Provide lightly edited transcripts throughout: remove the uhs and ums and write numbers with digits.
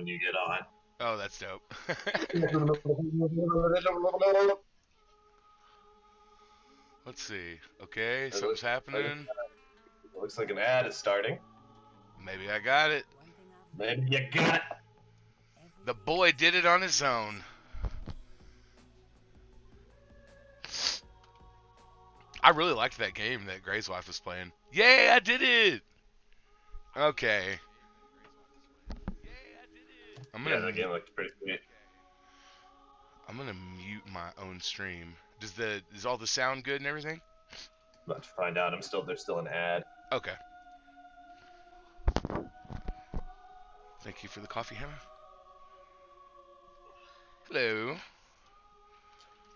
when you get on. Oh, that's dope. Let's see. Okay, It something's happening. looks like an ad is starting. Maybe I got it. Maybe you got it. The boy did it on his own. I really liked that game that Gray's wife was playing. Yay, I did it! Okay. I'm Yeah, that gonna game looked pretty sweet. I'm gonna mute my own stream. Is all the sound good and everything? About to find out. There's still an ad. Okay. Thank you for the coffee, Hannah. Hello.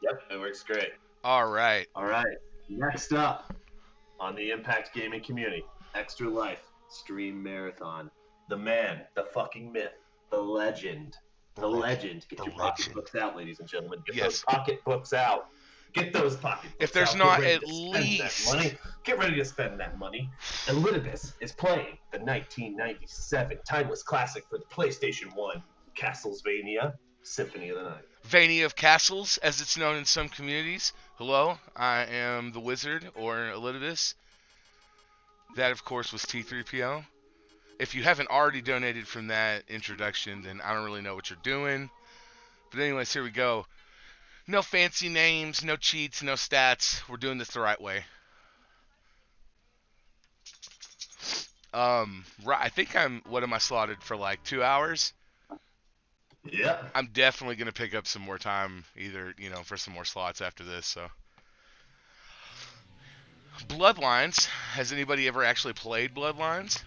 Yep, it works great. All right. All right. Next up on the Impact Gaming community, Extra Life Stream Marathon. The man, the fucking myth, the legend. The legend. Get your pocketbooks out, ladies and gentlemen. Get those pocketbooks out. Get those pocketbooks If there's out. not at least that money. Get ready to spend that money. Elidibus is playing the 1997 timeless classic for the PlayStation 1, Castlevania Symphony of the Night. Vania of Castles, as it's known in some communities. Hello, I am the Wizard, or Elidibus. That, of course, was T3PO. If you haven't already donated from that introduction, then I don't really know what you're doing. But anyways, here we go. No fancy names, no cheats, no stats. We're doing this the right way. Right. I think what am I slotted for, like 2 hours? Yeah. I'm definitely gonna pick up some more time, either for some more slots after this. So, Bloodlines. Has anybody ever actually played Bloodlines?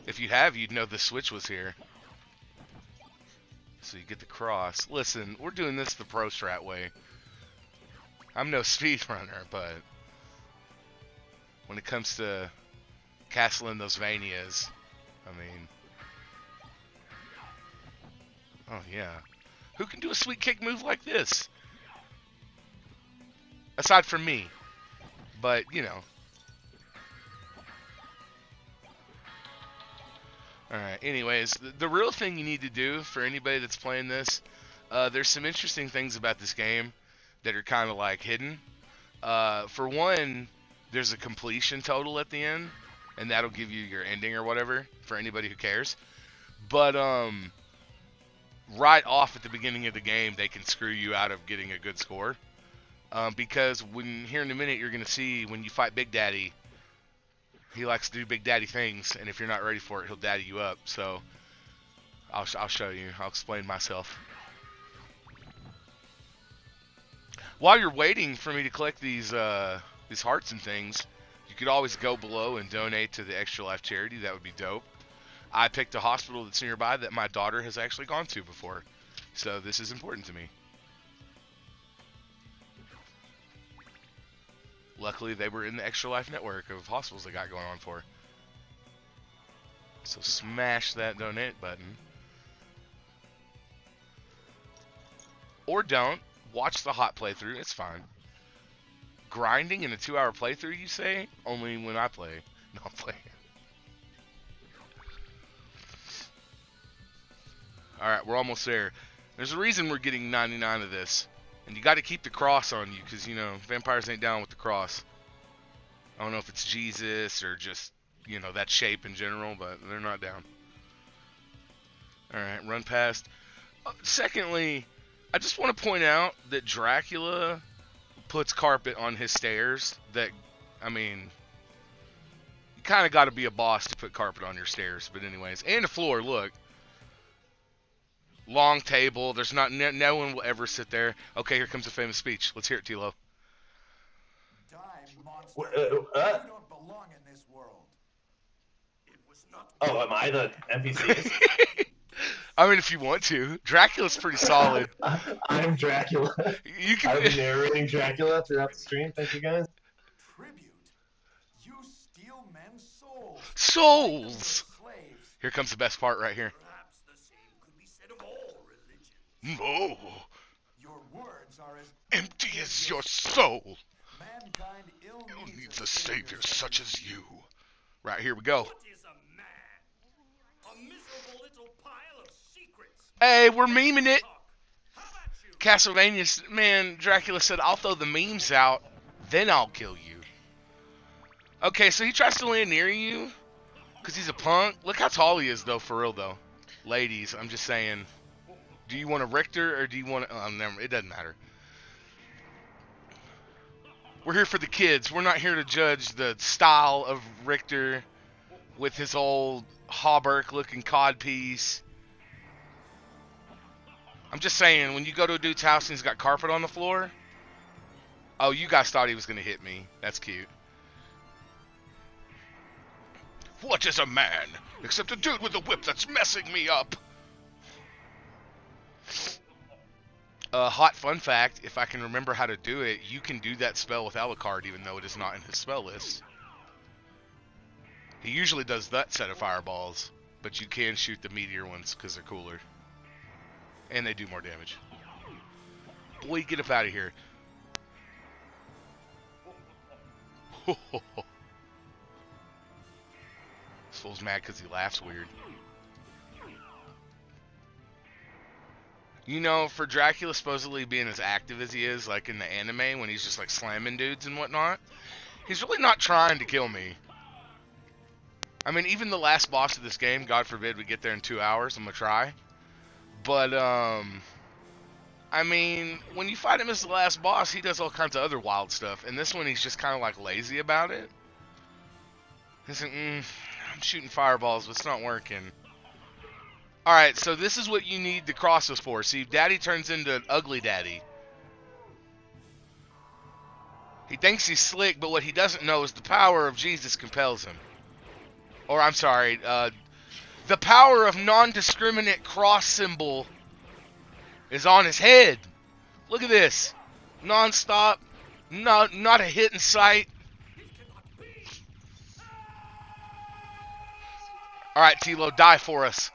If you have, you'd know the Switch was here. So you get the cross. Listen, we're doing this the pro strat way. I'm no speedrunner, but when it comes to castling those Vanias, I mean, oh yeah. Who can do a sweet kick move like this? Aside from me. But, Alright, anyways, the real thing you need to do for anybody that's playing this, there's some interesting things about this game that are kind of like hidden. For one, there's a completion total at the end, and that'll give you your ending or whatever for anybody who cares. But right off at the beginning of the game, they can screw you out of getting a good score. Because here in a minute, you're going to see when you fight Big Daddy, he likes to do Big Daddy things, and if you're not ready for it, he'll daddy you up. So I'll show you. I'll explain myself. While you're waiting for me to collect these hearts and things, you could always go below and donate to the Extra Life charity. That would be dope. I picked a hospital that's nearby that my daughter has actually gone to before, so this is important to me. Luckily, they were in the Extra Life network of hospitals they got going on for. So smash that donate button. Or don't. Watch the hot playthrough. It's fine. Grinding in a 2-hour playthrough, you say? Only when I play. No, I'm playing. Alright, we're almost there. There's a reason we're getting 99 of this. And you got to keep the cross on you, because, vampires ain't down with the cross. I don't know if it's Jesus or just, that shape in general, but they're not down. Alright, run past. Secondly, I just want to point out that Dracula puts carpet on his stairs that, you kind of got to be a boss to put carpet on your stairs. But anyways, and the floor, look. Long table. There's not no one will ever sit there. Okay, here comes a famous speech. Let's hear it, Tilo. Die, monster. You don't belong in this world. It was not. Oh, am I the NPC? If you want to. Dracula's pretty solid. I'm Dracula. I'll be narrating Dracula throughout the stream. Thank you, guys. Tribute. You steal men's souls. Souls! Here comes the best part right here. Perhaps the same could be said of all religions. No. Your words are as empty as your soul. Mankind ill needs a savior such as you. Right, here we go. What is a man? A a miserable little pile of secrets. Hey, we're memeing it. How about you? Castlevania's, man, Dracula said, I'll throw the memes out, then I'll kill you. Okay, so he tries to land near you because he's a punk. Look how tall he is, though, for real, though. Ladies, I'm just saying, do you want a Richter or do you want to... never, it doesn't matter. We're here for the kids. We're not here to judge the style of Richter with his old Hauberk-looking codpiece. I'm just saying, when you go to a dude's house and he's got carpet on the floor... Oh, you guys thought he was going to hit me. That's cute. What is a man except a dude with a whip that's messing me up? Hot fun fact, if I can remember how to do it, you can do that spell with Alucard even though it is not in his spell list. He usually does that set of fireballs, but you can shoot the meteor ones because they're cooler. And they do more damage. Boy, get up out of here. This fool's mad because he laughs weird. You know, for Dracula supposedly being as active as he is, like in the anime, when he's just like slamming dudes and whatnot, he's really not trying to kill me. I mean, even the last boss of this game, God forbid we get there in 2 hours, I'm gonna try. But, I mean, when you fight him as the last boss, he does all kinds of other wild stuff. And this one, he's just kind of like lazy about it. He's like, I'm shooting fireballs, but it's not working. Alright, so this is what you need the crosses for. See, Daddy turns into Ugly Daddy. He thinks he's slick, but what he doesn't know is the power of Jesus compels him. Or, I'm sorry, the power of non-discriminate cross symbol is on his head. Look at this. Non-stop. Not a hit in sight. Alright, Tilo, die for us.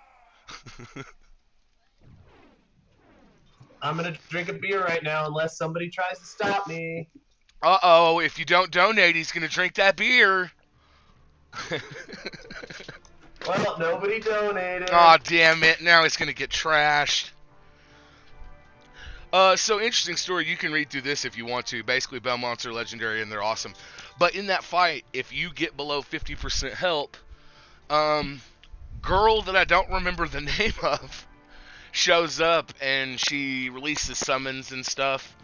I'm gonna drink a beer right now unless somebody tries to stop me. Uh-oh, if you don't donate, he's gonna drink that beer. Well, nobody donated. Aw, damn it. Now he's gonna get trashed. So interesting story. You can read through this if you want to. Basically, Belmonts are legendary and they're awesome. But in that fight, if you get below 50% help, girl that I don't remember the name of shows up and she releases summons and stuff.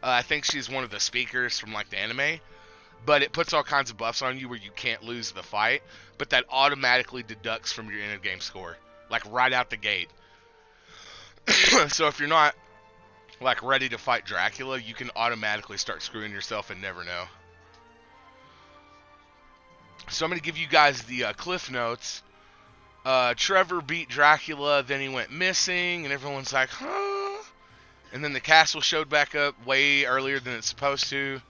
I think she's one of the speakers from like the anime. But it puts all kinds of buffs on you where you can't lose the fight. But that automatically deducts from your in-game score. Like right out the gate. So if you're not like ready to fight Dracula, you can automatically start screwing yourself and never know. So I'm going to give you guys the cliff notes. Trevor beat Dracula, then he went missing, and everyone's like, huh? And then the castle showed back up way earlier than it's supposed to.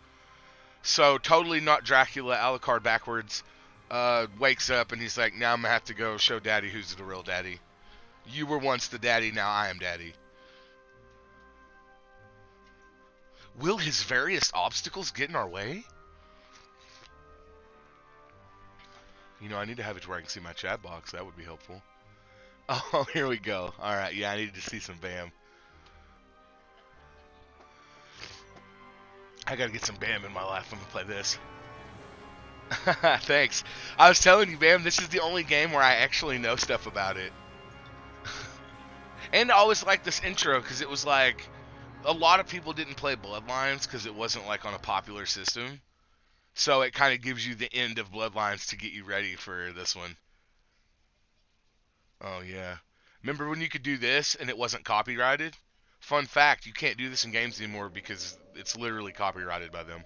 So totally not Dracula, Alucard backwards. Wakes up and he's like, now I'm going to have to go show Daddy who's the real daddy. You were once the daddy, now I am daddy. Will his various obstacles get in our way? You know, I need to have it to where I can see my chat box. That would be helpful. Oh, here we go. Alright, yeah, I needed to see some BAM. I gotta get some BAM in my life. I'm gonna play this. Thanks. I was telling you, BAM, this is the only game where I actually know stuff about it. And I always liked this intro, because it was like, a lot of people didn't play Bloodlines, because it wasn't like on a popular system. So it kind of gives you the end of Bloodlines to get you ready for this one. Oh, yeah. Remember when you could do this and it wasn't copyrighted? Fun fact, you can't do this in games anymore because it's literally copyrighted by them.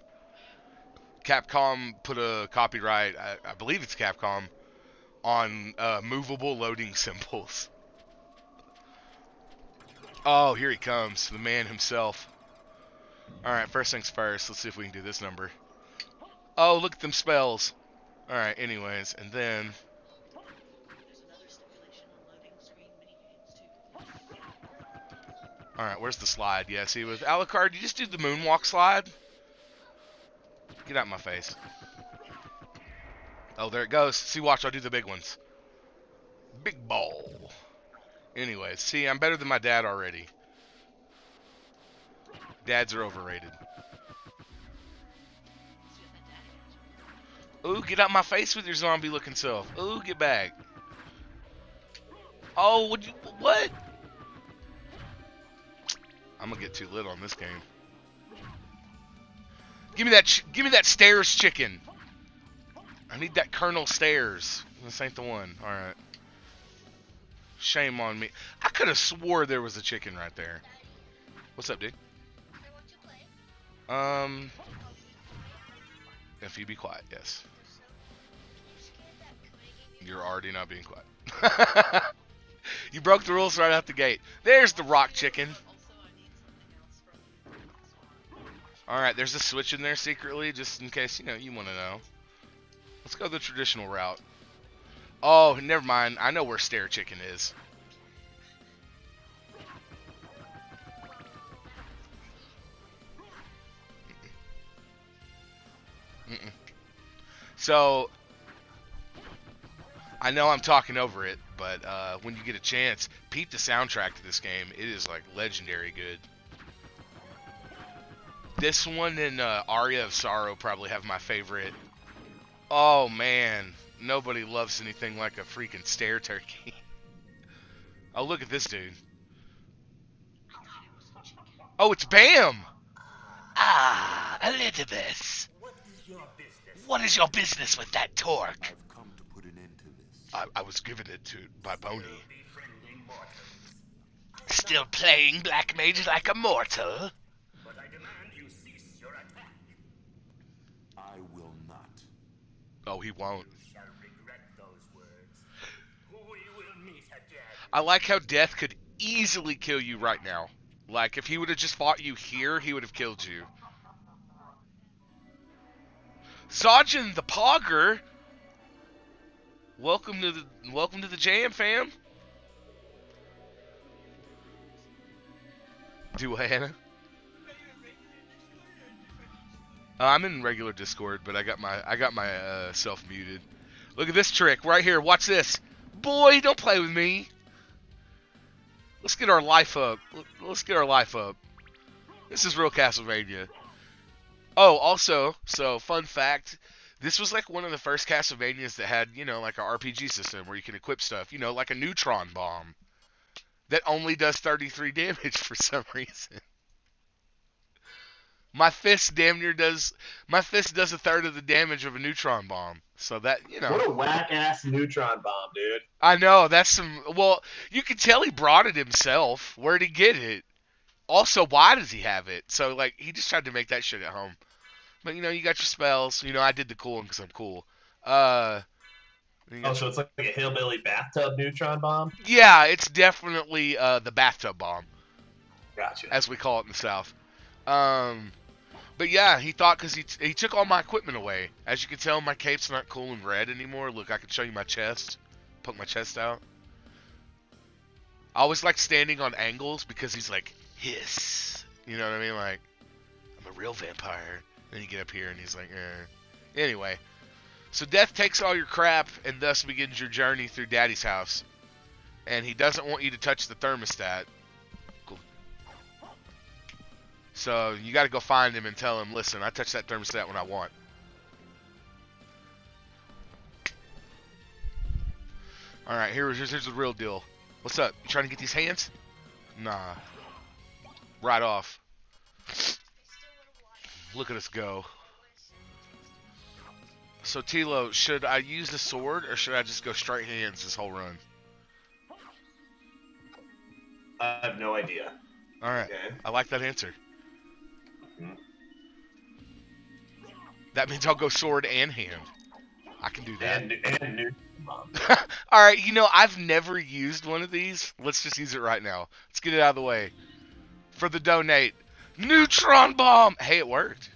Capcom put a copyright, I believe it's Capcom, on movable loading symbols. Oh, here he comes, the man himself. Alright, first things first, let's see if we can do this number. Oh, look at them spells. Alright, anyways, and then... Alright, where's the slide? Yeah, see, with Alucard, you just do the moonwalk slide. Get out of my face. Oh, there it goes. See, watch, I'll do the big ones. Big ball. Anyway, see, I'm better than my dad already. Dads are overrated. Ooh, get out my face with your zombie-looking self. Ooh, get back. Oh, what? I'm gonna get too lit on this game. Give me that stairs chicken. I need that Colonel Stairs. This ain't the one. All right. Shame on me. I could have swore there was a chicken right there. What's up, dude? If you be quiet, yes. You're already not being quiet. You broke the rules right out the gate. There's the rock chicken. Alright, there's a switch in there secretly, just in case, you want to know. Let's go the traditional route. Oh, never mind. I know where Stair Chicken is. Mm-mm. So, I know I'm talking over it, but when you get a chance, peep the soundtrack to this game. It is, like, legendary good. This one and Aria of Sorrow probably have my favorite. Oh, man. Nobody loves anything like a freaking stair turkey. Oh, look at this dude. Oh, it's Bam! Ah, Elizabeth. What is your business with that torque? I've come to put an end to this. I was given it by Boney. Still playing Black Mage like a mortal? But I demand you cease your attack. I will not. Oh, he won't. You shall regret those words. We will meet again. I like how Death could easily kill you right now. Like, if he would have just fought you here, he would have killed you. Sajin the Pogger! Welcome to the jam, fam. Do what, Hannah? I'm in regular Discord, but I got my self muted. Look at this trick right here. Watch this. Boy, don't play with me. Let's get our life up. Let's get our life up. This is real Castlevania. Oh, also, so fun fact, this was like one of the first Castlevanias that had, like a RPG system where you can equip stuff, like a neutron bomb that only does 33 damage for some reason. My fist does a third of the damage of a neutron bomb. So that, What a whack-ass neutron bomb, dude. I know, well, you can tell he brought it himself. Where'd he get it? Also, why does he have it? So, like, he just tried to make that shit at home. But, you got your spells. I did the cool one because I'm cool. So it's like a hillbilly bathtub neutron bomb? Yeah, it's definitely the bathtub bomb. Gotcha. As we call it in the South. But yeah, he thought because he took all my equipment away. As you can tell, my cape's not cool and red anymore. Look, I can show you my chest. Poke my chest out. I always like standing on angles because he's like, hiss. You know what I mean? Like, I'm a real vampire. Then you get up here and he's like, eh. Anyway. So Death takes all your crap and thus begins your journey through Daddy's house. And he doesn't want you to touch the thermostat. Cool. So you got to go find him and tell him, listen, I touch that thermostat when I want. Alright, here's the real deal. What's up? You trying to get these hands? Nah. Right off. Look at us go. So Tilo, should I use the sword or should I just go straight hands this whole run? I have no idea. Alright, okay. I like that answer. Mm-hmm. That means I'll go sword and hand. I can do that. And new. Alright, I've never used one of these. Let's just use it right now. Let's get it out of the way. For the donate. Neutron bomb! Hey, it worked.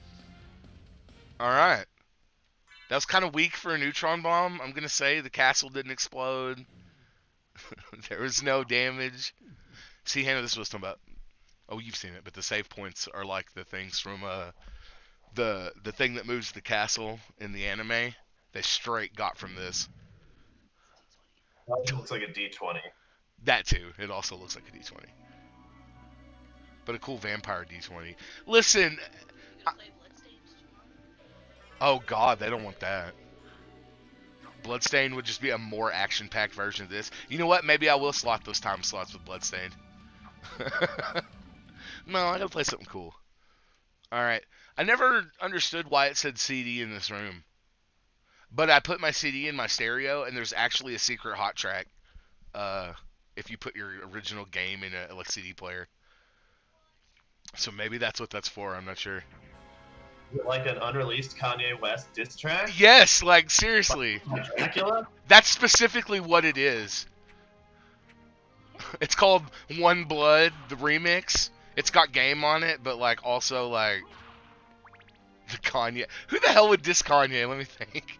Alright. That was kind of weak for a neutron bomb. I'm going to say the castle didn't explode. There was no damage. See, Hannah, this is what I was talking about. Oh, you've seen it, but the save points are like the things from the thing that moves the castle in the anime. They straight got from this. It looks like a D20. That too. It also looks like a D20. But a cool vampire D20. Listen. Oh god, they don't want that. Bloodstained would just be a more action-packed version of this. You know what? Maybe I will slot those time slots with Bloodstained. No, I gotta play something cool. Alright. I never understood why it said CD in this room. But I put my CD in my stereo, and there's actually a secret hot track. If you put your original game in a like CD player. So maybe that's what that's for. I'm not sure. Like an unreleased Kanye West diss track? Yes, like seriously. Dracula? That's specifically what it is. It's called One Blood, the remix. It's got game on it, but like also like the Kanye. Who the hell would diss Kanye? Let me think.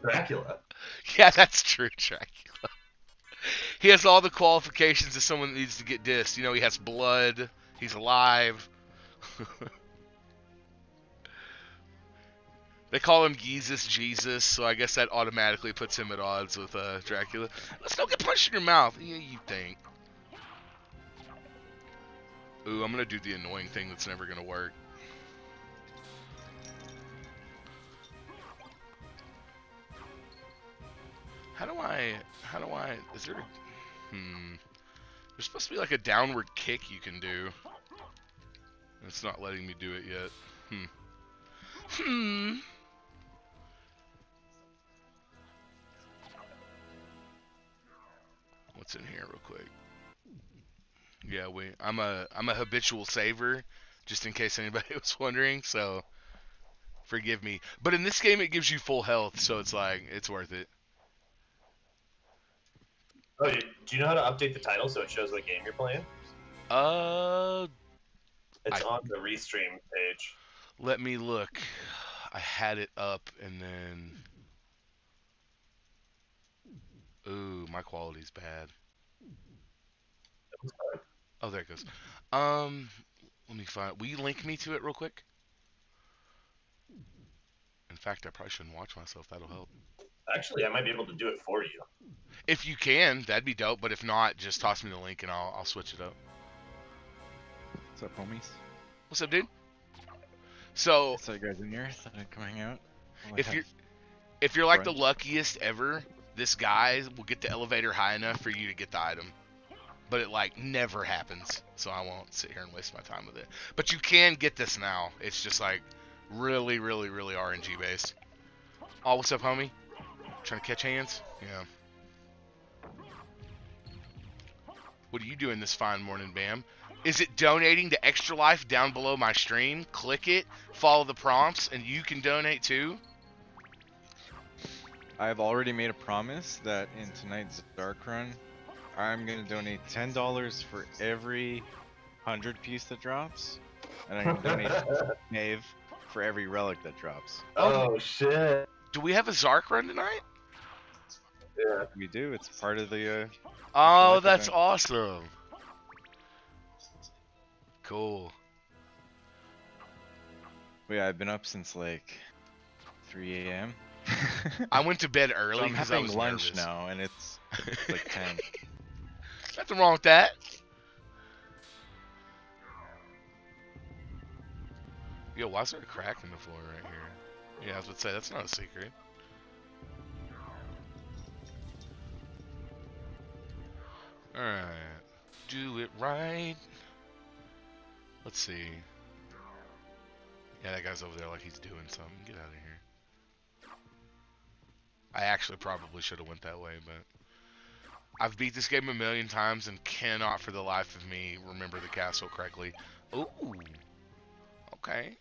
Dracula. Yeah, that's true, Dracula. He has all the qualifications of someone that needs to get dissed. You know, he has blood. He's alive. They call him Jesus, so I guess that automatically puts him at odds with Dracula. Let's don't get punched in your mouth. Yeah, you think. Ooh, I'm gonna do the annoying thing that's never gonna work. How do I, is there there's supposed to be like a downward kick you can do. It's not letting me do it yet. What's in here real quick? Yeah, I'm a habitual saver, just in case anybody was wondering, so forgive me. But in this game it gives you full health, so it's like it's worth it. Oh, do you know how to update the title so it shows what game you're playing? It's on the restream page. Let me look. I had it up and then ooh, my quality's bad. Oh, there it goes. Let me find. Will you link me to it real quick? In fact, I probably shouldn't watch myself. That'll help. Actually, I might be able to do it for you. If you can, that'd be dope. But if not, just toss me the link and I'll switch it up. What's up, homies? What's up, dude? So, I saw you guys in here. Thought I'd come hang out. if you're like the luckiest ever, this guy will get the elevator high enough for you to get the item. But it like never happens, so I won't sit here and waste my time with it. But you can get this now. It's just like really, really, really RNG based. Oh, what's up, homie? Trying to catch hands? Yeah. What are you doing this fine morning, Bam? Is it donating to Extra Life down below my stream? Click it, follow the prompts, and you can donate too. I've already made a promise that in tonight's Dark Run, I'm gonna donate $10 for every 100 piece that drops, and I'm gonna donate Nave for every relic that drops. Oh shit! Do we have a Zark run tonight? Yeah, we do. It's part of the. Oh, that's awesome. Cool. Well, yeah, I've been up since like 3 a.m. I went to bed early because I was having lunch nervous. now, and it's like 10. Nothing wrong with that. Yo, why is there a crack in the floor right here? Yeah, I was about to say, that's not a secret. Alright. Do it right. Let's see. Yeah, that guy's over there like he's doing something. Get out of here. I actually probably should have went that way, but I've beat this game a million times and cannot for the life of me remember the castle correctly. Ooh. Okay.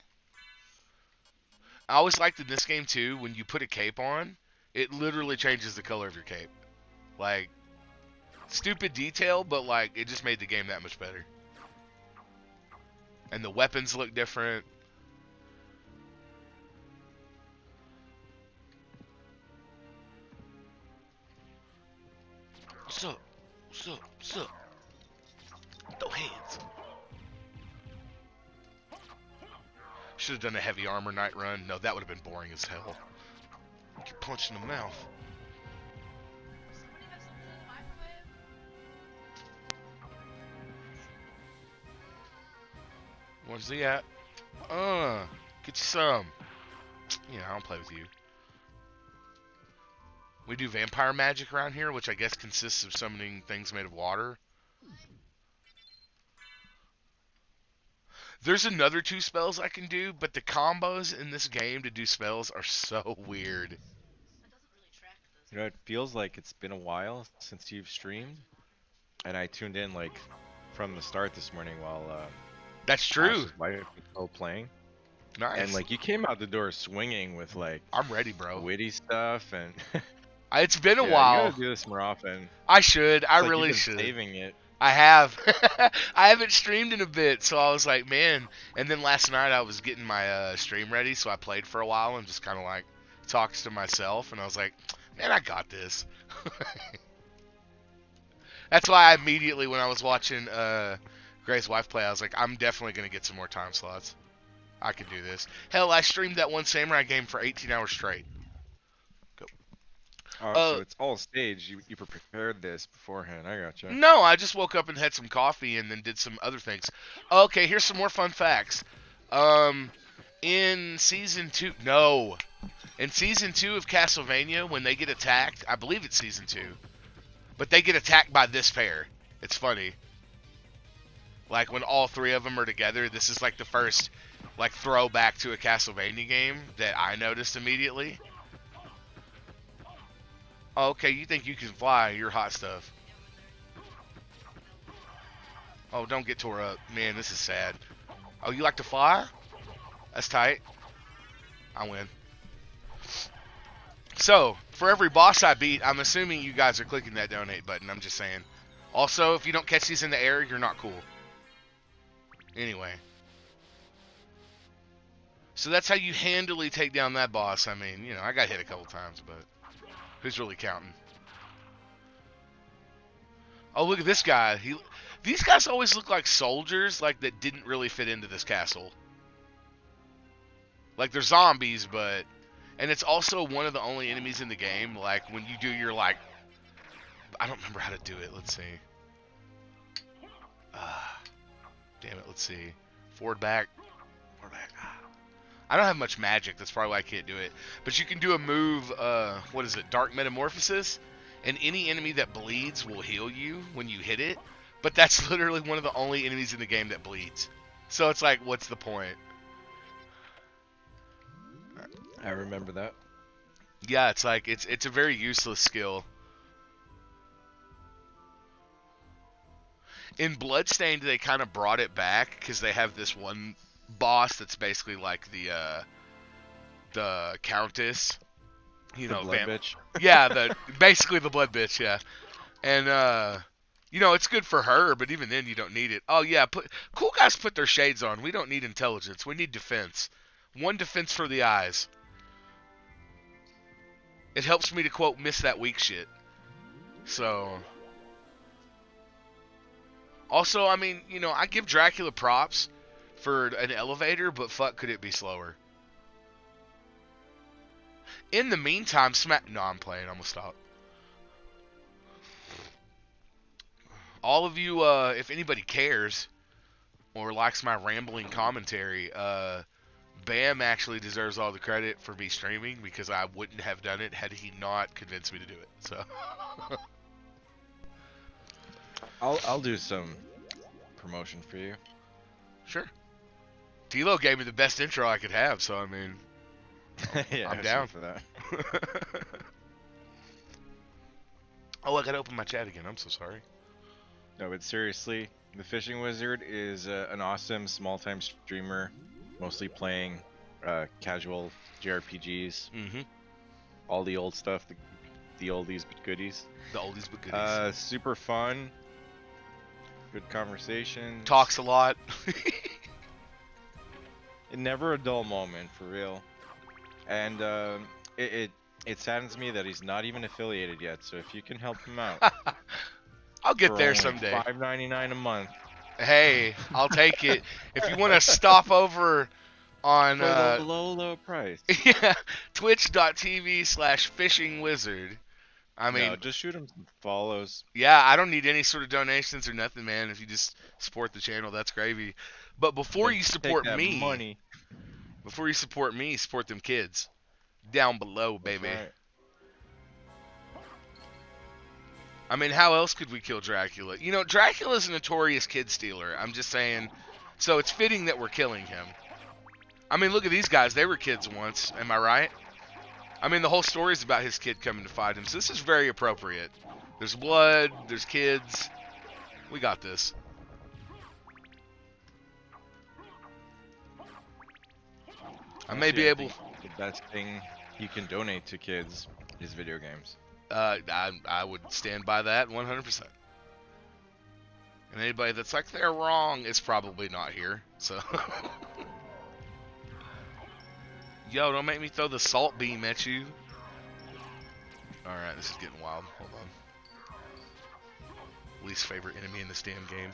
I always liked in this game too, when you put a cape on, it literally changes the color of your cape. Like, stupid detail, but like, it just made the game that much better. And the weapons look different. Sup? Throw hands. Should have done a heavy armor night run. No, that would have been boring as hell. Get punched in the mouth. Where's he at? Get you some. Yeah, I don't play with you. We do vampire magic around here, which I guess consists of summoning things made of water. There's another 2 spells I can do, but the combos in this game to do spells are so weird. You know, it feels like it's been a while since you've streamed, and I tuned in like from the start this morning while That's true. Ash's wife was playing. Nice. And like you came out the door swinging with like I'm ready, bro. witty stuff, and It's been a yeah, while. You gotta do this more often. I should. It's I like really you've been should. saving it. I have. I haven't streamed in a bit, so I was like, man. And then last night I was getting my stream ready, so I played for a while and just kind of like talks to myself, and I was like, man, I got this. That's why I immediately, when I was watching Gray's wife play, I was like, I'm definitely gonna get some more time slots. I can do this. Hell, I streamed that one samurai game for 18 hours straight. Oh, so it's all staged. You prepared this beforehand. I gotcha. No, I just woke up and had some coffee and then did some other things. Okay, here's some more fun facts. In season 2, in season 2 of Castlevania, when they get attacked, I believe it's season 2, but they get attacked by this pair. It's funny. Like when all 3 of them are together, this is like the first like throwback to a Castlevania game that I noticed immediately. Oh, okay, you think you can fly, you're hot stuff. Oh, don't get tore up. Man, this is sad. Oh, you like to fly? That's tight. I win. So, for every boss I beat, I'm assuming you guys are clicking that donate button. I'm just saying. Also, if you don't catch these in the air, you're not cool. Anyway. So that's how you handily take down that boss. I mean, you know, I got hit a couple times, but who's really counting? Oh, look at this guy. These guys always look like soldiers, like that didn't really fit into this castle. Like they're zombies, but... And it's also one of the only enemies in the game, like when you do your like... I don't remember how to do it. Let's see. Damn it, let's see. Forward, back. Forward, back. I don't have much magic, that's probably why I can't do it. But you can do a move, what is it, Dark Metamorphosis? And any enemy that bleeds will heal you when you hit it. But that's literally one of the only enemies in the game that bleeds. So it's like, what's the point? I remember that. Yeah, it's like, it's a very useless skill. In Bloodstained, they kind of brought it back, because they have this one boss that's basically like the Countess. You know, blood bitch. Yeah, basically the blood bitch, yeah. And you know, it's good for her, but even then you don't need it. Oh yeah, cool guys put their shades on. We don't need intelligence. We need defense. 1 defense for the eyes. It helps me to quote miss that weak shit. So also, I mean, you know, I give Dracula props for an elevator, but fuck could it be slower. In the meantime, No, I'm playing. I'm gonna stop. All of you, if anybody cares or likes my rambling commentary, Bam actually deserves all the credit for me streaming, because I wouldn't have done it had he not convinced me to do it. So I'll do some promotion for you. Sure. Tilo gave me the best intro I could have, so I mean, Yeah, I'm down for that. Oh, I gotta open my chat again. I'm so sorry. No, but seriously, the Fishing Wizard is an awesome small-time streamer, mostly playing casual JRPGs. Mm-hmm. All the old stuff, the oldies but goodies. The oldies but goodies. Super fun. Good conversation. Talks a lot. Never a dull moment, for real. And it saddens me that he's not even affiliated yet. So if you can help him out, I'll get for there only someday. $5.99 a month. Hey, I'll take it. If you want to stop over on For the low price. yeah, twitch.tv/fishingwizard, I mean, no, just shoot him some follows. yeah, I don't need any sort of donations or nothing, man. If you just support the channel, that's gravy. But before Then you take support that me, money. support them kids down below, That's baby. right. I mean, how else could we kill Dracula? You know, Dracula's a notorious kid stealer. I'm just saying. So it's fitting that we're killing him. I mean, look at these guys. They were kids once. Am I right? I mean, the whole story is about his kid coming to fight him. So this is very appropriate. There's blood. There's kids. We got this. I may be able. The best thing you can donate to kids is video games. I would stand by that 100%. And anybody that's like they're wrong is probably not here. So, yo, don't make me throw the salt beam at you. All right, this is getting wild. Hold on. Least favorite enemy in this damn game.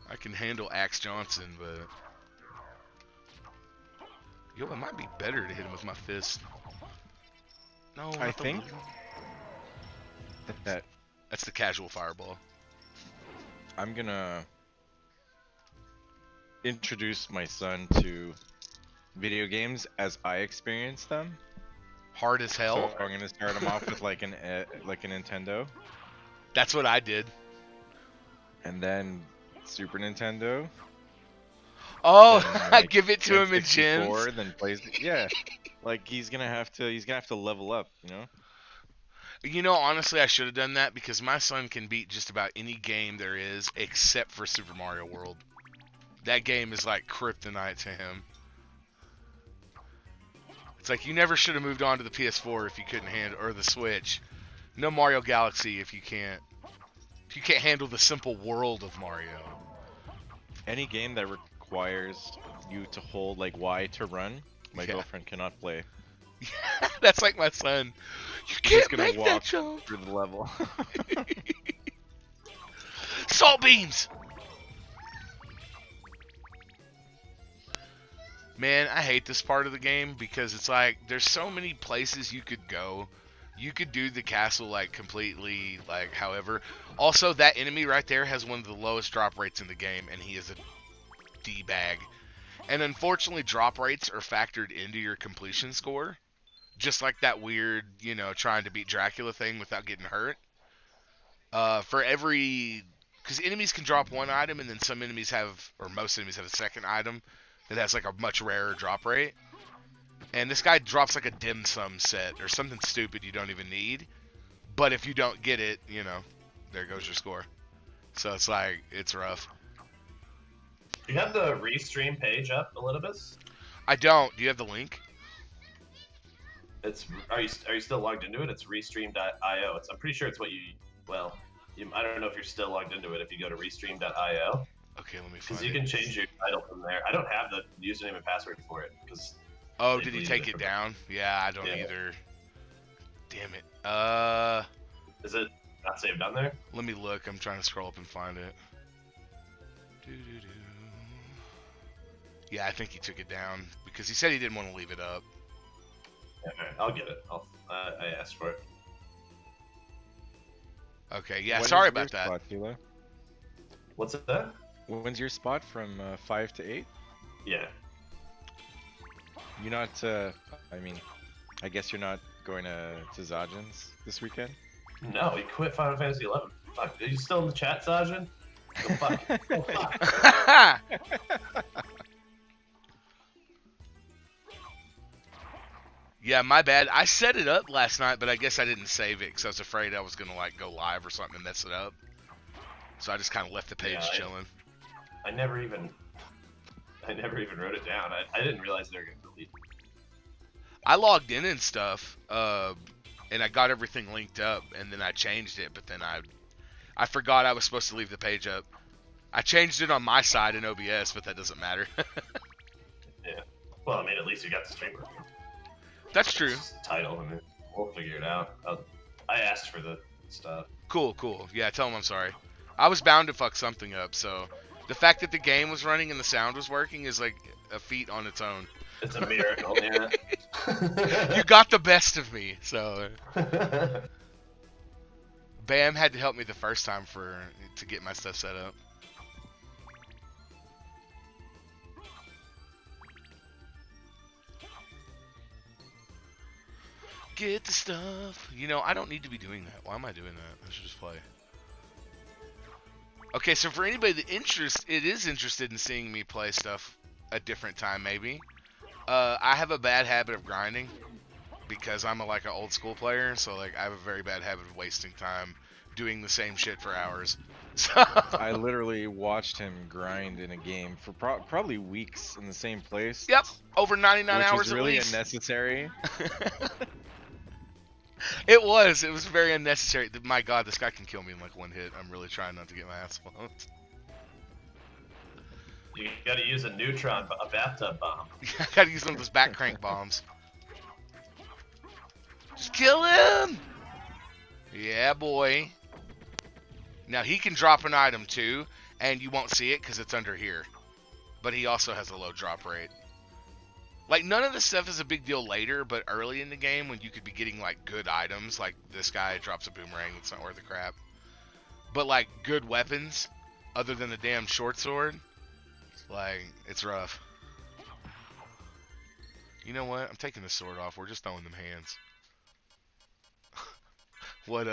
I can handle Axe Johnson, but yo, it might be better to hit him with my fist. No, I think that that's the casual fireball. I'm gonna introduce my son to video games as I experience them. Hard as hell. So I'm gonna start him off with like a Nintendo, That's what I did. and then Super Nintendo. Oh, then, I give it to him in N64, gyms. Then plays. Yeah, like he's gonna have to level up. You know. You know, honestly, I should have done that because my son can beat just about any game there is except for Super Mario World. That game is like kryptonite to him. It's like you never should have moved on to the PS4 if you couldn't handle, or the Switch. No Mario Galaxy if you can't handle the simple world of Mario. Any game that requires you to hold like Y to run, my girlfriend cannot play. That's like my son. You He's can't gonna make walk that jump. through the level. Salt beams. Man, I hate this part of the game because it's like there's so many places you could go. You could do the castle like completely like however. Also, that enemy right there has one of the lowest drop rates in the game, and he is a D-bag. And unfortunately, drop rates are factored into your completion score. Just like that weird, you know, trying to beat Dracula thing without getting hurt. For every... Because enemies can drop one item, and then some enemies have, or most enemies have a second item that has like a much rarer drop rate. And this guy drops like a dim sum set, or something stupid you don't even need. But if you don't get it, you know, there goes your score. So it's like, it's rough. Do you have the restream page up, Elidibus? I don't. Do you have the link? It's are you still logged into it? It's restream.io. I'm pretty sure it's what I don't know if you're still logged into it if you go to restream.io. Okay, let me find Because you it. can change your title from there. I don't have the username and password for it because. Oh, did he take it down? Yeah, I don't either. Damn it. Is it not saved on there? Let me look. I'm trying to scroll up and find it. Doo-doo-doo. Yeah, I think he took it down because he said he didn't want to leave it up. Yeah, alright, I'll get it. I asked for it. Okay, yeah, When sorry is your about that. spot, Tila? What's that? When's your spot from 5 to 8? Yeah. You're not. I mean, I guess you're not going to Zajan's this weekend. No, he quit Final Fantasy 11. Fuck, are you still in the chat, Sajin? Oh, fuck. Oh, fuck. Yeah, my bad. I set it up last night, but I guess I didn't save it because I was afraid I was gonna like go live or something and mess it up. So I just kind of left the page chilling. I never even wrote it down. I didn't realize they were gonna delete it. I logged in and stuff, and I got everything linked up, and then I changed it, but then I forgot I was supposed to leave the page up. I changed it on my side in OBS, but that doesn't matter. Yeah. Well, I mean, at least you got the stream working. That's true. Title, I mean, we'll figure it out. I asked for the stuff. Cool. Yeah, tell him I'm sorry. I was bound to fuck something up, so the fact that the game was running and the sound was working is like a feat on its own. It's a miracle, yeah. You got the best of me, so Bam had to help me the first time to get my stuff set up. Get the stuff. You know, I don't need to be doing that. Why am I doing that? I should just play. Okay, so for anybody that is interested in seeing me play stuff a different time, maybe. I have a bad habit of grinding because I'm like an old school player, so like I have a very bad habit of wasting time doing the same shit for hours. So I literally watched him grind in a game for probably weeks in the same place. Yep, over 99 which hours was really at least. unnecessary. It was very unnecessary. My God, this guy can kill me in like one hit. I'm really trying not to get my ass whooped. You gotta use a neutron, a bathtub bomb. I gotta use one of those back crank bombs. Just kill him! Yeah, boy. Now he can drop an item too, and you won't see it because it's under here. But he also has a low drop rate. Like, none of this stuff is a big deal later, but early in the game when you could be getting, like, good items, like this guy drops a boomerang, it's not worth the crap. But, like, good weapons, other than the damn short sword, like, it's rough. You know what? I'm taking this sword off. We're just throwing them hands. What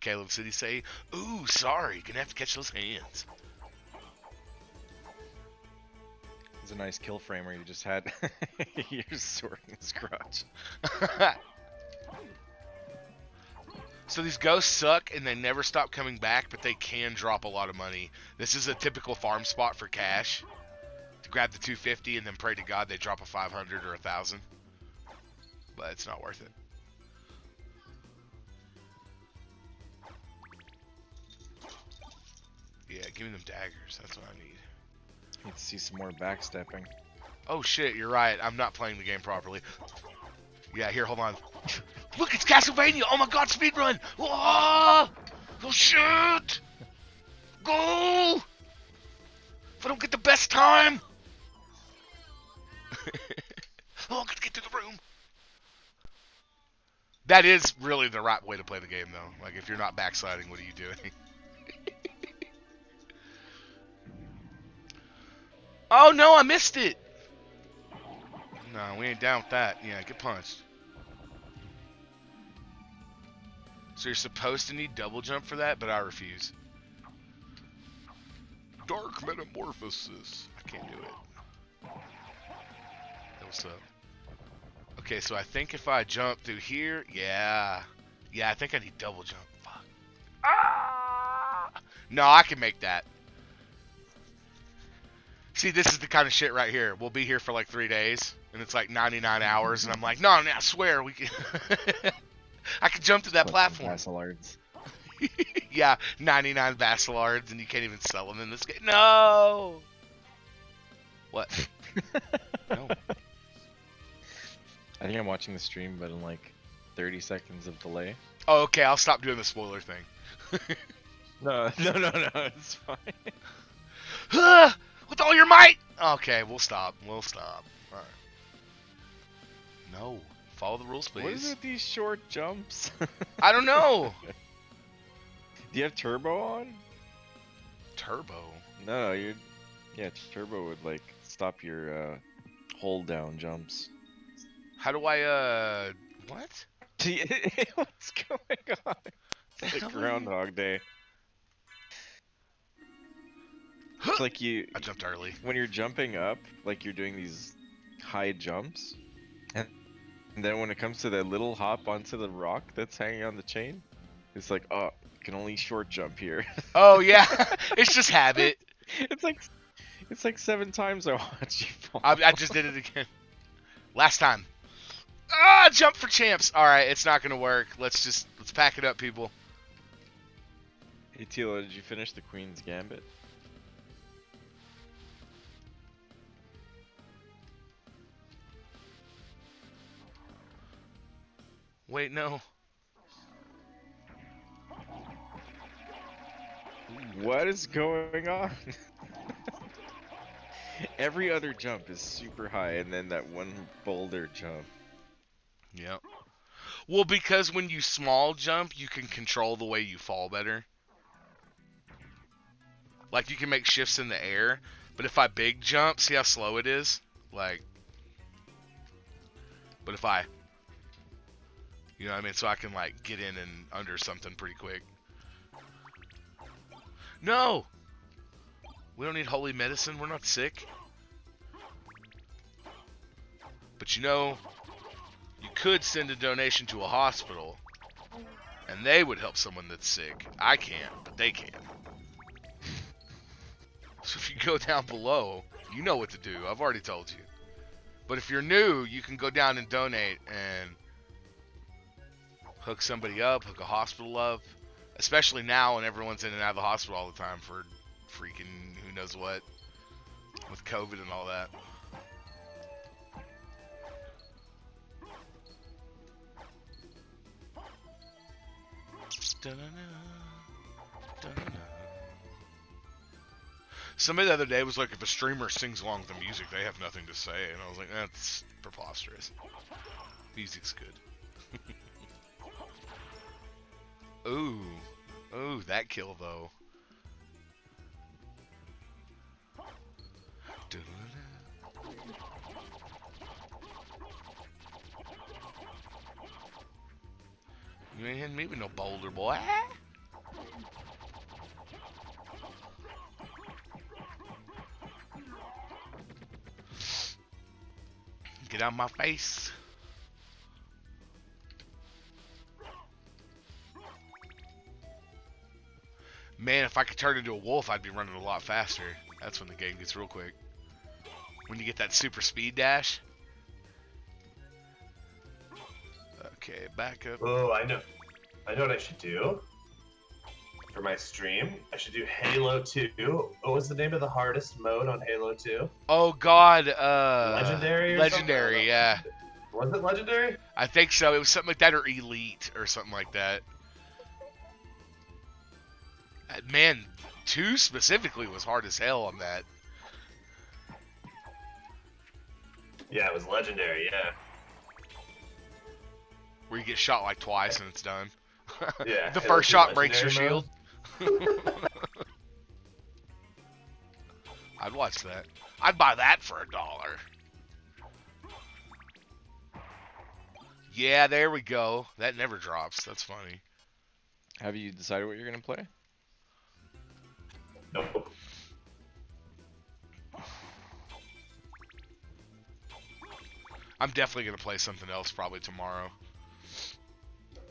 Caleb City say? Ooh, sorry. Gonna have to catch those hands. It's a nice kill frame where you just had your sword in his crotch. So these ghosts suck and they never stop coming back, but they can drop a lot of money. This is a typical farm spot for cash. To grab the 250 and then pray to God they drop a 500 or 1,000. But it's not worth it. Yeah, give me them daggers. That's what I need. Need to see some more backstepping. Oh shit, you're right. I'm not playing the game properly. Yeah, here, hold on. Look, it's Castlevania! Oh my God, speedrun! Whoa! Oh shit! Go! If I don't get the best time! Oh, I gotta get to the room. That is really the right way to play the game, though. Like, if you're not backsliding, what are you doing? Oh no, I missed it! No, we ain't down with that. Yeah, get punched. So you're supposed to need double jump for that, but I refuse. Dark Metamorphosis. I can't do it. Hey, what's up? Okay, so I think if I jump through here, yeah. Yeah, I think I need double jump. Fuck. Ah! No, I can make that. See, this is the kind of shit right here. We'll be here for like 3 days, and it's like 99 hours, and I'm like, no, I swear, we can... I can jump to that platform. Bassilards. Yeah, 99 Bassilards, and you can't even sell them in this game. No! What? No. I think I'm watching the stream, but in like 30 seconds of delay. Oh, okay, I'll stop doing the spoiler thing. No, it's fine. With all your might! Okay, we'll stop. We'll stop. Alright. No. Follow the rules, please. What is it with these short jumps? I don't know. Do you have turbo on? Turbo? No, you're... Yeah, turbo would like stop your hold down jumps. How do I, what? What's going on? It's like Groundhog Day. It's like I jumped early. when you're jumping up, like you're doing these high jumps, and then when it comes to that little hop onto the rock that's hanging on the chain, it's like, oh, you can only short jump here. Oh yeah, it's just habit. It's like 7 times I watched you fall. I just did it again. Last time. Ah, jump for champs. All right, it's not gonna work. Let's pack it up, people. Hey Tila, did you finish the Queen's Gambit? Wait, no. What is going on? Every other jump is super high, and then that one boulder jump Yep. Well, because when you small jump, you can control the way you fall better. Like, you can make shifts in the air, but if I big jump, see how slow it is? Like, but if I, you know what I mean? So I can, like, get in and under something pretty quick. No! We don't need holy medicine. We're not sick. But you know, you could send a donation to a hospital, and they would help someone that's sick. I can't, but they can. So if you go down below, you know what to do. I've already told you. But if you're new, you can go down and donate and hook somebody up, hook a hospital up. Especially now when everyone's in and out of the hospital all the time for freaking who knows what. With COVID and all that. Somebody the other day was like, if a streamer sings along with the music, they have nothing to say. And I was like, that's preposterous. Music's good. Ooh. Ooh, that kill, though. You ain't hitting me with no boulder, boy. Get out of my face. Man, if I could turn into a wolf, I'd be running a lot faster. That's when the game gets real quick. When you get that super speed dash. Okay, back up. Oh, I know what I should do for my stream. I should do Halo 2. What was the name of the hardest mode on Halo 2? Oh God, Legendary. Legendary, yeah. Was it Legendary? I think so. It was something like that, or Elite, or something like that. Man, 2 specifically was hard as hell on that. Yeah, it was Legendary. Yeah. Where you get shot like twice and it's done. Yeah. The first shot breaks your Legendary shield. I'd watch that. I'd buy that for $1. Yeah, there we go. That never drops. That's funny. Have you decided what you're gonna play? Nope. I'm definitely gonna play something else probably tomorrow.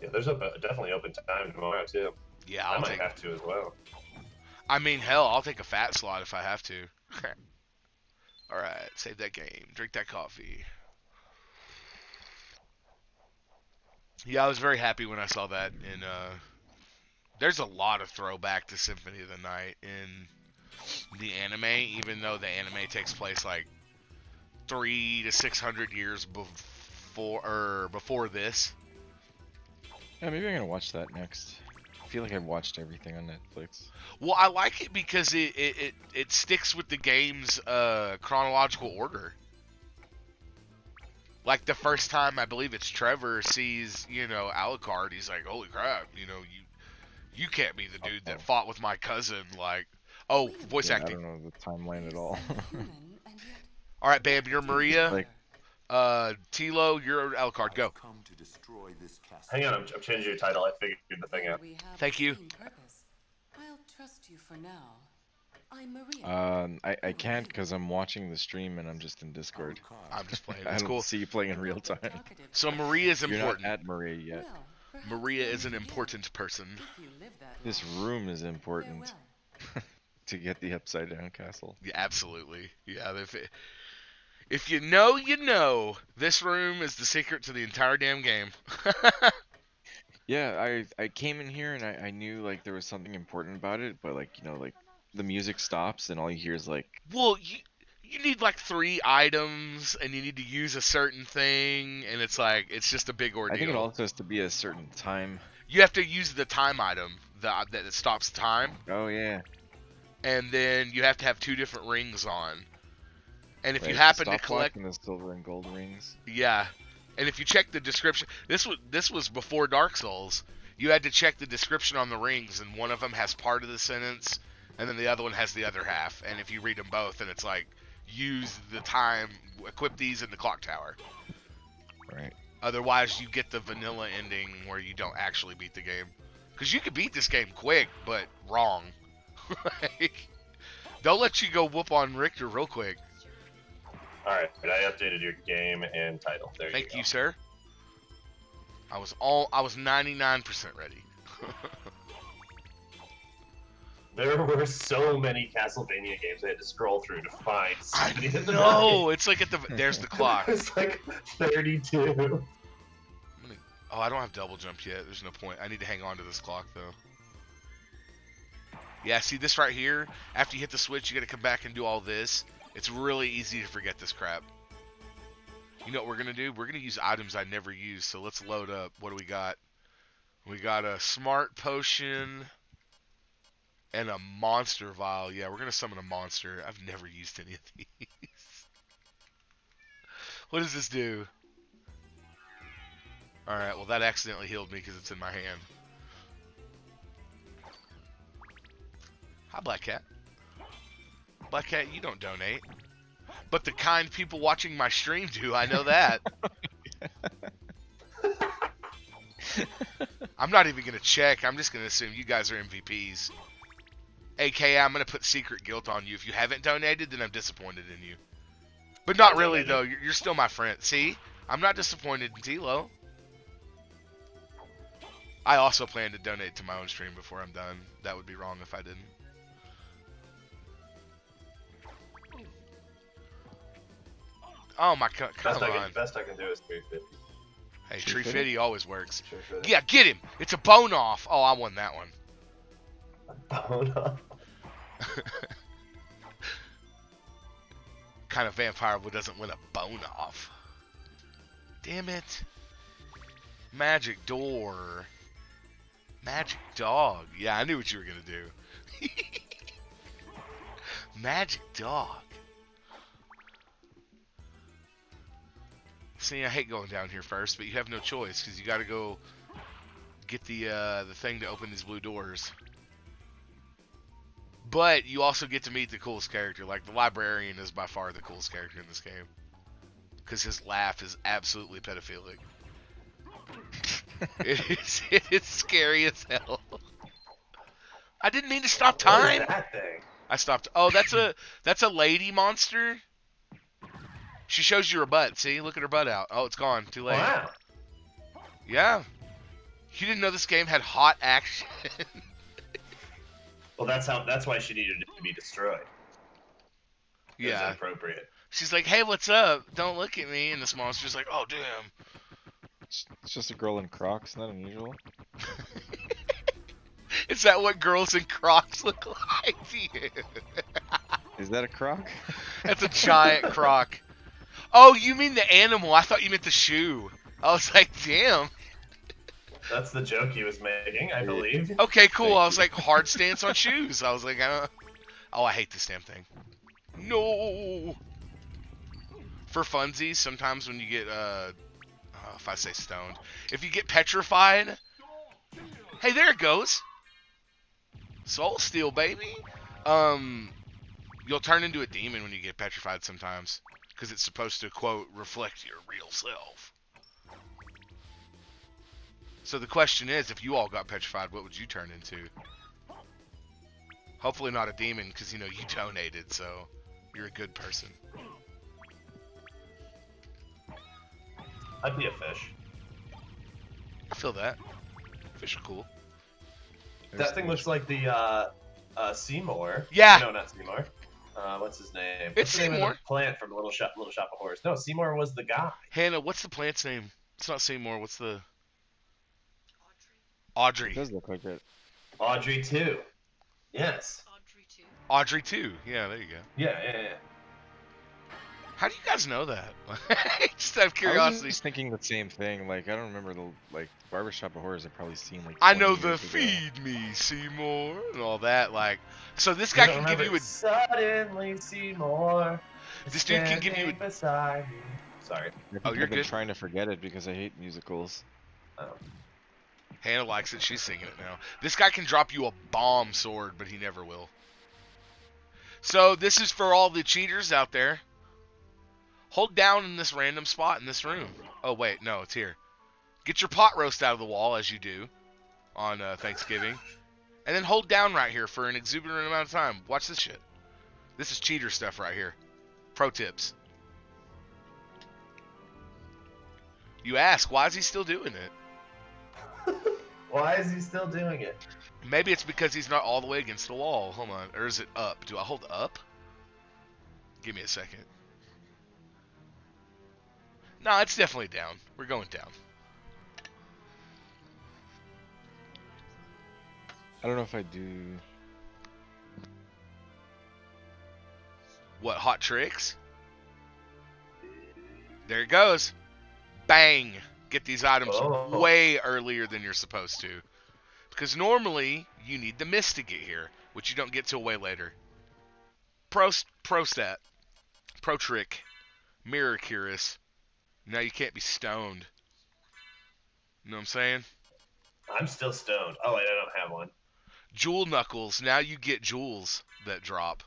Yeah, there's definitely open time tomorrow too. Yeah, I might have to as well. I mean, hell, I'll take a fat slot if I have to. Alright, save that game. Drink that coffee. Yeah, I was very happy when I saw that in, there's a lot of throwback to Symphony of the Night in the anime, even though the anime takes place like 300 to 600 years before this. Yeah, maybe I'm gonna watch that next. I feel like I've watched everything on Netflix. Well, I like it because it sticks with the game's chronological order. Like the first time, I believe it's Trevor sees, you know, Alucard, he's like, holy crap, you know, you can't be the dude that fought with my cousin, like, oh, voice acting. I don't know the timeline at all. Alright, Bam, you're Maria. Like, Tilo, you're Alucard, go. Hang on, I'm changing your title. I figured the thing out. Thank you. I'll trust you for now. I'm Maria. I can't because I'm watching the stream and I'm just in Discord. I'm just playing. I It's don't cool. see you playing in real time. So Maria is You're important. not at Maria yet. Maria is an important person. This room is important to get the upside down castle. Yeah, absolutely. Yeah, if you know, you know. This room is the secret to the entire damn game. Yeah, I came in here and I knew like there was something important about it, but like, you know, like the music stops and all you hear is like, well, you need like 3 items and you need to use a certain thing, and it's like it's just a big ordeal. I think it also has to be a certain time. You have to use the time item that stops time, Oh yeah. and then you have to have 2 different rings on. And if you Right, happen to stopwatch collect, and the silver and gold rings. yeah, And if you check the description, this was before Dark Souls. You had to check the description on the rings, and one of them has part of the sentence, and then the other one has the other half. And if you read them both, then it's like, use the time, equip these in the clock tower. Right. Otherwise, you get the vanilla ending where you don't actually beat the game. Because you could beat this game quick, but wrong. Like, they'll let you go whoop on Richter real quick. Alright, I updated your game and title. There Thank you you, sir. I was 99% ready. There were so many Castlevania games I had to scroll through to find. No, it's like there's the clock. It's like 32. Oh, I don't have double jump yet. There's no point. I need to hang on to this clock, though. Yeah, see this right here? After you hit the switch, you gotta come back and do all this. It's really easy to forget this crap. You know what we're gonna do? We're gonna use items I never use, so let's load up. What do we got? We got a smart potion and a monster vial. Yeah, we're gonna summon a monster. I've never used any of these. What does this do? Alright, well that accidentally healed me because it's in my hand. Hi, Black Cat. Black Cat, you don't donate. But the kind people watching my stream do, I know that. I'm not even going to check. I'm just going to assume you guys are MVPs. AKA, I'm going to put secret guilt on you. If you haven't donated, then I'm disappointed in you. But not really, though. You're still my friend. See? I'm not disappointed in Tilo. I also plan to donate to my own stream before I'm done. That would be wrong if I didn't. Oh my god, come on. Best I can do is 350. Hey, Tree Fitty always works. Yeah, get him. It's a bone off. Oh, I won that one. Bone off. Kind of vampire doesn't win a bone off. Damn it. Magic door. Magic dog. Yeah, I knew what you were going to do. Magic dog. See, I hate going down here first, but you have no choice because you got to go get the thing to open these blue doors. But you also get to meet the coolest character. Like, the librarian is by far the coolest character in this game because his laugh is absolutely pedophilic. It is scary as hell. I didn't mean to stop time. What is that thing? I stopped. Oh, that's a lady monster. She shows you her butt. See, look at her butt out. Oh, it's gone. Too late. Wow. Yeah. You didn't know this game had hot action. Well, that's why she needed to be destroyed. It was Yeah. inappropriate. She's like, "Hey, what's up? Don't look at me." And this monster's like, "Oh, damn." It's just a girl in Crocs, not unusual. Is that what girls in Crocs look like to you? Is that a Croc? That's a giant croc. Oh, you mean the animal? I thought you meant the shoe. I was like, damn. That's the joke he was making, I believe. Okay, cool. I was like, hard stance on shoes. I was like, oh, I hate this damn thing. No. For funsies, sometimes when you get, if I say stoned, if you get petrified, hey, there it goes. Soul Steel, baby. You'll turn into a demon when you get petrified sometimes. Because it's supposed to, quote, reflect your real self. So the question is, if you all got petrified, what would you turn into? Hopefully not a demon, because, you know, you donated, so you're a good person. I'd be a fish. I feel that. Fish are cool. That thing looks like the Seymour. Yeah. No, not Seymour. What's his name? It's What's the name of Seymour. the plant from Little Shop of Horrors. No, Seymour was the guy. Hannah, what's the plant's name? It's not Seymour. What's the... It Audrey. does look like it. Audrey 2. Yes. Audrey too. Audrey 2. Yeah, there you go. Yeah. How do you guys know that? Just out of I was curiosity. just thinking the same thing. Like, I don't remember the Barbershop of Horrors I've probably seen like. I 20 know the years ago. feed me, Seymour, and all that. Like, so this guy can give you a... Suddenly Seymour. This dude can give you standing beside me. Sorry. Oh, you're I've been good. trying to forget it because I hate musicals. Oh. Hannah likes it. She's singing it now. This guy can drop you a bomb sword, but he never will. So this is for all the cheaters out there. Hold down in this random spot in this room. Oh, wait. No, it's here. Get your pot roast out of the wall, as you do on Thanksgiving. And then hold down right here for an exuberant amount of time. Watch this shit. This is cheater stuff right here. Pro tips. You ask, why is he still doing it? Why is he still doing it? Maybe it's because he's not all the way against the wall. Hold on. Or is it up? Do I hold up? Give me a second. No, it's definitely down. We're going down. I don't know if I do. What, hot tricks? There it goes. Bang! Get these items way earlier than you're supposed to. Because normally, you need the mist to get here, which you don't get till way later. Pro stat. Pro trick. Mirror curious. Now you can't be stoned. You know what I'm saying? I'm still stoned. Oh, wait, I don't have one. Jewel knuckles. Now you get jewels that drop.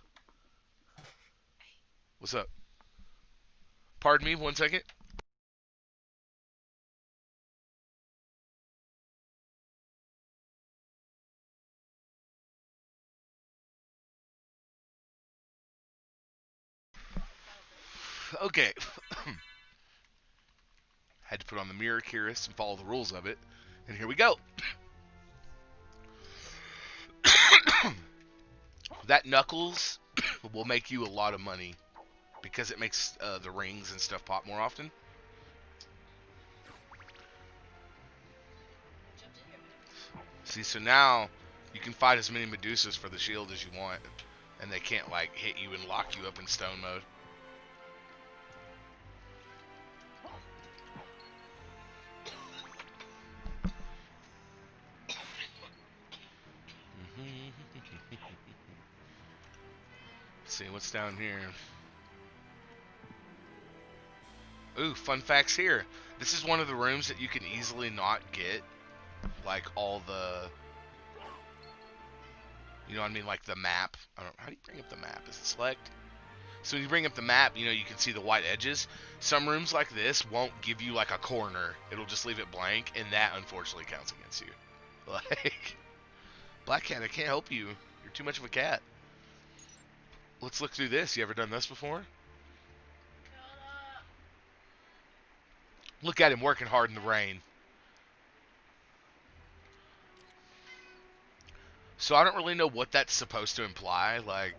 What's up? Pardon me, 1 second. Okay. Had to put on the mirror curious and follow the rules of it. And here we go. That knuckles will make you a lot of money because it makes the rings and stuff pop more often. See, so now you can fight as many Medusas for the shield as you want, and they can't like hit you and lock you up in stone mode. See what's down here. Ooh, fun facts here. This is one of the rooms that you can easily not get, like all the, you know what I mean, like the map. I don't. How do you bring up the map? Is it select? So when you bring up the map, you know, you can see the white edges. Some rooms like this won't give you like a corner. It'll just leave it blank, and that unfortunately counts against you. Like, Black Cat, I can't help you. You're too much of a cat. Let's look through this. You ever done this before? Look at him working hard in the rain. So I don't really know what that's supposed to imply. Like,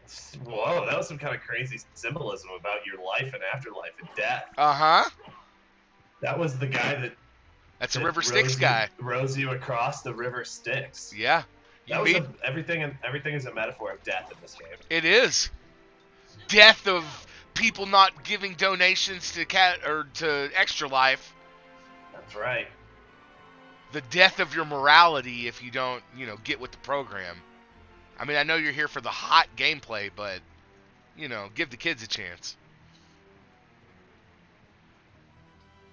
whoa, that was some kind of crazy symbolism about your life and afterlife and death. uh-huh. That was the guy that... That's a River Styx guy. Rows you across the River Styx. Yeah. Everything is a metaphor of death in this game. It is. Death of people not giving donations to to Extra Life. That's right. The death of your morality if you don't, you know, get with the program. I mean, I know you're here for the hot gameplay, but, you know, give the kids a chance.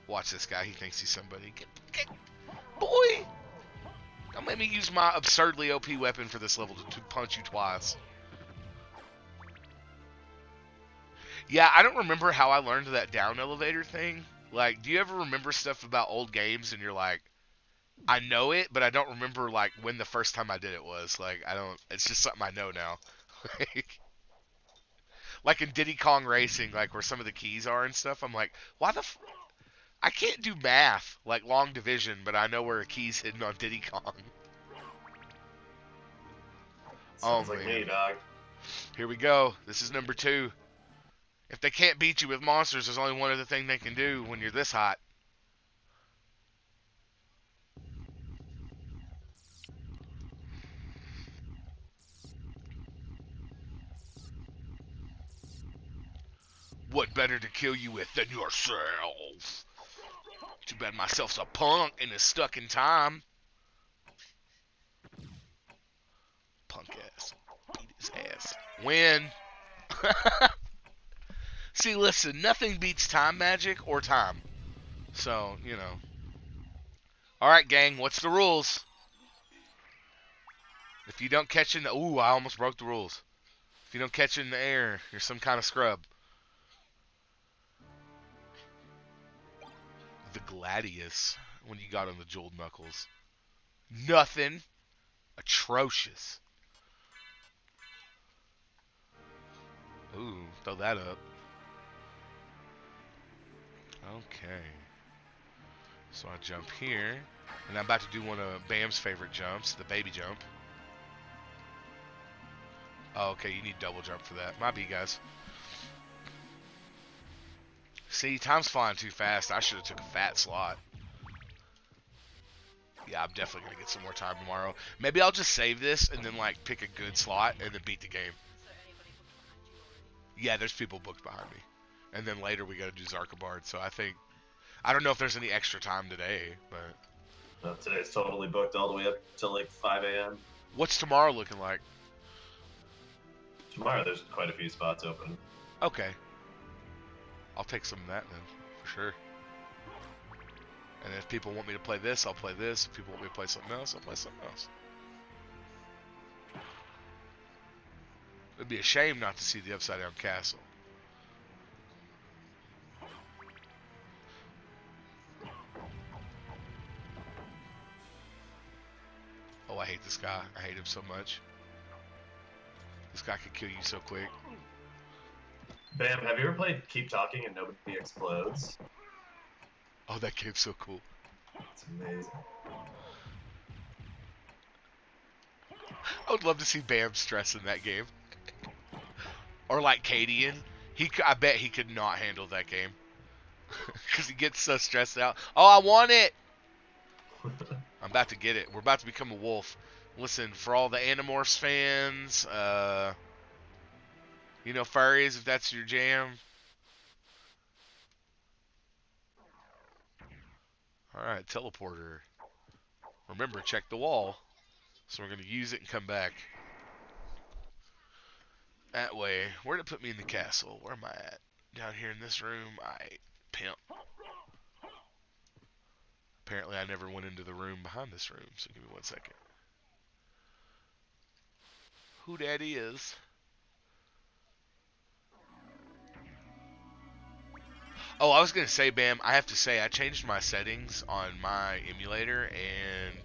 Watch this guy. He thinks he's somebody. Boy! Don't make me use my absurdly OP weapon for this level to punch you twice. Yeah, I don't remember how I learned that down elevator thing. Like, do you ever remember stuff about old games and you're like, I know it, but I don't remember, like, when the first time I did it was. Like, it's just something I know now. Like in Diddy Kong Racing, like, where some of the keys are and stuff, I'm like, why the I can't do math, like long division, but I know where a key's hidden on Diddy Kong. Sounds like me, dog. Here we go. This is number 2. If they can't beat you with monsters, there's only one other thing they can do when you're this hot. What better to kill you with than yourself? Too bad myself's a punk and is stuck in time. Punk ass. Beat his ass. Win. See, listen, nothing beats time magic or time. So, you know. Alright, gang, what's the rules? If you don't catch in the... Ooh, I almost broke the rules. If you don't catch it in the air, you're some kind of scrub. The Gladius, when you got on the jeweled knuckles. Nothing. Atrocious. Ooh, throw that up. Okay. So I jump here. And I'm about to do one of Bam's favorite jumps, the baby jump. Oh, okay, you need double jump for that. Might be, guys. See, time's flying too fast. I should have took a fat slot. Yeah, I'm definitely going to get some more time tomorrow. Maybe I'll just save this and then, like, pick a good slot and then beat the game. Yeah, there's people booked behind me. And then later we got to do Zarkabard. So I don't know if there's any extra time today, but... No, today's totally booked all the way up till like 5 a.m. What's tomorrow looking like? Tomorrow there's quite a few spots open. Okay. I'll take some of that then, for sure. And if people want me to play this, I'll play this. If people want me to play something else, I'll play something else. It'd be a shame not to see the Upside Down Castle. Oh, I hate this guy. I hate him so much. This guy could kill you so quick. Bam, have you ever played Keep Talking and Nobody Explodes? Oh, that game's so cool. It's amazing. I would love to see Bam stress in that game. Or like Cadian. I bet he could not handle that game. Because he gets so stressed out. Oh, I want it! I'm about to get it. We're about to become a wolf. Listen, for all the Animorphs fans, you know, furries, if that's your jam. Alright, teleporter. Remember, check the wall. So we're going to use it and come back. That way. Where'd it put me in the castle? Where am I at? Down here in this room. Pimp. Apparently I never went into the room behind this room, so give me 1 second. Who that is? Oh, I was going to say, Bam, I have to say, I changed my settings on my emulator, and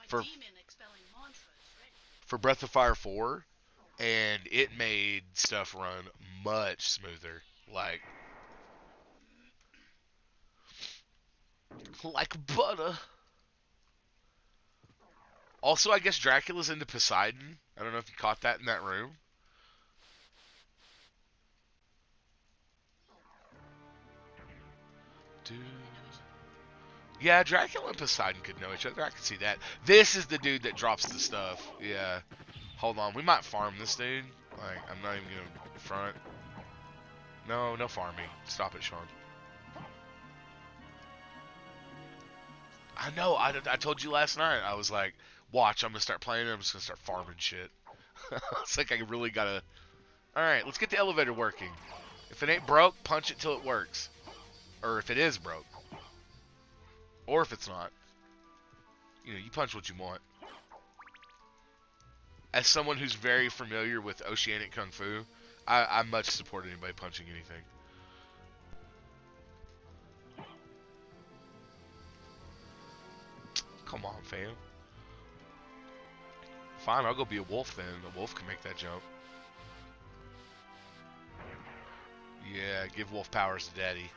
for Breath of Fire 4, and it made stuff run much smoother. Like butter. Also, I guess Dracula's into Poseidon. I don't know if you caught that in that room. Dude. Yeah, Dracula and Poseidon could know each other. I can see that. This is the dude that drops the stuff. Yeah. Hold on. We might farm this dude. Like, I'm not even going to front. No farming. Stop it, Sean. I know. I told you last night. I was like, watch, I'm going to start playing it. I'm just going to start farming shit. It's like I really got to... Alright, let's get the elevator working. If it ain't broke, punch it till it works. Or if it is broke. Or if it's not. You know, you punch what you want. As someone who's very familiar with Oceanic Kung Fu, I much support anybody punching anything. Come on, fam. Fine, I'll go be a wolf then. A wolf can make that jump. Yeah, give wolf powers to daddy.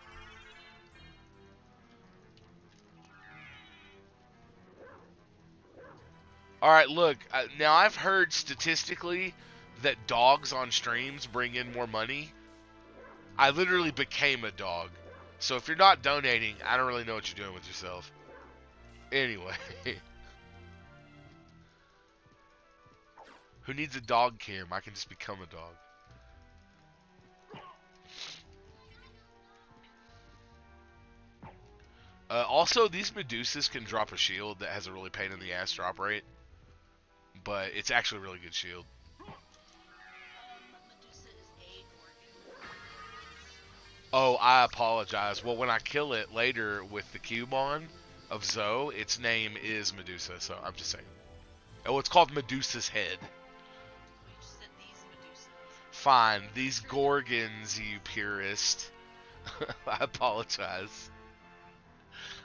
Alright, look. Now, I've heard statistically that dogs on streams bring in more money. I literally became a dog. So if you're not donating, I don't really know what you're doing with yourself. Anyway. Who needs a dog cam? I can just become a dog. Also, these Medusas can drop a shield that has a really pain in the ass drop rate. But it's actually a really good shield. Oh, I apologize. Well, when I kill it later with the cube on of Zoe, its name is Medusa, so I'm just saying. Oh, it's called Medusa's Head. Fine, these Gorgons, you purist. I apologize.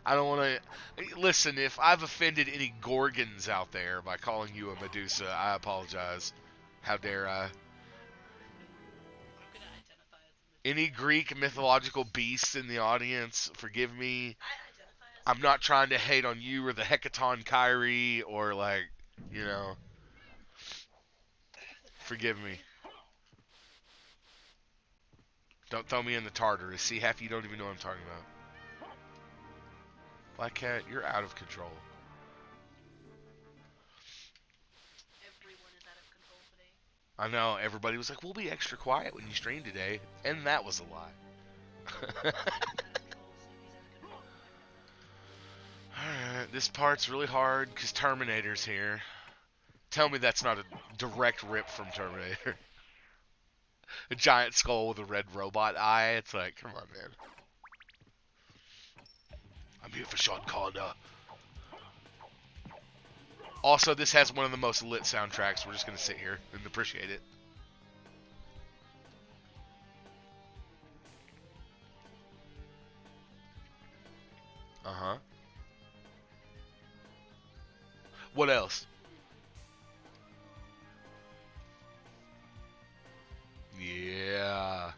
I don't want to... Listen, if I've offended any Gorgons out there by calling you a Medusa, I apologize. How dare I? Any Greek mythological beasts in the audience, forgive me. I'm not trying to hate on you or the Hecaton Kyrie or, like, you know. Forgive me. Don't throw me in the Tartarus. See, half you don't even know what I'm talking about. Black Cat, you're out of control. I know, everybody was like, we'll be extra quiet when you stream today. And that was a lie. Alright, this part's really hard because Terminator's here. Tell me that's not a direct rip from Terminator. A giant skull with a red robot eye. It's like, come on, man. I'm here for Sean Connery. Also, this has one of the most lit soundtracks. We're just going to sit here and appreciate it. Uh-huh. What else? Yeah.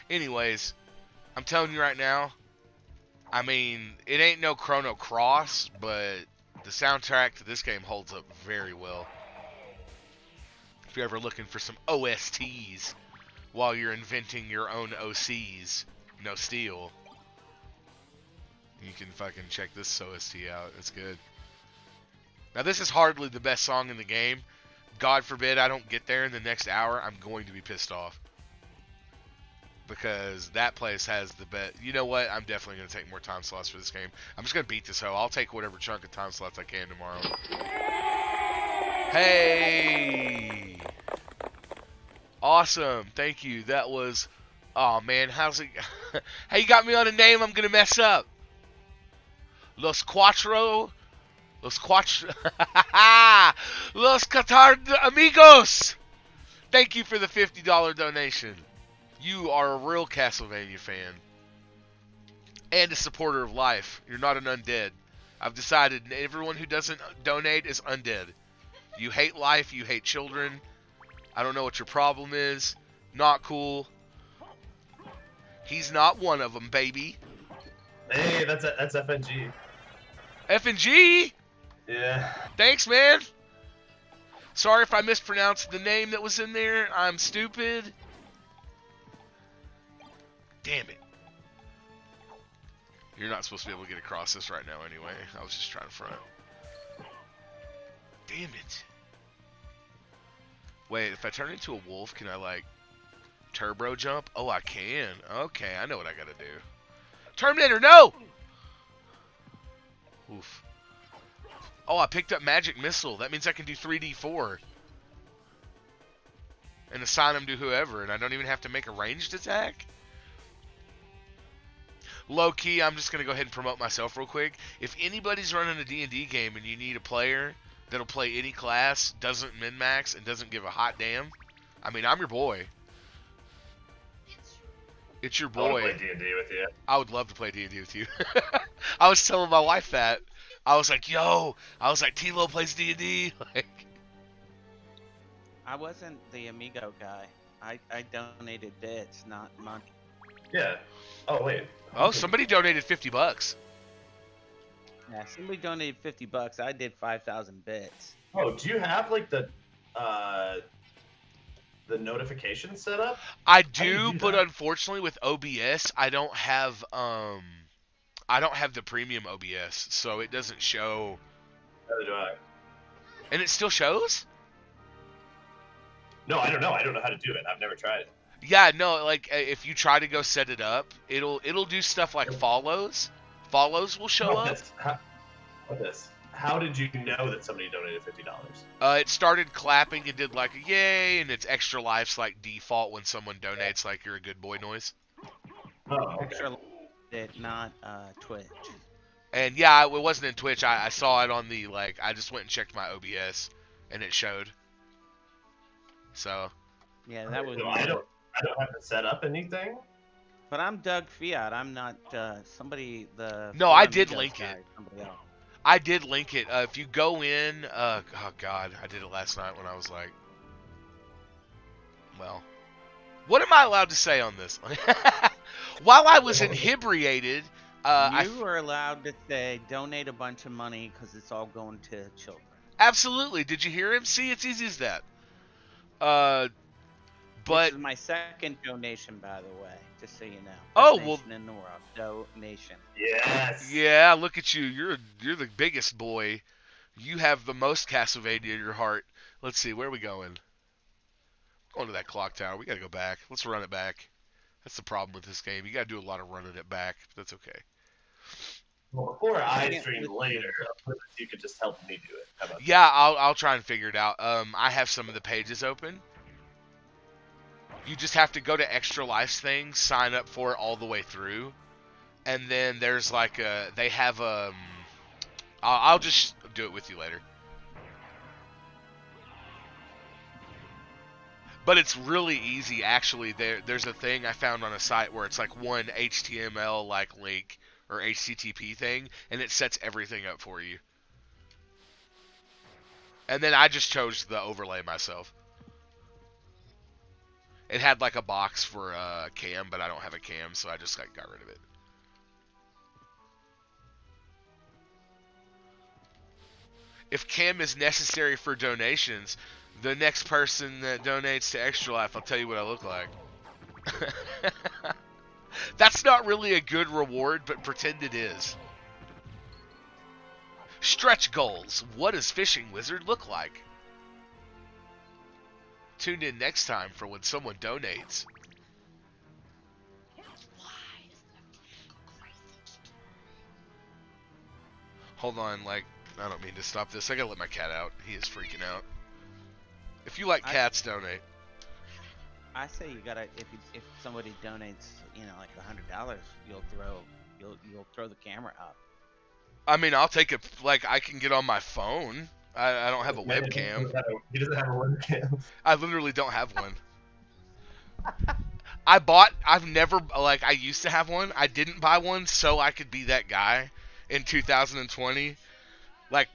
Anyways, I'm telling you right now, I mean, it ain't no Chrono Cross, but the soundtrack to this game holds up very well. If you're ever looking for some OSTs while you're inventing your own OCs, no steel, you can fucking check this OST out. It's good. Now, this is hardly the best song in the game. God forbid I don't get there in the next hour, I'm going to be pissed off. Because that place has the best. You know what? I'm definitely going to take more time slots for this game. I'm just going to beat this hoe. I'll take whatever chunk of time slots I can tomorrow. Hey! Awesome. Thank you. That was... Oh, man. How's it... Hey, you got me on a name I'm going to mess up. Los Cuatro... Los Cuatro... Los Qatar Amigos! Thank you for the $50 donation. You are a real Castlevania fan. And a supporter of life. You're not an undead. I've decided everyone who doesn't donate is undead. You hate life, you hate children. I don't know what your problem is. Not cool. He's not one of them, baby. Hey, that's FNG. FNG? Yeah. Thanks, man. Sorry if I mispronounced the name that was in there. I'm stupid. Damn it. You're not supposed to be able to get across this right now anyway. I was just trying to front. Damn it. Wait, if I turn into a wolf, can I, like, turbo jump? Oh, I can. Okay, I know what I gotta do. Terminator, no! Oof. Oh, I picked up Magic Missile. That means I can do 3D4. And assign them to whoever, and I don't even have to make a ranged attack? Low-key, I'm just going to go ahead and promote myself real quick. If anybody's running a D&D game and you need a player that'll play any class, doesn't min-max, and doesn't give a hot damn, I mean, I'm your boy. It's your boy. I want to play D&D with you. I would love to play D&D with you. I was telling my wife that. I was like, yo, T-Lo plays D&D. Like, I wasn't the Amigo guy. I donated bits, not money. Yeah. Oh, wait. oh, somebody donated $50. Yeah, somebody donated $50. I did 5,000 bits. Oh, do you have, like, the notification set up? I do, but unfortunately with OBS, I don't have the premium OBS, so it doesn't show. Neither do I. And it still shows? No, I don't know. I don't know how to do it. I've never tried it. Yeah, no, like if you try to go set it up, it'll do stuff like follows. Follows will show up. How about this? how did you know that somebody donated $50? It started clapping and did like a yay, and it's extra life's like default when someone donates, like you're a good boy noise. Oh, okay. Extra did not Twitch. And yeah, it wasn't in Twitch. I saw it on the I just went and checked my OBS, and it showed. So. Yeah, that was. So I don't have to set up anything. But I'm Doug Fiat. I'm not somebody. No, I did link guy, it. Somebody else. I did link it. If you go in, oh god, I did it last night when I was like, well, what am I allowed to say on this? While I was inebriated, you are allowed to say donate a bunch of money because it's all going to children. Absolutely. Did you hear him? See, it's easy as that. But this is my second donation, by the way, just so you know. Oh, donation well, in the world. Donation. Yes. Yeah, look at you. You're the biggest boy. You have the most Castlevania in your heart. Let's see, where are we going? Going to that clock tower. We gotta go back. Let's run it back. That's the problem with this game. You gotta do a lot of running it back. But that's okay. Well, before I stream later, you could just help me do it. How about Yeah, I'll try and figure it out. I have some of the pages open. You just have to go to Extra Life's thing, sign up for it all the way through, and then there's they have I'll just do it with you later. But it's really easy, actually. There's a thing I found on a site where it's like one HTML link or HTTP thing, and it sets everything up for you. And then I just chose the overlay myself. It had like a box for cam, but I don't have a cam, so I just got rid of it. If cam is necessary for donations, the next person that donates to Extra Life, I'll tell you what I look like. That's not really a good reward, but pretend it is. Stretch goals. What does Fishing Wizard look like? Tune in next time for when someone donates. Hold on, I don't mean to stop this. I gotta let my cat out. He is freaking out. If you like cats, donate. I say you gotta if somebody donates, like $100, you'll throw the camera up. I mean, I'll take it. I can get on my phone. I don't have a webcam. He doesn't have a webcam. I literally don't have one. I've never, I used to have one. I didn't buy one so I could be that guy in 2020.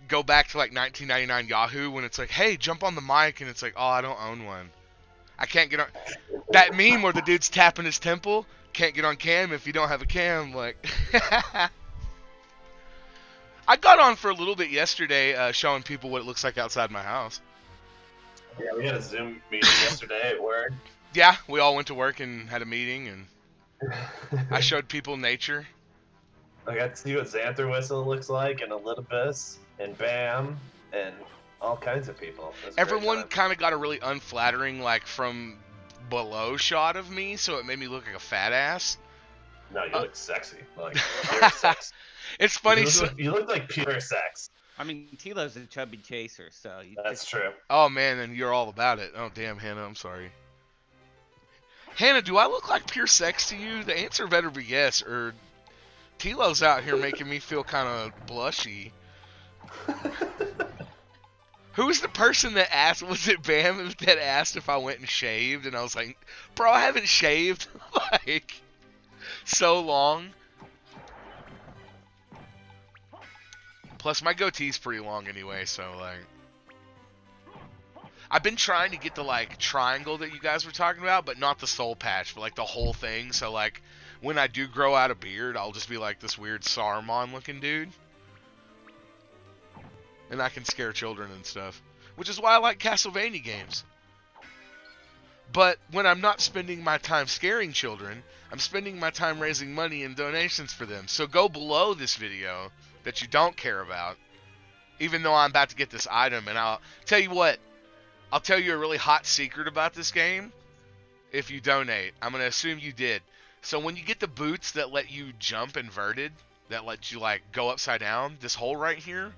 Go back to 1999 Yahoo when it's hey, jump on the mic, and it's oh, I don't own one. I can't get on. That meme where the dude's tapping his temple, can't get on cam if you don't have a cam, I got on for a little bit yesterday, showing people what it looks like outside my house. Yeah, we had a Zoom meeting yesterday at work. Yeah, we all went to work and had a meeting, and I showed people nature. I got to see what Xanther Whistle looks like, and Elidibus, and Bam, and all kinds of people. Everyone kind of got a really unflattering, from below shot of me, so it made me look like a fat ass. No, you look sexy. Pure sex. It's funny. You look like pure sex. I mean, Tilo's a chubby chaser, so that's true. Oh man, and you're all about it. Oh damn, Hannah, I'm sorry. Hannah, do I look like pure sex to you? The answer better be yes, or Tilo's out here making me feel kind of blushy. Who's the person that asked? Was it Bam that asked if I went and shaved? And I was like, bro, I haven't shaved so long. Plus, my goatee's pretty long anyway, so I've been trying to get the triangle that you guys were talking about, but not the soul patch, but the whole thing. So when I do grow out a beard, I'll just be this weird Saruman looking dude. And I can scare children and stuff. Which is why I like Castlevania games. But when I'm not spending my time scaring children, I'm spending my time raising money and donations for them. So go below this video that you don't care about. Even though I'm about to get this item. And I'll tell you what. I'll tell you a really hot secret about this game. If you donate. I'm going to assume you did. So when you get the boots that let you jump inverted. That let you go upside down. This hole right here.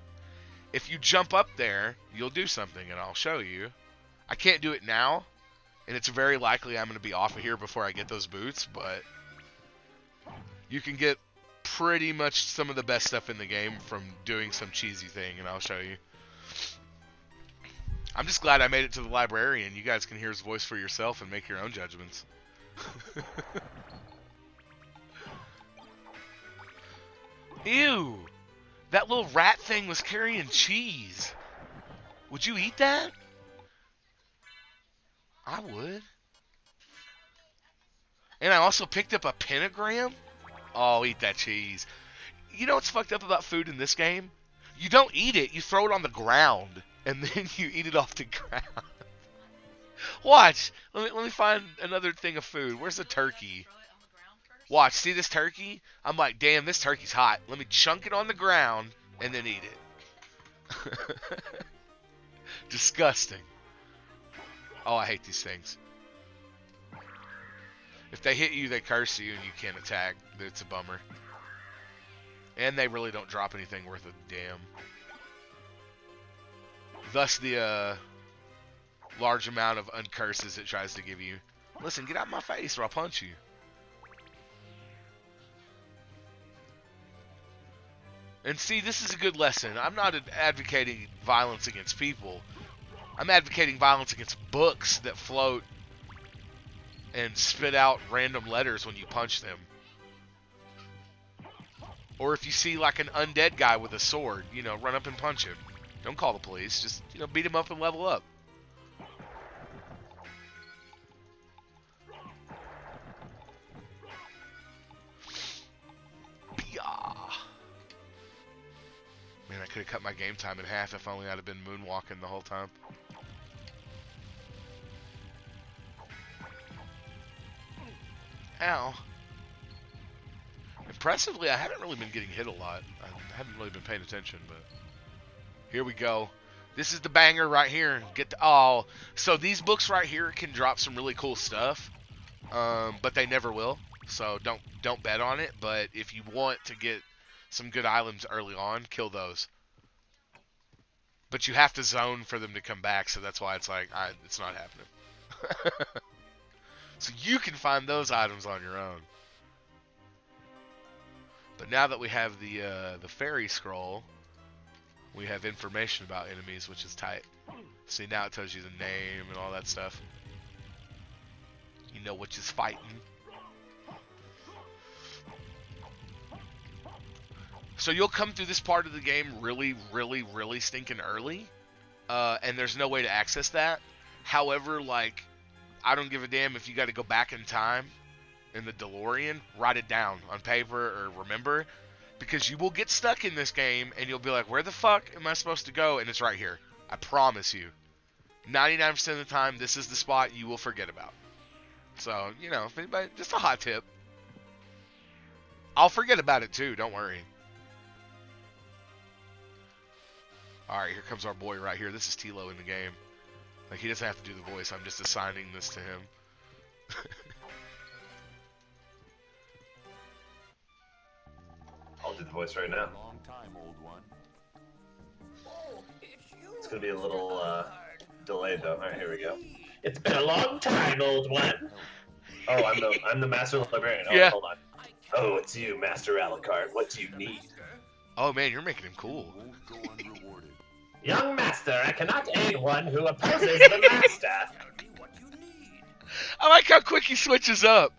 If you jump up there, you'll do something, and I'll show you. I can't do it now, and it's very likely I'm going to be off of here before I get those boots, but you can get pretty much some of the best stuff in the game from doing some cheesy thing, and I'll show you. I'm just glad I made it to the librarian. You guys can hear his voice for yourself and make your own judgments. Ew! That little rat thing was carrying cheese. Would you eat that? I would. And I also picked up a pentagram. Oh, eat that cheese. You know what's fucked up about food in this game? You don't eat it, you throw it on the ground, and then you eat it off the ground. Watch. Let me find another thing of food. Where's the turkey? Watch. See this turkey? I'm like, damn, this turkey's hot. Let me chunk it on the ground and then eat it. Disgusting. Oh, I hate these things. If they hit you, they curse you and you can't attack. It's a bummer. And they really don't drop anything worth a damn. Thus the large amount of uncurses it tries to give you. Listen, get out of my face or I'll punch you. And see, this is a good lesson. I'm not advocating violence against people. I'm advocating violence against books that float and spit out random letters when you punch them. Or if you see like an undead guy with a sword, you know, run up and punch him. Don't call the police. Just, you know, beat him up and level up. Man, I could have cut my game time in half if only I'd have been moonwalking the whole time. Ow. Impressively, I haven't really been getting hit a lot. I haven't really been paying attention, but here we go. This is the banger right here. Oh, so these books right here can drop some really cool stuff, but they never will. So don't bet on it. But if you want to get some good items early on, kill those. But you have to zone for them to come back, so that's why it's like it's not happening. So you can find those items on your own. But now that we have the fairy scroll, we have information about enemies, which is tight. See, now it tells you the name and all that stuff. You know which is fighting. So you'll come through this part of the game really, really, really stinking early, and there's no way to access that. However, like, I don't give a damn if you got to go back in time in the DeLorean, write it down on paper or remember, because you will get stuck in this game and you'll be like, where the fuck am I supposed to go? And it's right here. I promise you. 99% of the time, this is the spot you will forget about. So, you know, if anybody, just a hot tip. I'll forget about it too, don't worry. Alright, here comes our boy right here. This is Tilo in the game. Like, he doesn't have to do the voice. I'm just assigning this to him. I'll do the voice right now. Long time, old one. It's gonna be a little delayed though. All right, here we go. It's been a long time, old one. Oh, I'm the master librarian. Oh, Yeah. Hold on. Oh, it's you, Master Alucard. What do you need? Oh man, you're making him cool. Won't go unrewarded. Young master, I cannot aid one who opposes the master. I like how quick he switches up.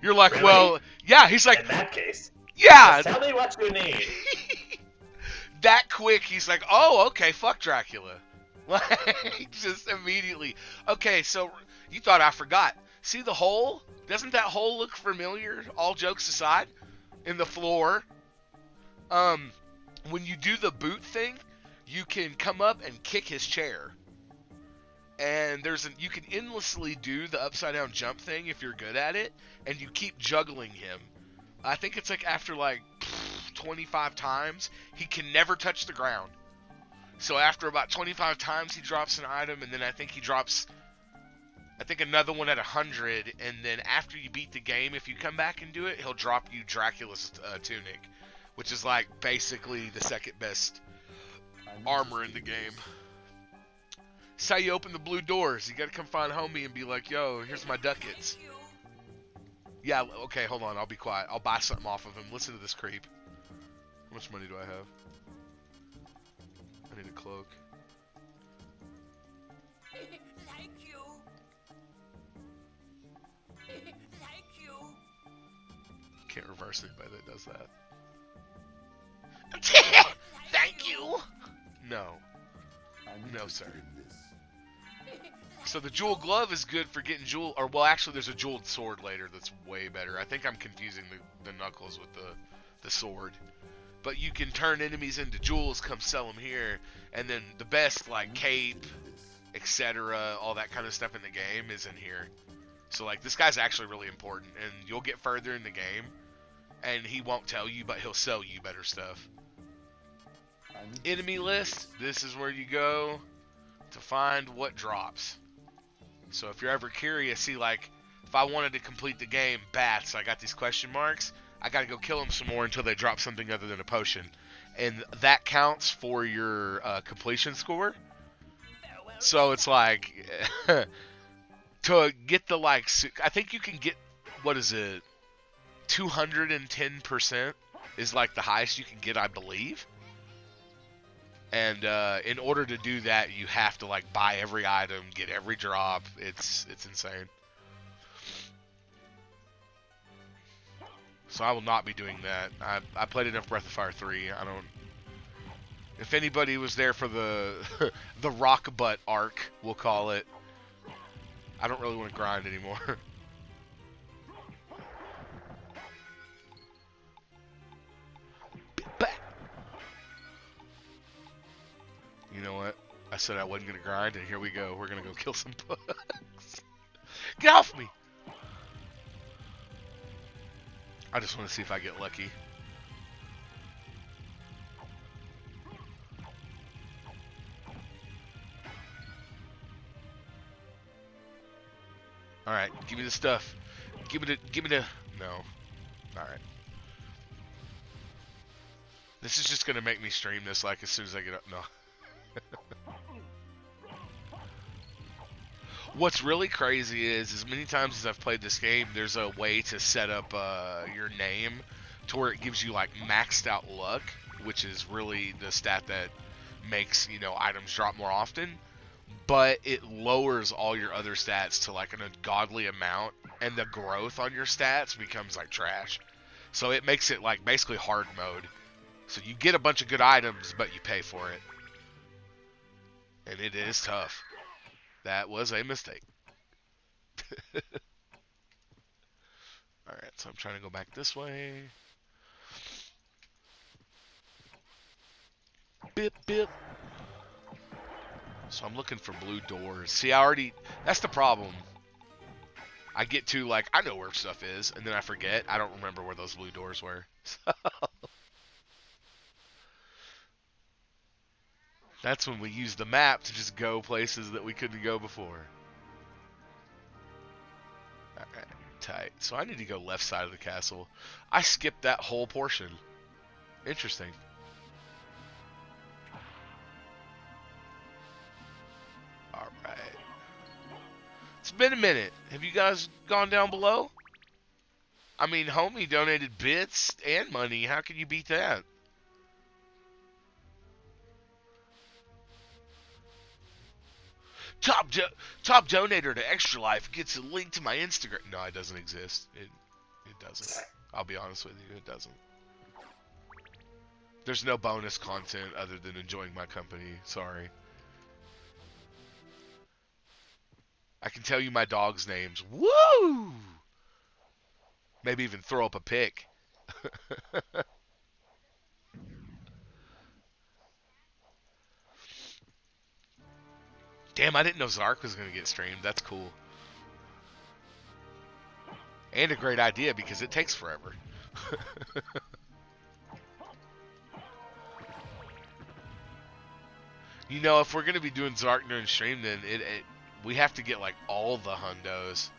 You're like, Really? well, yeah. He's like, In that case, yeah. just tell me what you need. That quick, he's like, oh, okay, fuck Dracula. Like, just immediately. Okay, so you thought I forgot. See the hole? Doesn't that hole look familiar, all jokes aside? In the floor. When you do the boot thing, you can come up and kick his chair. And you can endlessly do the upside down jump thing if you're good at it, and you keep juggling him. I think it's like after like 25 times, he can never touch the ground. So after about 25 times, he drops an item, and then I think he drops, another one at 100, and then after you beat the game, if you come back and do it, he'll drop you Dracula's tunic, which is like basically the second best armor in the game. It's how you open the blue doors. You gotta come find homie and be like, yo, here's my ducats. Yeah, okay, hold on. I'll be quiet. I'll buy something off of him. Listen to this creep. How much money do I have? I need a cloak. Thank you. Thank you. Can't reverse anybody that does that. Thank you. No. No, sir. So the jewel glove is good for getting jewel, or well, actually, there's a jeweled sword later that's way better. I think I'm confusing the knuckles with the sword. But you can turn enemies into jewels, come sell them here, and then the best, like, cape, etc., all that kind of stuff in the game is in here. So, like, this guy's actually really important, and you'll get further in the game, and he won't tell you, but he'll sell you better stuff. Enemy list, this is where you go to find what drops. So if you're ever curious, see, like, if I wanted to complete the game, bats, I got these question marks, I gotta go kill them some more until they drop something other than a potion. And that counts for your completion score. So it's like, to get the, like, I think you can get, what is it, 210% is, like, the highest you can get, I believe. And in order to do that, you have to, like, buy every item, get every drop. It's insane. So I will not be doing that. I played enough Breath of Fire 3. I don't. If anybody was there for the the rock butt arc, we'll call it. I don't really want to grind anymore. You know what? I said I wasn't going to grind, and here we go. We're going to go kill some bugs. Get off me! I just want to see if I get lucky. Alright, give me the stuff. Give me the... No. Alright. This is just going to make me stream this, like, as soon as I get up. No. What's really crazy is, as many times as I've played this game, there's a way to set up your name to where it gives you, like, maxed out luck, which is really the stat that makes, you know, items drop more often, but it lowers all your other stats to, like, an ungodly amount, and the growth on your stats becomes, like, trash. So it makes it, like, basically hard mode. So you get a bunch of good items, but you pay for it. And it is tough. That was a mistake. Alright, so I'm trying to go back this way. Bip, bip. So I'm looking for blue doors. See, I already... That's the problem. I get to, like, I know where stuff is, and then I forget. I don't remember where those blue doors were. That's when we use the map to just go places that we couldn't go before. Alright, tight. So I need to go left side of the castle. I skipped that whole portion. Interesting. Alright. It's been a minute. Have you guys gone down below? I mean, homie donated bits and money. How can you beat that? Top donator to Extra Life gets a link to my Instagram. No, it doesn't exist. It doesn't. I'll be honest with you, it doesn't. There's no bonus content other than enjoying my company. Sorry. I can tell you my dog's names. Woo! Maybe even throw up a pic. Damn, I didn't know Zark was going to get streamed. That's cool. And a great idea because it takes forever. You know, if we're going to be doing Zark during stream, then we have to get, like, all the hundos.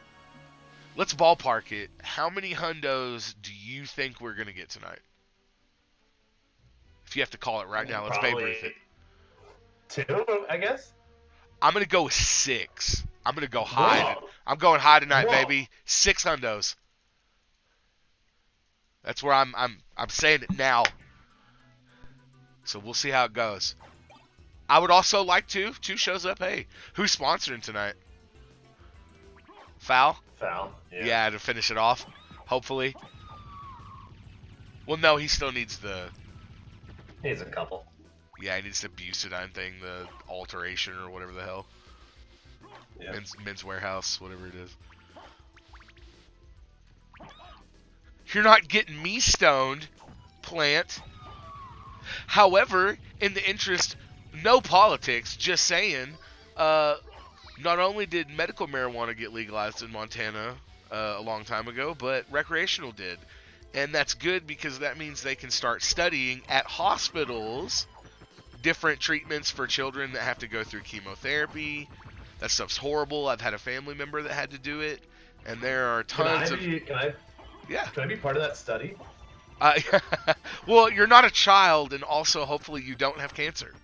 Let's ballpark it. How many hundos do you think we're going to get tonight? If you have to call it right now, let's Babe Ruth it. 2, I guess. I'm gonna go with 6. I'm gonna go high. Whoa. I'm going high tonight, Whoa. baby. 6 hundos. That's where I'm saying it now. So we'll see how it goes. I would also like to. 2 shows up. Hey, who's sponsoring tonight? Foul? Foul. Yeah, to finish it off. Hopefully. Well, no, he still needs the. He needs a couple. Yeah, he needs the Bucidine thing, the alteration or whatever the hell. Yeah. Men's Warehouse, whatever it is. You're not getting me stoned, plant. However, in the interest, no politics, just saying, not only did medical marijuana get legalized in Montana a long time ago, but recreational did. And that's good because that means they can start studying at hospitals different treatments for children that have to go through chemotherapy. That stuff's horrible. I've had a family member that had to do it. And there are tons of... Can I be part of that study? Well, you're not a child, and also hopefully you don't have cancer.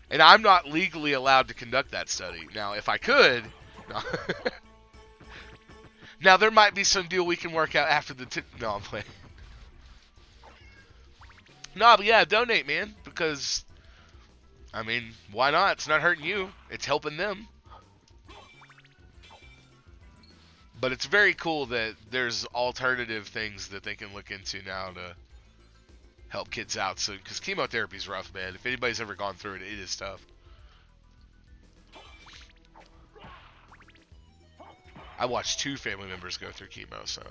And I'm not legally allowed to conduct that study. Now, if I could... No. Now, there might be some deal we can work out after the... No, I'm playing. No, but yeah, donate, man. Because, I mean, why not? It's not hurting you. It's helping them. But it's very cool that there's alternative things that they can look into now to help kids out. So, because chemotherapy is rough, man. If anybody's ever gone through it, it is tough. I watched 2 family members go through chemo, so.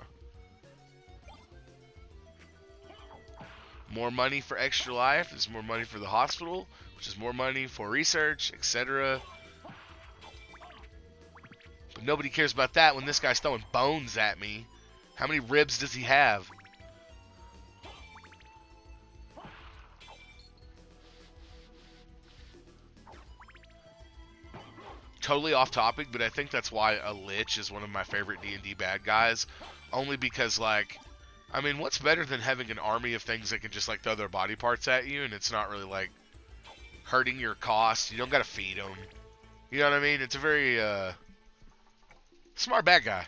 More money for Extra Life is more money for the hospital, which is more money for research, etc. But nobody cares about that when this guy's throwing bones at me. How many ribs does he have? Totally off topic, but I think that's why a Lich is one of my favorite D&D bad guys. Only because, like, I mean, what's better than having an army of things that can just, like, throw their body parts at you, and it's not really, like, hurting your cost. You don't gotta feed them. You know what I mean? It's a very, smart bad guy.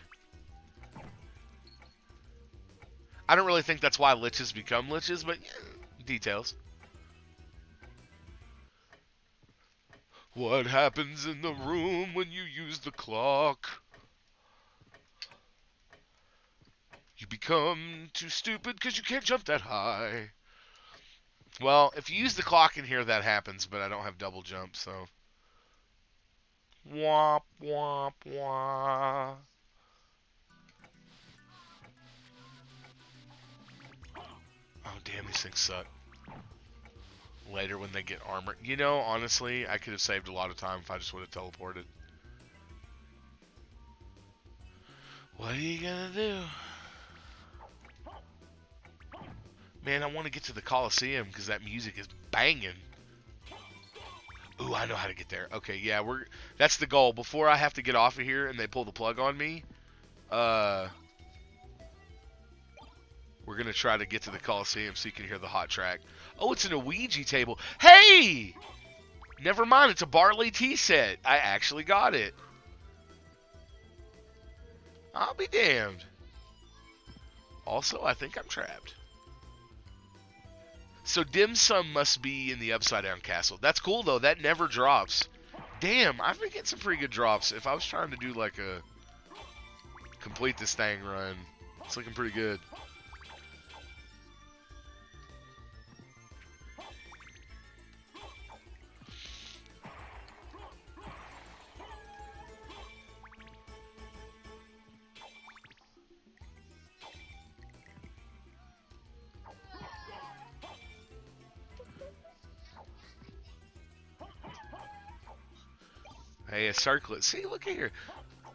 I don't really think that's why Liches become Liches, but yeah, details. What happens in the room when you use the clock? You become too stupid because you can't jump that high. Well, if you use the clock in here, that happens, but I don't have double jump, so. Womp, womp, womp. Oh, damn, these things suck. Later when they get armor. You know, honestly, I could have saved a lot of time if I just would have teleported. What are you gonna do? Man, I want to get to the Coliseum because that music is banging. Ooh, I know how to get there. Okay, yeah, that's the goal. Before I have to get off of here and they pull the plug on me, we're gonna try to get to the Coliseum so you can hear the hot track. Oh, it's an Ouija table. Hey! Never mind, it's a barley tea set. I actually got it. I'll be damned. Also, I think I'm trapped. So dim sum must be in the Upside Down Castle. That's cool, though. That never drops. Damn, I've been getting some pretty good drops. If I was trying to do like a complete this thing run, it's looking pretty good. Hey, a circlet. See, look here.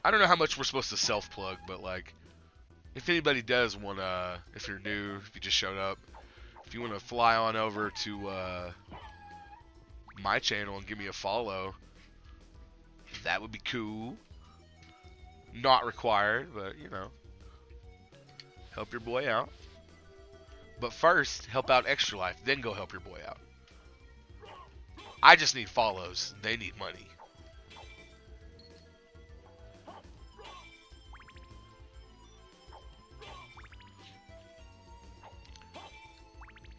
I don't know how much we're supposed to self-plug, but, like, if anybody does want to, if you're new, if you just showed up, if you want to fly on over to my channel and give me a follow, that would be cool. Not required, but, you know, help your boy out. But first, help out Extra Life, then go help your boy out. I just need follows. They need money.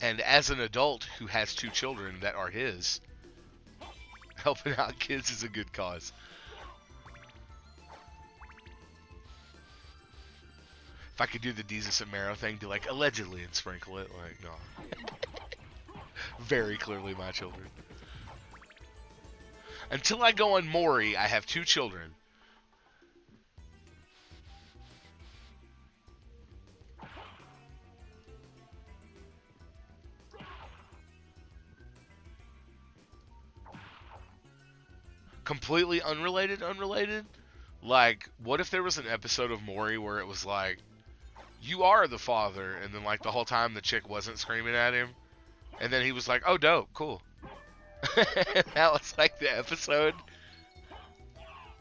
And as an adult who has 2 children that are his, helping out kids is a good cause. If I could do the Jesus and Marrow thing, do like allegedly and sprinkle it, like, no. Very clearly my children. Until I go on Maury, I have 2 children. Completely unrelated? Like, what if there was an episode of Maury where it was like, you are the father, and then like the whole time the chick wasn't screaming at him, and then he was like, oh dope, cool. That was like the episode.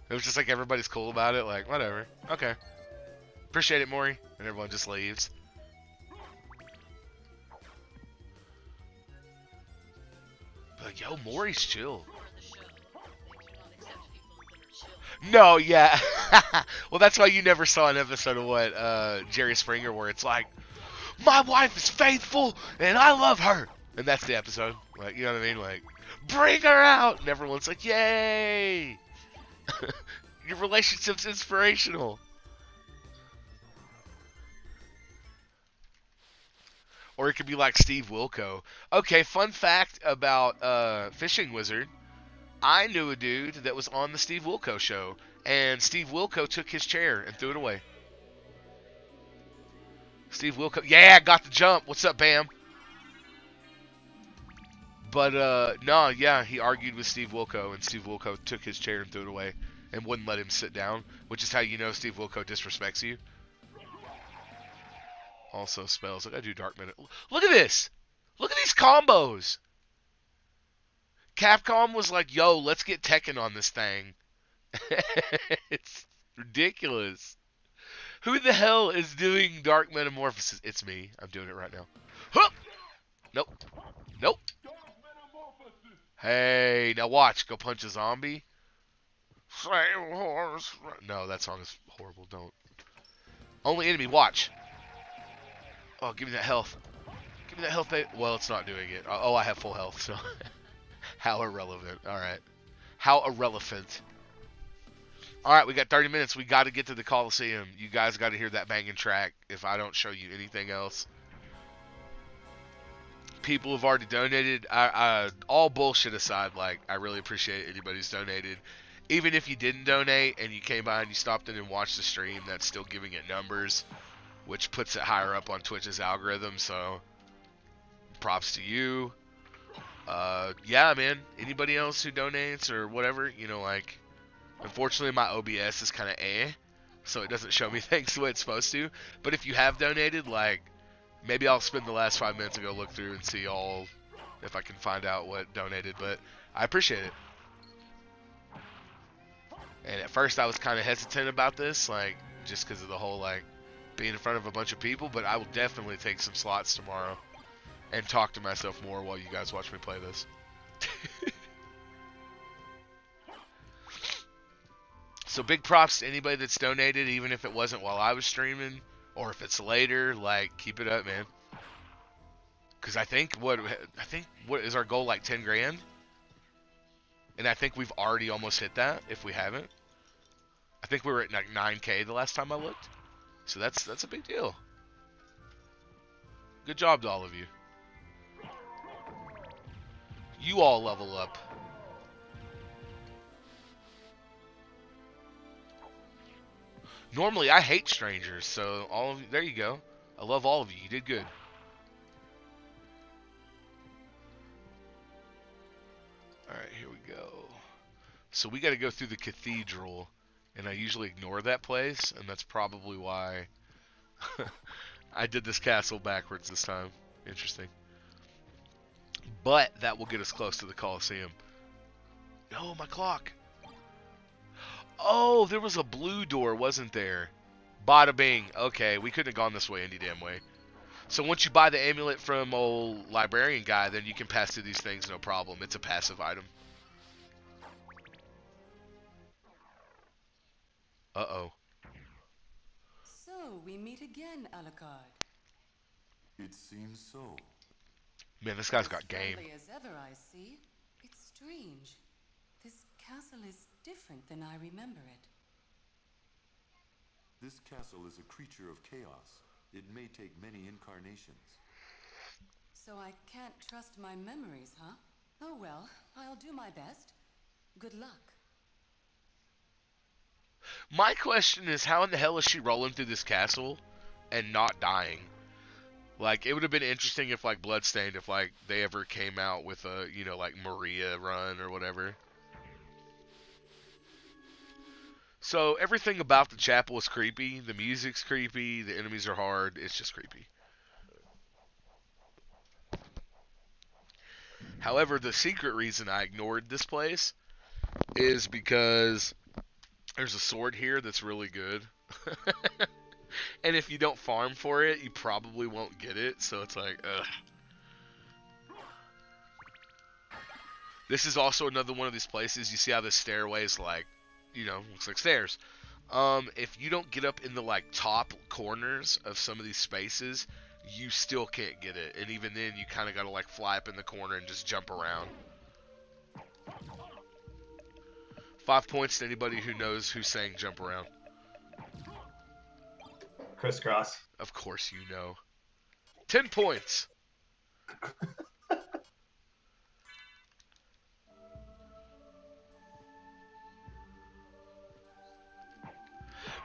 It was just like everybody's cool about it, like whatever, okay, appreciate it, Maury, and everyone just leaves. But yo, Maury's chill. No, yeah. Well, that's why you never saw an episode of what Jerry Springer where it's like, my wife is faithful and I love her, and that's the episode. Like, you know what I mean? Like, bring her out, and everyone's like, yay! Your relationship's inspirational. Or it could be like Steve Wilco. Okay, fun fact about Fishing Wizard. I knew a dude that was on the Steve Wilco show, and Steve Wilco took his chair and threw it away. Steve Wilco, yeah, got the jump. What's up, Bam? But, no, yeah, he argued with Steve Wilco, and Steve Wilco took his chair and threw it away, and wouldn't let him sit down, which is how you know Steve Wilco disrespects you. Also spells. Like, I do Dark Minute. Look at this! Look at these combos! Capcom was like, yo, let's get Tekken on this thing. It's ridiculous. Who the hell is doing Dark Metamorphosis? It's me. I'm doing it right now. Huh! Nope. Nope. Hey, now watch. Go punch a zombie. No, that song is horrible. Don't. Only enemy. Watch. Oh, give me that health. Give me that health. Well, it's not doing it. Oh, I have full health, so... How irrelevant. Alright. How irrelevant. Alright, we got 30 minutes. We got to get to the Coliseum. You guys got to hear that banging track if I don't show you anything else. People have already donated. All bullshit aside, like, I really appreciate anybody who's donated. Even if you didn't donate and you came by and you stopped in and watched the stream, that's still giving it numbers, which puts it higher up on Twitch's algorithm, so props to you. Yeah, man, anybody else who donates or whatever, you know, like, unfortunately my OBS is kind of so it doesn't show me things the way it's supposed to, but if you have donated, like, maybe I'll spend the last 5 minutes and go look through and see all, if I can find out what donated, but I appreciate it. And at first I was kind of hesitant about this, like, just because of the whole, like, being in front of a bunch of people, but I will definitely take some slots tomorrow and talk to myself more while you guys watch me play this. So big props to anybody that's donated, even if it wasn't while I was streaming, or if it's later, like, keep it up, man. Because I think what is our goal, like 10 grand? And I think we've already almost hit that, if we haven't. I think we were at like 9K the last time I looked. So that's a big deal. Good job to all of you. You all level up. Normally I hate strangers, so all of you, there you go. I love all of you. You did good. Alright, here we go. So we got to go through the cathedral, and I usually ignore that place, and that's probably why I did this castle backwards this time. Interesting. But that will get us close to the Coliseum. Oh, my clock. Oh, there was a blue door, wasn't there? Bada bing. Okay, we couldn't have gone this way any damn way. So once you buy the amulet from old librarian guy, then you can pass through these things no problem. It's a passive item. Uh-oh. So we meet again, Alucard. It seems so. Man, this guy's As got game. friendly as ever, I see. It's strange. This castle is different than I remember it. This castle is a creature of chaos. It may take many incarnations. So I can't trust my memories, huh? Oh well, I'll do my best. Good luck. My question is, how in the hell is she rolling through this castle and not dying? Like, it would have been interesting if, like, Bloodstained, if, like, they ever came out with a, you know, like, Maria run or whatever. So, everything about the chapel is creepy. The music's creepy. The enemies are hard. It's just creepy. However, the secret reason I ignored this place is because there's a sword here that's really good. And if you don't farm for it, you probably won't get it. So it's like, ugh. This is also another one of these places. You see how this stairway is like, you know, looks like stairs. If you don't get up in the like top corners of some of these spaces, you still can't get it. And even then, you kind of got to like fly up in the corner and just jump around. 5 points to anybody who knows who's saying jump around. Crisscross. Of course you know. 10 points.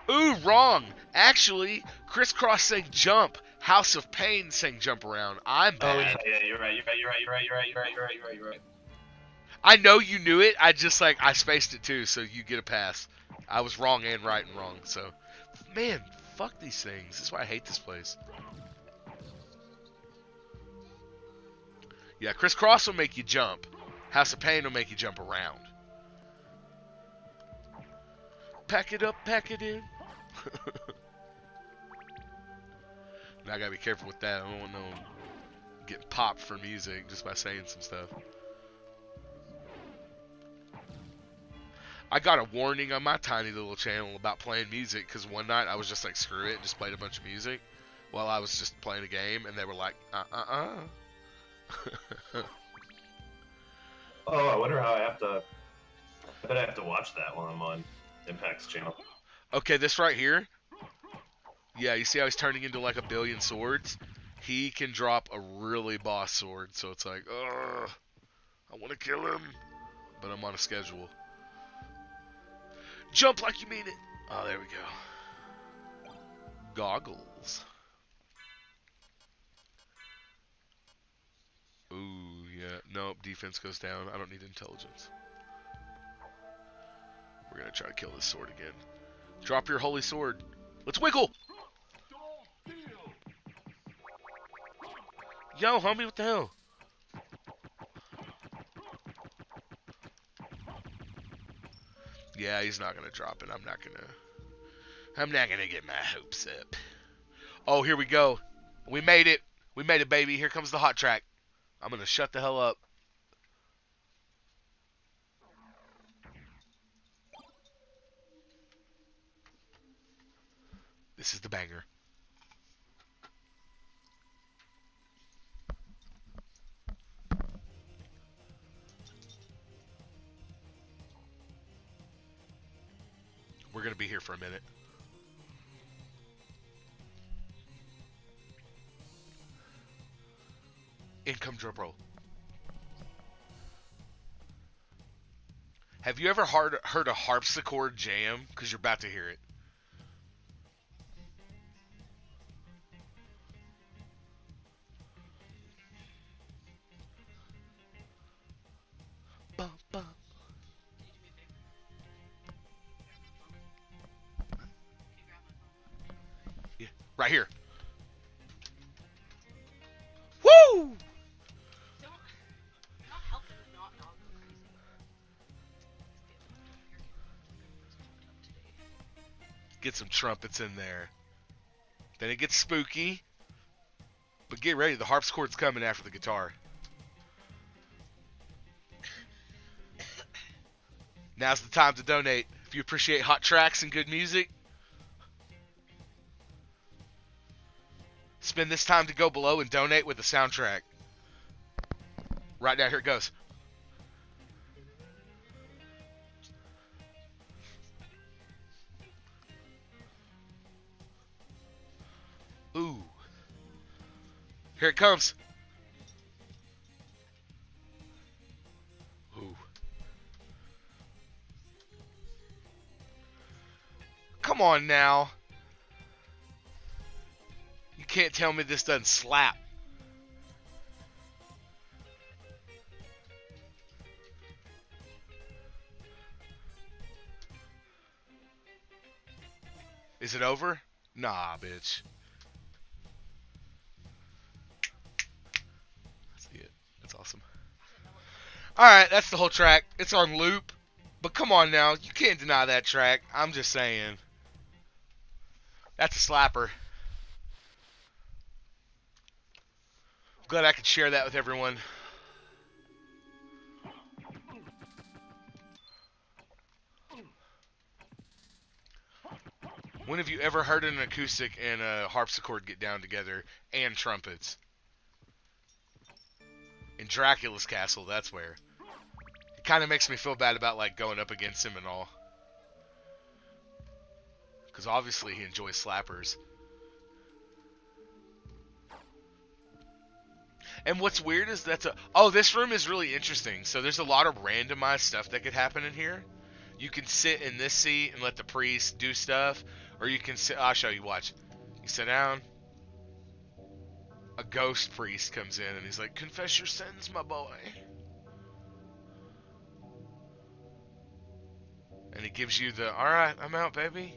Ooh, wrong. Actually, Crisscross saying jump. House of Pain saying jump around. I'm bad. Oh yeah, you're right. You're right. I know you knew it. I just like I spaced it too, so you get a pass. I was wrong and right and wrong. So, man, fuck these things. This is why I hate this place. Yeah, Crisscross will make you jump. House of Pain will make you jump around. Pack it up, pack it in. Now I gotta be careful with that. I don't want no one getting popped for music just by saying some stuff. I got a warning on my tiny little channel about playing music because one night I was just like, screw it, and just played a bunch of music while I was just playing a game, and they were like, Oh, I wonder how I have to. I bet I have to watch that while I'm on Impact's channel. Okay, this right here. Yeah, you see how he's turning into like a billion swords? He can drop a really boss sword, so it's like, ugh, I want to kill him, but I'm on a schedule. Jump like you mean it. Oh, there we go. Goggles. Ooh, yeah. Nope, defense goes down. I don't need intelligence. We're going to try to kill this sword again. Drop your holy sword. Let's wiggle! Yo, homie, what the hell? Yeah, he's not going to drop it. I'm not going to get my hopes up. Oh, here we go. We made it. We made it, baby. Here comes the hot track. I'm going to shut the hell up. This is the banger. We're going to be here for a minute. Income drum roll. Have you ever heard a harpsichord jam? Because you're about to hear it. Bum, bum. Yeah, right here. Woo! Get some trumpets in there. Then it gets spooky. But get ready, the harpsichord's coming after the guitar. Now's the time to donate. If you appreciate hot tracks and good music, spend this time to go below and donate with the soundtrack. Right now, here it goes. Ooh. Here it comes. Ooh. Come on now. You can't tell me this doesn't slap. Is it over? Nah, bitch. That's it. That's awesome. Alright, that's the whole track. It's on loop. But come on now. You can't deny that track. I'm just saying. That's a slapper. Glad I could share that with everyone. When have you ever heard an acoustic and a harpsichord get down together and trumpets? In Dracula's castle, that's where. It kind of makes me feel bad about like going up against him and all. Because obviously he enjoys slappers. And what's weird is that's a... Oh, this room is really interesting. So there's a lot of randomized stuff that could happen in here. You can sit in this seat and let the priest do stuff. Or you can sit... I'll show you, watch. You sit down. A ghost priest comes in and he's like, confess your sins, my boy. And he gives you the, alright, I'm out, baby.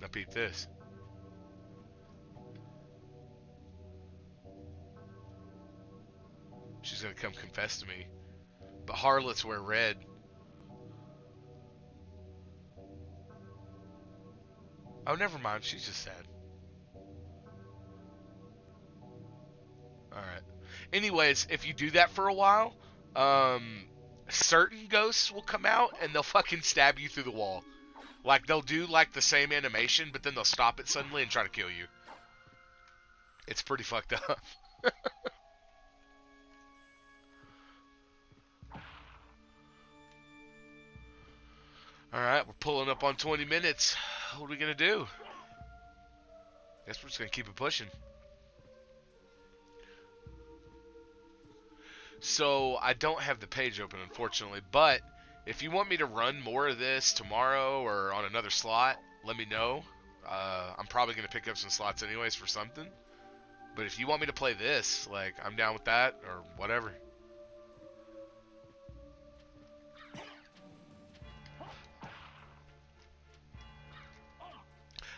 Now peep this. She's gonna come confess to me. But harlots wear red. Oh, never mind. She's just sad. Alright. Anyways, if you do that for a while, certain ghosts will come out and they'll fucking stab you through the wall. Like, they'll do, like, the same animation, but then they'll stop it suddenly and try to kill you. It's pretty fucked up. Alright, we're pulling up on 20 minutes. What are we gonna do? Guess we're just gonna keep it pushing. So, I don't have the page open, unfortunately, but if you want me to run more of this tomorrow or on another slot, let me know. I'm probably gonna pick up some slots anyways for something. But if you want me to play this, like, I'm down with that, or whatever.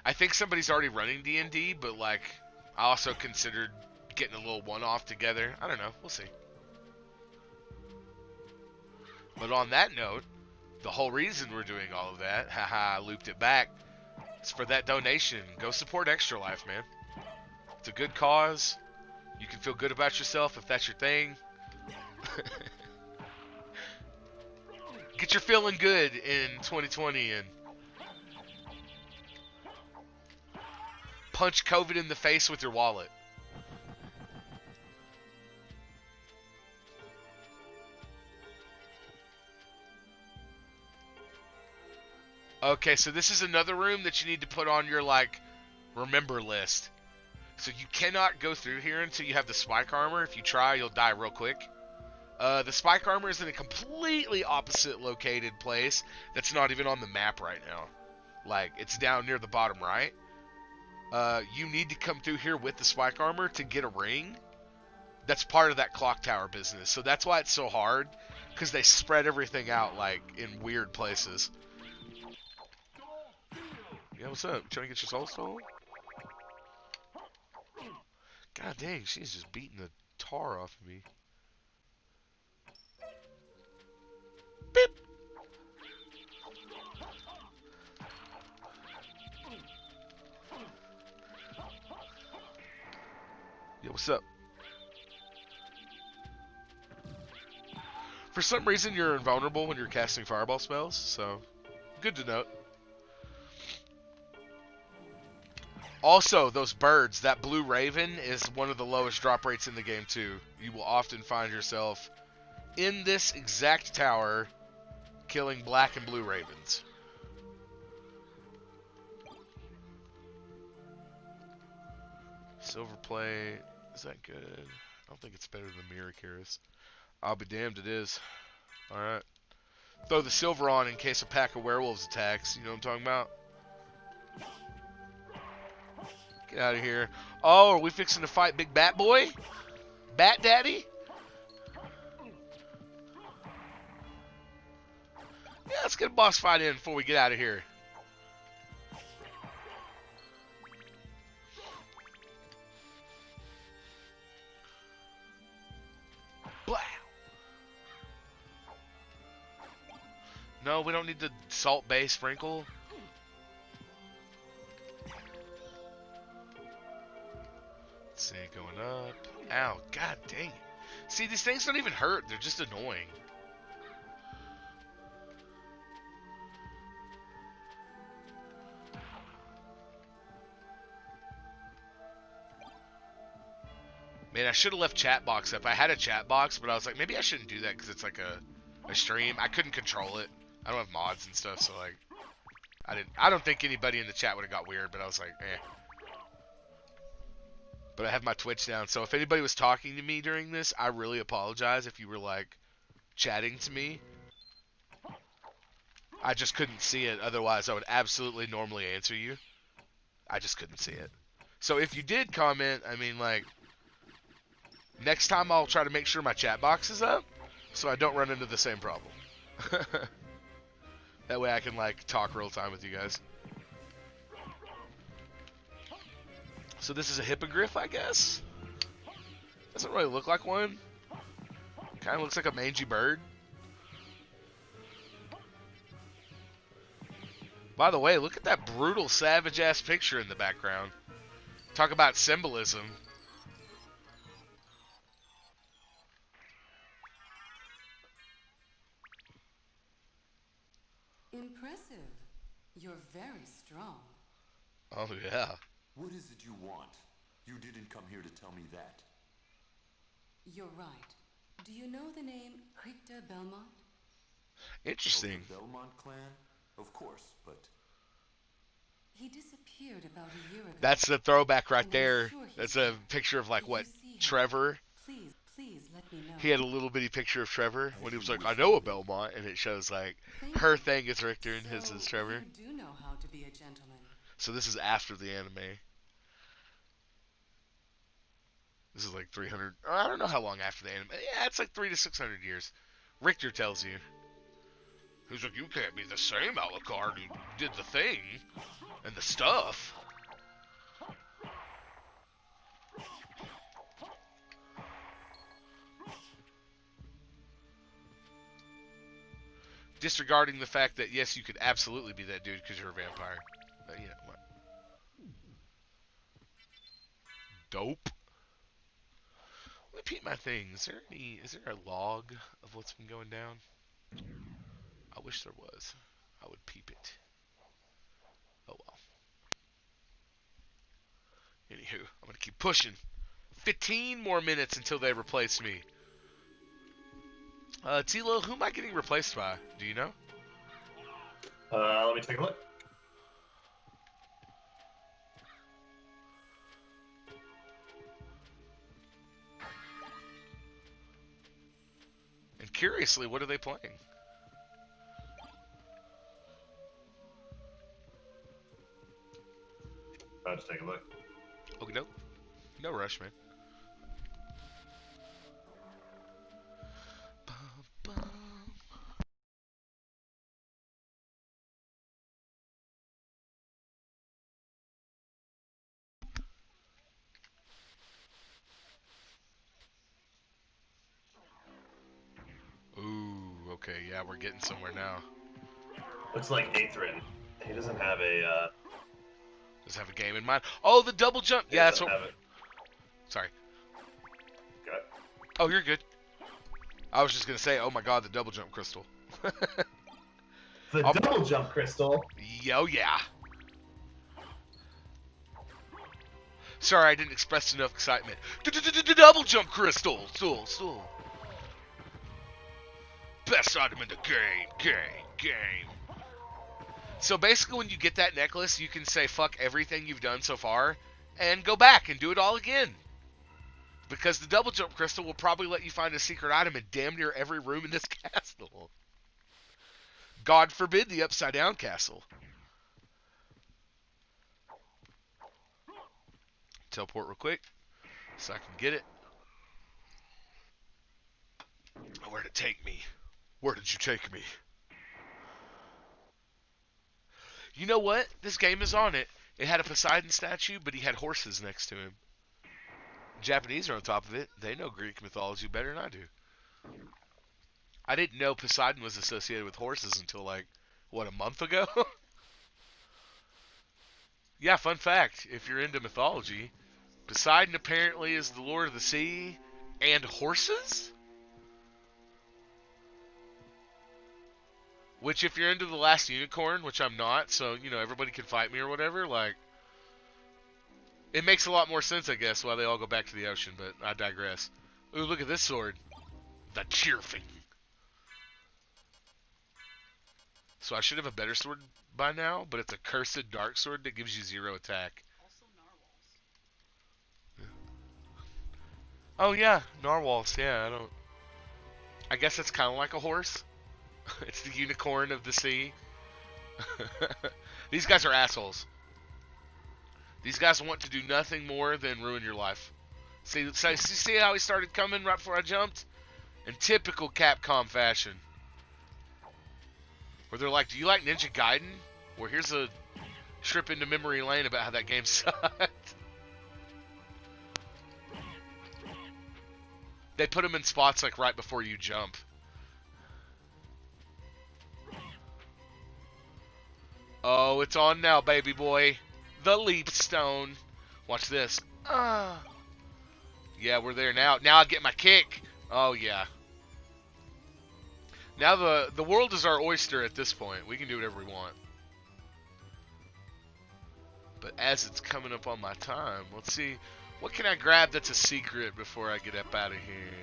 I think somebody's already running D&D, but, like, I also considered getting a little one-off together. I don't know. We'll see. But on that note, the whole reason we're doing all of that, haha, I looped it back, is for that donation. Go support Extra Life, man. It's a good cause. You can feel good about yourself if that's your thing. Get your feeling good in 2020 and punch COVID in the face with your wallet. Okay, so this is another room that you need to put on your, like, remember list. So you cannot go through here until you have the spike armor. If you try, you'll die real quick. The spike armor is in a completely opposite located place that's not even on the map right now. Like, it's down near the bottom right. You need to come through here with the spike armor to get a ring. That's part of that clock tower business. So that's why it's so hard, because they spread everything out, like, in weird places. Yeah, what's up? Trying to get your soul stolen? God dang, she's just beating the tar off of me. Beep! Yo, what's up? For some reason, you're invulnerable when you're casting fireball spells, so good to note. Also, those birds, that blue raven is one of the lowest drop rates in the game too. You will often find yourself in this exact tower killing black and blue ravens. Silver plate, is that good? I don't think it's better than Mirror Cuirass. I'll be damned, it is. Alright. Throw the silver on in case a pack of werewolves attacks. You know what I'm talking about? Get out of here. Oh, are we fixing to fight Big Bat Boy? Bat Daddy? Yeah, let's get a boss fight in before we get out of here. Blah. No, we don't need the salt bay sprinkle. Let's see, going up. Ow, god dang it. See, these things don't even hurt. They're just annoying. Man, I should have left chat box up. I had a chat box, but I was like, maybe I shouldn't do that because it's like a stream. I couldn't control it. I don't have mods and stuff, so like, I don't think anybody in the chat would have got weird, but I was like, eh. But I have my Twitch down, so if anybody was talking to me during this, I really apologize if you were like chatting to me. I just couldn't see it. Otherwise, I would absolutely normally answer you. I just couldn't see it. So if you did comment, I mean, like, next time I'll try to make sure my chat box is up so I don't run into the same problem. That way I can, like, talk real time with you guys. So this is a hippogriff, I guess? Doesn't really look like one. Kind of looks like a mangy bird. By the way, look at that brutal, savage-ass picture in the background. Talk about symbolism. Impressive. You're very strong. Oh, yeah. What is it you want? You didn't come here to tell me that. You're right. Do you know the name Richter Belmont? Interesting. Of the Belmont clan? Of course, but... He disappeared about a year ago. That's the throwback right And I'm there. sure he's That's a there. picture of, like, If what, you see him, Trevor? Please let me know. He had a little bitty picture of Trevor when he was like, I know a Belmont, and it shows, like, her thing is Richter and his is Trevor. You do know how to be a gentleman. So this is after the anime. This is like 300... I don't know how long after the anime. Yeah, it's like 300 to 600 years. Richter tells you. He's like, you can't be the same Alucard who did the thing and the stuff. Disregarding the fact that, yes, you could absolutely be that dude because you're a vampire. But, you know, what? Dope. Let me peep my thing. Is there a log of what's been going down? I wish there was. I would peep it. Oh well. Anywho, I'm gonna keep pushing. 15 more minutes until they replace me. Tilo, who am I getting replaced by? Do you know? Let me take a look. And curiously, what are they playing? I'll just take a look. Okay, no. No rush, man. Ooh, okay, yeah, we're getting somewhere now. Looks like Atherin. He doesn't have a, Does have a game in mind. Oh, the double jump. he Yeah, that's doesn't what. have it. Sorry. Oh, you're good. I was just gonna say, oh my god, the double jump crystal. The double jump crystal. Yo, yeah. Sorry, I didn't express enough excitement. Double jump crystal. Stool. Best item in the game. So basically, when you get that necklace, you can say fuck everything you've done so far and go back and do it all again. Because the double jump crystal will probably let you find a secret item in damn near every room in this castle. God forbid the upside down castle. Teleport real quick so I can get it. Where'd it take me? Where did you take me? You know what? This game is on it. It had a Poseidon statue, but he had horses next to him. Japanese are on top of it. They know Greek mythology better than I do. I didn't know Poseidon was associated with horses until like, what, a month ago? Yeah, fun fact. If you're into mythology, Poseidon apparently is the lord of the sea and horses? Which, if you're into The Last Unicorn, which I'm not, so, you know, everybody can fight me or whatever, like, it makes a lot more sense, I guess, why they all go back to the ocean, but I digress. Ooh, look at this sword. The Cheerfing. So I should have a better sword by now, but it's a cursed dark sword that gives you 0 attack. Oh, yeah, narwhals, yeah, I guess it's kind of like a horse. It's the unicorn of the sea. These guys are assholes. These guys want to do nothing more than ruin your life. See how he started coming right before I jumped? In typical Capcom fashion. Where they're like, do you like Ninja Gaiden? Well, here's a trip into memory lane about how that game sucked. They put them in spots like right before you jump. Oh, it's on now, baby boy. The leap stone. Watch this. Yeah, we're there now. Now I get my kick. Oh, yeah. Now the world is our oyster at this point. We can do whatever we want. But as it's coming up on my time, let's see. What can I grab that's a secret before I get up out of here?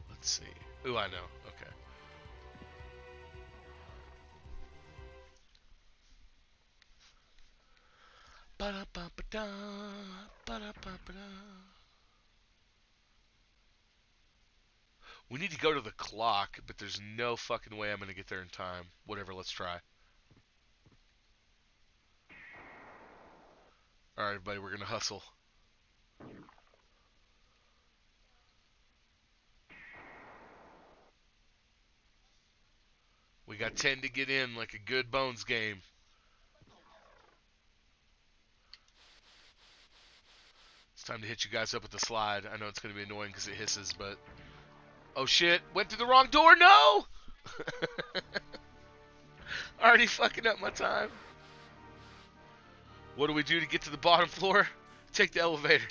Let's see. Ooh, I know. Okay. Ba-da-ba-ba-da, ba-da-ba-ba-da. We need to go to the clock, but there's no fucking way I'm going to get there in time. Whatever, let's try. Alright, everybody, we're going to hustle. We got 10 to get in like a good Bones game. It's time to hit you guys up with the slide. I know it's going to be annoying because it hisses, but... Oh shit, went through the wrong door, no! Already fucking up my time. What do we do to get to the bottom floor? Take the elevator.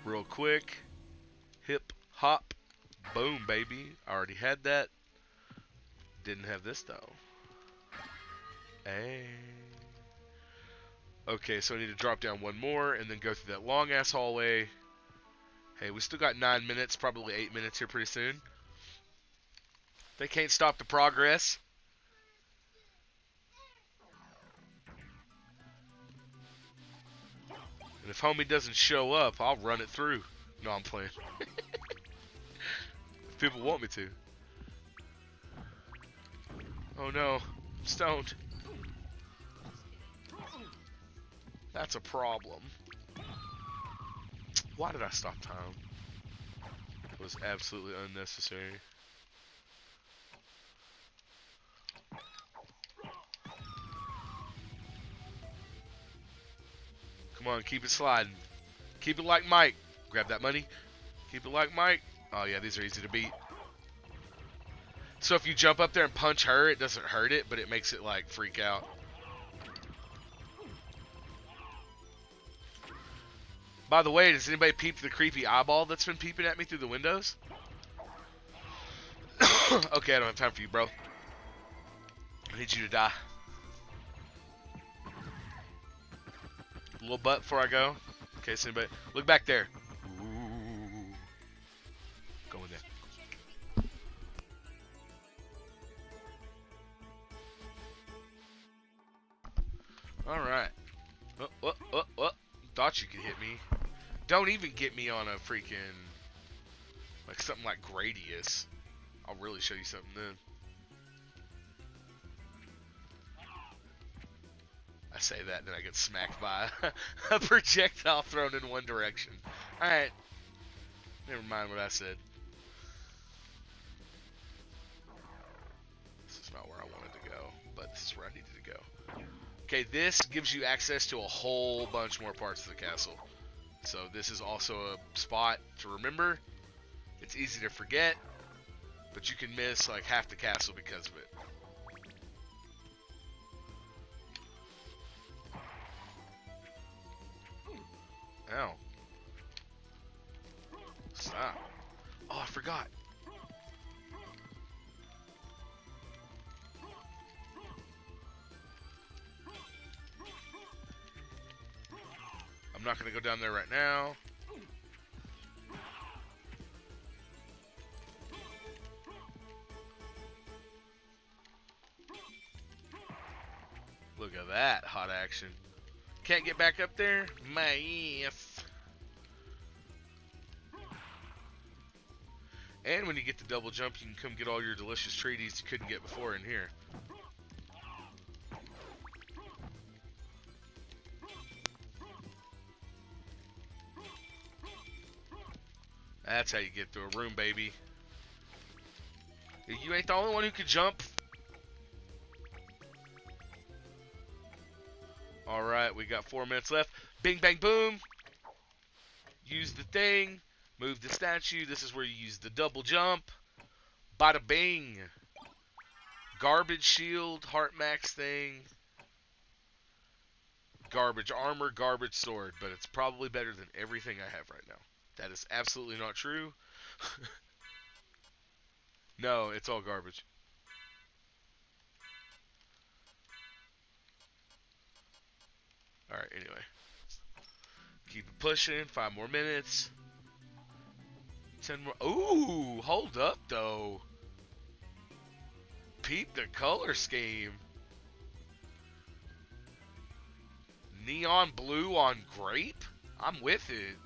Real quick. Hip, hop, boom, baby. I already had that. Didn't have this, though. Hey. Okay, so I need to drop down one more and then go through that long-ass hallway. Hey, we still got 9 minutes, probably 8 minutes here pretty soon. They can't stop the progress. And if homie doesn't show up, I'll run it through. No, I'm playing. If people want me to. Oh no, I'm stoned. That's a problem. Why did I stop time? It was absolutely unnecessary. Come on, keep it sliding. Keep it like Mike. Grab that money. Keep it like Mike. Oh yeah, these are easy to beat. So if you jump up there and punch her, it doesn't hurt it, but it makes it like freak out. By the way, does anybody peep the creepy eyeball that's been peeping at me through the windows? Okay, I don't have time for you, bro. I need you to die. A little butt before I go. In case anybody... Look back there. Ooh. Go in there. Alright. Thought you could hit me. Don't even get me on a freaking... Like something like Gradius. I'll really show you something then. I say that and then I get smacked by a projectile thrown in one direction. Alright. Never mind what I said. This is not where I wanted to go, but this is where I needed to go. Okay, this gives you access to a whole bunch more parts of the castle. So this is also a spot to remember. It's easy to forget, but you can miss like half the castle because of it. Ow. Stop. Oh, I forgot. I'm not going to go down there right now. Look at that hot action. Can't get back up there? My ass. And when you get the double jump, you can come get all your delicious treaties you couldn't get before in here. That's how you get through a room, baby. You ain't the only one who can jump. Alright, we got 4 minutes left. Bing, bang, boom. Use the thing. Move the statue. This is where you use the double jump. Bada bing. Garbage shield. Heart max thing. Garbage armor. Garbage sword. But it's probably better than everything I have right now. That is absolutely not true. No, it's all garbage. Alright, anyway. Keep it pushing. 5 more minutes. 10 more. Ooh, hold up, though. Peep the color scheme. Neon blue on grape? I'm with it.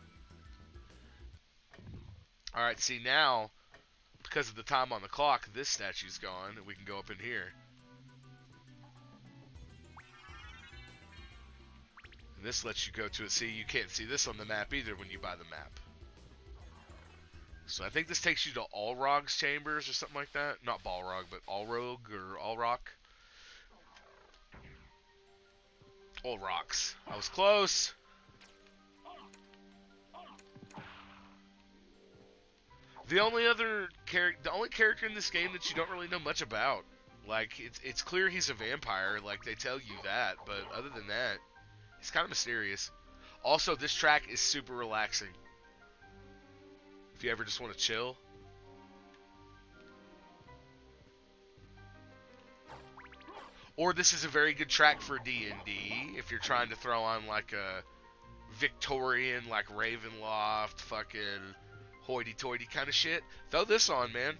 Alright, see now, because of the time on the clock, this statue's gone, and we can go up in here. And this lets you go to it. See, you can't see this on the map either when you buy the map. So I think this takes you to Allrog's chambers or something like that. Not Balrog, but Allrog or Allrock. Allrocks. I was close. The only character in this game that you don't really know much about. Like, it's clear he's a vampire, like they tell you that, but other than that, he's kind of mysterious. Also, this track is super relaxing. If you ever just want to chill. Or this is a very good track for D&D if you're trying to throw on like a Victorian, like Ravenloft, fucking hoity-toity kind of shit. Throw this on, man.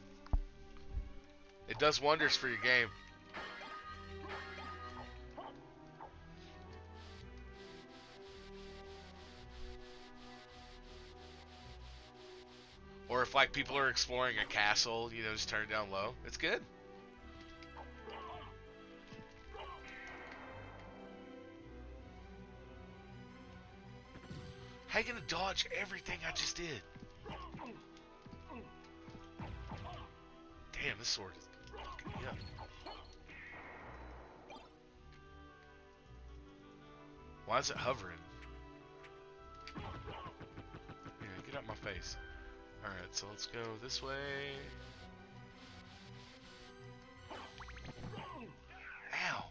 It does wonders for your game. Or if like people are exploring a castle, you know, just turn it down low. It's good. How you gonna dodge everything I just did? Damn, this sword is fucking me up. Why is it hovering? face. Alright, so let's go this way. Ow!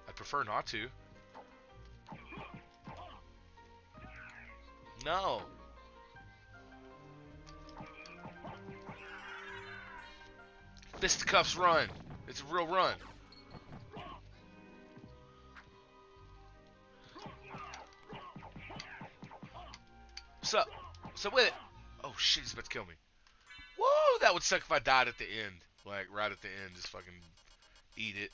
I prefer not to. No! Fisticuffs run! It's a real run. What's up? What's up with it? Oh shit, he's about to kill me. Whoa, that would suck if I died at the end. Like, right at the end, just fucking eat it.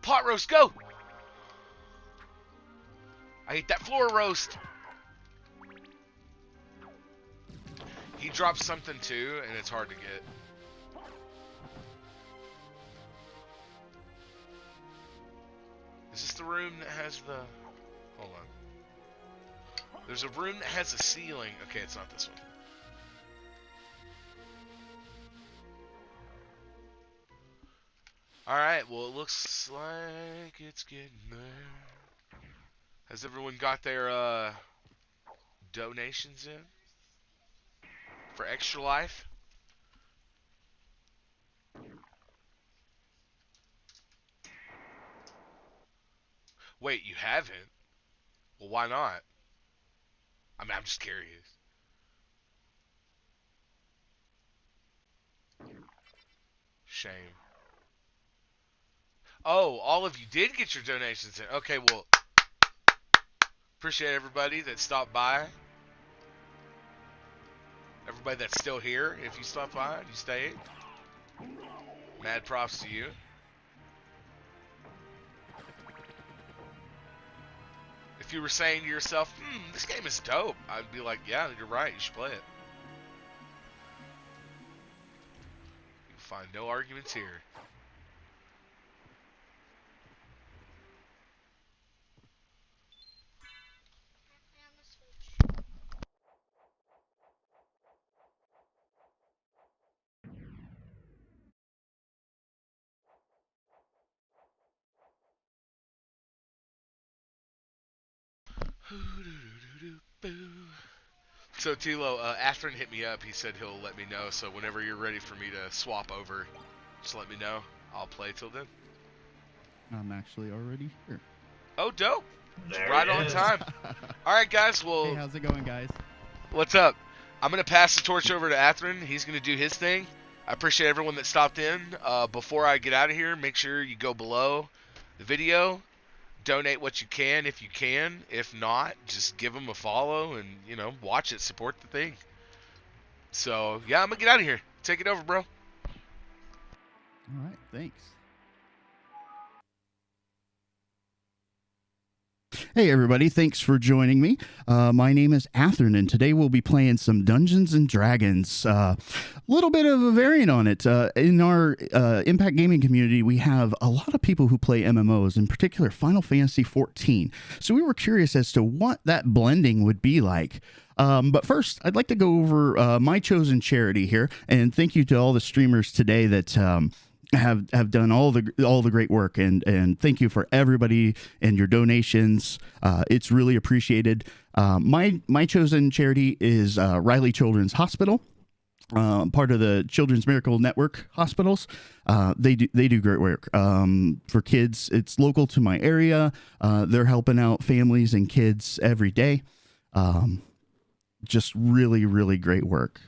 Pot roast, go! I ate that floor roast. He drops something too, and it's hard to get. Is this the room that has the... Hold on. There's a room that has a ceiling. Okay, it's not this one. Alright, well it looks like it's getting there. Has everyone got their donations in? For Extra Life? Wait, you haven't? Well, why not? I mean, I'm just curious. Shame. Oh, all of you did get your donations in. Okay, well, appreciate everybody that stopped by. Everybody that's still here, if you stopped by, you stayed. Mad props to you. If you were saying to yourself, this game is dope, I'd be like, yeah, you're right, you should play it. You'll find no arguments here. So Tilo, Atherin hit me up. He said he'll let me know. So whenever you're ready for me to swap over, just let me know. I'll play till then. I'm actually already here. Oh, dope! There Right it on is. time. All right, guys. Well, Hey, how's it going, guys? what's up? I'm gonna pass the torch over to Atherin. He's gonna do his thing. I appreciate everyone that stopped in. Before I get out of here, make sure you go below the video. Donate what you can if you can. If not, just give them a follow and, you know, watch it. Support the thing. So, yeah, I'm going to get out of here. Take it over, bro. All right, thanks. Hey everybody, thanks for joining me. My name is Atherin, and today we'll be playing some Dungeons and Dragons. A little bit of a variant on it. In our Impact Gaming community, we have a lot of people who play MMOs, in particular Final Fantasy XIV. So we were curious as to what that blending would be like. But first, I'd like to go over my chosen charity here, and thank you to all the streamers today that have done all the great work, and thank you for everybody and your donations. It's really appreciated. My chosen charity is Riley Children's Hospital, part of the Children's Miracle Network hospitals. They do great work for kids. It's local to my area. They're helping out families and kids every day. Just really, really great work.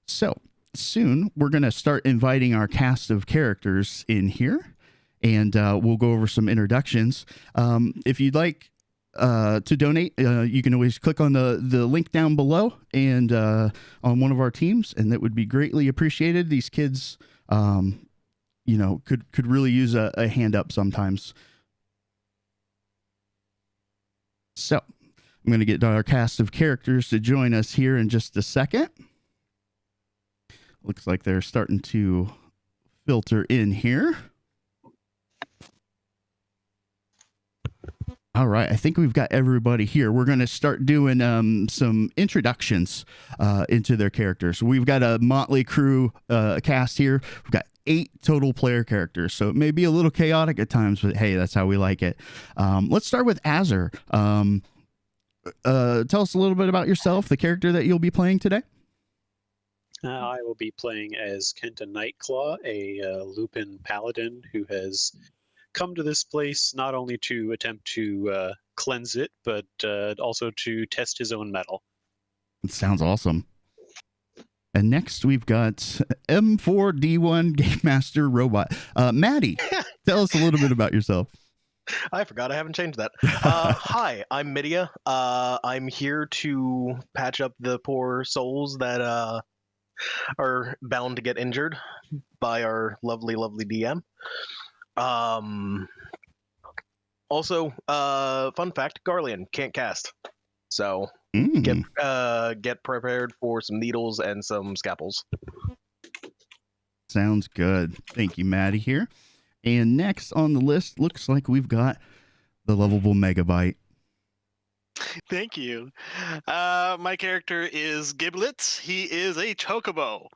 So soon we're going to start inviting our cast of characters in here, and we'll go over some introductions. If you'd like to donate, you can always click on the link down below and on one of our teams, and that would be greatly appreciated. These kids you know, could really use a hand up sometimes. So I'm going to get our cast of characters to join us here in just a second. Looks like they're starting to filter in here. All right, I think we've got everybody here. We're going to start doing some introductions into their characters. We've got a motley crew cast here. We've got 8 total player characters, so it may be a little chaotic at times, but hey, that's how we like it. Let's start with Azur. tell us a little bit about yourself, the character that you'll be playing today. I will be playing as Kenta Nightclaw, a Lupin paladin who has come to this place not only to attempt to cleanse it, but also to test his own metal. It sounds awesome. And next we've got M4D1 Game Master Robot. Maddie, tell us a little bit about yourself. I forgot I haven't changed that. Hi, I'm Midia. I'm here to patch up the poor souls that are bound to get injured by our lovely, lovely DM. Also, fun fact, Garlean can't cast. So get prepared for some needles and some scalpels. Sounds good. Thank you, Maddie here. And next on the list, looks like we've got the lovable Megabyte. Thank you. My character is Giblets. He is a Chocobo.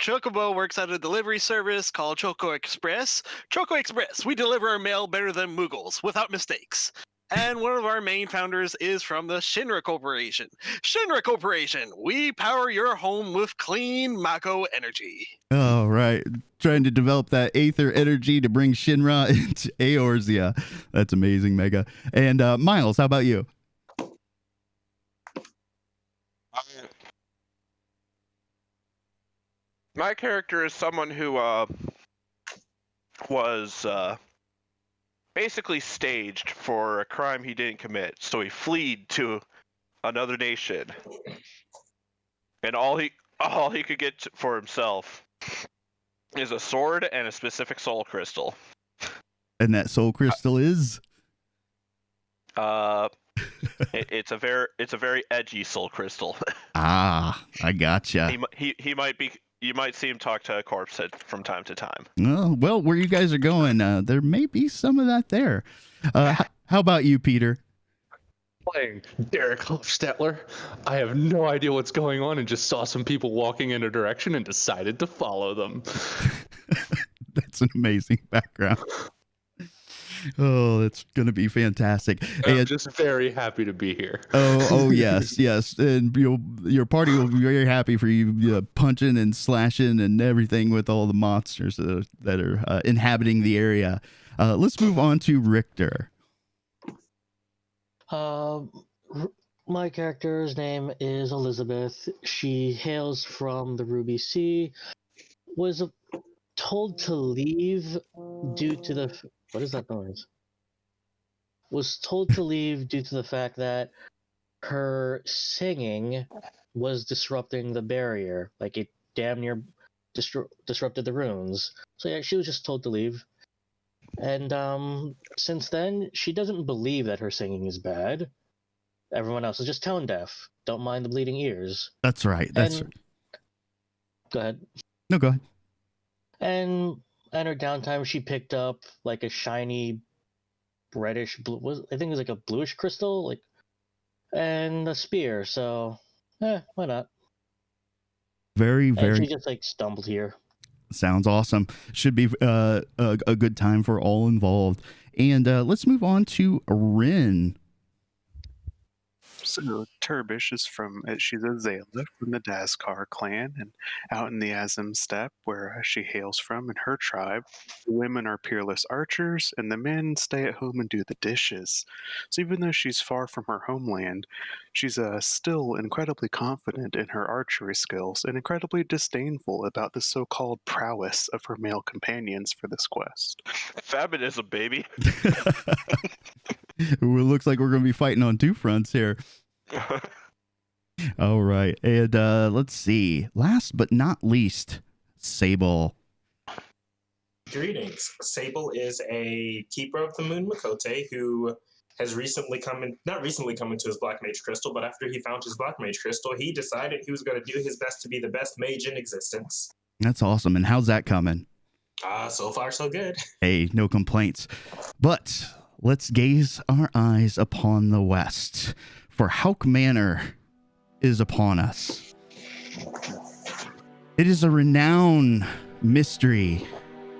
Chocobo works at a delivery service called Choco Express. Choco Express, we deliver our mail better than Muggles, without mistakes. And one of our main founders is from the Shinra Corporation. Shinra Corporation, we power your home with clean Mako energy. Oh, right. Trying to develop that Aether energy to bring Shinra into Eorzea. That's amazing, Mega. And Miles, how about you? My character is someone who was basically staged for a crime he didn't commit, so he fled to another nation, and all he could get for himself is a sword and a specific soul crystal. And that soul crystal is it's a very edgy soul crystal. Ah, I gotcha. He might be. You might see him talk to a corpse from time to time. Oh, well, where you guys are going, there may be some of that there. How about you, Peter? Playing Derek Hofstetler. I have no idea what's going on and just saw some people walking in a direction and decided to follow them. That's an amazing background. Oh, that's going to be fantastic. I'm just very happy to be here. Oh, yes. And your party will be very happy for you punching and slashing and everything with all the monsters that are inhabiting the area. Let's move on to Richter. My character's name is Elizabeth. She hails from the Ruby Sea. Was told to leave due to the... What is that noise? Was told to leave due to the fact that her singing was disrupting the barrier. Like, it damn near disrupted the runes. So yeah, she was just told to leave. And since then, she doesn't believe that her singing is bad. Everyone else is just tone deaf. Don't mind the bleeding ears. That's right. Go ahead. No, go ahead. And in her downtime, she picked up like a shiny reddish blue. I think it was like a bluish crystal, and a spear. So, why not? Very. And she just stumbled here. Sounds awesome. Should be a good time for all involved. And let's move on to Rin. So Turbish is she's a Zayla from the Dazkar clan, and out in the Azim steppe where she hails from, in her tribe, the women are peerless archers and the men stay at home and do the dishes. So even though she's far from her homeland, she's still incredibly confident in her archery skills and incredibly disdainful about the so-called prowess of her male companions for this quest. Feminism, baby. It looks like we're going to be fighting on two fronts here. All right. And let's see. Last but not least, Sable. Greetings. Sable is a keeper of the Moon Makote who has not recently come into his Black Mage Crystal, but after he found his Black Mage Crystal, he decided he was going to do his best to be the best mage in existence. That's awesome. And how's that coming? So far, so good. Hey, no complaints. But let's gaze our eyes upon the west, for Hauk Manor is upon us. It is a renowned mystery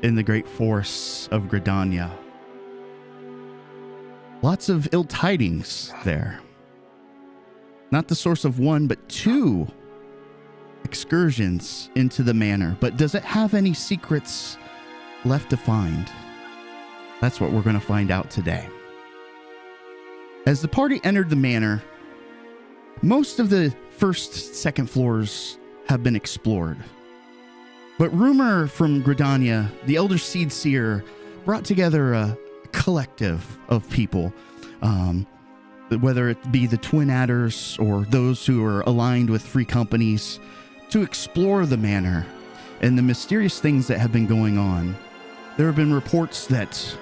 in the great forests of Gridania. Lots of ill tidings there. not the source of one, but two excursions into the manor. But does it have any secrets left to find? That's what we're going to find out today. As the party entered the manor, most of the first, second floors have been explored. But rumor from Gridania, the Elder Seed Seer, brought together a collective of people, whether it be the Twin Adders or those who are aligned with free companies, to explore the manor and the mysterious things that have been going on. There have been reports that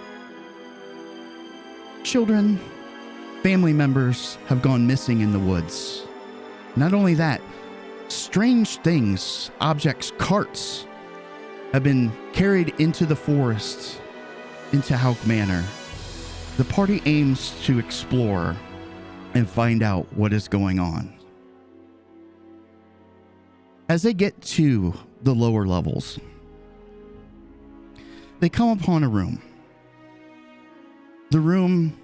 children, family members have gone missing in the woods. Not only that, strange things, objects, carts have been carried into the forest, into Hauk Manor. The party aims to explore and find out what is going on. As they get to the lower levels, they come upon a room. The room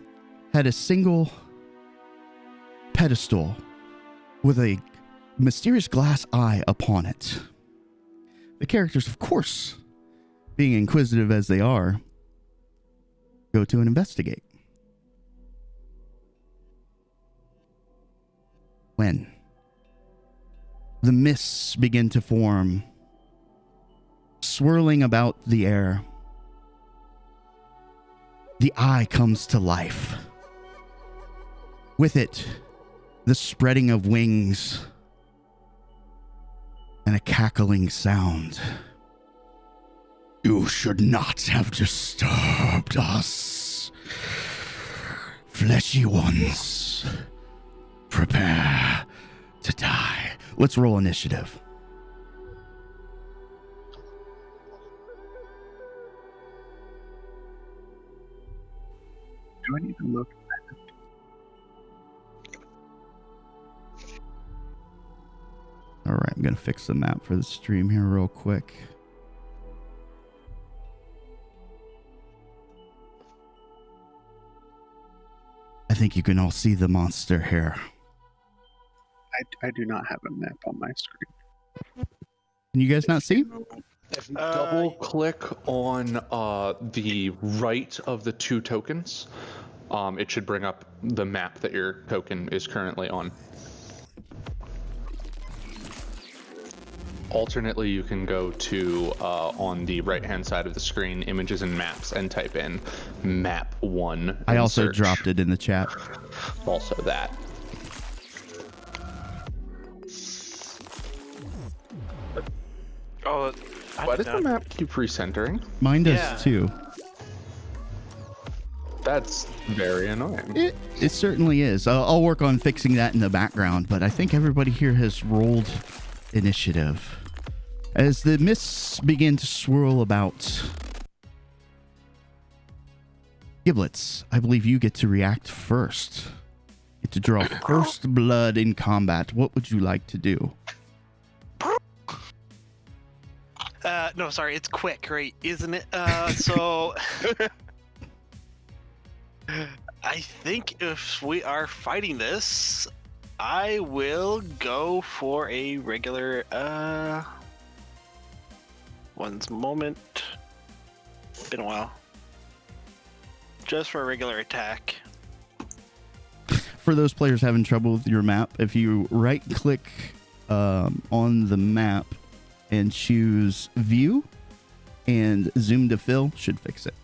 had a single pedestal with a mysterious glass eye upon it. The characters, of course, being inquisitive as they are, go to investigate. When the mists begin to form, swirling about the air, the eye comes to life. With it, the spreading of wings and a cackling sound. You should not have disturbed us. Fleshy ones, prepare to die. Let's roll initiative. Do I need to look? All right, I'm going to fix the map for the stream here real quick. I think you can all see the monster here. I do not have a map on my screen. Can you guys not see? If you double click on the right of the two tokens, it should bring up the map that your token is currently on. Alternately, you can go to on the right hand side of the screen, images and maps, and type in map 1. I also search. dropped it in the chat. Also that. Oh, why does the map keep recentering? Mine does too. That's very annoying. It certainly is. I'll work on fixing that in the background, but I think everybody here has rolled initiative. As the mists begin to swirl about, Giblets, I believe you get to react first. Get to draw first blood in combat. What would you like to do? No, sorry, it's quick, right? Isn't it? So I think if we are fighting this, I will go for a regular one's moment. Been a while. Just for a regular attack. For those players having trouble with your map, if you right click on the map and choose view and zoom to fill, should fix it.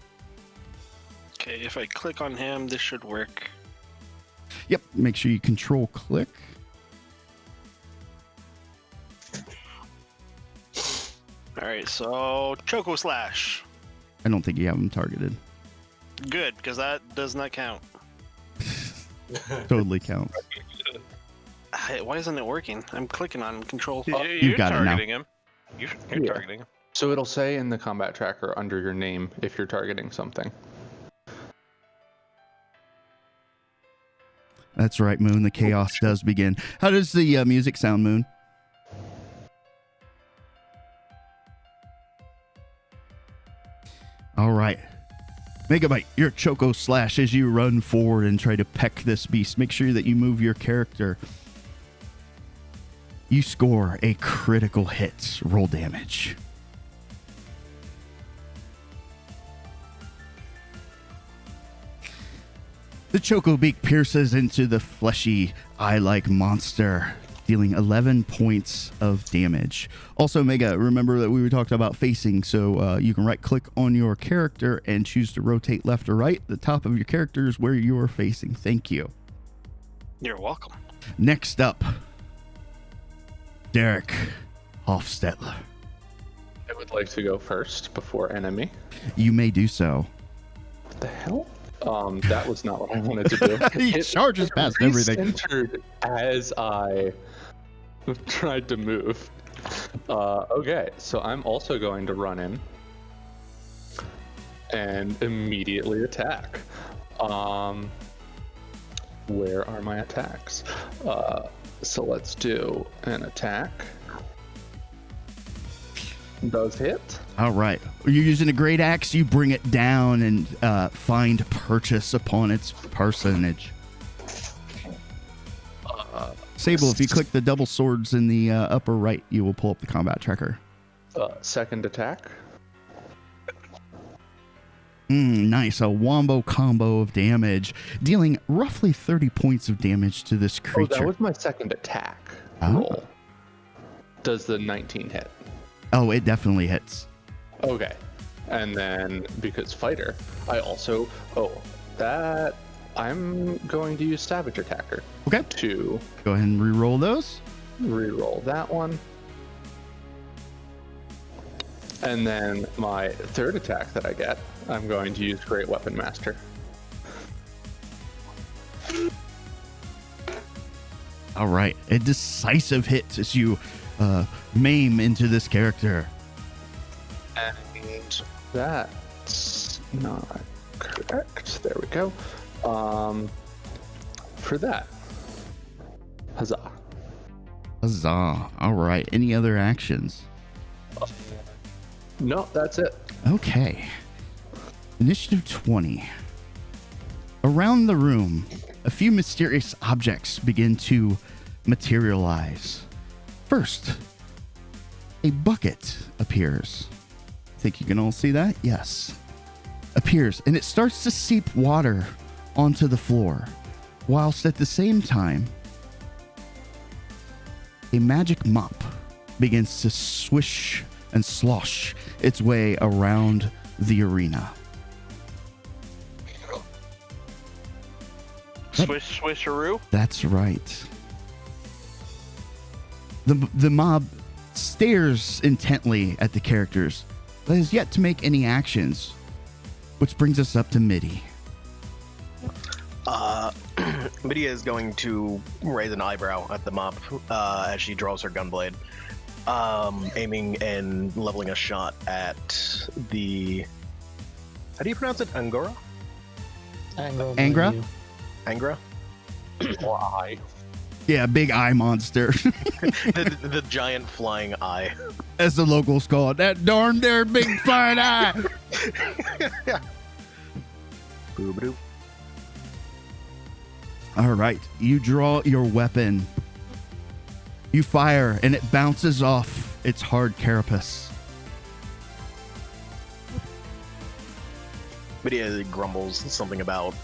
Okay, if I click on him, this should work. Yep, make sure you control click. Alright, so Choco Slash. I don't think you have them targeted. Good, because that does not count. Totally counts. Why isn't it working? I'm clicking on control. You got it now. Him. You're targeting him. So it'll say in the combat tracker under your name if you're targeting something. That's right, Moon. The chaos does begin. How does the music sound, Moon? All right. Megabyte, your Choco Slash as you run forward and try to peck this beast. Make sure that you move your character You score a critical hit. Roll damage. The Choco Beak pierces into the fleshy eye-like monster, dealing 11 points of damage. Also, Mega, remember that we were talking about facing, so you can right-click on your character and choose to rotate left or right. The top of your character is where you're facing. Thank you. You're welcome. Next up, Derek Hofstetler. I would like to go first before enemy. You may do so. What the hell? That was not what I wanted to do. He charges past everything. Entered as I tried to move. Okay, so I'm also going to run in and immediately attack. Where are my attacks? So let's do an attack. Does hit. All right. You're using a great axe. You bring it down and find purchase upon its personage. Sable, if you click the double swords in the upper right, you will pull up the combat tracker. Second attack. Nice. A wombo combo of damage, dealing roughly 30 points of damage to this creature. Oh, that was my second attack roll. Does the 19 hit? Oh, it definitely hits. Okay. And then, because fighter, I also... Oh, that... I'm going to use Savage Attacker. Okay. To... Go ahead and re-roll those. Re-roll that one. And then my third attack that I get, I'm going to use Great Weapon Master. All right. A decisive hit as you maim into this character. And that's not correct. There we go. For that. Huzzah. Huzzah. All right. Any other actions? No, that's it. Okay. Initiative 20. Around the room, a few mysterious objects begin to materialize. First, a bucket appears. Think you can all see that? Yes. Appears, and it starts to seep water onto the floor, whilst at the same time, a magic mop begins to swish and slosh its way around the arena. Swish, swisharoo? That's right. The mob stares intently at the characters, but has yet to make any actions, which brings us up to Midi. Medea is going to raise an eyebrow at the mob as she draws her gunblade, aiming and leveling a shot at the... How do you pronounce it? Angora? Angra? Angra? Or eye. Yeah, big eye monster. the giant flying eye. As the locals call it, that darn there big flying eye. Boo-ba-doo. All right, you draw your weapon. You fire, and it bounces off its hard carapace. Medea grumbles something about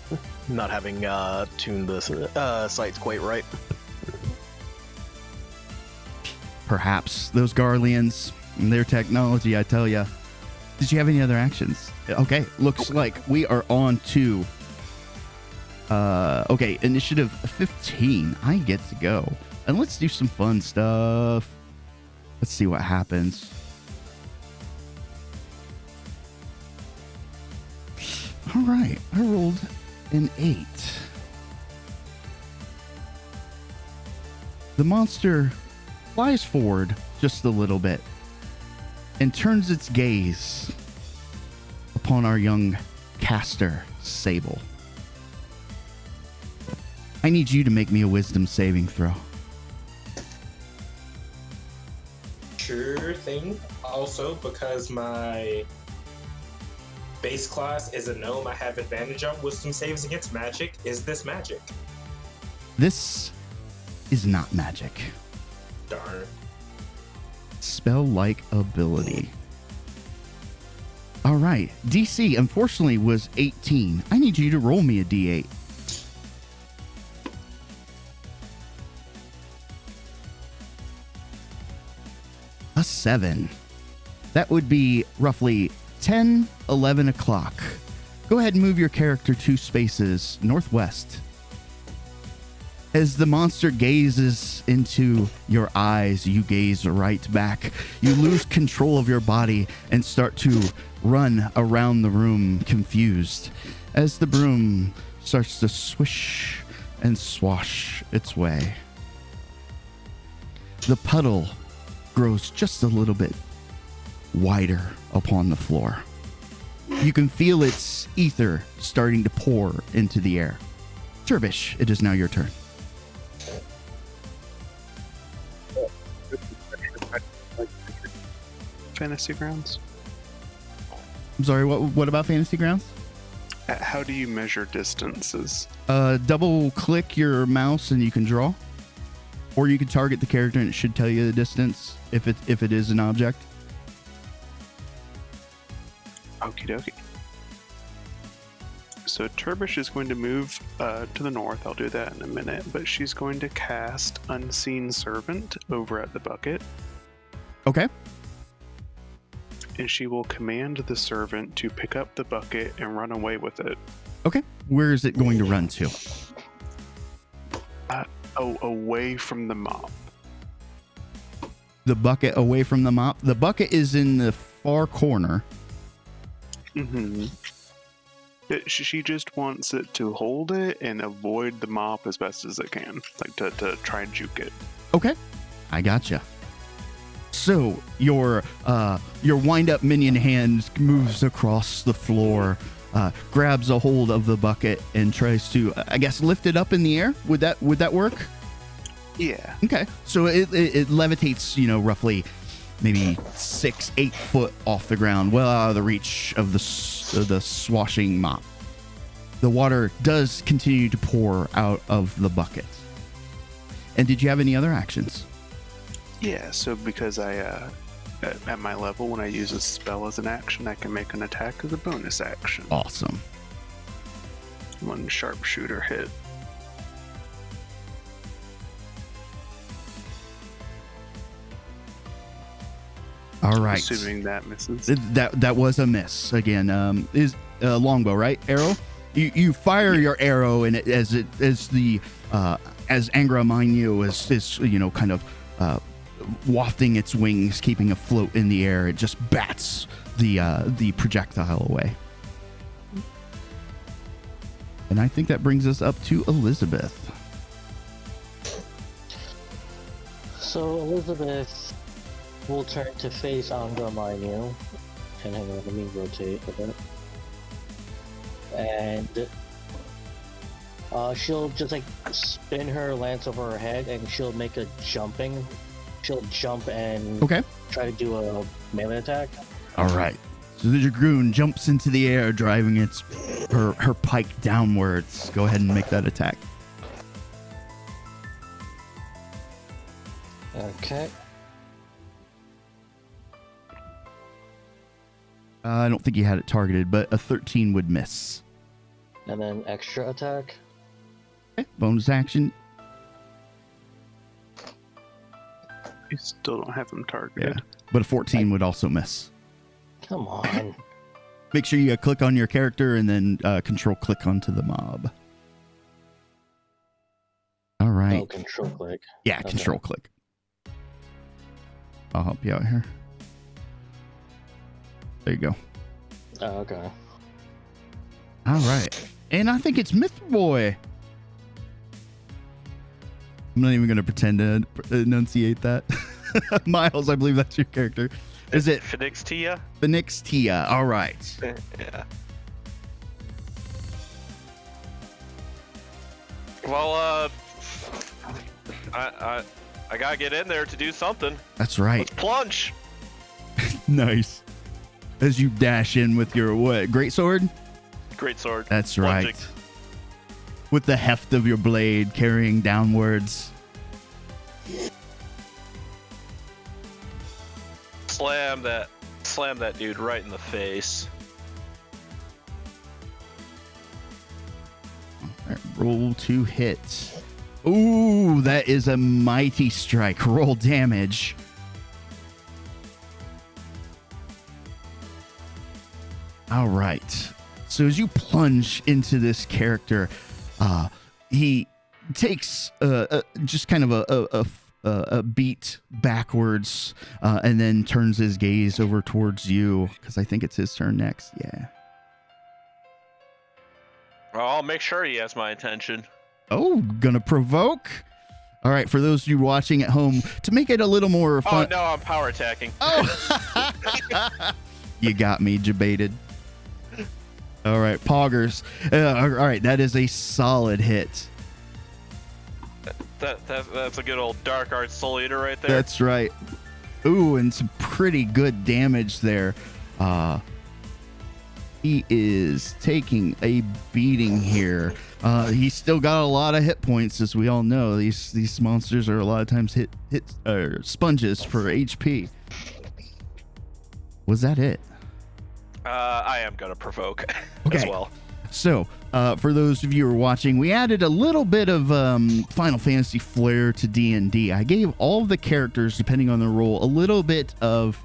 not having tuned the sights quite right. Perhaps those Garleans and their technology, I tell ya. Did you have any other actions? Okay, looks like we are on to okay, initiative 15. I get to go. And let's do some fun stuff. Let's see what happens. All right, I rolled an 8. The monster flies forward just a little bit and turns its gaze upon our young caster, Sable. I need you to make me a wisdom saving throw. Sure thing. Also, because my base class is a gnome, I have advantage on wisdom saves against magic. Is this magic? This is not magic. Darn. spell-like ability. All right. DC, unfortunately, was 18. I need you to roll me a D8. A 7. That would be roughly 10, 11 o'clock. Go ahead and move your character 2 spaces northwest. As the monster gazes into your eyes, you gaze right back. You lose control of your body and start to run around the room confused as the broom starts to swish and swash its way. The puddle grows just a little bit wider upon the floor. You can feel its ether starting to pour into the air. Turbish, it is now your turn. Fantasy Grounds? I'm sorry, what about Fantasy Grounds? How do you measure distances? Double click your mouse and you can draw. Or you can target the character and it should tell you the distance if it is an object. Okie dokie. So Turbish is going to move to the north. I'll do that in a minute. But she's going to cast Unseen Servant over at the bucket. Okay. And she will command the servant to pick up the bucket and run away with it. Okay. Where is it going to run to? Away from the mop. The bucket away from the mop? The bucket is in the far corner. Mm-hmm. She just wants it to hold it and avoid the mop as best as it can. Like to try and juke it. Okay. I gotcha. So your wind-up minion hand moves across the floor, grabs a hold of the bucket, and tries to, I guess, lift it up in the air. Would that work? Yeah. Okay. So it levitates, roughly maybe 6-8 foot off the ground, well out of the reach of the swashing mop. The water does continue to pour out of the bucket. And did you have any other actions? Yeah, so because I, at my level, when I use a spell as an action, I can make an attack as a bonus action. Awesome. One sharpshooter hit. All right. Assuming that misses. That was a miss. Again, is longbow, right? Arrow. You fire your arrow, and as Angra Mainyu is kind of wafting its wings, keeping afloat in the air, it just bats the projectile away. And I think that brings us up to Elizabeth. So Elizabeth will turn to face Angra Mainyu. And hang on, let me rotate a bit. And she'll just spin her lance over her head, and she'll make a jumping. She'll jump and try to do a melee attack. All right. So the dragoon jumps into the air, driving her pike downwards. Go ahead and make that attack. Okay. I don't think you had it targeted, but a 13 would miss. And then extra attack. Okay. Bonus action. You still don't have them targeted. Yeah, but a 14 would also miss. Come on. Make sure you click on your character and then control click onto the mob. All right. Oh, control click. Yeah, Okay. control click. I'll help you out here. There you go. Oh, okay. All right. And I think it's Myth Boy. I'm not even going to pretend to enunciate that. Miles, I believe that's your character. Is it Phoenix Tia? Phoenix Tia. All right. Yeah. Well, I gotta get in there to do something. That's right. Let's plunge. Nice. As you dash in with your what? Great sword? Great sword. That's Plunging. right. With the heft of your blade carrying downwards. slam that dude right in the face. All right, roll to hit. Ooh, that is a mighty strike. Roll damage. All right. So as you plunge into this character, he takes just kind of a beat backwards and then turns his gaze over towards you because I think it's his turn next. Yeah. Well, I'll make sure he has my attention. Oh, gonna provoke. All right, for those of you watching at home, to make it a little more fun. Oh no, I'm power attacking. Oh, you got me debated. All right, poggers. All right, that is a solid hit. That's a good old dark arts soul eater right there. That's right. Ooh, and some pretty good damage there. He is taking a beating here. He's still got a lot of hit points, as we all know. These monsters are a lot of times hit sponges for HP. Was that it? I am gonna provoke Okay. as well. So, for those of you who are watching, we added a little bit of Final Fantasy flair to D&D. I gave all of the characters, depending on their role, a little bit of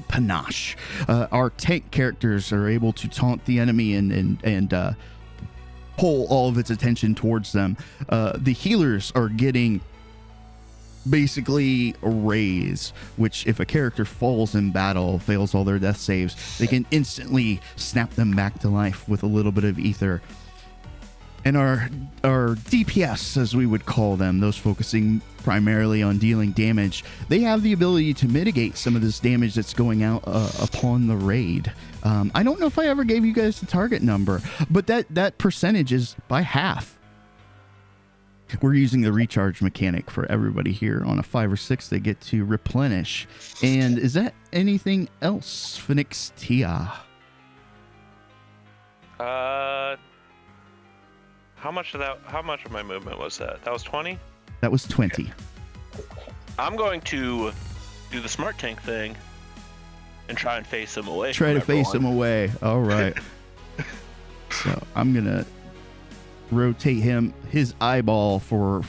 panache. Our tank characters are able to taunt the enemy and pull all of its attention towards them. The healers are getting basically a raise, which if a character falls in battle, fails all their death saves, they can instantly snap them back to life with a little bit of ether. And our DPS, as we would call them, those focusing primarily on dealing damage, they have the ability to mitigate some of this damage that's going out upon the raid. I don't know if I ever gave you guys the target number, but that percentage is by half. We're using the recharge mechanic for everybody here. On a 5 or 6, they get to replenish. And is that anything else, Phoenix Tia? How much of my movement was that? That was 20? That was 20. I'm going to do the smart tank thing and try and face him away. Try to face him away. All right. So I'm going to rotate him. His eyeball for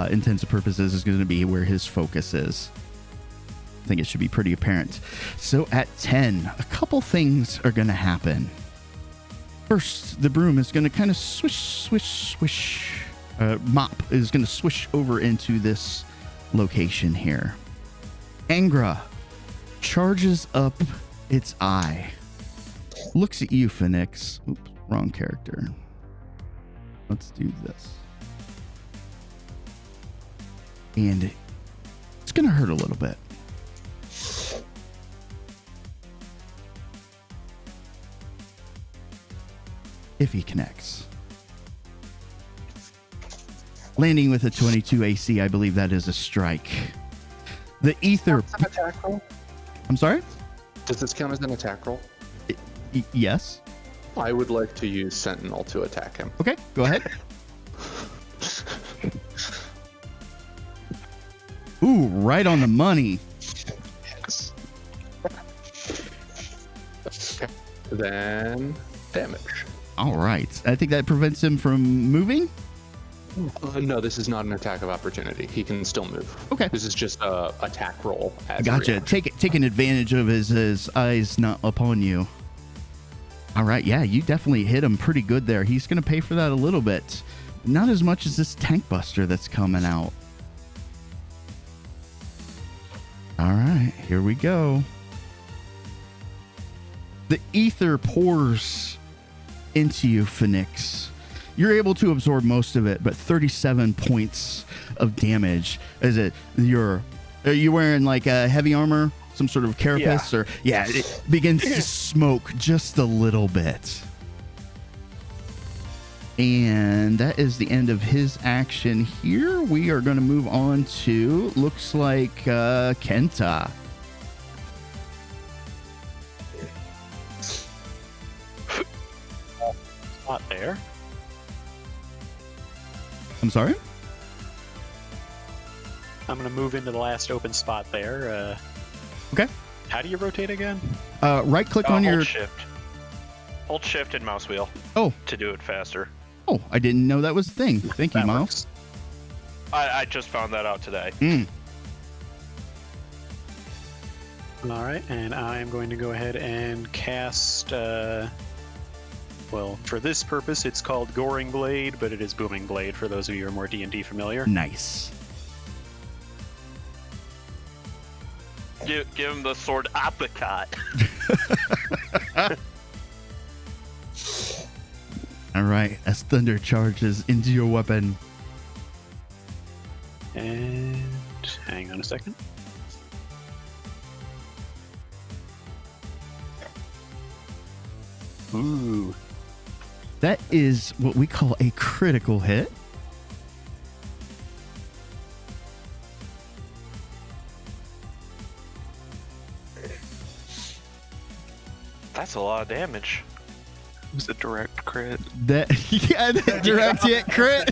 intents and purposes is going to be where his focus is. I think it should be pretty apparent. So at 10, a couple things are going to happen. First, the broom is going to kind of swish, swish, swish. Mop is going to swish over into this location here. Angra charges up its eye. Looks at you, Phoenix. Oops, wrong character. Let's do this. And it's going to hurt a little bit. If he connects. Landing with a 22 AC, I believe that is a strike. The ether. An attack roll? I'm sorry? Does this count as an attack roll? Yes. I would like to use Sentinel to attack him. Okay, go ahead. Ooh, right on the money. Yes. Okay. Then damage. All right. I think that prevents him from moving. No, this is not an attack of opportunity. He can still move. Okay. This is just a attack roll. Gotcha. Taking advantage of his eyes not upon you. All right. Yeah, you definitely hit him pretty good there. He's going to pay for that a little bit. Not as much as this tank buster that's coming out. All right. Here we go. The ether pours into you, Phoenix. You're able to absorb most of it, but 37 points of damage. Are you wearing like a heavy armor, some sort of carapace, or it begins to smoke just a little bit. And that is the end of his action here. We are going to move on to, looks like Kenta. Spot there. I'm sorry? I'm going to move into the last open spot there. Okay. How do you rotate again? Right click on your. Hold shift. Hold shift and mouse wheel. Oh. To do it faster. Oh, I didn't know that was a thing. Thank you, Miles. I just found that out today. All right, and I'm going to go ahead and cast. Well, for this purpose, it's called Goring Blade, but it is Booming Blade for those of you who are more D&D familiar. Nice. Give him the sword uppercut. All right, as thunder charges into your weapon. And hang on a second. Ooh. That is what we call a critical hit. That's a lot of damage. It was a direct crit. That direct hit crit.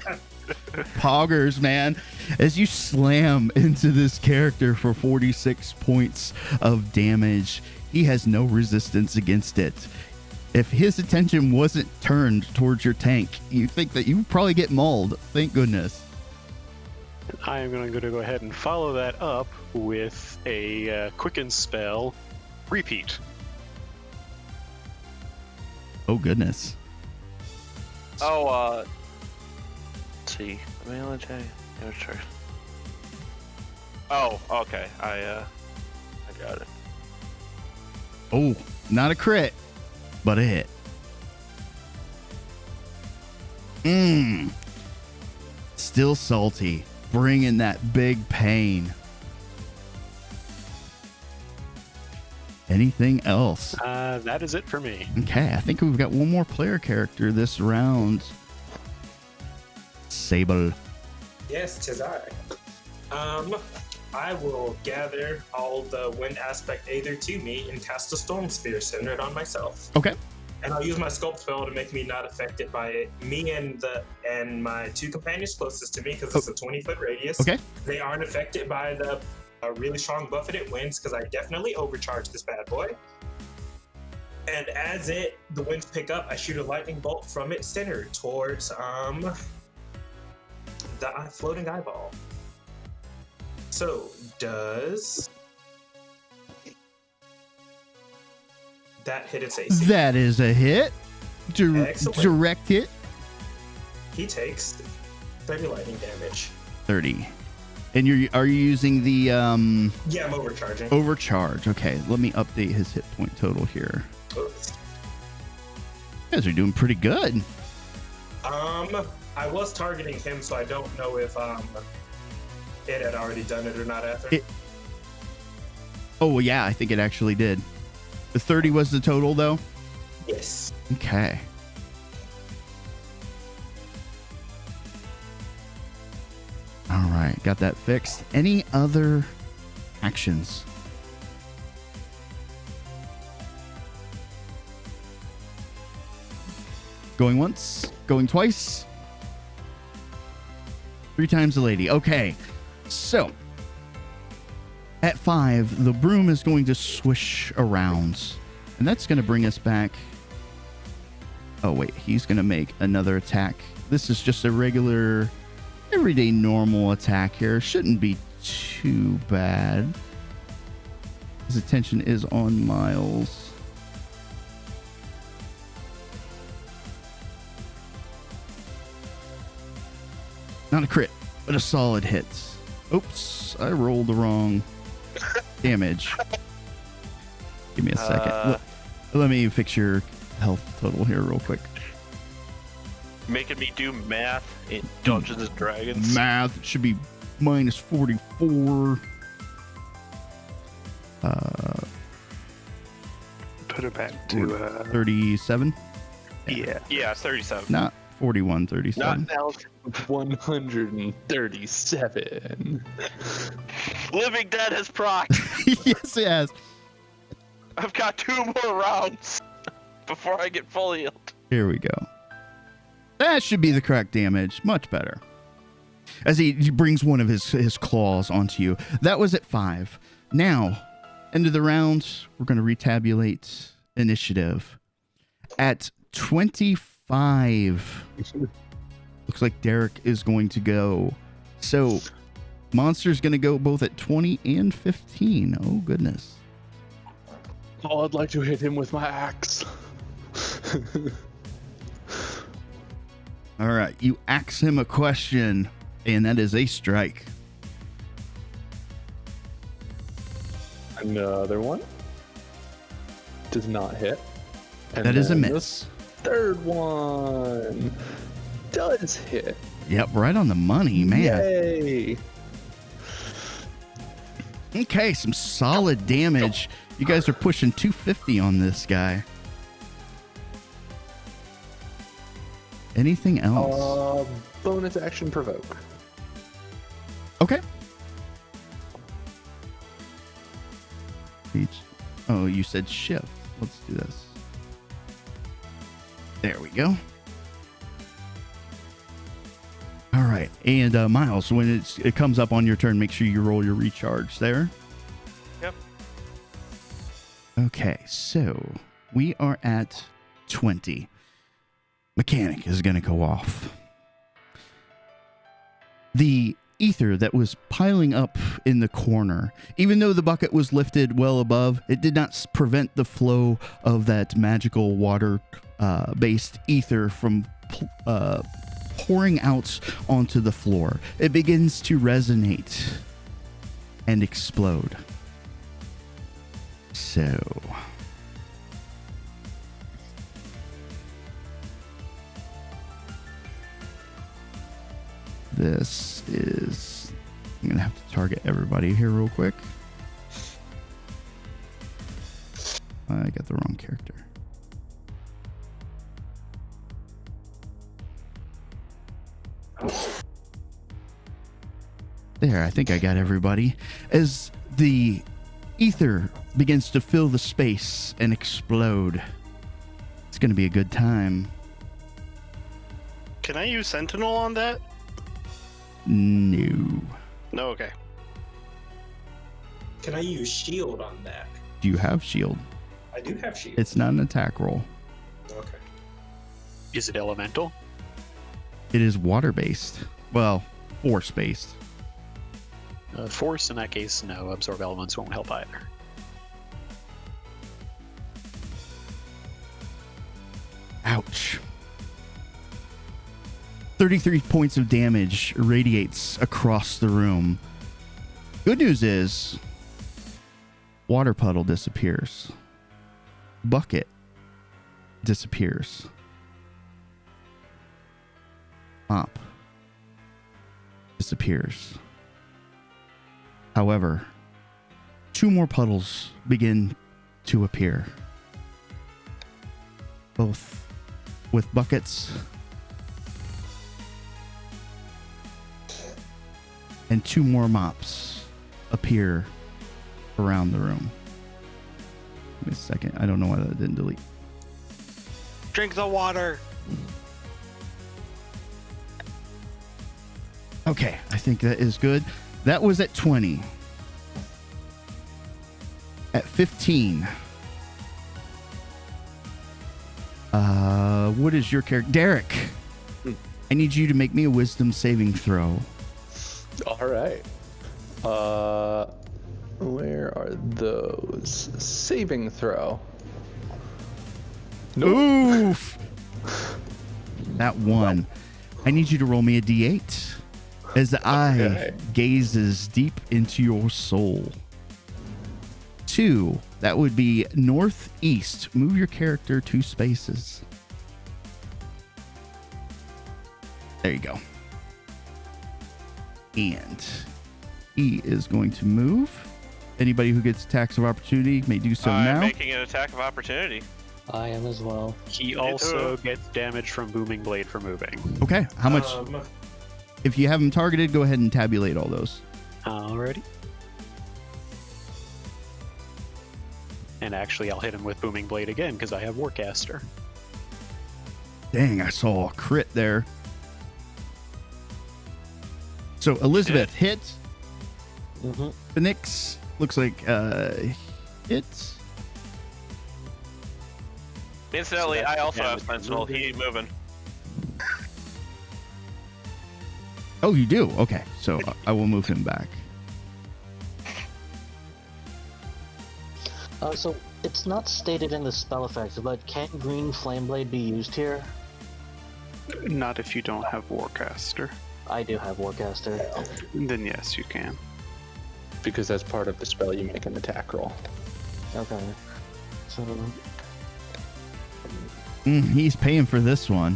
Poggers, man. As you slam into this character for 46 points of damage, he has no resistance against it. If his attention wasn't turned towards your tank, you think that you would probably get mauled. Thank goodness. I am going to go ahead and follow that up with a quicken spell, repeat. Oh goodness. Oh, let's see. Oh, okay. I got it. Oh, not a crit, but a hit. Still salty, bringing that big pain. Anything else? That is it for me. Okay, I think we've got one more player character this round. Sable. Yes, 'tis I. I will gather all the wind aspect Aether to me and cast a storm sphere centered on myself. Okay. And I'll use my sculpt spell to make me not affected by it. Me and my two companions closest to me, because it's a 20-foot radius. Okay. They aren't affected by the really strong buffeted winds, because I definitely overcharged this bad boy. And as the winds pick up, I shoot a lightning bolt from its center towards the floating eyeball. So does that hit its AC? That is a hit. Excellent. Direct hit. He takes 30 lightning damage. 30. And are you using the Yeah, I'm overcharging. overcharge? Okay, let me update his hit point total here. Oops. You guys are doing pretty good. I was targeting him, so I don't know if it had already done it or not after. Oh well, yeah, I think it actually did. The 30 was the total, though. Yes. Okay. All right, got that fixed. Any other actions? Going once, going twice. 3 times the lady. Okay, so at 5, the broom is going to swish around, and that's going to bring us back. Oh wait, he's going to make another attack. This is just a regular, everyday, normal attack here. Shouldn't be too bad. His attention is on Miles. Not a crit, but a solid hit. Oops, I rolled the wrong damage. Give me a second. Let me fix your health total here real quick. Making me do math in Dungeons and Dragons. Math should be minus 44. Put it back to 37. Yeah. Yeah, 37. Not 41, 37. Not now. 137. Living Dead has proc. Yes, it has. I've got 2 more rounds before I get fully healed. Here we go. That should be the correct damage. Much better. As he brings one of his claws onto you. That was at 5. Now, End of the round. We're going to retabulate initiative at 25. Looks like Derek is going to go. So Monster's going to go both at 20 and 15. Oh, goodness. Oh, I'd like to hit him with my axe. All right. You ask him a question, and that is a strike. Another one. Does not hit. And That is a then miss. the third one does hit. Yep, right on the money, man. Yay! Okay, some solid damage. You guys are pushing 250 on this guy. Anything else? Bonus action provoke. Okay. Oh, you said shift. Let's do this. There we go. All right. And Miles, when it comes up on your turn, make sure you roll your recharge there. Yep. Okay, so we are at 20. Mechanic is going to go off. The ether that was piling up in the corner, even though the bucket was lifted well above, it did not prevent the flow of that magical water based ether from pouring out onto the floor. It begins to resonate and explode. So this is, I'm gonna have to target everybody here real quick. I got the wrong character. There, I think I got everybody. As the ether begins to fill the space and explode, it's going to be a good time. Can I use Sentinel on that? No. No, okay. Can I use shield on that? Do you have shield? I do have shield. It's not an attack roll. Okay. Is it elemental? It is water-based. Well, force-based. Force, in that case, no. Absorb elements won't help either. Ouch. 33 points of damage radiates across the room. Good news is, water puddle disappears. Bucket disappears. Mop disappears. However, 2 more puddles begin to appear. Both with buckets and 2 more mops appear around the room. Give me a second. I don't know why that didn't delete. Drink the water. Okay, I think that is good. That was at 20. At 15. What is your character? Derek, I need you to make me a wisdom saving throw. All right. Where are those? Saving throw. Nope. Oof. That one. I need you to roll me a d8 as the eye gazes deep into your soul. 2. That would be northeast. Move your character 2 spaces. There you go. And he is going to move. Anybody who gets attacks of opportunity may do so now. I'm making an attack of opportunity. I am as well. He also gets damage from Booming Blade for moving. Okay, how much? If you have him targeted, go ahead and tabulate all those. Alrighty. And actually, I'll hit him with Booming Blade again because I have Warcaster. Dang, I saw a crit there. So Elizabeth hits. Phoenix looks like hit. Incidentally, So that's I the also have damage Sentinel. moving. He ain't moving. Oh, you do? Okay, so I will move him back. So it's not stated in the spell effects, but can Green Flameblade be used here? Not if you don't have Warcaster. I do have Warcaster. Then yes, you can. Because as part of the spell, you make an attack roll. Okay. So He's paying for this one.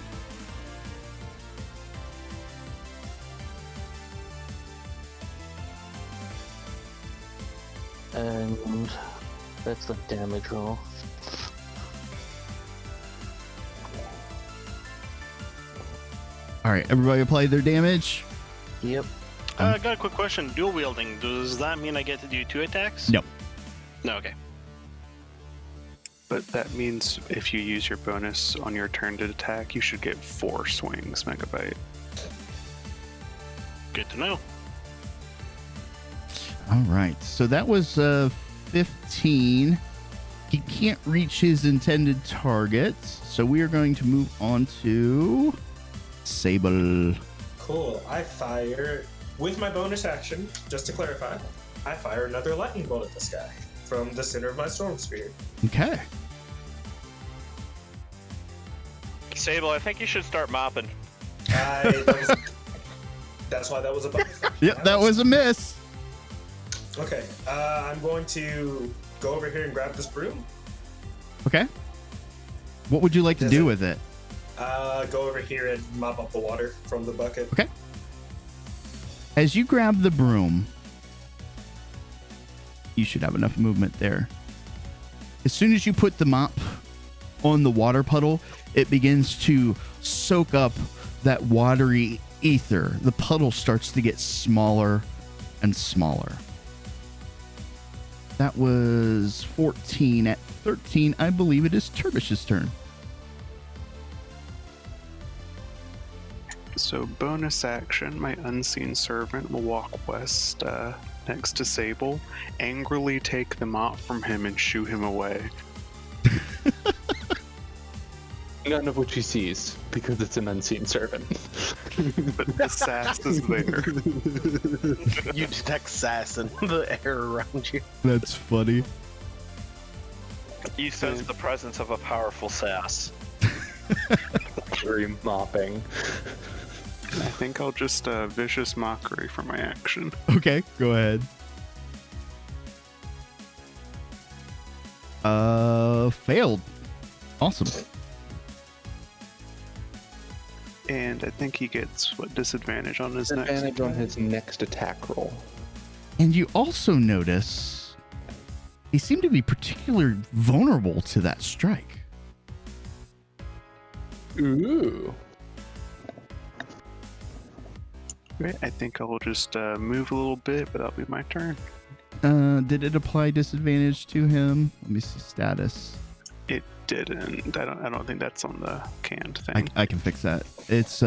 and that's the damage roll. All right, everybody apply their damage. Yep. I got a quick question. Dual wielding, does that mean I get to do 2 attacks? No. No, okay. But that means if you use your bonus on your turn to attack, you should get 4 swings, Megabyte. Good to know. All right, so that was 15. He can't reach his intended targets, so we are going to move on to Sable. Cool. I fire with my bonus action. Just to clarify, I fire another lightning bolt at this guy from the center of my storm sphere. Okay. Sable, I think you should start mopping. That's why that was a bonus action. Yep, that was a miss. Okay, I'm going to go over here and grab this broom. Okay. What would you like to do with it? Go over here and mop up the water from the bucket. Okay. As you grab the broom, you should have enough movement there. As soon as you put the mop on the water puddle, it begins to soak up that watery ether. The puddle starts to get smaller and smaller. That was 14. At 13, I believe it is Turbish's turn. So bonus action, my unseen servant will walk west next to Sable, angrily take the mop from him and shoo him away. None of which he sees, because it's an unseen servant. But the sass is there. You detect sass in the air around you. That's funny. You sense the presence of a powerful sass. Very mopping. I think I'll just vicious mockery for my action. Okay, go ahead. Failed. Awesome. And I think he gets disadvantage on his next Advantage on his next attack roll. And you also notice he seemed to be particularly vulnerable to that strike. Ooh. Okay, I think I'll just move a little bit, but that'll be my turn. Did it apply disadvantage to him? Let me see status. It didn't. I don't think that's on the canned thing. I can fix that. It's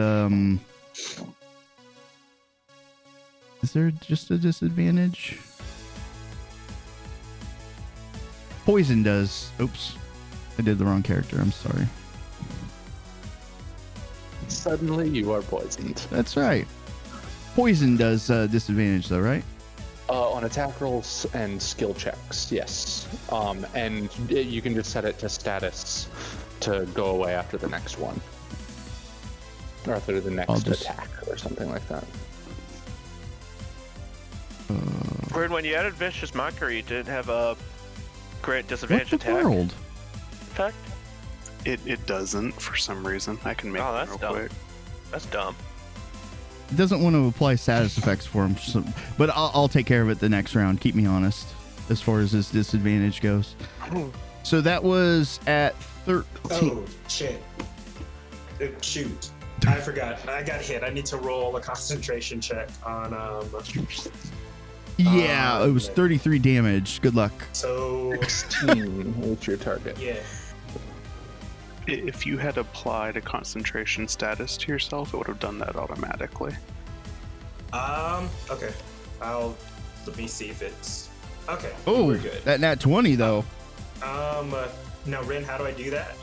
Is there just a disadvantage? Poison does. Oops. I did the wrong character. I'm sorry. Suddenly you are poisoned. That's right. Poison does disadvantage though, right? On attack rolls and skill checks, yes. And you can just set it to status to go away after the next one. Or after the next attack or something like that. Weird, when you added Vicious Mockery, it didn't have a great disadvantage What the attack world? effect? It doesn't for some reason. I can make it that's real dumb. quick. That's dumb. It doesn't want to apply status effects for him, so, but I'll take care of it the next round. Keep me honest as far as his disadvantage goes. So that was at 13. Oh, shit. Shoot. I forgot. I got hit. I need to roll a concentration check on... Yeah, it was 33 damage. Good luck. So... 16 was your target. Yeah. If you had applied a concentration status to yourself, it would have done that automatically. Okay. Let me see if it's... Okay. Oh, we're good. that nat 20 though. Now Rin, how do I do that?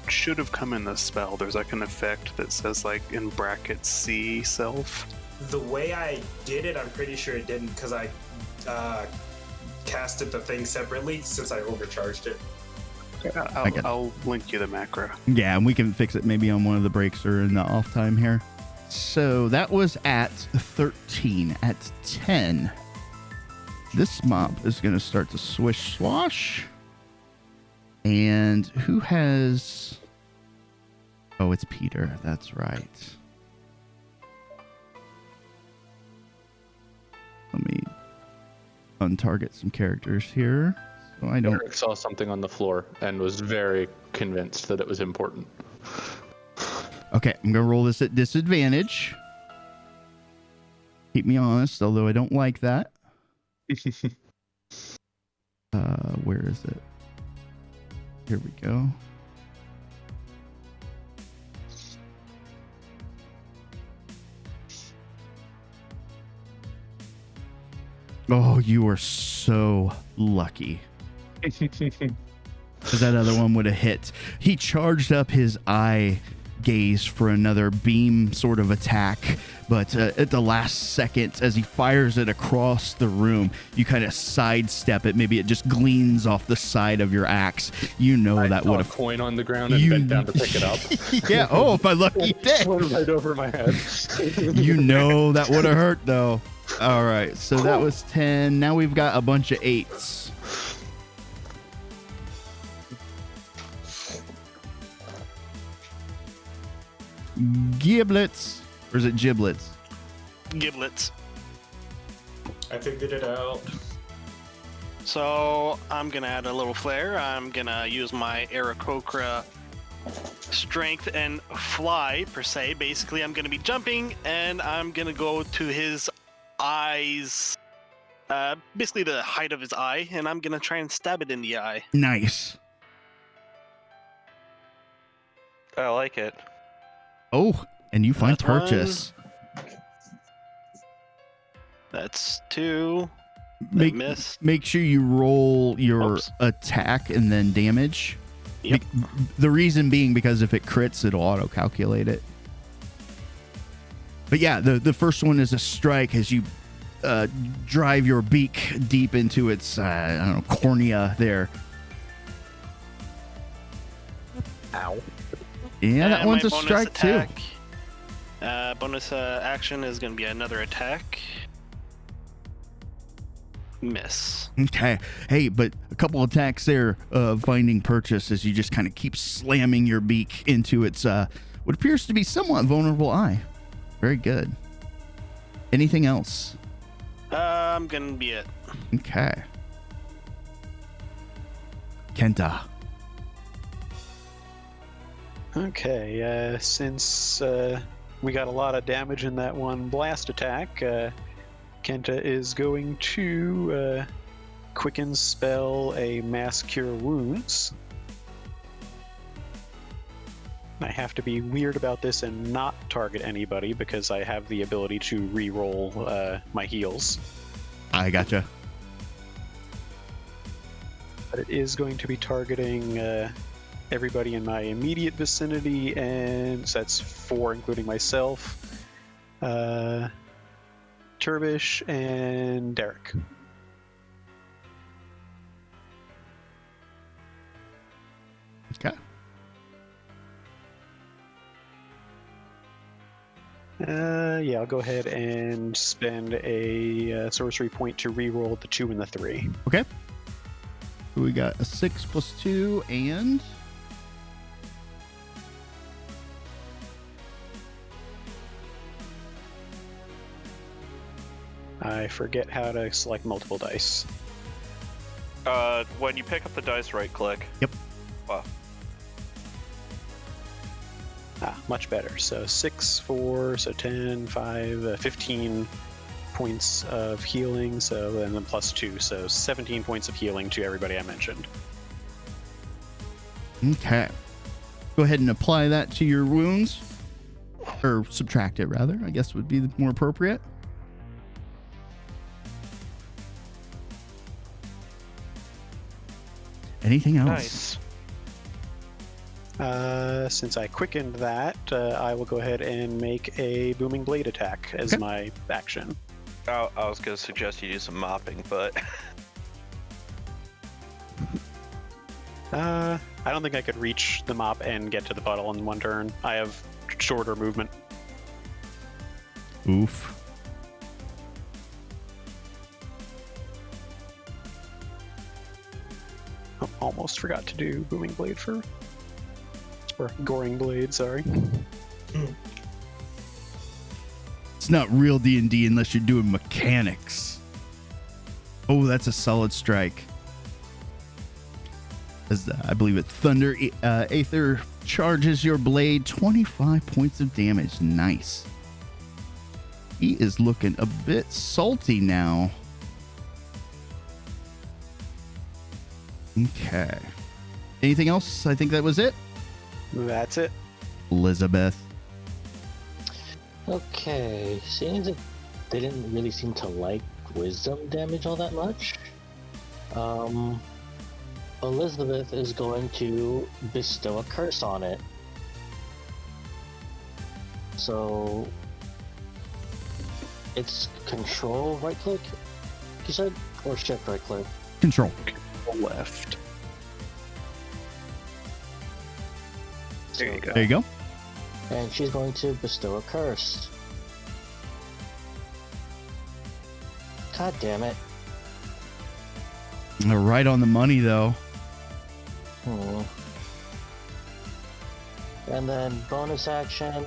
Should have come in the spell. There's like an effect that says like in brackets C self. The way I did it, I'm pretty sure it didn't because I casted the thing separately since I overcharged it. I'll link you the macro. Yeah, and we can fix it maybe on one of the breaks or in the off time here. So that was at 13. At 10, this mop is going to start to swish swash. And who has... Oh, it's Peter. That's right. Let me untarget some characters here. So I don't... Eric saw something on the floor and was very convinced that it was important. Okay, I'm going to roll this at disadvantage. Keep me honest, although I don't like that. Where is it? Here we go. Oh, you are so lucky. Because that other one would have hit. He charged up his eye gaze for another beam sort of attack, but at the last second, as he fires it across the room, you kind of sidestep it. Maybe it just gleans off the side of your axe. You know that would have... a coin on the ground and bent down to pick it up. Yeah, oh, my lucky day. Went right over my head. You know that would have hurt, though. All right, so that was 10. Now we've got a bunch of 8s. Giblets. Or is it giblets? Giblets. I figured it out. So I'm gonna add a little flair. I'm gonna use my Aarakocra strength and fly per se. Basically, I'm gonna be jumping and I'm gonna go to his eyes, basically the height of his eye, and I'm gonna try and stab it in the eye. Nice. I like it. Oh, and you find That's purchase. That's 2. Make sure you roll your attack and then damage. Yep. The reason being because if it crits, it'll auto-calculate it. But yeah, the first one is a strike as you drive your beak deep into its I don't know, cornea there. Ow. Yeah, that one's a my bonus strike attack, too. Bonus action is going to be another attack. Miss. Okay. Hey, but a couple attacks there finding purchase as you just kind of keep slamming your beak into its what appears to be somewhat vulnerable eye. Very good. Anything else? I'm going to be it. Okay. Kenta. Okay, since we got a lot of damage in that one blast attack, Kenta is going to quicken spell a mass cure wounds. I have to be weird about this and not target anybody because I have the ability to re-roll my heals. I gotcha. But it is going to be targeting everybody in my immediate vicinity, and so that's 4 including myself, Turbish, and Derek. Okay. Yeah, I'll go ahead and spend a sorcery point to re-roll the 2 and the 3. Okay. So we got a 6 plus 2 and... I forget how to select multiple dice. When you pick up the dice, right click. Yep. Wow. Much better. So 6, 4, so 10, 5, 15 points of healing, so and then plus 2, so 17 points of healing to everybody I mentioned. Okay. Go ahead and apply that to your wounds. Or subtract it, rather, I guess would be more appropriate. Anything else? Nice. Since I quickened that, I will go ahead and make a booming blade attack as my action. I was going to suggest you do some mopping, but I don't think I could reach the mop and get to the puddle in one turn. I have shorter movement. Oof. Oh, almost forgot to do booming blade first. Or goring blade, sorry. It's not real D&D unless you're doing mechanics. Oh, that's a solid strike. As I believe it, Thunder Aether charges your blade, 25 points of damage. Nice. He is looking a bit salty now. Okay. Anything else? I think that was it. That's it. Elizabeth. Okay, seeing that they didn't really seem to like wisdom damage all that much, Elizabeth is going to bestow a curse on it. So it's control right click, you said, or shift right click? Control. Left. There you go. There you go. And she's going to bestow a curse. God damn it. Right on the money, though. And then bonus action,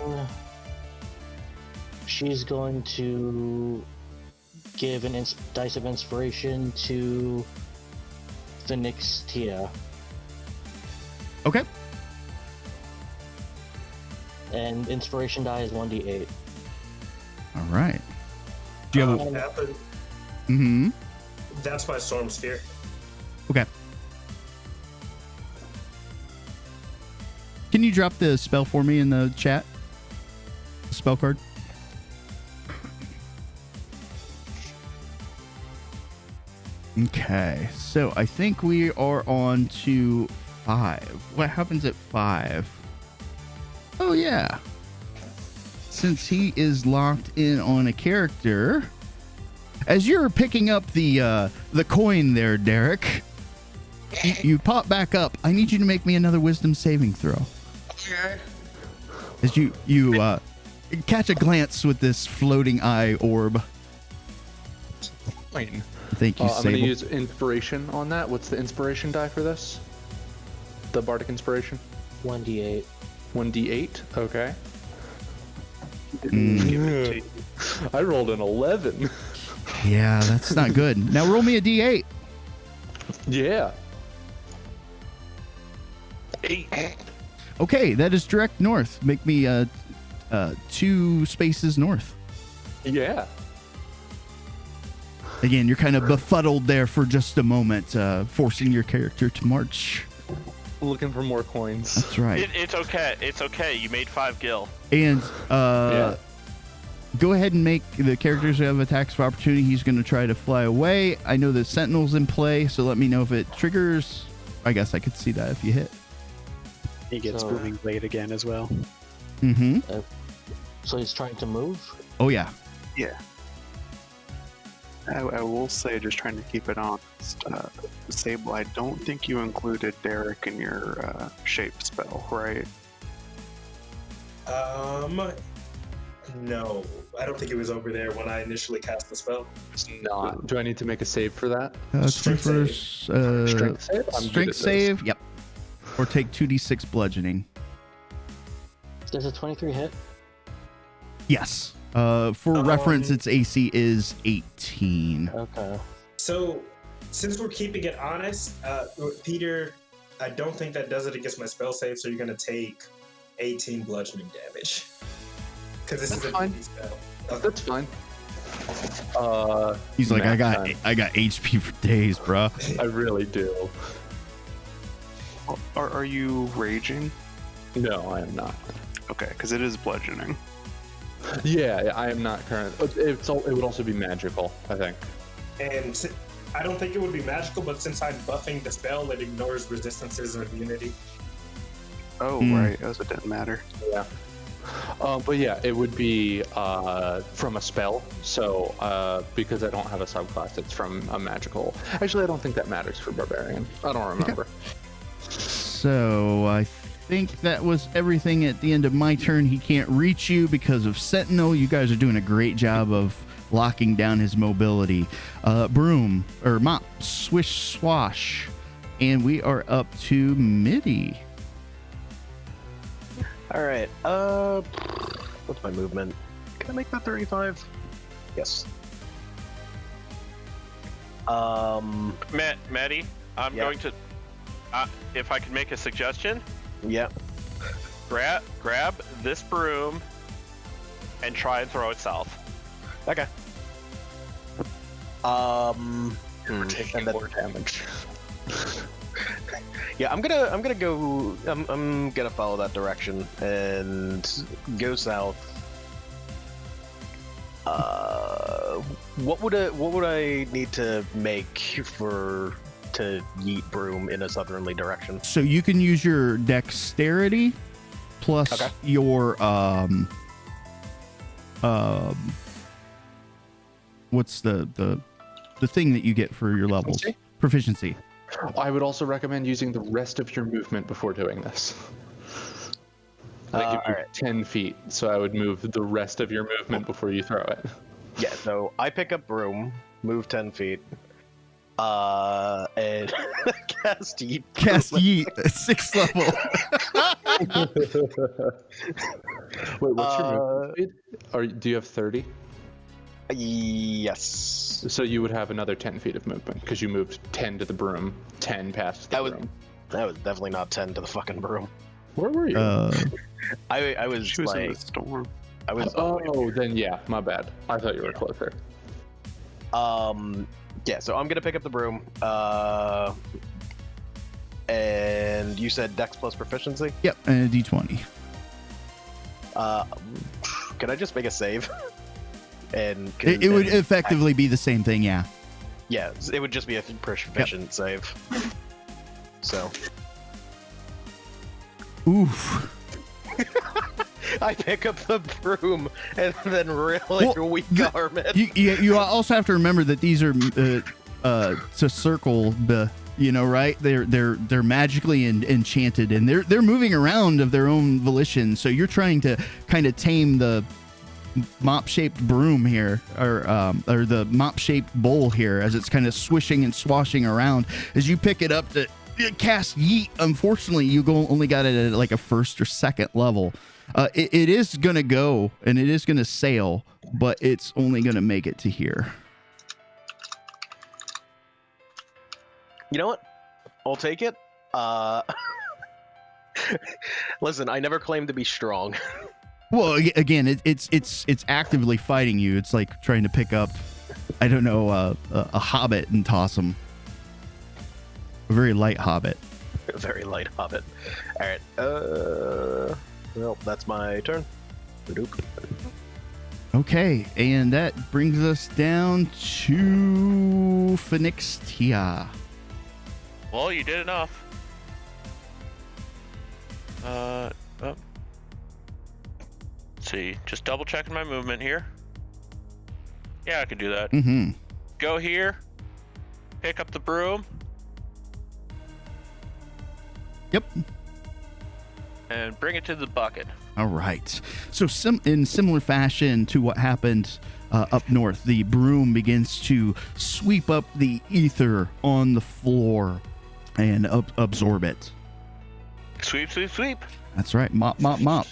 she's going to give an dice of inspiration to Phoenix Tia. Okay. And inspiration die is 1d8. All right. Do you have a... Mm-hmm. That's my storm sphere. Okay. Can you drop the spell for me in the chat? The spell card? Okay, so I think we are on to 5. What happens at 5? Oh, yeah. Since he is locked in on a character, as you're picking up the coin there, Derek, you pop back up. I need you to make me another wisdom saving throw. Okay. As you catch a glance with this floating eye orb. Fine. Thank you, I'm going to Sable. use inspiration on that. What's the inspiration die for this? The bardic inspiration? 1d8. 1d8? Okay. Mm. I rolled an 11. Yeah, that's not good. Now roll me a d8. Yeah. 8. Okay, that is direct north. Make me 2 spaces north. Yeah. Again, you're kind of befuddled there for just a moment, forcing your character to march. Looking for more coins. That's right. It's okay. It's okay. You made 5 gil. And go ahead and make the characters who have attacks of opportunity. He's going to try to fly away. I know the Sentinel's in play, so let me know if it triggers. I guess I could see that if you hit. He gets booming blade again as well. Mm-hmm. So he's trying to move? Oh, yeah. Yeah. I will say, just trying to keep it honest, Sable, I don't think you included Derek in your shape spell, right? No, I don't think it was over there when I initially cast the spell. It's not. Do I need to make a save for that? Strength save? Strength save? I'm good at Strength this. save, yep. Or take 2d6 bludgeoning. Does a 23 hit? Yes. For reference, its AC is 18. Okay. So, since we're keeping it honest, Peter, I don't think that does it against my spell save, so you're going to take 18 bludgeoning damage. Because this is a fine. DD spell. That's fine. He's like, I got time. HP for days, bruh. I really do. Are you raging? No, I am not. Okay, because it is bludgeoning. Yeah, I am not current. It would also be magical, I think. And I don't think it would be magical, but since I'm buffing the spell, it ignores resistances and immunity. Oh, right. As it didn't matter. Yeah. But yeah, it would be from a spell. So because I don't have a subclass, it's from a magical. Actually, I don't think that matters for barbarian. I don't remember. So I think that was everything at the end of my turn. He can't reach you because of Sentinel. You guys are doing a great job of locking down his mobility. Broom or mop, swish swash, and we are up to Midi. All right. What's my movement? Can I make that 35? Yes. Maddie, I'm going to. If I could make a suggestion. Yeah. Grab this broom and try and throw it south. Okay. Taking more damage. Yeah, I'm gonna go. I'm gonna follow that direction and go south. What would I need to make to yeet broom in a southerly direction? So you can use your dexterity plus your what's the thing that you get for your levels? Proficiency. I would also recommend using the rest of your movement before doing this. Like if you're 10 feet, so I would move the rest of your movement before you throw it. Yeah, so I pick up broom, move 10 feet, and cast yeet. Cast yeet at 6th level. Wait, what's your movement speed? Do you have 30? Yes. So you would have another 10 feet of movement because you moved 10 to the broom, 10 past the broom. That was definitely not 10 to the fucking broom. Where were you? I was She was like in the storm. I was. Oh, then yeah, my bad. I thought you were closer. Yeah. So I'm gonna pick up the broom. And you said Dex plus proficiency. Yep, and a D20. Can I just make a save? And It would effectively be the same thing, yeah. Yeah, it would just be a proficient save. So. Oof. I pick up the broom and then really weak arm it. You also have to remember that these are to circle the, right? They're magically enchanted, and they're moving around of their own volition. So you're trying to kind of tame the mop-shaped broom here, or the mop-shaped bowl here, as it's kind of swishing and swashing around. As you pick it up to cast yeet, unfortunately, you only got it at like a 1st or 2nd level. It is gonna go and it is gonna sail, but it's only gonna make it to here. You know what? I'll take it. Listen, I never claimed to be strong. Well, again, it's actively fighting you. It's like trying to pick up, I don't know, a hobbit and toss him. A very light hobbit. A very light hobbit. All right. Well, that's my turn. Okay, and that brings us down to Phoenix Tia. Well, you did enough. Let's see, just double checking my movement here. Yeah, I can do that. Mm-hmm. Go here, pick up the broom. Yep. And bring it to the bucket. All right. So in similar fashion to what happened up north, the broom begins to sweep up the ether on the floor and absorb it. Sweep, sweep, sweep. That's right. Mop, mop, mop.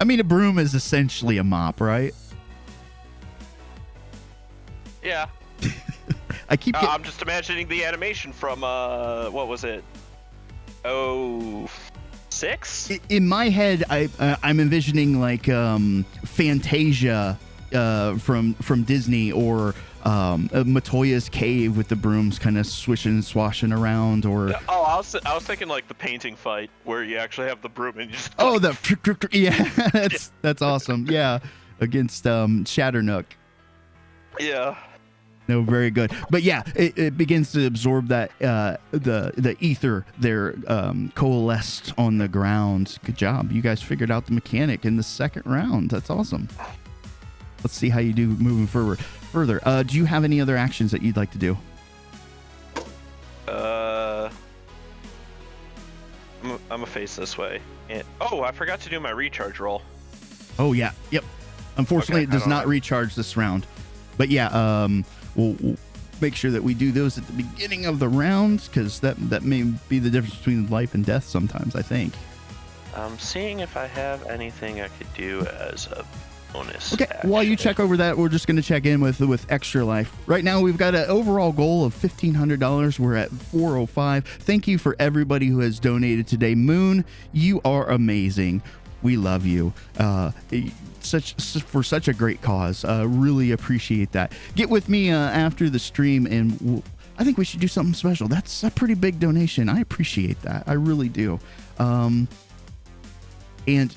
I mean, a broom is essentially a mop, right? Yeah. I'm just imagining the animation from what was it? Oh, 6? In my head, I'm envisioning like Fantasia from Disney, or Matoya's cave with the brooms kind of swishing and swashing around, or I was thinking like the painting fight where you actually have the broom and you just that's awesome. Yeah, against Shatternook. Yeah. No, very good. But yeah, it begins to absorb that the ether there coalesced on the ground. Good job. You guys figured out the mechanic in the second round. That's awesome. Let's see how you do moving further. Do you have any other actions that you'd like to do? I'm gonna face this way. And, I forgot to do my recharge roll. Oh yeah, yep. Unfortunately, Okay, it does not recharge this round. But yeah, we'll make sure that we do those at the beginning of the round, because that may be the difference between life and death sometimes, I think. I'm seeing if I have anything I could do as a bonus. Okay, action. while you check over that, we're just going to check in with Extra Life. Right now, we've got an overall goal of $1,500. We're at $405. Thank you for everybody who has donated today. Moon, you are amazing. We love you. For such a great cause. Really appreciate that. Get with me after the stream, and I think we should do something special. That's a pretty big donation. I appreciate that. I really do. And,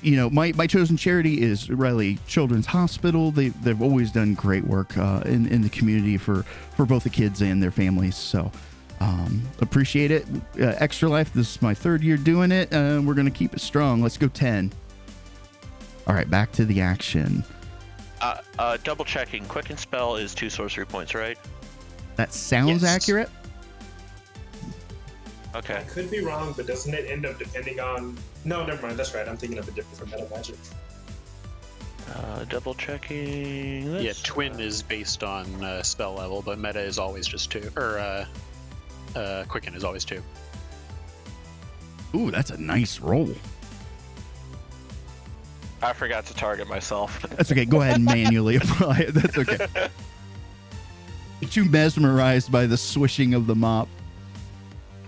you know, my chosen charity is Riley Children's Hospital. They've always done great work in the community for both the kids and their families. So appreciate it. Extra Life, this is my third year doing it. We're going to keep it strong. Let's go 10. All right, back to the action. Double checking. Quicken Spell is 2 sorcery points, right? That sounds accurate. Okay. I could be wrong, but doesn't it end up depending on... No, never mind. That's right. I'm thinking of a different meta magic. Double checking this. Yeah, Twin is based on spell level, but meta is always just 2. Or Quicken is always 2. Ooh, that's a nice roll. I forgot to target myself. That's okay. Go ahead and manually apply it. That's okay. Too mesmerized by the swishing of the mop.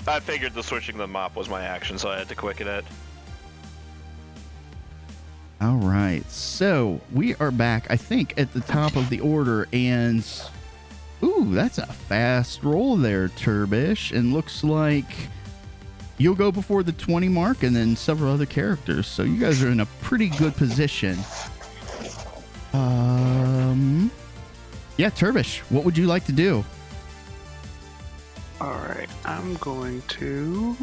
I figured the switching the mop was my action, so I had to quicken it. All right. So we are back, I think, at the top of the order. And, ooh, that's a fast roll there, Turbish. And looks like you'll go before the 20 mark, and then several other characters. So you guys are in a pretty good position. Yeah, Turbish, what would you like to do? Alright, I'm going to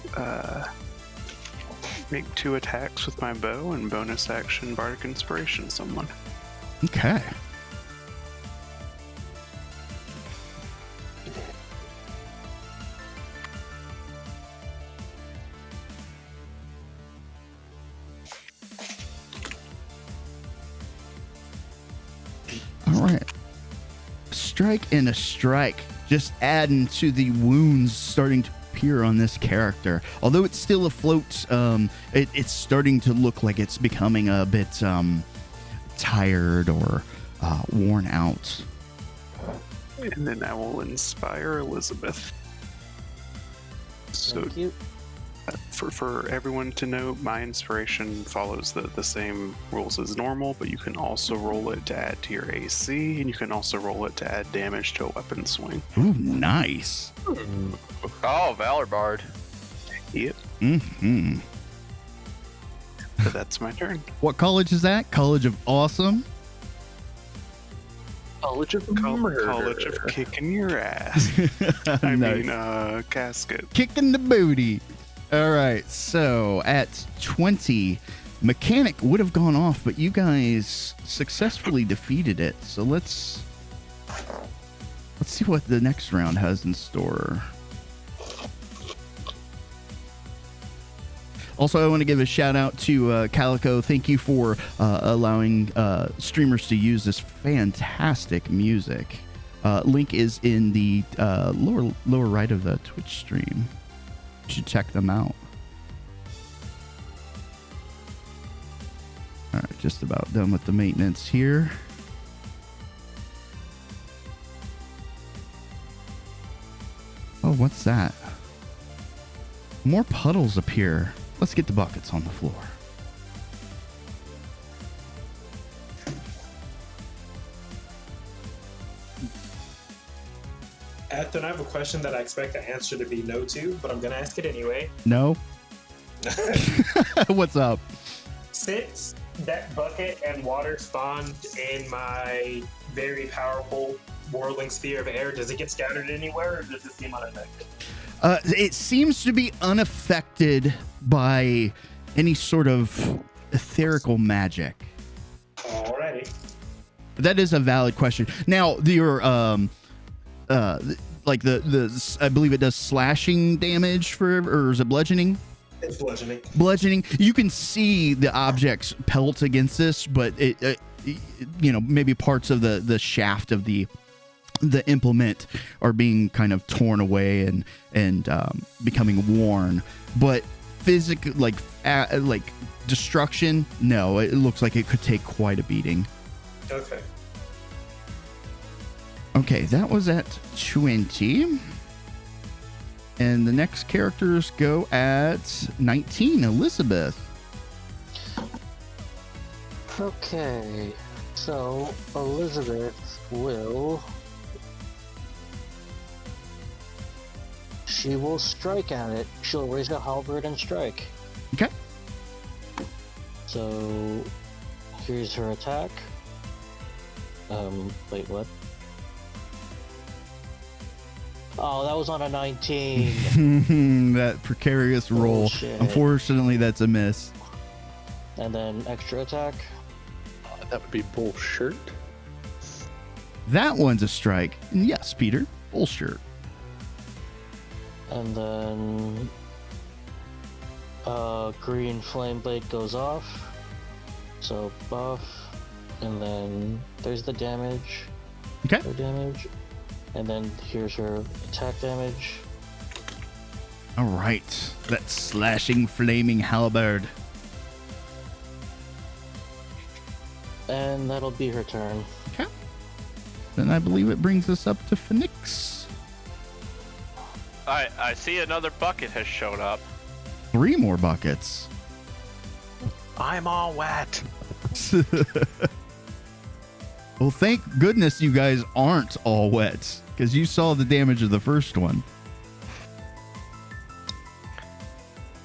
make 2 attacks with my bow and bonus action Bardic Inspiration someone. Okay. All right. Strike and a strike. Just adding to the wounds starting to appear on this character. Although it's still afloat, it's starting to look like it's becoming a bit tired or worn out. And then I will inspire Elizabeth. So, Thank you. For everyone to know, my inspiration follows the same rules as normal, but you can also roll it to add to your AC, and you can also roll it to add damage to a weapon swing. Ooh, nice. Oh, Valor Bard. Yep. Mm-hmm. So that's my turn. What college is that? College of Awesome? College of College of Kicking Your Ass. I Nice. mean, Casket. Kicking the booty. All right, so at 20, Mechanic would have gone off, but you guys successfully defeated it. So let's see what the next round has in store. Also, I want to give a shout out to Calico. Thank you for allowing streamers to use this fantastic music. Link is in the lower right of the Twitch stream. You should check them out. All right, just about done with the maintenance here. Oh, what's that? More puddles appear. Let's get the buckets on the floor. Ethan, I have a question that I expect the answer to be no to, but I'm going to ask it anyway. No? What's up? Since that bucket and water spawned in my very powerful whirling sphere of air, does it get scattered anywhere, or does it seem unaffected? It seems to be unaffected by any sort of etherical magic. Alrighty. That is a valid question. Now, your like the I believe it does slashing damage or is it bludgeoning? It's bludgeoning. Bludgeoning. You can see the objects pelt against this, but it maybe parts of the shaft of the implement are being kind of torn away and becoming worn. But physical, like destruction, no. It looks like it could take quite a beating. Okay. Okay, that was at 20. And the next characters go at 19, Elizabeth. Okay, so Elizabeth will... She will strike at it. She'll raise a halberd and strike. Okay. So, here's her attack. Wait, what? Oh, that was on a 19. That precarious roll. Bullshit. Unfortunately, that's a miss. And then extra attack. That would be bullshit. That one's a strike. And yes, Peter, bullshit. And then green flame blade goes off. So buff. And then there's the damage. Okay. Her damage. And then here's her attack damage. All right. That slashing, flaming halberd. And that'll be her turn. Okay. Then I believe it brings us up to Phoenix. I see another bucket has shown up. 3 more buckets. I'm all wet. Well, thank goodness you guys aren't all wet, because you saw the damage of the first one.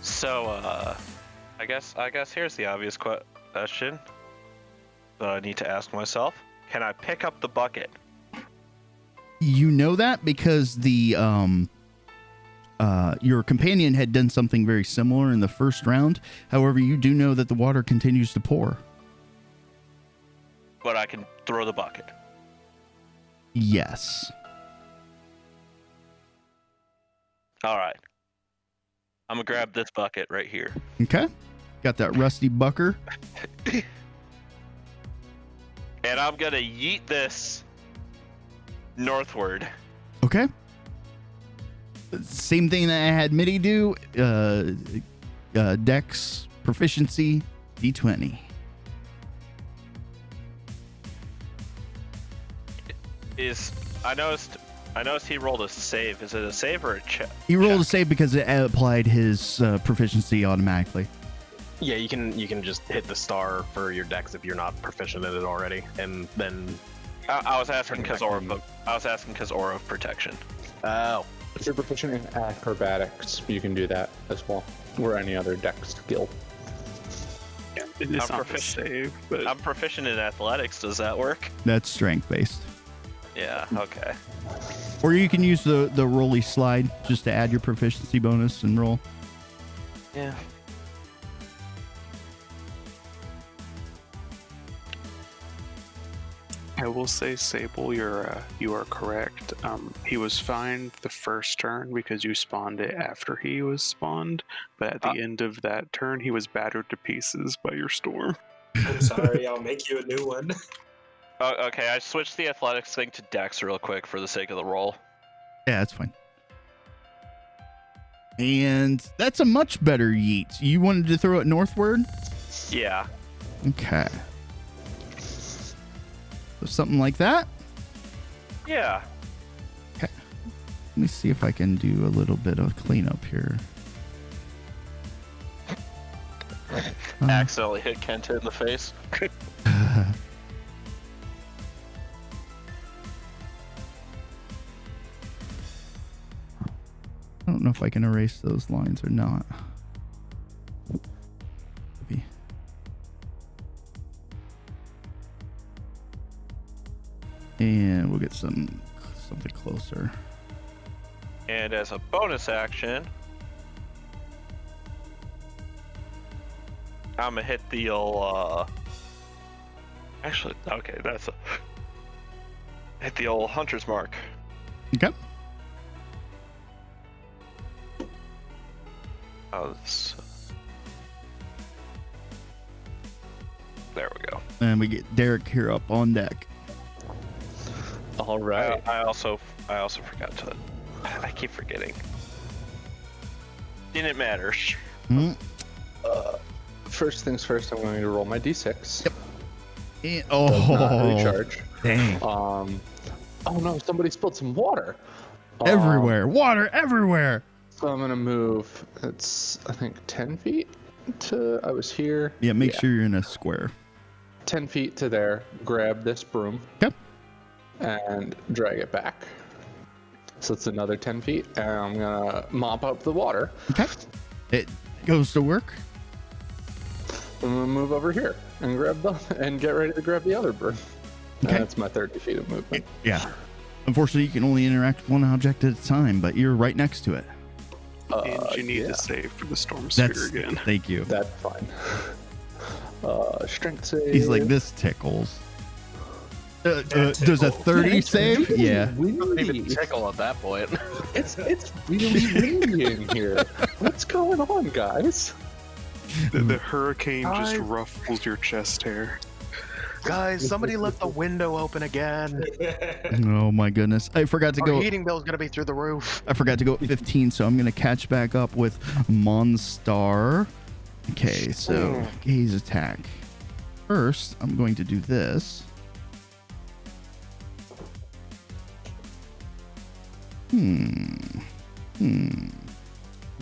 So, I guess here's the obvious question that I need to ask myself. Can I pick up the bucket? You know that because the your companion had done something very similar in the first round. However, you do know that the water continues to pour. But I can throw the bucket. Yes. All right. I'm gonna grab this bucket right here. Okay. Got that rusty bucker. And I'm gonna yeet this northward. Okay. Same thing that I had Mitty do. Dex proficiency D20. I noticed he rolled a save. Is it a save or a check? He rolled a save because it applied his proficiency automatically. Yeah, you can just hit the star for your dex if you're not proficient in it already, and then. I was asking because aura of protection. Oh. If you're proficient in acrobatics, you can do that as well, or any other dex skill. Yeah, it's not a save, but I'm proficient in athletics. Does that work? That's strength based. Yeah. Okay. Or you can use the rolly slide just to add your proficiency bonus and roll. Yeah. I will say, Sable, you are correct. He was fine the first turn because you spawned it after he was spawned, but at the end of that turn, he was battered to pieces by your storm. I'm sorry, I'll make you a new one. Okay, I switched the athletics thing to Dex real quick for the sake of the roll. Yeah, that's fine. And that's a much better yeet. You wanted to throw it northward? Yeah. Okay. So something like that? Yeah. Okay. Let me see if I can do a little bit of cleanup here. Accidentally hit Kenta in the face. I don't know if I can erase those lines or not. Maybe. And we'll get something closer. And as a bonus action, I'm gonna hit the old. Actually, okay, that's a hit the old hunter's mark. Okay. There we go. And we get Derek here up on deck. All right. I also forgot to. I keep forgetting. Didn't matter. First things first, I'm going to roll my d6. Yep. Does not recharge. Dang. Oh no! Somebody spilled some water. Everywhere. Water everywhere. So I'm gonna move. It's I think 10 feet to. I was here. Yeah. Make sure you're in a square. 10 feet to there. Grab this broom. Yep. And drag it back. So it's another 10 feet, and I'm gonna mop up the water. Okay. It goes to work. I'm gonna move over here and get ready to grab the other broom. Okay. And that's my 30 feet of movement. Yeah. Unfortunately, you can only interact with one object at a time, but you're right next to it. And you need to save for the storm sphere again. Thank you. That's fine. Strength save. He's like, this tickles. Does a 30 save? Yeah. Doesn't even tickle at that point. It's really windy in here. What's going on, guys? The hurricane just ruffles your chest hair. Guys, somebody left the window open again. Oh my goodness. I forgot to Our go. heating bill's gonna be through the roof. I forgot to go at 15, so I'm going to catch back up with Monstar. Okay, so gaze attack. First, I'm going to do this. Then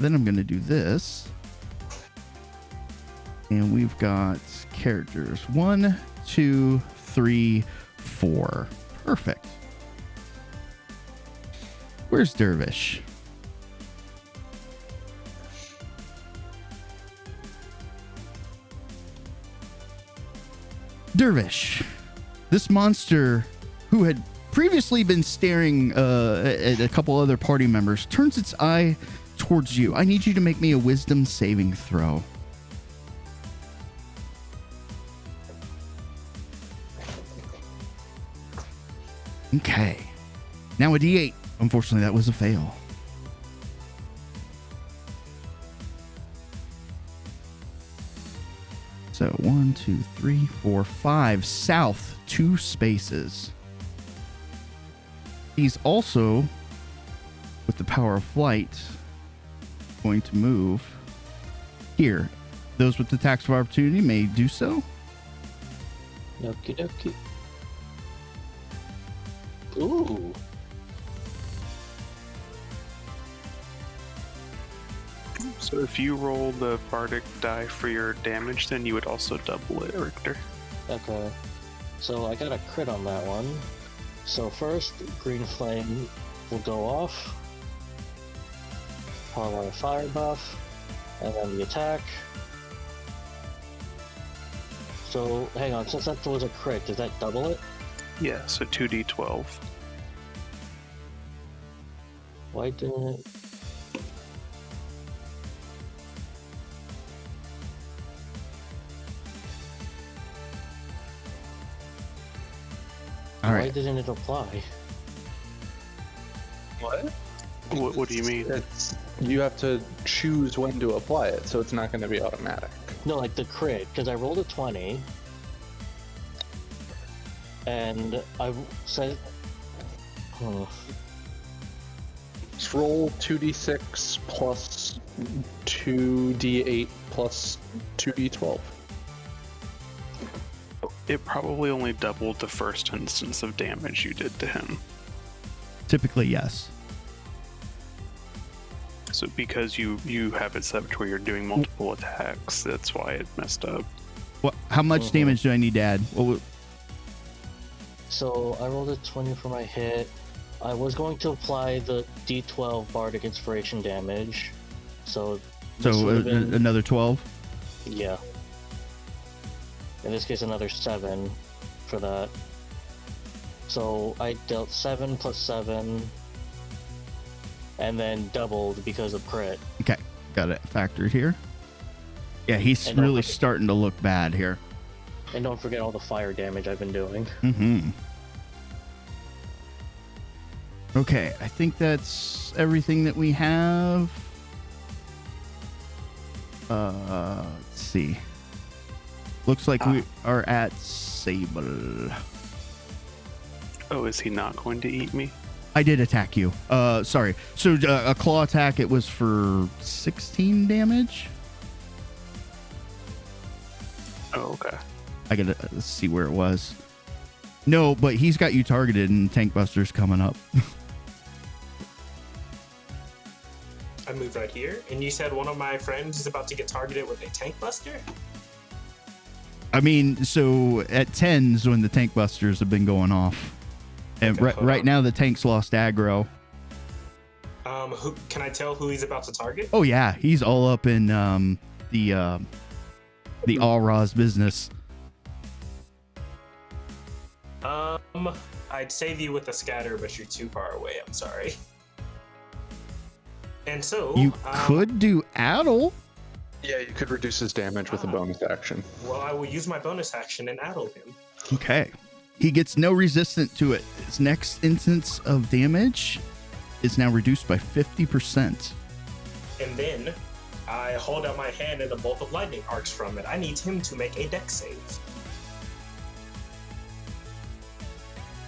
I'm going to do this. And we've got characters. 1, 2, 3, 4. Perfect. Where's Dervish? Dervish. This monster who had previously been staring at a couple other party members turns its eye towards you. I need you to make me a wisdom saving throw. Okay. Now a D8. Unfortunately, that was a fail. So 1, 2, 3, 4, 5. South, 2 spaces. He's also, with the power of flight, going to move here. Those with the tax of opportunity may do so. Okie dokie. Ooh. So if you roll the bardic die for your damage, then you would also double it, Richter. Okay. So I got a crit on that one. So first, green flame will go off. Followed by a fire buff. And then the attack. So, hang on, since that was a crit, does that double it? Yeah, so 2d12. Why didn't it... Why didn't it apply? What? What do you mean? You have to choose when to apply it, so it's not going to be automatic. No, like the crit, because I rolled a 20. And I said... Just roll 2d6 plus 2d8 plus 2d12. It probably only doubled the first instance of damage you did to him. Typically, yes. So because you have it set up to where you're doing multiple attacks, that's why it messed up. What? How much damage do I need to add? So I rolled a 20 for my hit. I was going to apply the D12 Bardic Inspiration damage. So another 12? Yeah. In this case, another 7 for that. So I dealt 7 plus 7, and then doubled because of crit. Okay, got it factored here. Yeah, he's And don't really forget- starting to look bad here. And don't forget all the fire damage I've been doing. Mm-hmm. Okay, I think that's everything that we have. Let's see. Looks like we are at Sable. Oh, is he not going to eat me? I did attack you. Sorry. So a claw attack, it was for 16 damage. Oh, okay. I gotta let's see where it was. No, but he's got you targeted and Tank Buster's coming up. I moved right here, and you said one of my friends is about to get targeted with a tank buster? I mean, so at 10s when the Tank Busters have been going off. And Okay, hold right on. now the tank's lost aggro. Who can I tell who he's about to target? Oh yeah, he's all up in the All-Ra's business. I'd save you with a scatter, but you're too far away. I'm sorry. And so You could do Addle. Yeah, you could reduce his damage with a bonus action. Well, I will use my bonus action and addle him. Okay. He gets no resistance to it. His next instance of damage is now reduced by 50%. And then I hold out my hand and a bolt of lightning arcs from it. I need him to make a dex save.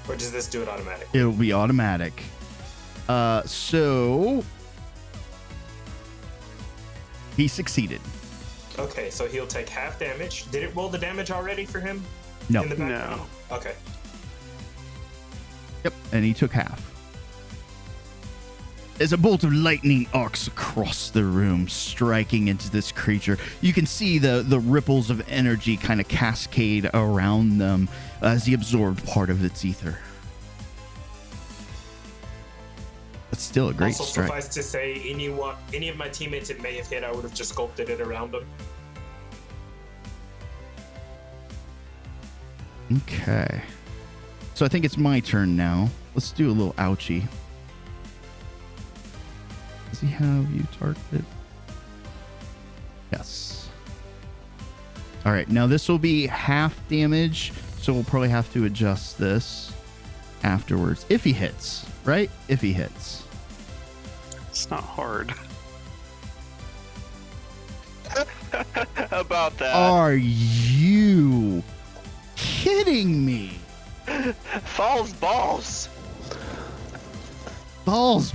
Or does this do it automatically? It'll be automatic. So he succeeded. Okay, so he'll take half damage. Did it roll the damage already for him? No. In the background? Okay. Yep, and he took half. As a bolt of lightning arcs across the room, striking into this creature, you can see the ripples of energy kind of cascade around them as he absorbed part of its ether. That's still a great Also, strike. suffice to say, any of my teammates it may have hit, I would have just sculpted it around them. Okay. So I think it's my turn now. Let's do a little ouchie. Does he have you targeted? Yes. All right. Now this will be half damage, so we'll probably have to adjust this afterwards. If he hits, right? If he hits. It's not hard. About that. Are you kidding me? Falls balls. Balls.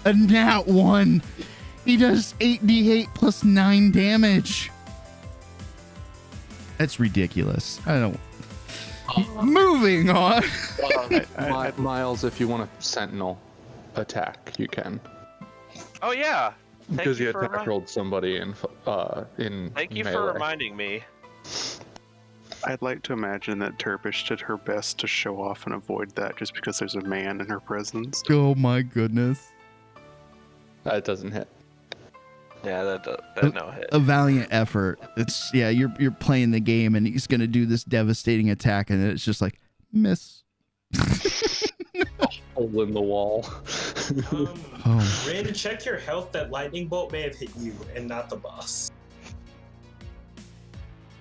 A nat 1. He does 8d8 plus 9 damage. That's ridiculous. I don't. Moving on. Miles, if you want a sentinel attack, you can. Oh yeah. Because you for attack rolled somebody in Thank you for melee. reminding me. I'd like to imagine that Turbish did her best to show off and avoid that just because there's a man in her presence. Oh my goodness. That doesn't hit. Yeah, that no hit. A valiant effort. It's you're playing the game and he's gonna do this devastating attack and it's just like miss. Hole in the wall. Rin, check your health. That lightning bolt may have hit you and not the boss.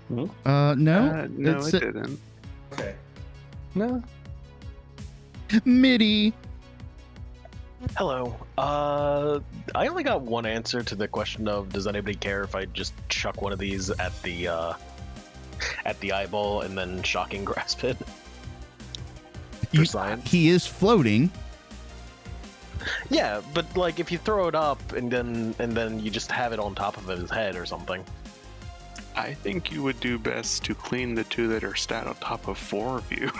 No. No, It's it didn't. Okay. No. Midi. Hello. I only got one answer to the question of does anybody care if I just chuck one of these at the eyeball and then shocking grasp it? For science. He is floating. Yeah, but like if you throw it up and then you just have it on top of his head or something. I think you would do best to clean the two that are stat on top of 4 of you.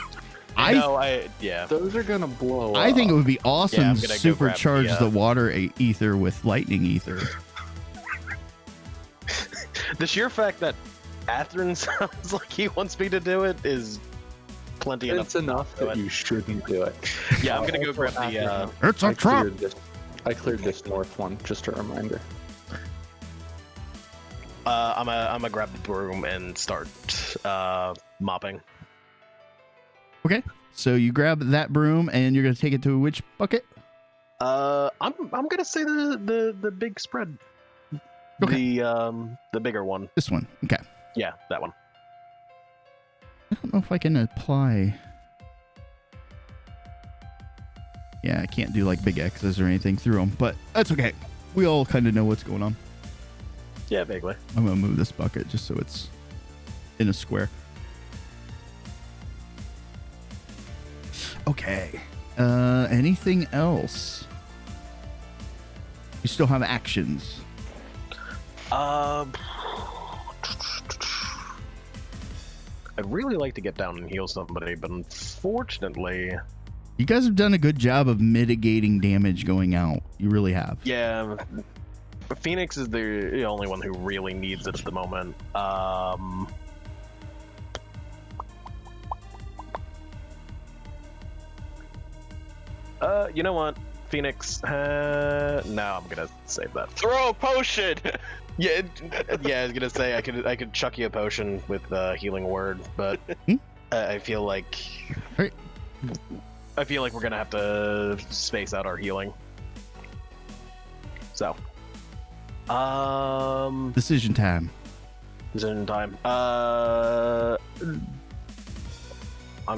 Yeah. Those are gonna blow I think it up. would be awesome Yeah, I'm to gonna go grab supercharge the water ether with lightning ether. The sheer fact that Atherin sounds like he wants me to do it is plenty enough. It's enough that you shouldn't do it. Yeah, I'm gonna go grab the. It's a trap. I cleared this north one. Just a reminder. I'm gonna grab the broom and start mopping. Okay. So you grab that broom and you're gonna take it to which bucket? I'm gonna say the big spread. Okay. The bigger one. This one. Okay. Yeah, that one. I don't know if I can apply. Yeah, I can't do like big X's or anything through them, but that's okay. We all kind of know what's going on. Yeah, vaguely. I'm gonna move this bucket just so it's in a square. Okay. Anything else? You still have actions. I'd really like to get down and heal somebody, but unfortunately, You guys have done a good job of mitigating damage going out. You really have. yeah, Phoenix is the only one who really needs it at the moment. You know what, Phoenix? No, I'm gonna save that. Throw a potion. Yeah, I was gonna say I could chuck you a potion with healing word, but I feel like Right. I feel like we're gonna have to space out our healing. So, Decision time. decision time. I'm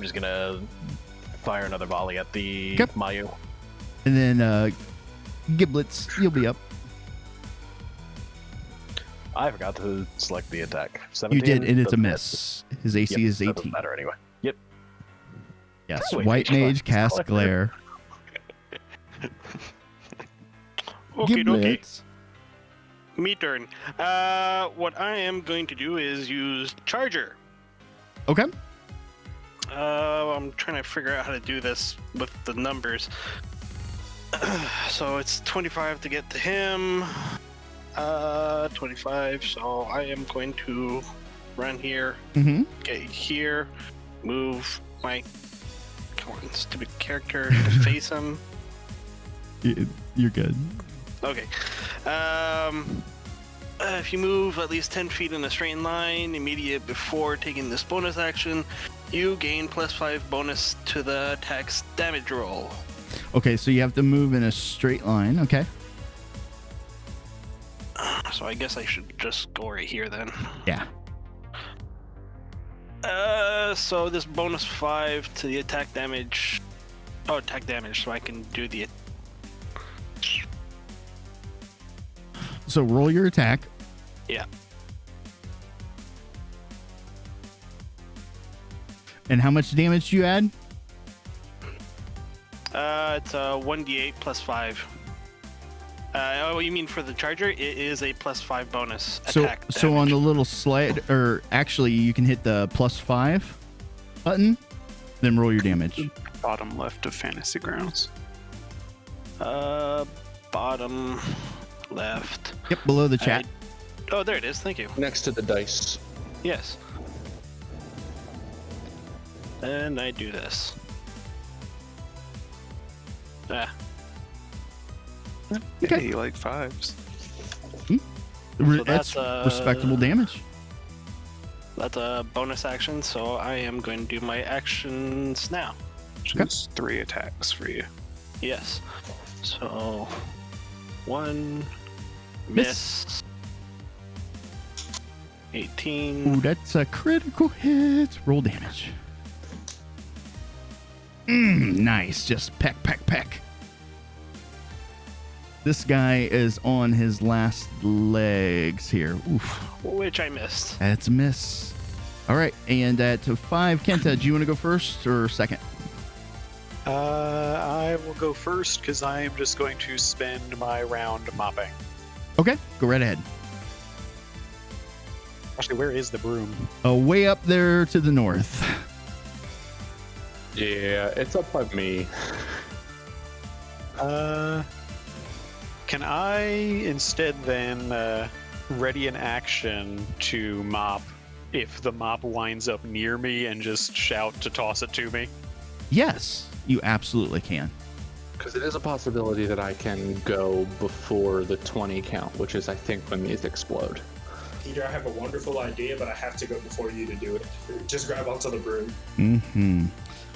just gonna fire another volley at the Okay. Mayu. And then Giblets, you'll be up. I forgot to select the attack. You 17, did, and it's a doesn't miss. His AC Yep, is that doesn't 18. matter anyway. Yep. Yes, Wait, White Mage cast Glare. Okay, okay. Giblets. Me turn. What I am going to do is use Charger. Okay. I'm trying to figure out how to do this with the numbers. So it's 25 to get to him. 25. So I am going to run here. Mm-hmm. Get here. Move my stupid character to face him. You're good. Okay. If you move at least 10 feet in a straight line immediate before taking this bonus action, you gain +5 bonus to the attack's damage roll. Okay, so you have to move in a straight line. Okay. So I guess I should just go right here then. Yeah. So this bonus 5 to the attack damage. Oh, attack damage, so I can do the. So roll your attack. Yeah. And how much damage do you add? It's a 1d8 +5. Oh, you mean for the charger? It is a +5 bonus attack. So on the little slide, or actually, you can hit the +5 button, then roll your damage. Bottom left of Fantasy Grounds. Bottom left. Yep, below the chat. Oh, there it is. Thank you. Next to the dice. Yes. And I do this. Ah. Okay, you like fives. So That's that's, respectable damage. That's a bonus action, so I am going to do my actions now. Just 3 attacks for you. Yes. So 1 miss. 18. Ooh, that's a critical hit. Roll damage. Nice. Just peck, peck, peck. This guy is on his last legs here. Oof. Which I missed. That's a miss. All right. And at 5, Kenta, do you want to go first or second? I will go first because I am just going to spend my round mopping. Okay. Go right ahead. Actually, where is the broom? Way up there to the north. Yeah, it's up by me. Can I instead then ready an action to mop if the mop winds up near me and just shout to toss it to me? Yes, you absolutely can. Because it is a possibility that I can go before the 20 count, which is, I think, when these explode. Peter, I have a wonderful idea, but I have to go before you to do it. Just grab onto the broom. Mm-hmm.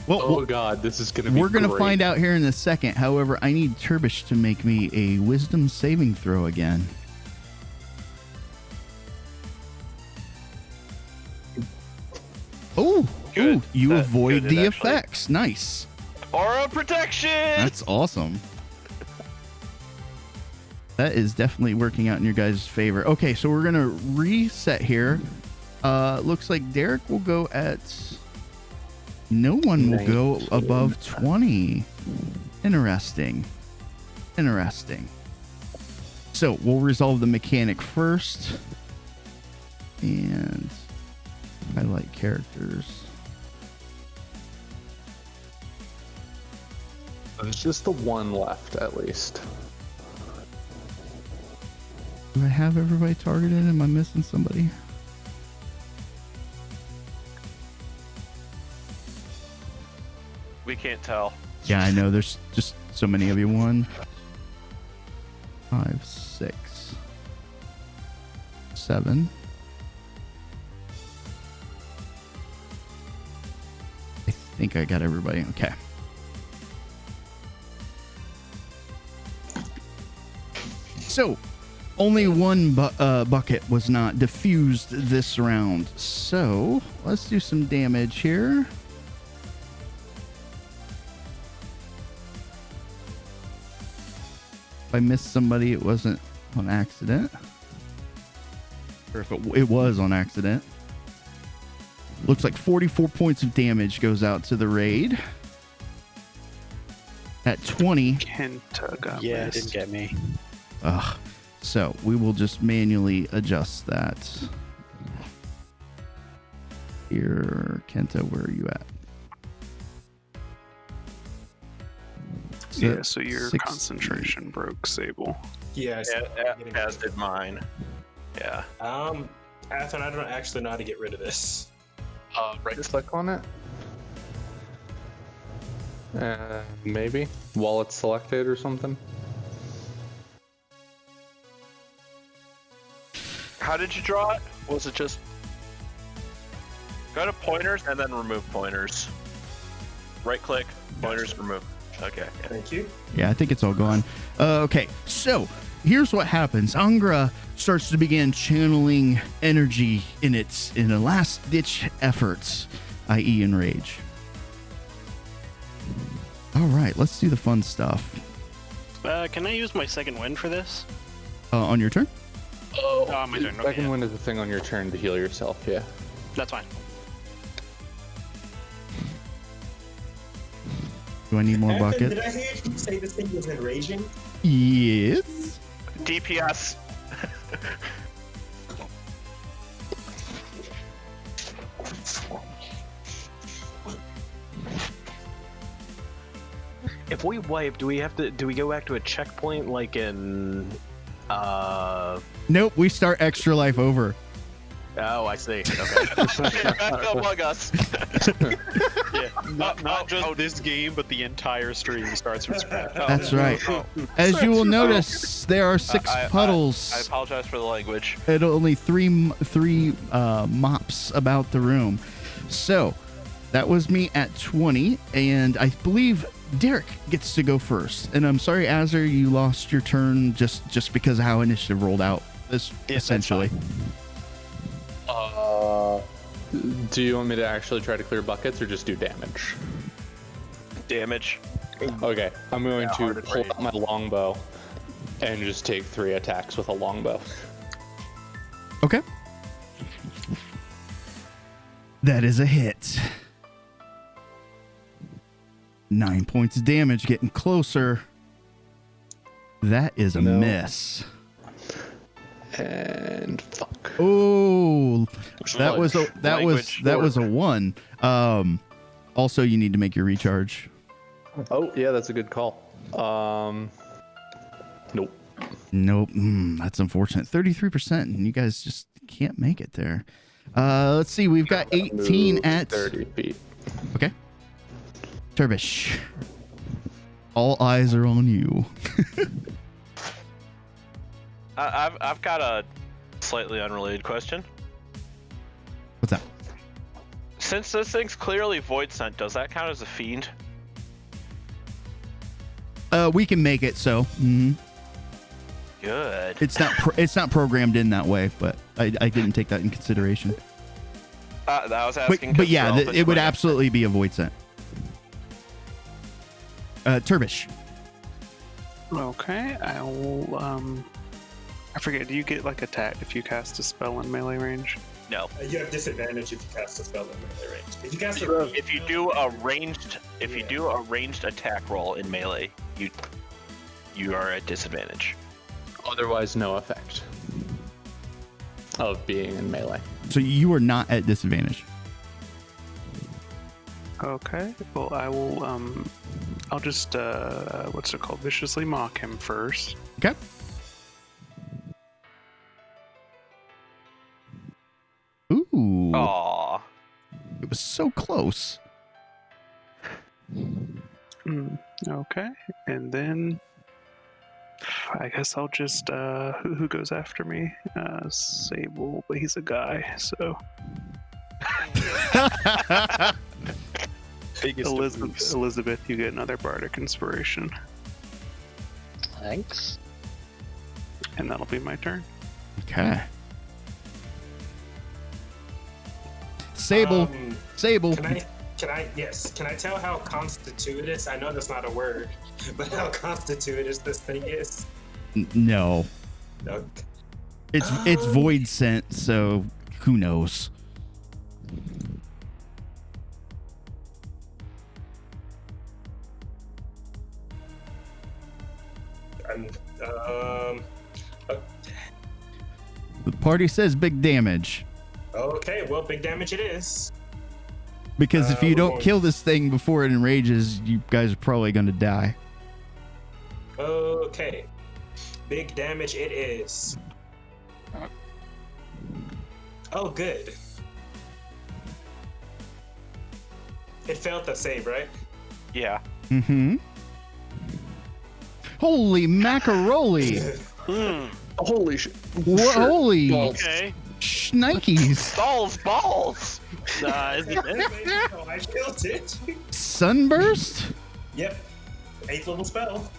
Oh god, this is gonna be We're gonna great. find out here in a second. However, I need Turbish to make me a wisdom saving throw again. Oh, Good. you That- avoid good, the actually. effects. Nice. Aura protection. That's awesome. That is definitely working out in your guys' favor. Okay, so we're gonna reset here. Looks like Derek will go at. No one will go above 20. Interesting. Interesting. So we'll resolve the mechanic first. And highlight characters. There's just the one left, at least. Do I have everybody targeted? Am I missing somebody? We can't tell. Yeah, I know. There's just so many of you. 1, 5, 6, 7. I think I got everybody. Okay. So, only one bucket was not diffused this round. So, let's do some damage here. If I missed somebody, it wasn't on accident. Or if it was on accident. Looks like 44 points of damage goes out to the raid. At 20. Kenta got Yeah, it missed. didn't get me. Ugh. So we will just manually adjust that. Here, Kenta, where are you at? Yeah, so your 6. concentration broke, Sable. Yeah, As did mine. Yeah. Athen, I don't actually know how to get rid of this. Right click on it. Maybe. While it's selected or something. How did you draw it? Was it just go to pointers and then remove pointers? Right click, pointers, remove. Okay. Yeah. Thank you. Yeah, I think it's all gone. Okay, so here's what happens. Angra starts to begin channeling energy in a last-ditch efforts, i.e. enrage. All right, let's do the fun stuff. Can I use my second wind for this? On your turn? Oh, my turn. Okay, Second one is the thing on your turn to heal yourself, yeah. that's fine. Do I need more Athen, buckets? did I hear you say this thing was enraging? Yes. DPS. If we wipe, do we go back to a checkpoint like in Nope, we start extra life over. Oh, I see. Okay. Among Us. Yeah, not just this game, but the entire stream starts from scratch. That's right. As you will notice, there are 6 puddles. I apologize for the language. And only three mops about the room. So that was me at 20, and I believe Derek gets to go first. And I'm sorry, Azar, you lost your turn just because of how initiative rolled out. Essentially. Do you want me to actually try to clear buckets or just do damage? Damage. Okay, I'm going to hard to pull trade. out my longbow and just take 3 attacks with a longbow. Okay. That is a hit. 9 points of damage, getting closer. That is a miss. And fuck. Oh, that was a 1. Also, you need to make your recharge. Oh, yeah, that's a good call. Nope. Nope. That's unfortunate. 33%, and you guys just can't make it there. Let's see. We've got 18 at 30 feet. Okay. Turbish. All eyes are on you. I've got a slightly unrelated question. What's that? Since this thing's clearly void sent, does that count as a fiend? We can make it so. Mm-hmm. Good. It's not programmed in that way, but I didn't take that in consideration. That was asking. But yeah, it would absolutely be a void sent. Turbish. Okay, I'll I forget. Do you get like attacked if you cast a spell in melee range? No. You have disadvantage if you cast a spell in melee range. If you cast if you do a ranged attack roll in melee, you are at disadvantage. Otherwise, no effect of being in melee. So you are not at disadvantage. Okay. Well, I will. I'll just what's it called? Viciously mock him first. Okay. Ooh. Aww. It was so close. Okay, and then I guess I'll just who goes after me? Sable, but he's a guy, so. Elizabeth, you get another bardic inspiration. Thanks. And that'll be my turn. Okay. Sable. Sable. Can I tell how constitutous? I know that's not a word, but how constitutous this thing is? No. Okay. It's void sent, so who knows? The party says big damage. Okay, well, big damage it is. Because if you don't kill this thing before it enrages, you guys are probably going to die. Okay. Big damage it is. Oh, good. It failed the save, right? Yeah. Mm-hmm. Holy macaroni! Holy shit. Holy Okay. shnikes. Balls! Is it I killed it. Sunburst? Yep. 8th level spell.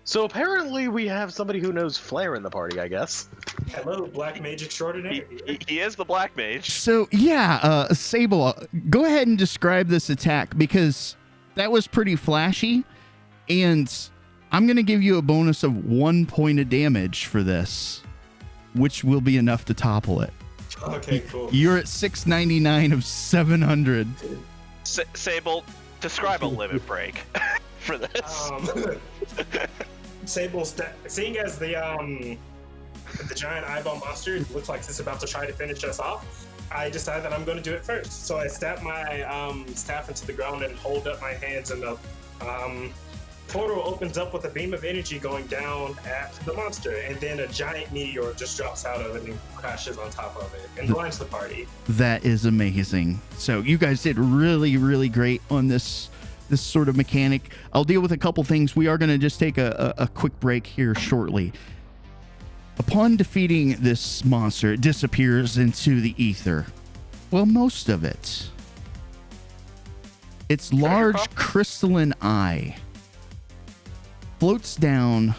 So apparently we have somebody who knows Flare in the party, I guess. Hello, Black Mage Extraordinary. He is the Black Mage. So, yeah, Sable, go ahead and describe this attack because that was pretty flashy, and I'm going to give you a bonus of 1 point of damage for this, which will be enough to topple it. Okay, cool. You're at 699 of 700. Sable, describe a limit break for this. Sable's seeing as the giant eyeball monster looks like it's about to try to finish us off, I decide that I'm going to do it first. So I stab my staff into the ground and hold up my hands, and the portal opens up with a beam of energy going down at the monster, and then a giant meteor just drops out of it and crashes on top of it and blinds the party. That is amazing. So you guys did really, really great on this sort of mechanic. I'll deal with a couple things. We are going to just take a quick break here shortly. Upon defeating this monster, it disappears into the ether. Well, most of it. Its large crystalline eye floats down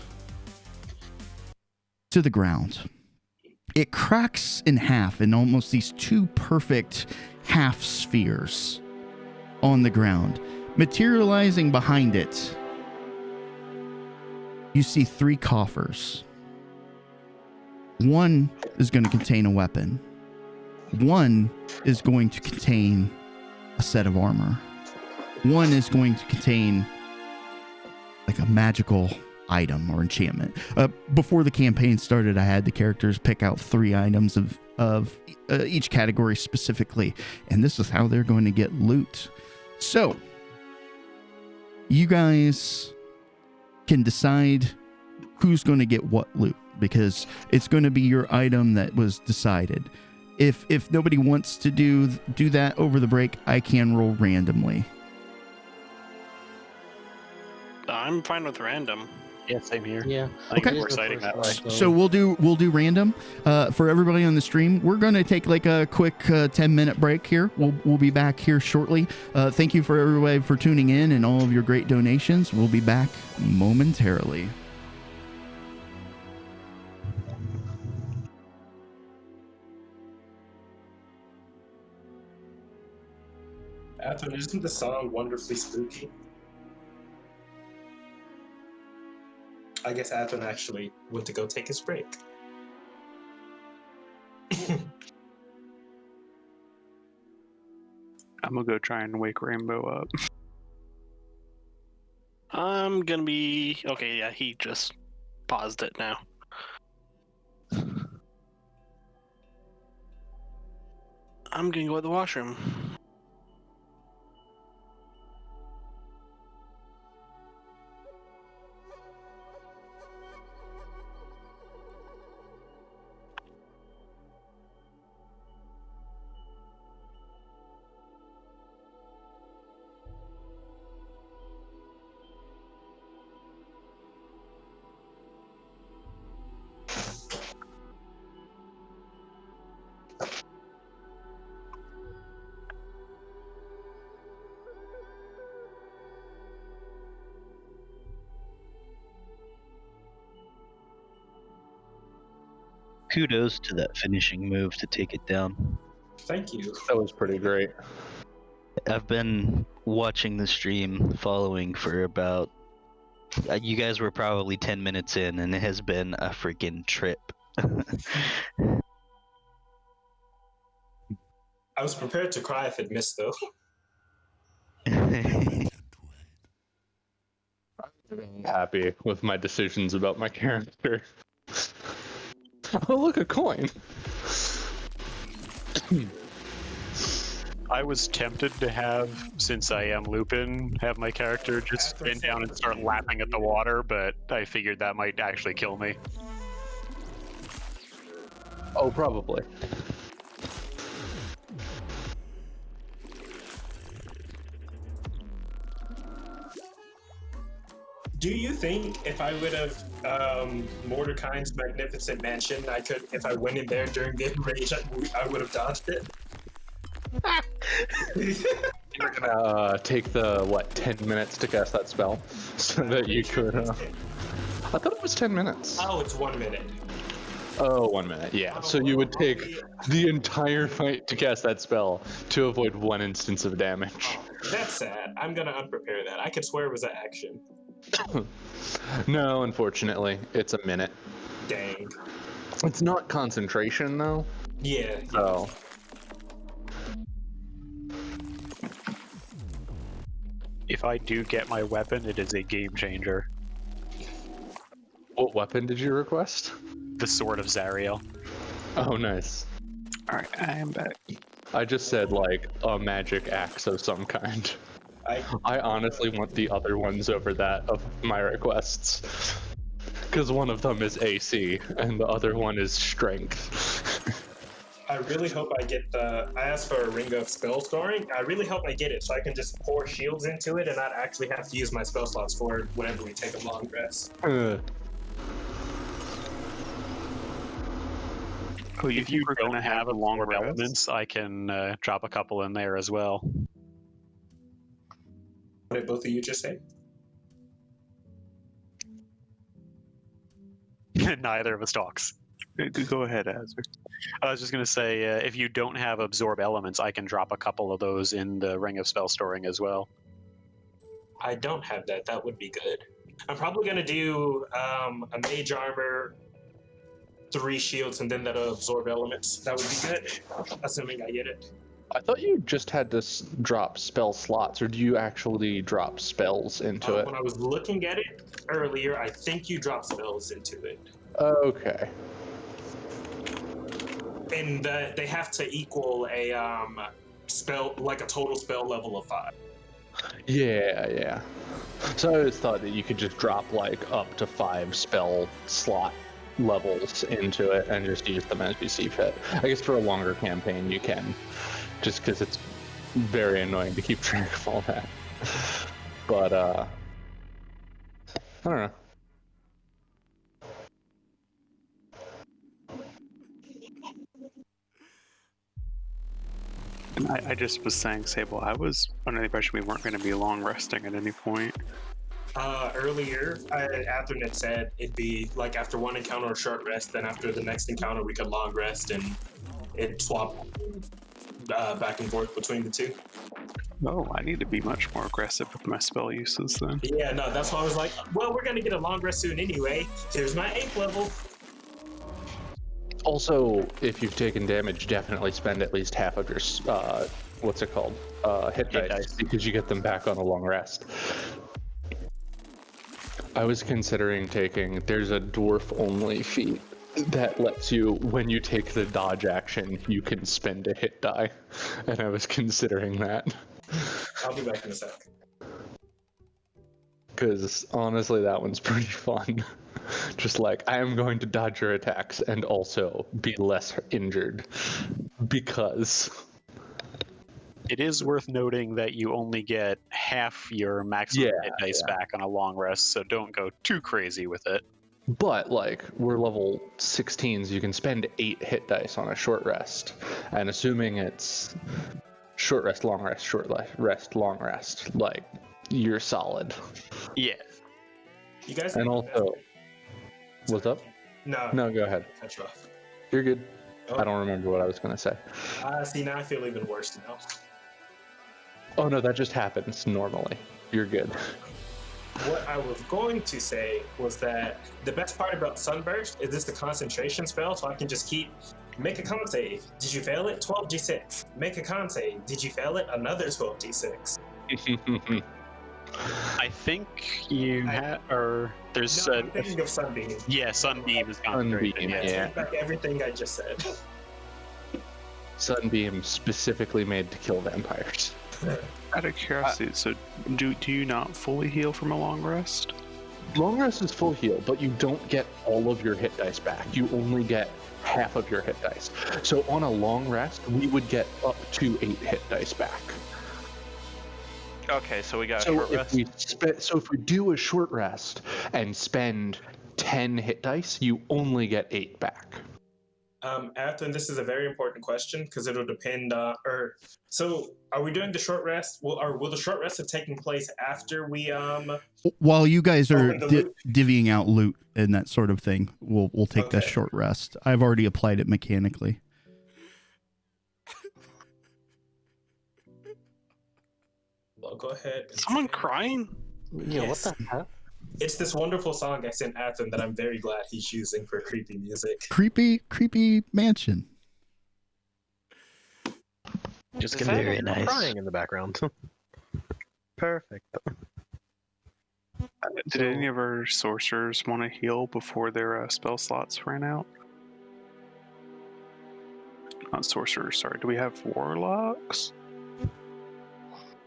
to the ground. It cracks in half in almost these two perfect half spheres on the ground. Materializing behind it, you see 3 coffers. One is going to contain a weapon. One is going to contain a set of armor. One is going to contain like a magical item or enchantment. Before the campaign started, I had the characters pick out 3 items of each category specifically, and this is how they're going to get loot. So you guys can decide who's going to get what loot, because it's going to be your item that was decided. If nobody wants to do that over the break, I can roll randomly. I'm fine with random. Yeah, same here. Yeah. I think Okay. it's more exciting that way. So we'll do random for everybody on the stream. We're going to take like a quick 10-minute break here. We'll be back here shortly. Thank you for everybody for tuning in and all of your great donations. We'll be back momentarily. Athen, isn't the song wonderfully spooky? I guess Athen actually went to go take his break. I'm gonna go try and wake Rainbow up. I'm gonna be okay. Yeah, he just paused it now. I'm gonna go to the washroom. Kudos to that finishing move to take it down. Thank you. That was pretty great. I've been watching the stream, following for about. You guys were probably 10 minutes in, and it has been a freaking trip. I was prepared to cry if it missed, though. I'm happy with my decisions about my character. Oh, look, a coin. I was tempted to have, since I am Lupin, have my character just bend down and start lapping at the water, but I figured that might actually kill me. Oh, probably. Do you think if I would have Mordecai's magnificent mansion, I could, if I went in there during the rage, I would have dodged it? You're gonna take the, what, 10 minutes to cast that spell? So that you could, I thought it was 10 minutes. Oh, it's 1 minute. Oh, 1 minute, yeah. So you would take the entire fight to cast that spell to avoid 1 instance of damage. That's sad. I'm gonna unprepare that. I could swear it was an action. No, unfortunately, it's a minute. Dang. It's not concentration, though. Yeah. So. If I do get my weapon, it is a game changer. What weapon did you request? The Sword of Zariel. Oh, nice. Alright, I am back. I just said, like, a magic axe of some kind. I honestly want the other ones over that of my requests. Because one of them is AC, and the other one is strength. I really hope I get I asked for a ring of spell storing. I really hope I get it so I can just pour shields into it and not actually have to use my spell slots for it whenever we take a long rest. Oh, If you don't have a longer elements, I can drop a couple in there as well. What did both of you just say? Neither of us talks. Go ahead, Azur. I was just going to say, if you don't have absorb elements, I can drop a couple of those in the Ring of Spell Storing as well. I don't have that. That would be good. I'm probably going to do a mage armor, 3 shields, and then that'll absorb elements. That would be good, assuming I get it. I thought you just had to drop spell slots, or do you actually drop spells into it? When I was looking at it earlier, I think you drop spells into it. Okay. And they have to equal a spell, like a total spell level of 5. Yeah, yeah. So I always thought that you could just drop like up to 5 spell slot levels into it and just use them as you see fit. I guess for a longer campaign you can, just because it's very annoying to keep track of all that. But I don't know. And I just was saying, Sable, I was under the impression we weren't going to be long resting at any point. Earlier, Atherton had said it'd be like after one encounter a short rest, then after the next encounter we could long rest, and it'd swap back and forth between the two. Oh, I need to be much more aggressive with my spell uses then. Yeah, no, that's why I was like, well, we're gonna get a long rest soon anyway. Here's my 8th level. Also, if you've taken damage, definitely spend at least half of your what's it called? Hit dice, because you get them back on a long rest. I was considering taking. There's a dwarf only feat that lets you, when you take the dodge action, you can spend a hit die, and I was considering that. I'll be back in a sec. Because honestly, that one's pretty fun. Just like, I am going to dodge your attacks and also be less injured. Because it is worth noting that you only get half your maximum hit dice back on a long rest, so don't go too crazy with it. But, like, we're level 16s, you can spend 8 hit dice on a short rest. And assuming it's short rest, long rest, short rest, long rest, like, you're solid. Yeah. You guys. And also, what's up? No, go ahead. Cut you off. You're good. Oh. I don't remember what I was going to say. See, now I feel even worse now. Oh, no, that just happens normally. You're good. What I was going to say was that the best part about Sunburst is this the concentration spell, so I can just keep make a con save. Did you fail it? 12d6. Make a con save. Did you fail it? Another 12d6. I think you there's I'm thinking of Sunbeam. Yeah, Sunbeam is concentration. Yeah. Take back everything I just said. Sunbeam specifically made to kill vampires. Out of curiosity, so do you not fully heal from a long rest? Long rest is full heal, but you don't get all of your hit dice back. You only get half of your hit dice. So on a long rest, we would get up to 8 hit dice back. Okay, so we got a short rest. So if we do a short rest and spend 10 hit dice, you only get 8 back. Afton, this is a very important question because it'll depend so are we doing the short rest? Will the short rest have taken place after we While you guys are divvying out loot and that sort of thing, we'll take that short rest. I've already applied it mechanically. Well, go ahead. Someone crying? Yeah, Yes. what the heck? It's this wonderful song I sent Athen that I'm very glad he's using for creepy music. Creepy mansion. Just Very gonna be nice. crying in the background. Perfect. Did any of our sorcerers want to heal before their spell slots ran out? Not sorcerers, sorry. Do we have warlocks?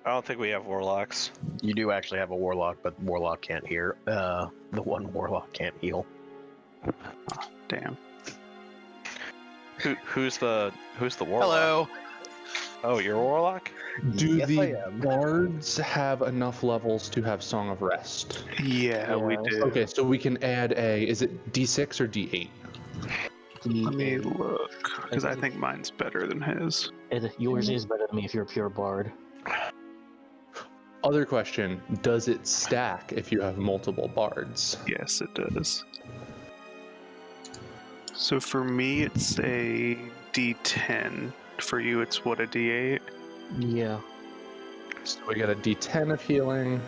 I don't think we have warlocks. You do actually have a warlock, but warlock can't heal. The one warlock can't heal. Oh, damn. Who's the warlock? Hello. Oh, you're a warlock? Do Yes, I the am. bards have enough levels to have Song of Rest? Yeah, we do. Okay, so we can add is it D6 or D8? Let me look, because I think mine's better than his. Yours is better than me if you're a pure bard. Other question, does it stack if you have multiple bards? Yes, it does. So for me, it's a D10. For you, it's what, a D8? Yeah. So we got a D10 of healing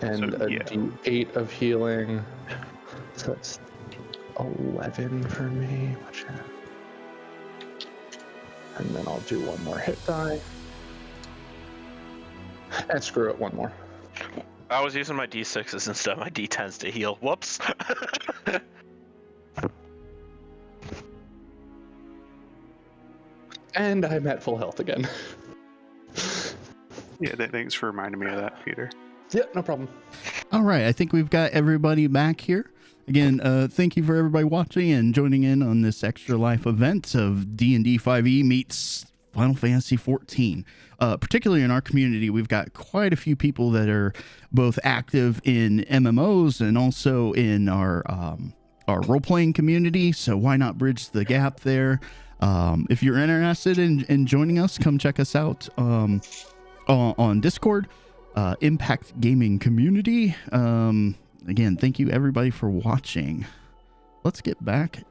and So, a yeah. D8 of healing. So that's 11 for me. And then I'll do one more hit die. And screw it, one more. I was using my D6s instead of my D10s to heal. Whoops. And I'm at full health again. Yeah, thanks for reminding me of that, Peter. Yeah, no problem. All right, I think we've got everybody back here. Again, thank you for everybody watching and joining in on this Extra Life event of D&D 5e meets Final Fantasy 14. Particularly in our community, we've got quite a few people that are both active in MMOs and also in our role-playing community, so why not bridge the gap there? If you're interested in joining us, come check us out on Discord, Impact Gaming Community. Again, thank you everybody for watching. Let's get back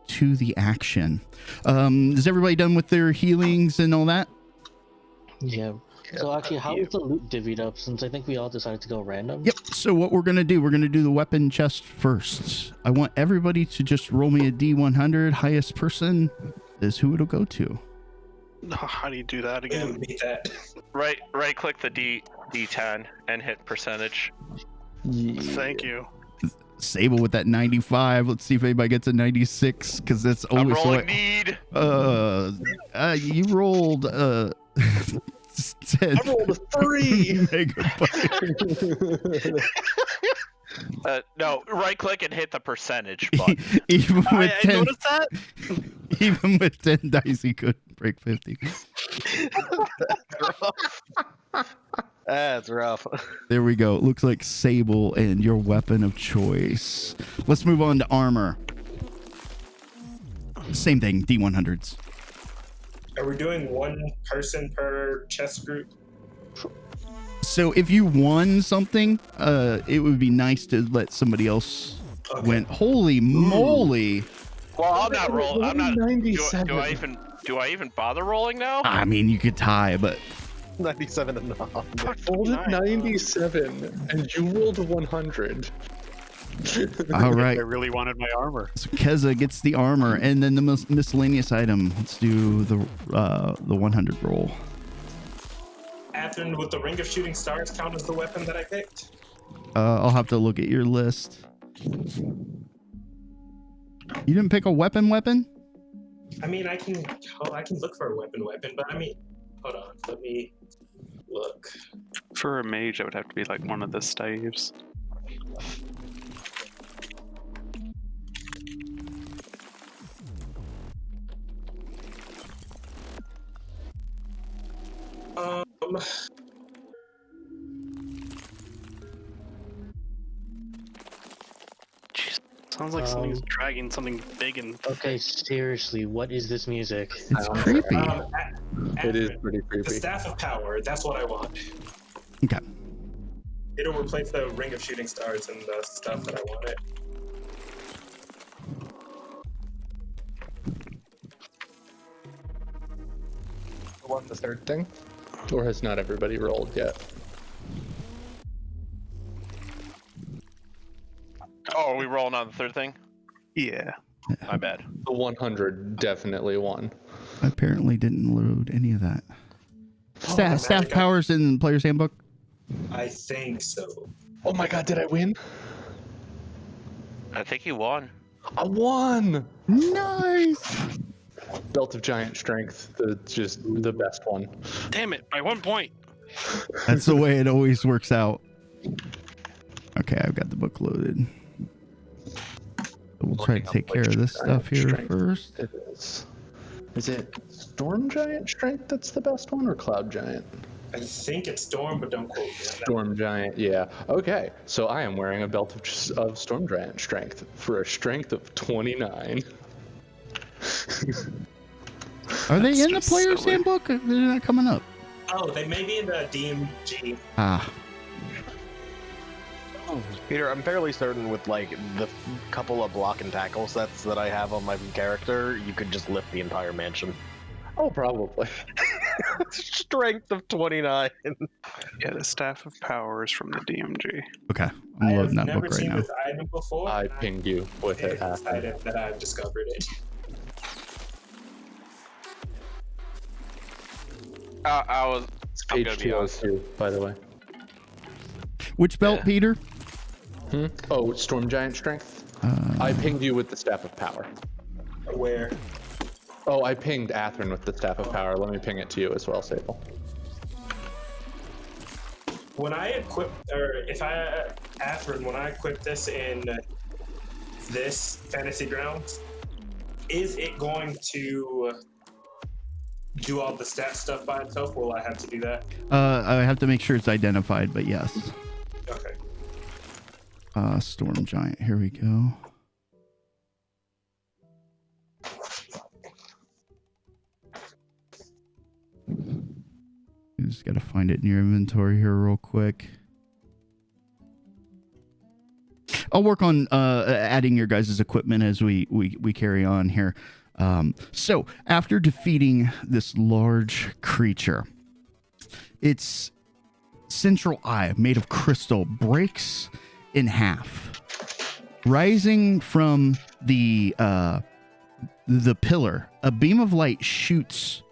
to the action. Is everybody done with their healings and all that? Yeah. So actually, how is the loot divvied up? Since I think we all decided to go random. Yep. So what we're gonna do the weapon chest first. I want everybody to just roll me a D100. Highest person is who it'll go to. How do you do that again? Beat that. Right click the D10 and hit percentage. Thank you. Sable with that 95. Let's see if anybody gets a 96, because that's I'm always rolling need. You rolled 10. I rolled a 3. No, right click and hit the percentage button. Even with I 10, noticed that. even with 10 dice, he couldn't break 50. That's rough. There we go. It looks like Sable and your weapon of choice. Let's move on to armor. Same thing, D100s. Are we doing one person per chess group? So if you won something, it would be nice to let somebody else win. Holy moly! Well, I'm not rolling. I'm not. 97. Do I even bother rolling now? I mean, you could tie, but 97 and a half. I rolled a 97 and you rolled a 100. all right. I really wanted my armor. So Keza gets the armor, and then the miscellaneous item. Let's do the 100 roll. Athen, would the Ring of Shooting Stars count as the weapon that I picked? I'll have to look at your list. You didn't pick a weapon? I mean, I can look for a weapon, but I mean, hold on, let me look. For a mage, it would have to be like one of the staves. Jeez, sounds like somebody's dragging something big and. Okay, seriously, what is this music? It's creepy. It is pretty The creepy. Staff of Power, that's what I want. Okay. It'll replace the Ring of Shooting Stars and the stuff that I wanted. Want the third thing? Or has not everybody rolled yet? Oh, are we rolling on the third thing? Yeah. My bad. The 100 definitely won. I apparently didn't load any of that. Staff powers in player's handbook. I think so. Oh my god, did I win? I think you won. I won! Nice! Belt of Giant Strength, just the best one. Damn it! By 1 point. That's the way it always works out. Okay, I've got the book loaded. We'll try to take care of this stuff here first. It is. Is it Storm Giant Strength that's the best one, or Cloud Giant? I think it's Storm, but don't quote me on that. Storm Giant, yeah. Okay, so I am wearing a belt of Storm Giant Strength for a strength of 29. Are they in the player's handbook? They're not coming up. Oh, they may be in the DMG. Ah. Peter, I'm fairly certain with like the couple of block and tackle sets that I have on my character, you could just lift the entire mansion. Oh, probably. Strength of 29. Yeah, the Staff of Power is from the DMG. Okay, I'm loading that book right Seen now. this item before. I pinged you with it. Excited that I've discovered it. It's page 202, by the way. Which belt, Peter? Oh, Storm Giant Strength. I pinged you with the Staff of Power. Where? Oh, I pinged Athrun with the Staff of Power. Let me ping it to you as well, Sable. When I equip, or if I, Athrun, when I equip this in this Fantasy Grounds, is it going to do all the stat stuff by itself? Will I have to do that? I have to make sure it's identified, but yes. Okay. Storm Giant. Here we go. Got to find it in your inventory here real quick. I'll work on adding your guys' equipment as we carry on here. So after defeating this large creature, its central eye, made of crystal, breaks in half. Rising from the pillar, a beam of light shoots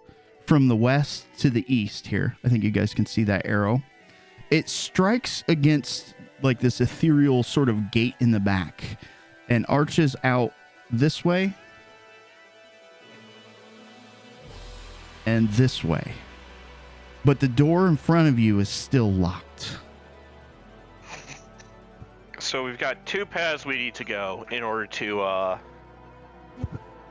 from the west to the east here. I think you guys can see that arrow. It strikes against like this ethereal sort of gate in the back and arches out this way and this way. But the door in front of you is still locked. So we've got two paths we need to go in order to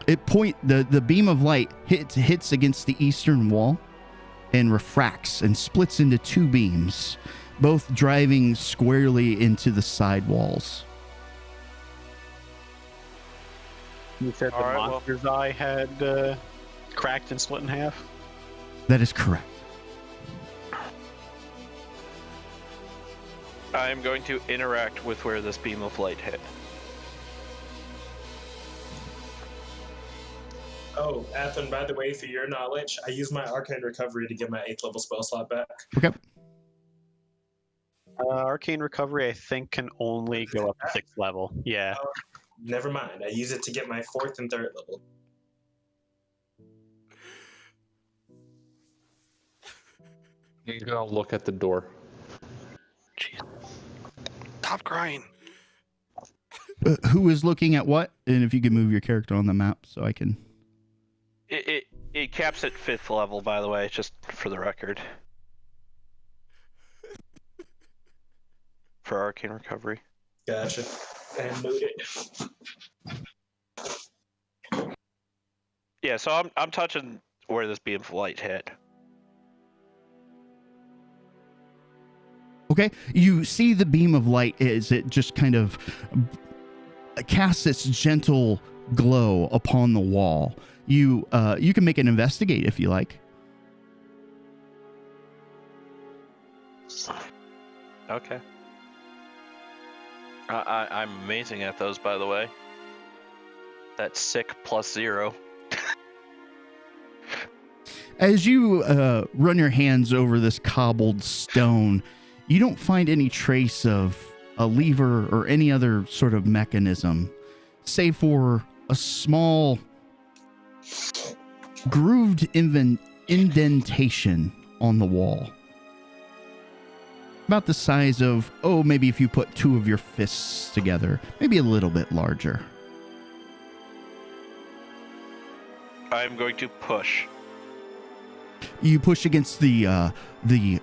The beam of light hits against the eastern wall and refracts and splits into two beams, both driving squarely into the side walls. You said the monster's eye had cracked and split in half? That is correct. I am going to interact with where this beam of light hit. Oh, Athen, by the way, for your knowledge, I use my Arcane Recovery to get my 8th level spell slot back. Okay. Arcane Recovery, I think, can only go up to 6th level. Yeah. Never mind. I use it to get my 4th and 3rd level. He's gonna look at the door. Jeez. Stop crying. Who is looking at what? And if you can move your character on the map so I can... It caps at 5th level, by the way, just for the record. For Arcane Recovery. Gotcha. And loot it. Yeah, so I'm touching where this beam of light hit. Okay, you see the beam of light as it just kind of casts its gentle glow upon the wall. You can make an investigate if you like. Okay. I'm amazing at those, by the way. That's sick +0. As you run your hands over this cobbled stone, you don't find any trace of a lever or any other sort of mechanism, save for a small grooved indentation on the wall. About the size of, maybe if you put two of your fists together, maybe a little bit larger. I'm going to push. You push against the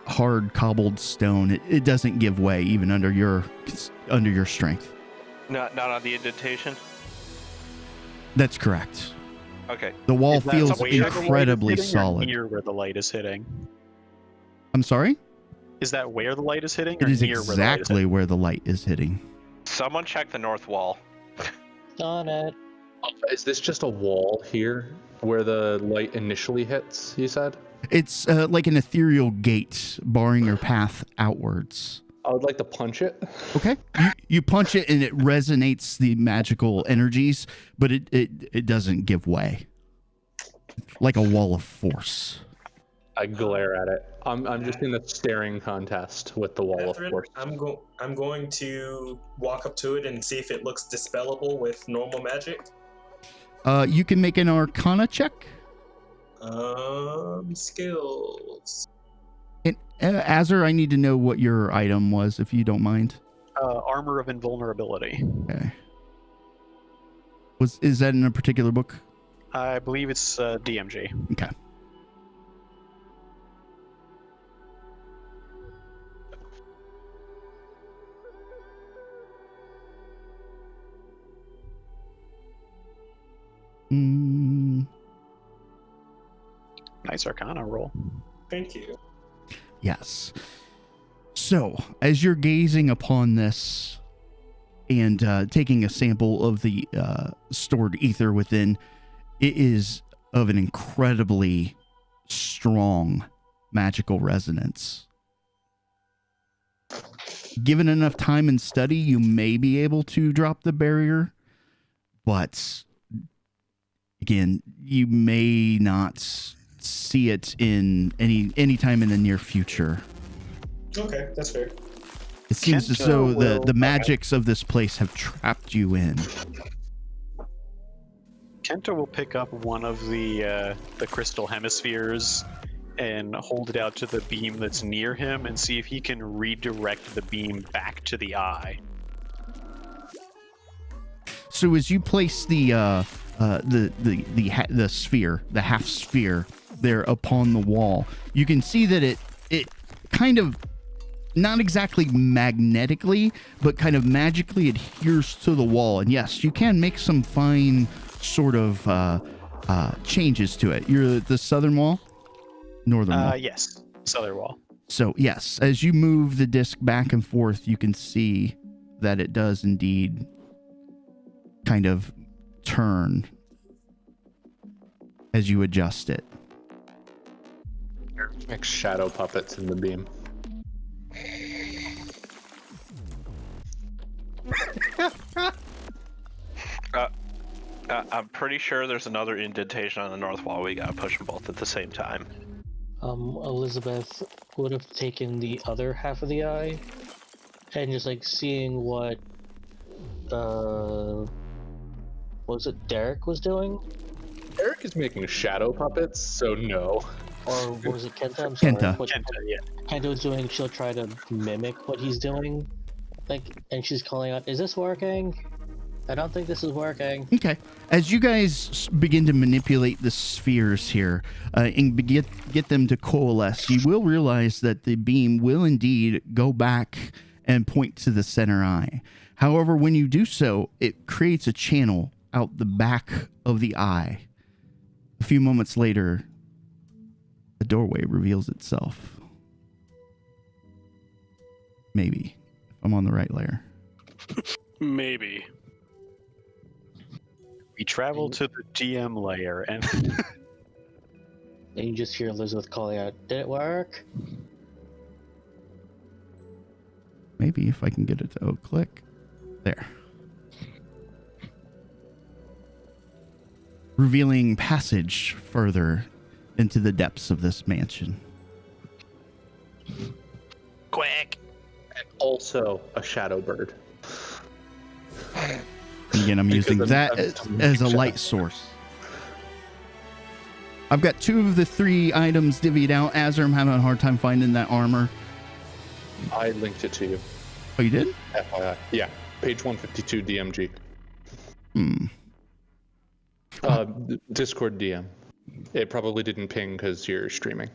hard cobbled stone. It doesn't give way even under your strength. Not on the indentation? That's correct. Okay. The wall feels incredibly solid. Near where the light is hitting. I'm sorry? Is that where the light is hitting? It is exactly where the light is hitting. Someone check the north wall. On it. Is this just a wall here where the light initially hits, you said? It's like an ethereal gate barring your path outwards. I would like to punch it. Okay. You punch it and it resonates the magical energies, but it doesn't give way. Like a wall of force. I glare at it. I'm just in a staring contest with the wall of force. I'm going to walk up to it and see if it looks dispellable with normal magic. You can make an Arcana check. Skills. And Azur, I need to know what your item was, if you don't mind. Armor of Invulnerability. Okay. Is that in a particular book? I believe it's DMG. Okay. Nice Arcana roll. Thank you. Yes. So, as you're gazing upon this and taking a sample of the stored ether within, it is of an incredibly strong magical resonance. Given enough time and study, you may be able to drop the barrier, but again, you may not see it in any time in the near future. Okay, that's fair. It seems as though the magics of this place have trapped you in. Kenta will pick up one of the crystal hemispheres and hold it out to the beam that's near him and see if he can redirect the beam back to the eye. So as you place the sphere, the half sphere there upon the wall, you can see that it kind of, not exactly magnetically, but kind of magically adheres to the wall. And yes, you can make some fine sort of changes to it. You're at the southern wall? Northern wall? Yes, southern wall. So yes, as you move the disc back and forth, you can see that it does indeed kind of turn as you adjust it. Make shadow puppets in the beam. I'm pretty sure there's another indentation on the north wall. We gotta push them both at the same time. Elizabeth would have taken the other half of the eye and just like seeing what was it Derek was doing? Derek is making shadow puppets, so no. Or was it Kenta? I'm sorry. Kenta. What Kenta was doing, she'll try to mimic what he's doing. Like, and she's calling out, "Is this working? I don't think this is working." Okay. As you guys begin to manipulate the spheres here and get them to coalesce, you will realize that the beam will indeed go back and point to the center eye. However, when you do so, it creates a channel out the back of the eye. A few moments later, a doorway reveals itself. Maybe. If I'm on the right layer. Maybe. We travel to the DM layer and And you just hear Elizabeth calling out, "Did it work?" Maybe if I can get it to click. There. Revealing passage further into the depths of this mansion. Quick! And also a shadow bird. Again, I'm using that as a light source. I've got 2 of the 3 items divvied out. Azur, I'm having a hard time finding that armor. I linked it to you. Oh, you did? Yeah, page 152 DMG. Discord DM. It probably didn't ping because you're streaming.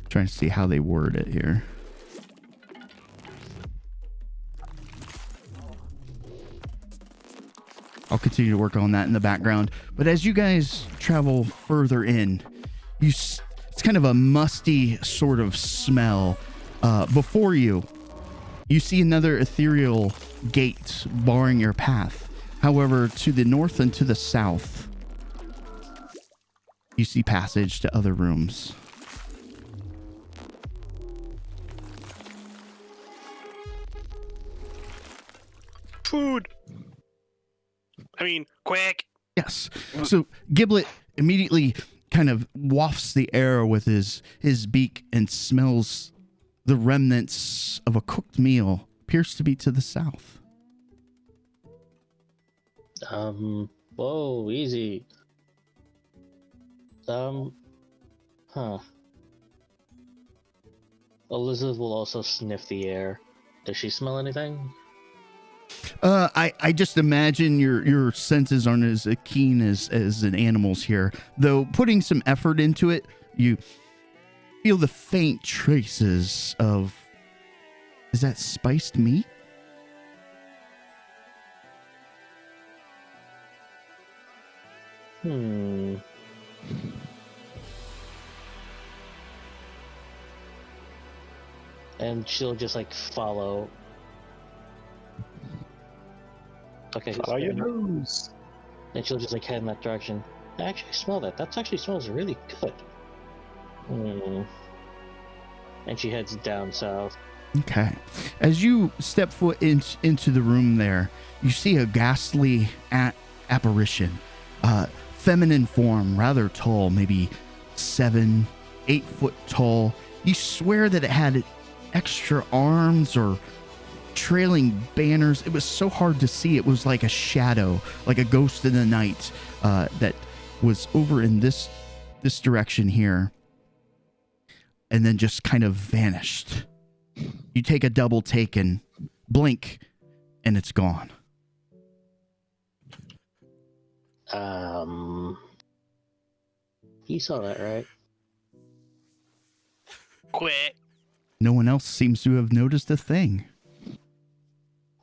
Trying to see how they word it here. I'll continue to work on that in the background. But as you guys travel further in, it's kind of a musty sort of smell. Before you, you see another ethereal gate barring your path. However, to the north and to the south, you see passage to other rooms. Food! I mean, quick! Yes. So Giblet immediately kind of wafts the air with his beak and smells the remnants of a cooked meal. Appears to be to the south. Whoa, easy. Elizabeth will also sniff the air. Does she smell anything? I just imagine your senses aren't as keen as an animal's here. Though putting some effort into it, you feel the faint traces of... Is that spiced meat? And she'll just like follow. Okay. Follow your nose. And she'll just like head in that direction. I actually smell that. That actually smells really good. And she heads down south. Okay. As you step foot into the room there, you see a ghastly apparition. Feminine form, rather tall, maybe 7-8 foot tall. You swear that it had extra arms or trailing banners. It was so hard to see. It was like a shadow, like a ghost in the night that was over in this direction here, and then just kind of vanished. You take a double take and blink, and it's gone. You saw that, right? Quit. No one else seems to have noticed a thing.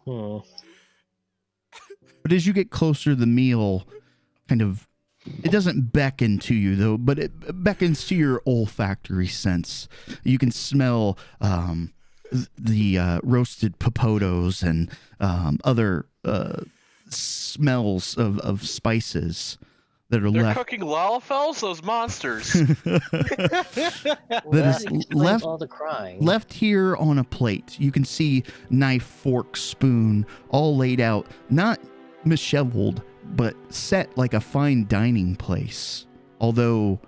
Hmm. But as you get closer, the meal kind of, it doesn't beckon to you though, but it beckons to your olfactory sense. You can smell the roasted popotos and other smells of spices that are They're left. cooking Lalafels, those monsters. That is left all the crying. left here on a plate. You can see knife, fork, spoon, all laid out, not misheveled, but set like a fine dining place. Although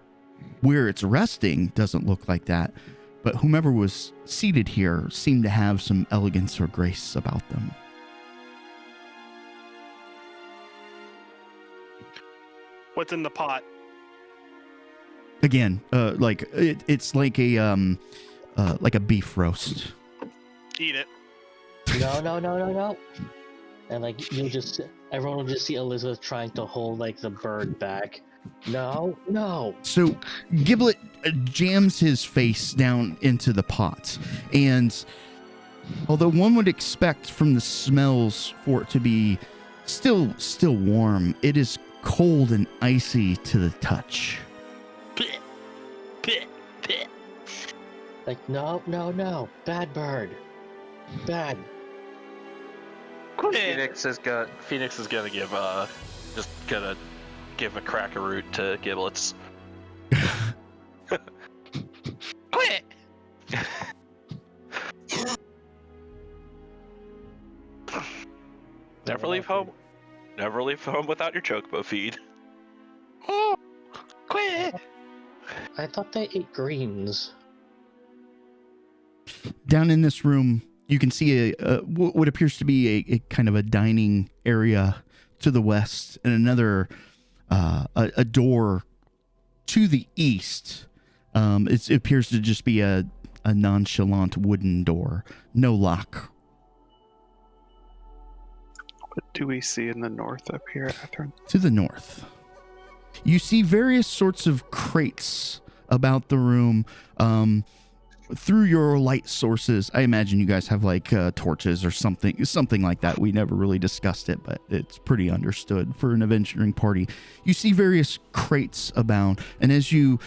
where it's resting doesn't look like that. But whomever was seated here seemed to have some elegance or grace about them. What's in the pot? Again, it's like a beef roast. Eat it. No. And like everyone will just see Elizabeth trying to hold like the bird back. No. So Giblet jams his face down into the pot, and although one would expect from the smells for it to be still warm, it is cold and icy to the touch. Like no. Bad bird. Bad. Phoenix is gonna give a cracker root to Giblets. Quit. Never leave home without your chocobo feed. Oh, quit. I thought they ate greens. Down in this room, you can see what appears to be a kind of a dining area to the west, and another a door to the east. It appears to just be a nonchalant wooden door, no lock. What do we see in the north up here, Catherine? To the north, you see various sorts of crates about the room. Through your light sources, I imagine you guys have like torches or something like that. We never really discussed it, but it's pretty understood for an adventuring party. You see various crates abound, and as you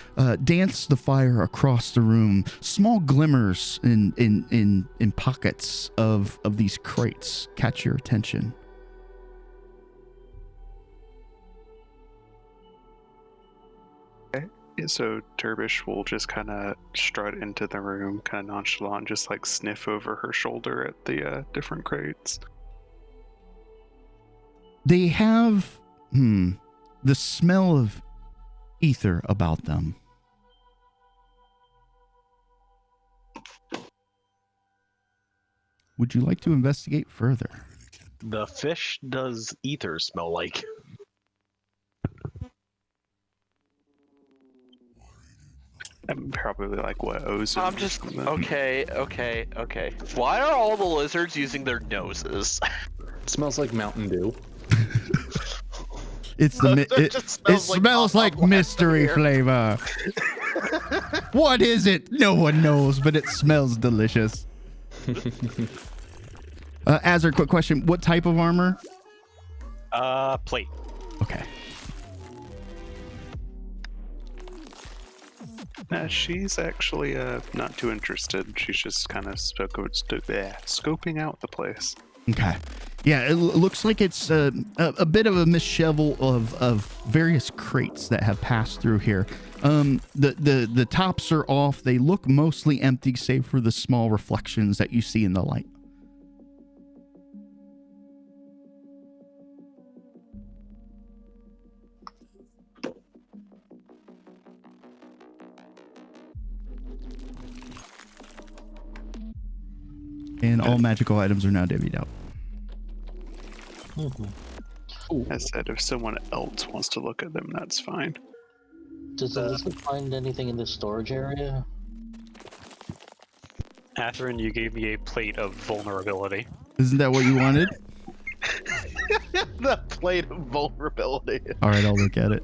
dance the fire across the room, small glimmers in pockets of these crates catch your attention. So Turbish will just kind of strut into the room, kind of nonchalant, just like sniff over her shoulder at the different crates. They have the smell of ether about them. Would you like to investigate further? The fish does ether smell like? And probably like what ozone. I'm just okay. Why are all the lizards using their noses? It smells like Mountain Dew. It's it smells like mystery flavor. What is it? No one knows, but it smells delicious. Azar, quick question: what type of armor? Plate. Okay. She's actually not too interested. She's just kind of scoping out the place. Okay. Yeah, it looks like it's a bit of a misshavel of various crates that have passed through here. The tops are off. They look mostly empty, save for the small reflections that you see in the light. And all magical items are now divvied out. I said if someone else wants to look at them, that's fine. Does Elizabeth find anything in the storage area? Athrun, you gave me a plate of vulnerability. Isn't that what you wanted? The plate of vulnerability. All right, I'll look at it.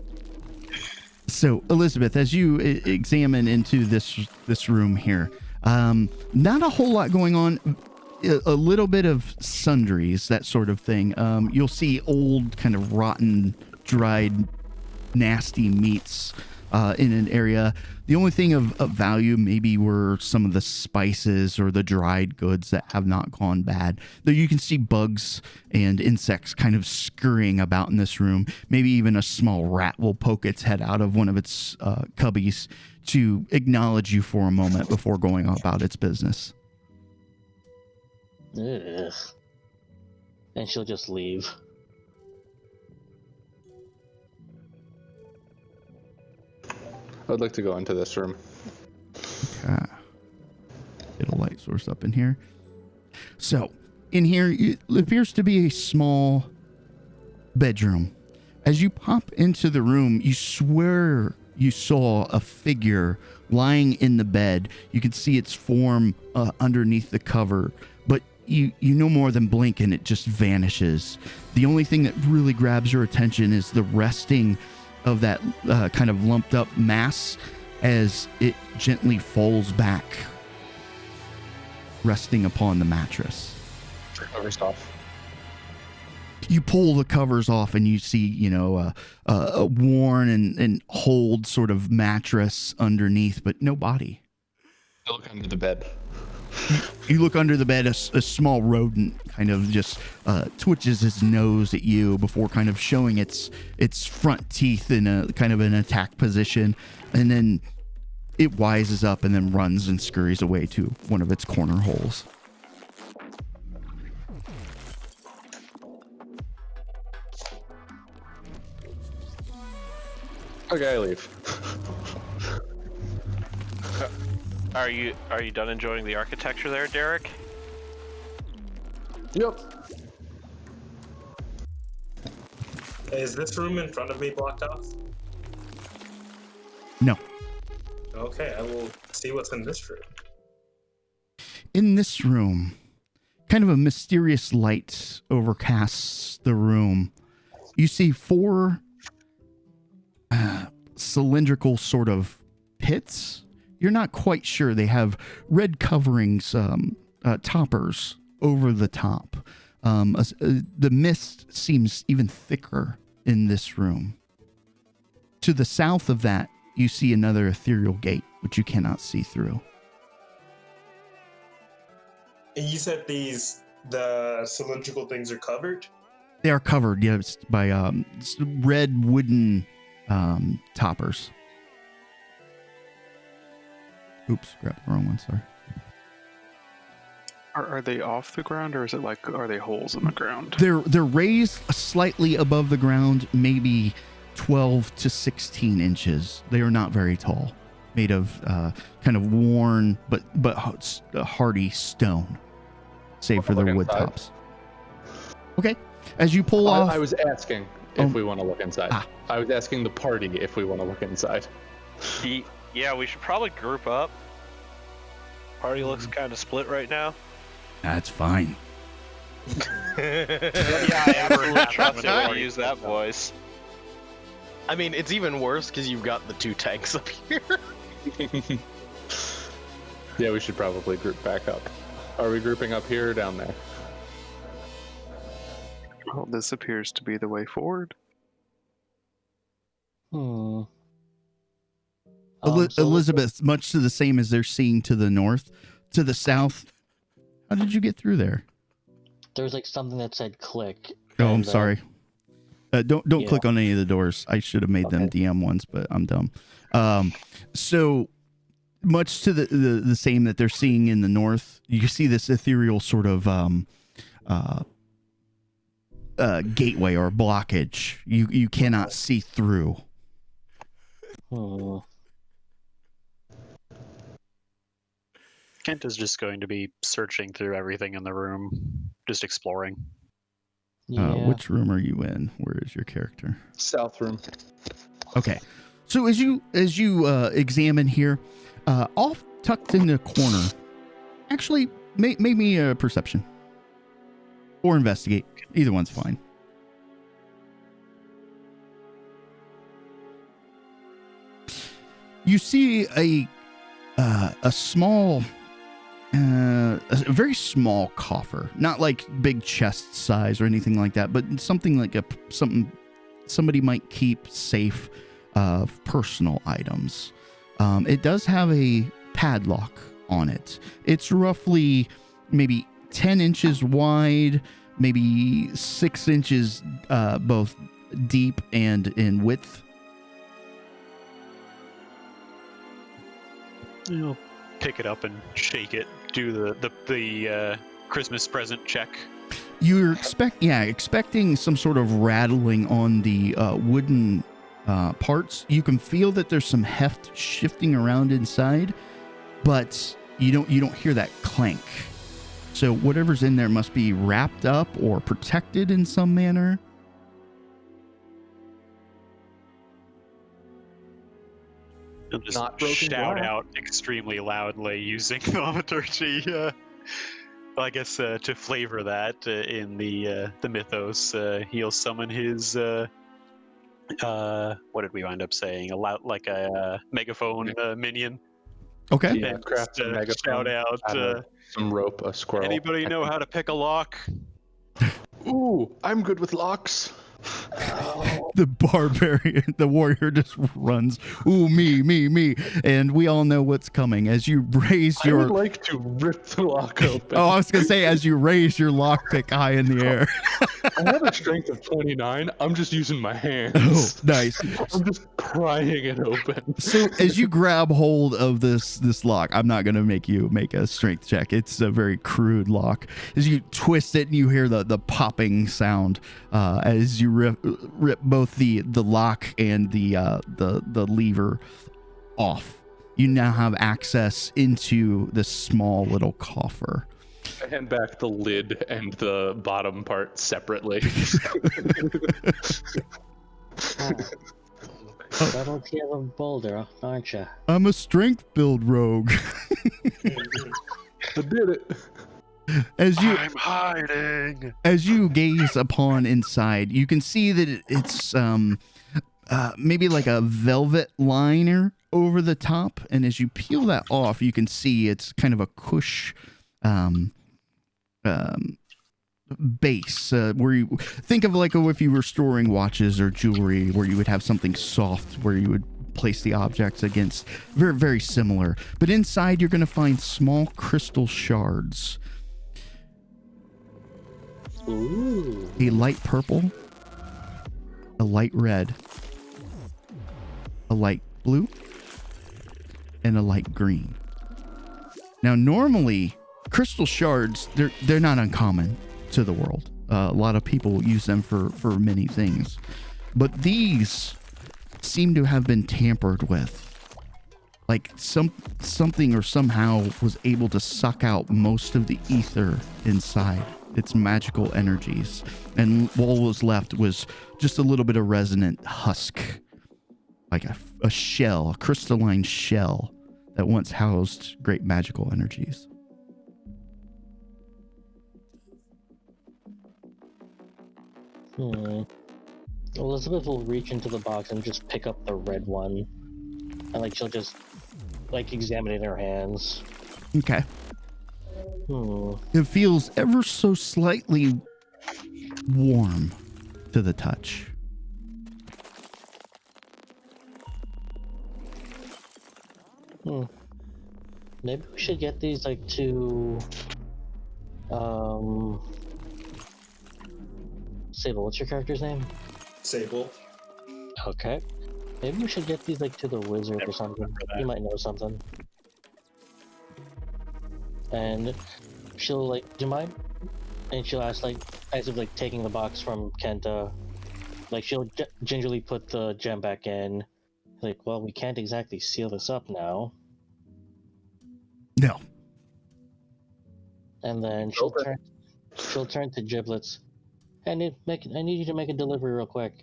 So, Elizabeth, as you examine into this room here, not a whole lot going on. A little bit of sundries, that sort of thing. You'll see old, kind of rotten, dried, nasty meats in an area. The only thing of value maybe were some of the spices or the dried goods that have not gone bad. Though you can see bugs and insects kind of scurrying about in this room. Maybe even a small rat will poke its head out of one of its cubbies to acknowledge you for a moment before going about its business. Ugh. And she'll just leave. I'd like to go into this room. Okay. Get a light source up in here. So, in here, it appears to be a small bedroom. As you pop into the room, you swear you saw a figure lying in the bed. You can see its form underneath the cover, but you no more than blink and it just vanishes. The only thing that really grabs your attention is the resting of that kind of lumped up mass as it gently falls back, resting upon the mattress. Covers off. You pull the covers off and you see, a worn and old sort of mattress underneath, but no body. I look under the bed. You look under the bed, a small rodent kind of just twitches its nose at you before kind of showing its front teeth in a kind of an attack position. And then it wises up and then runs and scurries away to one of its corner holes. Okay, I leave. Are you done enjoying the architecture there, Derek? Yep. Is this room in front of me blocked off? No. Okay, I will see what's in this room. In this room, kind of a mysterious light overcasts the room. You see 4 cylindrical sort of pits. You're not quite sure. They have red coverings, toppers over the top. The mist seems even thicker in this room. To the south of that, you see another ethereal gate, which you cannot see through. And you said the cylindrical things are covered? They are covered, yes, by red wooden toppers. Oops, grabbed the wrong one, sorry. Are they off the ground, or is it like, are they holes in the ground? They're raised slightly above the ground, maybe 12 to 16 inches. They are not very tall, made of kind of worn but hardy stone, save for their wood tops. Okay, as you pull off... I was asking if we want to look inside. I was asking the party if we want to look inside. Yeah, we should probably group up. Party looks kind of split right now. That's fine. Yeah, I absolutely trust the way you use that voice. I mean, it's even worse because you've got the 2 tanks up here. Yeah, we should probably group back up. Are we grouping up here or down there? Well, this appears to be the way forward. Elizabeth, much to the same as they're seeing to the north, to the south. How did you get through there? there's like something that said click. Oh, I'm and, sorry. Don't yeah. click on any of the doors. I should have made them DM ones, but I'm dumb. So much to the same that they're seeing in the north, you see this ethereal sort of gateway or blockage. You cannot see through. Kent is just going to be searching through everything in the room, just exploring. Which room are you in? Where is your character? South room. Okay. So as you examine here, off tucked in the corner, actually make me a perception or investigate. Either one's fine. You see a small, a very small coffer, not like big chest size or anything like that, but something like something somebody might keep safe of personal items. It does have a padlock on it. It's roughly maybe 10 inches wide, maybe 6 inches both deep and in width. I'll pick it up and shake it. Do the Christmas present check. You're expecting some sort of rattling on the wooden parts. You can feel that there's some heft shifting around inside, but you don't hear that clank. So whatever's in there must be wrapped up or protected in some manner. I'll just shout out extremely loudly using thaumaturgy. I guess to flavor that in the mythos, he'll summon his what did we wind up saying? Like a megaphone minion. Okay. Yeah, craft a megaphone. Shout out. Some rope, a squirrel. Anybody know how to pick a lock? Ooh, I'm good with locks. The barbarian, the warrior just runs. Ooh, me. And we all know what's coming. As you raise your... I would like to rip the lock open. Oh, I was going to say, as you raise your lockpick high in the air. I have a strength of 29. I'm just using my hands. Oh, nice. I'm just prying it open. So as you grab hold of this lock, I'm not going to make you make a strength check. It's a very crude lock. As you twist it and you hear the popping sound as you rip both the lock and the lever off. You now have access into this small little coffer. I hand back the lid and the bottom part separately. That'll kill a boulder, aren't you? I'm a strength build rogue. I did it. I'm hiding. As you gaze upon inside, you can see that it's maybe like a velvet liner over the top, and as you peel that off, you can see it's kind of a cush base where you think of like if you were storing watches or jewelry, where you would have something soft where you would place the objects against. Very, very similar, but inside you're going to find small crystal shards. Ooh. A light purple, a light red, a light blue, and a light green. Now, normally, crystal shards, they're not uncommon to the world. A lot of people use them for many things. But these seem to have been tampered with. Like something or somehow was able to suck out most of the ether inside its magical energies, and all was left was just a little bit of resonant husk, like a shell, a crystalline shell that once housed great magical energies. Elizabeth will reach into the box and just pick up the red one, and like she'll just like examine it in her hands. Okay. It feels ever so slightly warm to the touch. Maybe we should get these like to Sable, what's your character's name? Sable. Okay. Maybe we should get these like to the wizard or something. He might know something. And she'll like, do you mind? And she'll ask like, as if like taking the box from Kenta, like she'll gingerly put the gem back in. Like, well, we can't exactly seal this up now. No. And then she'll turn to Giblets. I need you to make a delivery real quick.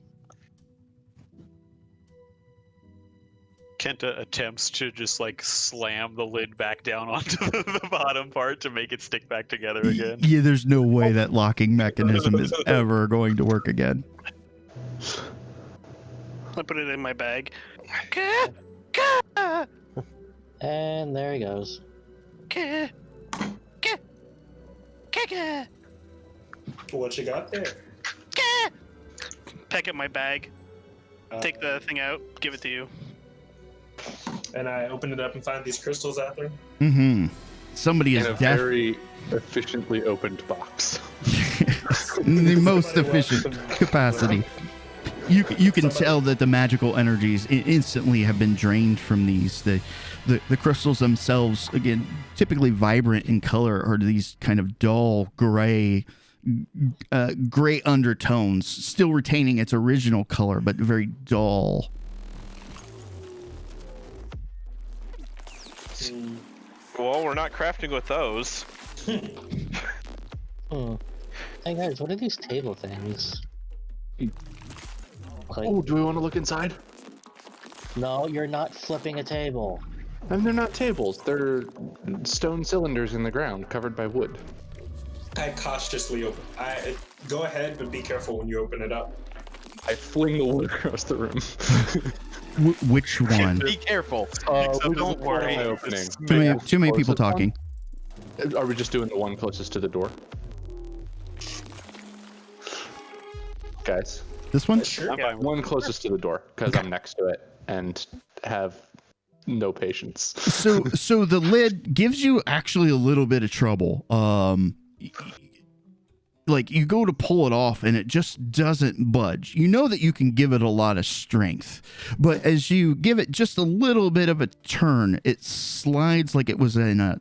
Kenta attempts to just like slam the lid back down onto the bottom part to make it stick back together again. Yeah, there's no way that locking mechanism is ever going to work again. I put it in my bag. And there he goes. What you got there? Peck at my bag. Take the thing out. Give it to you. And I open it up and find these crystals out there. Mm-hmm. Somebody is In a very efficiently opened box. in the most efficient capacity. You can tell that the magical energies instantly have been drained from these. The crystals themselves, again, typically vibrant in color, are these kind of dull gray undertones, still retaining its original color, but very dull. Well, we're not crafting with those. Hey guys, what are these table things? Like, Oh, do we want to look inside? no, you're not flipping a table. And they're not tables. They're stone cylinders in the ground covered by wood. I cautiously open. I go ahead, but be careful when you open it up. I fling the wood across the room. Which one? Be careful. Don't worry. Opening. Too many people talking. Are we just doing the one closest to the door? Guys? This one? Sure. One closest to the door, because I'm next to it and have no patience. So the lid gives you actually a little bit of trouble. Like you go to pull it off and it just doesn't budge. You know that you can give it a lot of strength, but as you give it just a little bit of a turn, it slides like it was in a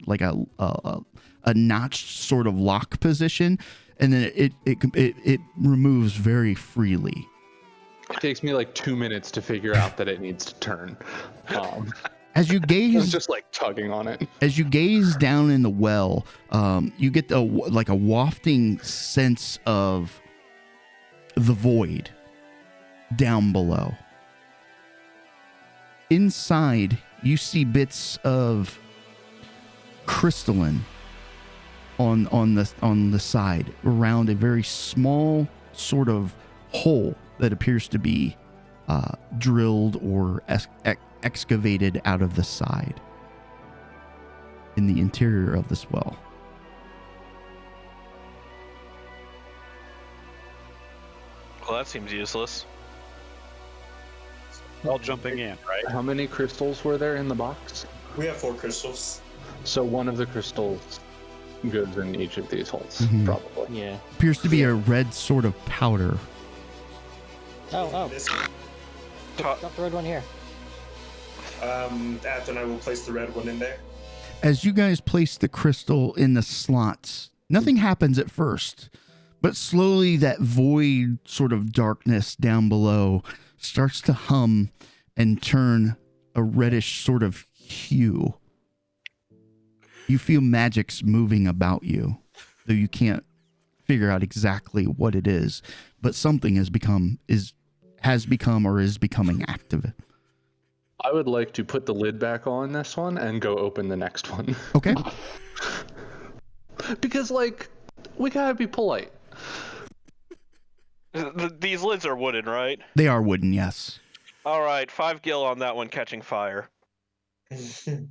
notched sort of lock position, and then it removes very freely. It takes me like 2 minutes to figure out that it needs to turn. As you gaze, it's just like tugging on it. As you gaze down in the well, you get a wafting sense of the void down below. Inside, you see bits of crystalline on the side around a very small sort of hole that appears to be drilled or excavated out of the side in the interior of this well. Well, that seems useless. All jumping in, right? How many crystals were there in the box? We have 4 crystals. So one of the crystals goes in each of these holes, Mhm. probably. Yeah. Appears to be a red sort of powder. Oh. Drop the red one here. After and I will place the red one in there. As you guys place the crystal in the slots, nothing happens at first, but slowly that void sort of darkness down below starts to hum and turn a reddish sort of hue. You feel magic's moving about you, though you can't figure out exactly what it is, but something has become or is becoming active. I would like to put the lid back on this one and go open the next one. Okay. Because, like, we gotta be polite. These lids are wooden, right? They are wooden, yes. All right, 5 gil on that one catching fire. So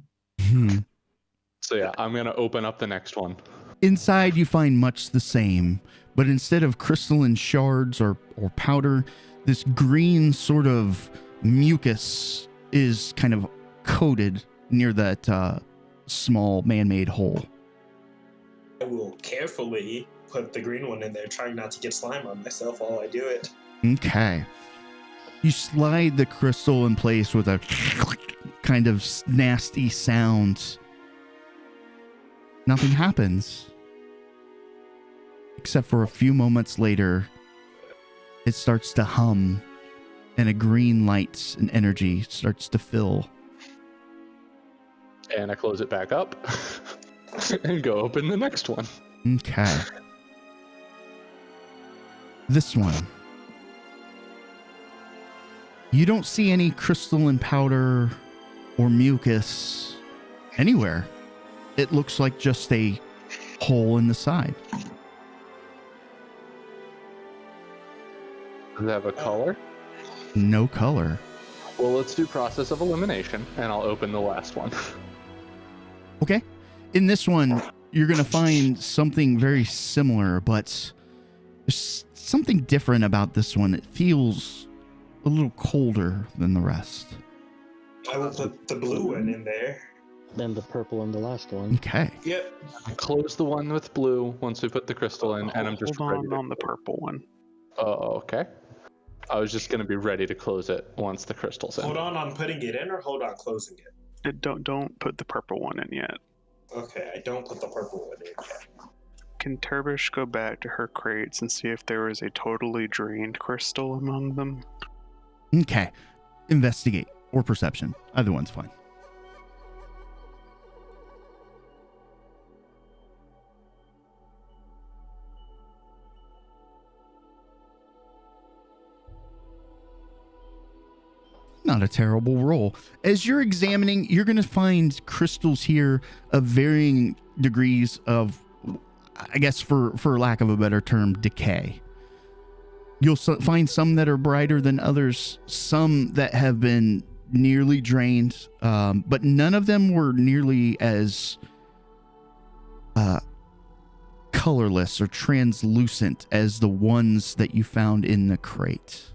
yeah, I'm gonna open up the next one. Inside, you find much the same, but instead of crystalline shards or powder, this green sort of mucus is kind of coated near that small man-made hole. will carefully put the green one in there, trying not to get slime on myself while I do it. Okay. You slide the crystal in place with a kind of nasty sound. Nothing happens. Except for a few moments later, it starts to hum, and a green light and energy starts to fill. And I close it back up and go open the next one. Okay. This one. You don't see any crystalline powder or mucus anywhere. It looks like just a hole in the side. Does it have a color? No color. Well, let's do process of elimination, and I'll open the last one. Okay. In this one, you're going to find something very similar, but there's something different about this one. It feels a little colder than the rest. I will put the blue one in there. Then the purple in the last one. Okay. Yep. Close the one with blue once we put the crystal in, and I'm just Hold ready on the purple one. Oh, okay. I was just gonna be ready to close it once the crystal's in. Hold on putting it in, or hold on closing it? Don't put the purple one in yet. Okay, I don't put the purple one in yet. Can Turbish go back to her crates and see if there is a totally drained crystal among them? Okay. Investigate or perception. Either one's fine. Not a terrible roll. As you're examining, you're going to find crystals here of varying degrees of, I guess for lack of a better term, decay. You'll find some that are brighter than others, some that have been nearly drained, but none of them were nearly as colorless or translucent as the ones that you found in the crate.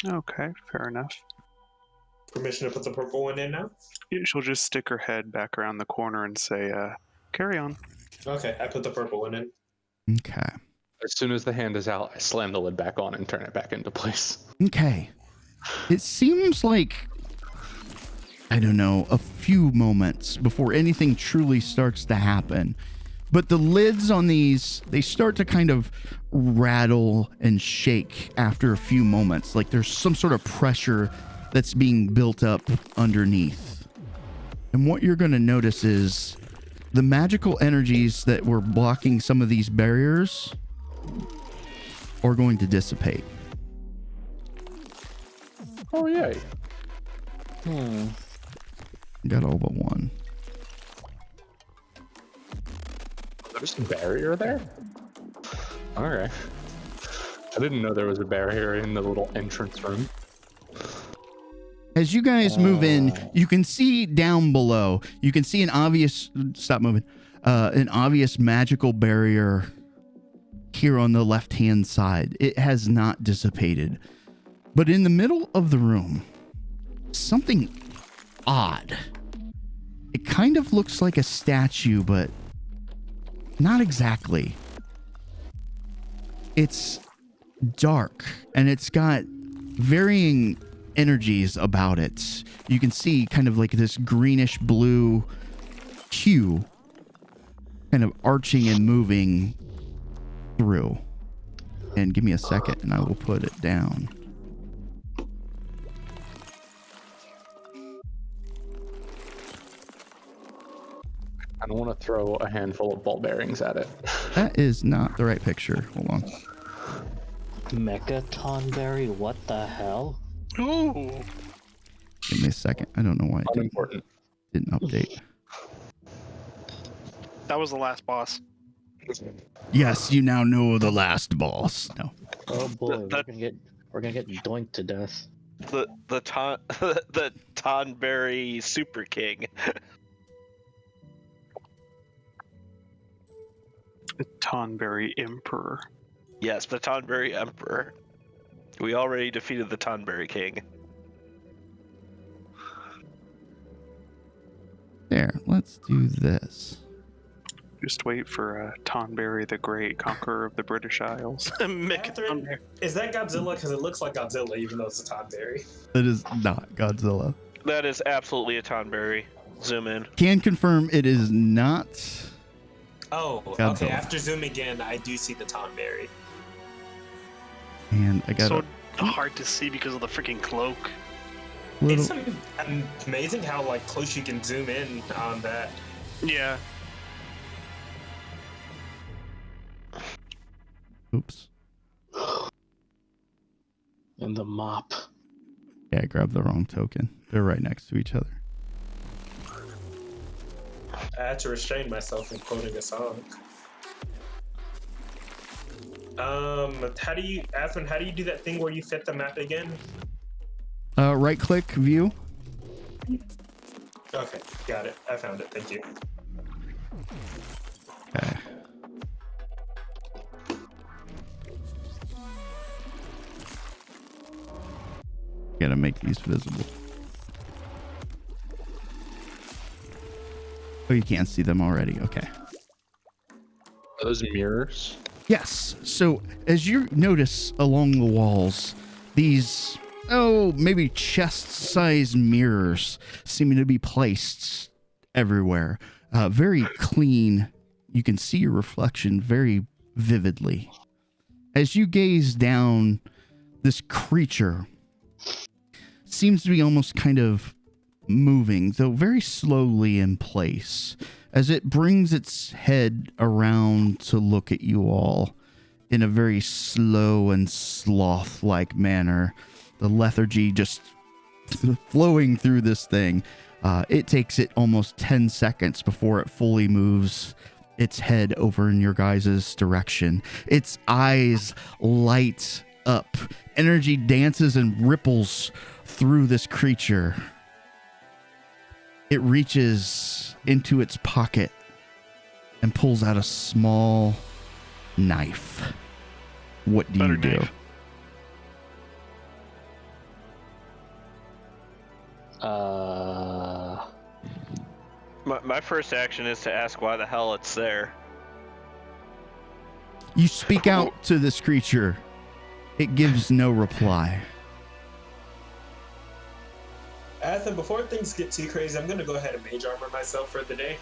Okay, fair enough. Permission to put the purple one in now? She'll just stick her head back around the corner and say, carry on. Okay, I put the purple one in. Okay. As soon as the hand is out, I slam the lid back on and turn it back into place. Okay. It seems like, I don't know, a few moments before anything truly starts to happen. But the lids on these, they start to kind of rattle and shake after a few moments. Like there's some sort of pressure that's being built up underneath. And what you're going to notice is the magical energies that were blocking some of these barriers are going to dissipate. Oh, yay. Got all but one. There's a barrier there? Okay. I didn't know there was a barrier in the little entrance room. As you guys move in, you can see down below, you can see an obvious, stop moving, an obvious magical barrier here on the left-hand side. It has not dissipated. But in the middle of the room, something odd. It kind of looks like a statue, but not exactly. It's dark, and it's got varying energies about it. You can see kind of like this greenish blue hue kind of arching and moving through. And give me a second and I will put it down. I don't want to throw a handful of ball bearings at it. That is not the right picture. Hold on. Megatonberry, what the hell? Ooh. Give me a second. I don't know why it didn't update. That was the last boss. Yes, you now know the last boss. No. Oh boy, we're gonna get doinked to death. The Tonberry Super King. The Tonberry Emperor. Yes, the Tonberry Emperor. We already defeated the Tonberry King. let's do this. Just wait for Tonberry the Great, conqueror of the British Isles. Catherine, is that Godzilla? Because it looks like Godzilla, even though it's a Tonberry. It is not Godzilla. That is absolutely a Tonberry. Zoom in. Can confirm it is not. Oh, Godzilla. okay. After zooming in, I do see the Tonberry. And I got So hard to see because of the freaking cloak. It's amazing how like close you can zoom in on that. Yeah. Oops. And the mop. Yeah, I grabbed the wrong token. They're right next to each other. I had to restrain myself from quoting a song. How do you, Athen, how do you do that thing where you fit the map again? Right click, view. Okay, got it. I found it. Thank you. Okay. Gotta make these visible. Oh, you can't see them already. Okay. Are those mirrors? Yes. So as you notice along the walls, these, maybe chest-sized mirrors seeming to be placed everywhere. Very clean. You can see your reflection very vividly. As you gaze down, this creature seems to be almost kind of moving, though very slowly in place, as it brings its head around to look at you all in a very slow and sloth-like manner. The lethargy just flowing through this thing. It takes it almost 10 seconds before it fully moves its head over in your guys' direction. Its eyes light up. Energy dances and ripples through this creature. It reaches into its pocket and pulls out a small knife. What do you do? My first action is to ask why the hell it's there. You speak out to this creature. It gives no reply. Athen, before things get too crazy, I'm gonna go ahead and mage armor myself for the day.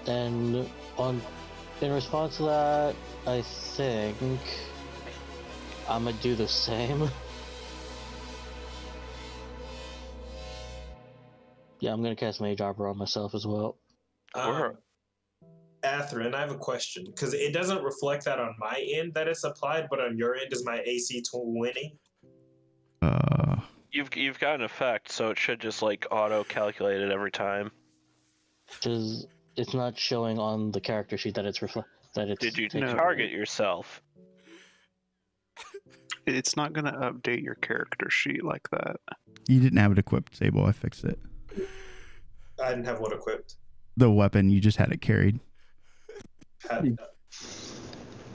And in response to that, I think I'm gonna do the same. Yeah, I'm gonna cast Mage Armor on myself as well. Athen, I have a question because it doesn't reflect that on my end that it's applied, but on your end is my AC 20? You've got an effect, so it should just like auto calculate it every time. Because it's not showing on the character sheet that it's Did you target yourself? It's not going to update your character sheet like that. You didn't have it equipped, Sable. I fixed it. I didn't have what equipped. The weapon, you just had it carried.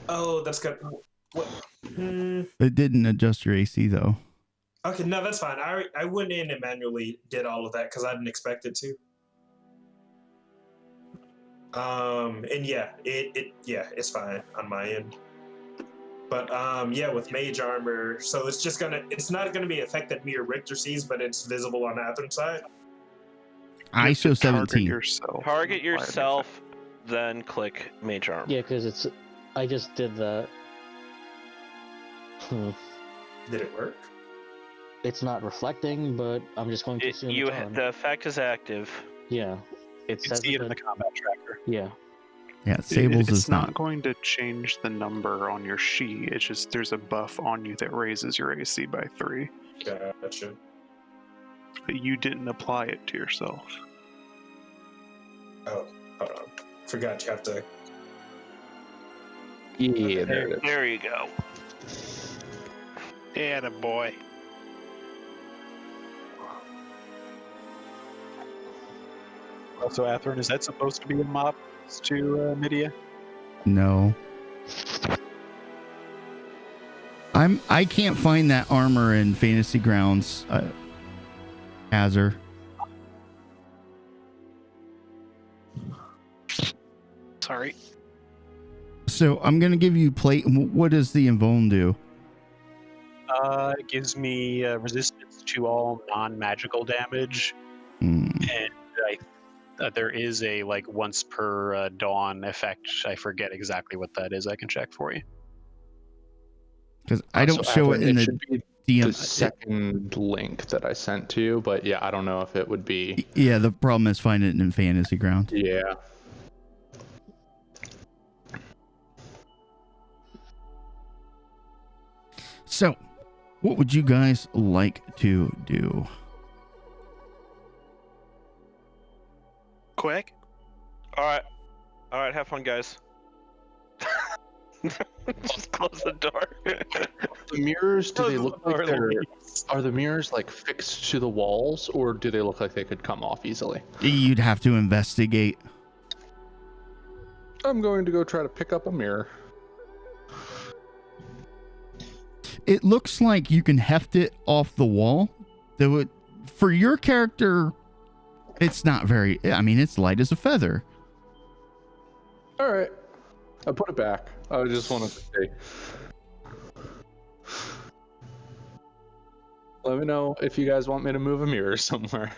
Oh, that's good. What? It didn't adjust your AC, though. Okay, no, that's fine. I went in and manually did all of that because I didn't expect it to. And yeah, it's fine on my end. But yeah, with Mage Armor, so it's not gonna be effect that me or Richter sees, but it's visible on Athen's side. ISO 17. Target yourself, then click Mage Armor. Yeah, because I just did that. Did it work? It's not reflecting, but I'm just going to assume it's on. The effect is active. Yeah. You can see it in the combat tracker. Yeah. Yeah, Sable's it's is not. going to change the number on your sheet. It's just there's a buff on you that raises your AC by 3. Gotcha. But you didn't apply it to yourself. Oh, hold on. Forgot you have to. Yeah, there you go. Yeah, boy. Also, Athen, is that supposed to be a mop to Midia? No. I can't find that armor in Fantasy Grounds. Hazard. Sorry. So I'm gonna give you plate. What does the Invuln do? It gives me resistance to all non-magical damage, Hmm. and there is a like once per dawn effect. I forget exactly what that is. I can check for you. Because I don't So show it Adrian, in the should be DM. the second link that I sent to you, but yeah, I don't know if it would be. Yeah, the problem is finding it in Fantasy Grounds. Yeah. So, what would you guys like to do? Quick. All right. Have fun, guys. Just close the door. The mirrors, do they look like are the mirrors like fixed to the walls, or do they look like they could come off easily? You'd have to investigate. I'm going to go try to pick up a mirror. It looks like you can heft it off the wall. For your character, it's not very. I mean, it's light as a feather. All right, I put it back. I just wanted to see. Let me know if you guys want me to move a mirror somewhere.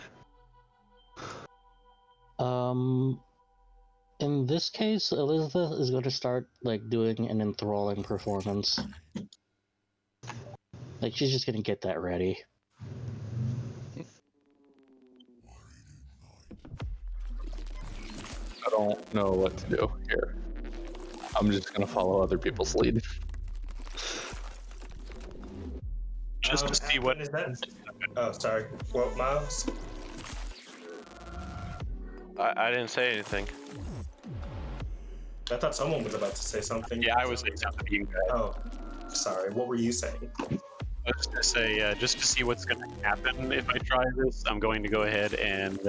In this case, Elizabeth is going to start like doing an enthralling performance. Like she's just going to get that ready. I don't know what to do here. I'm just going to follow other people's lead. Just to see what is that. Oh, sorry. What, Miles? I didn't say anything. I thought someone was about to say something. Yeah, I was saying something to you guys. Oh, sorry. What were you saying? I was going to say, just to see what's going to happen if I try this, I'm going to go ahead and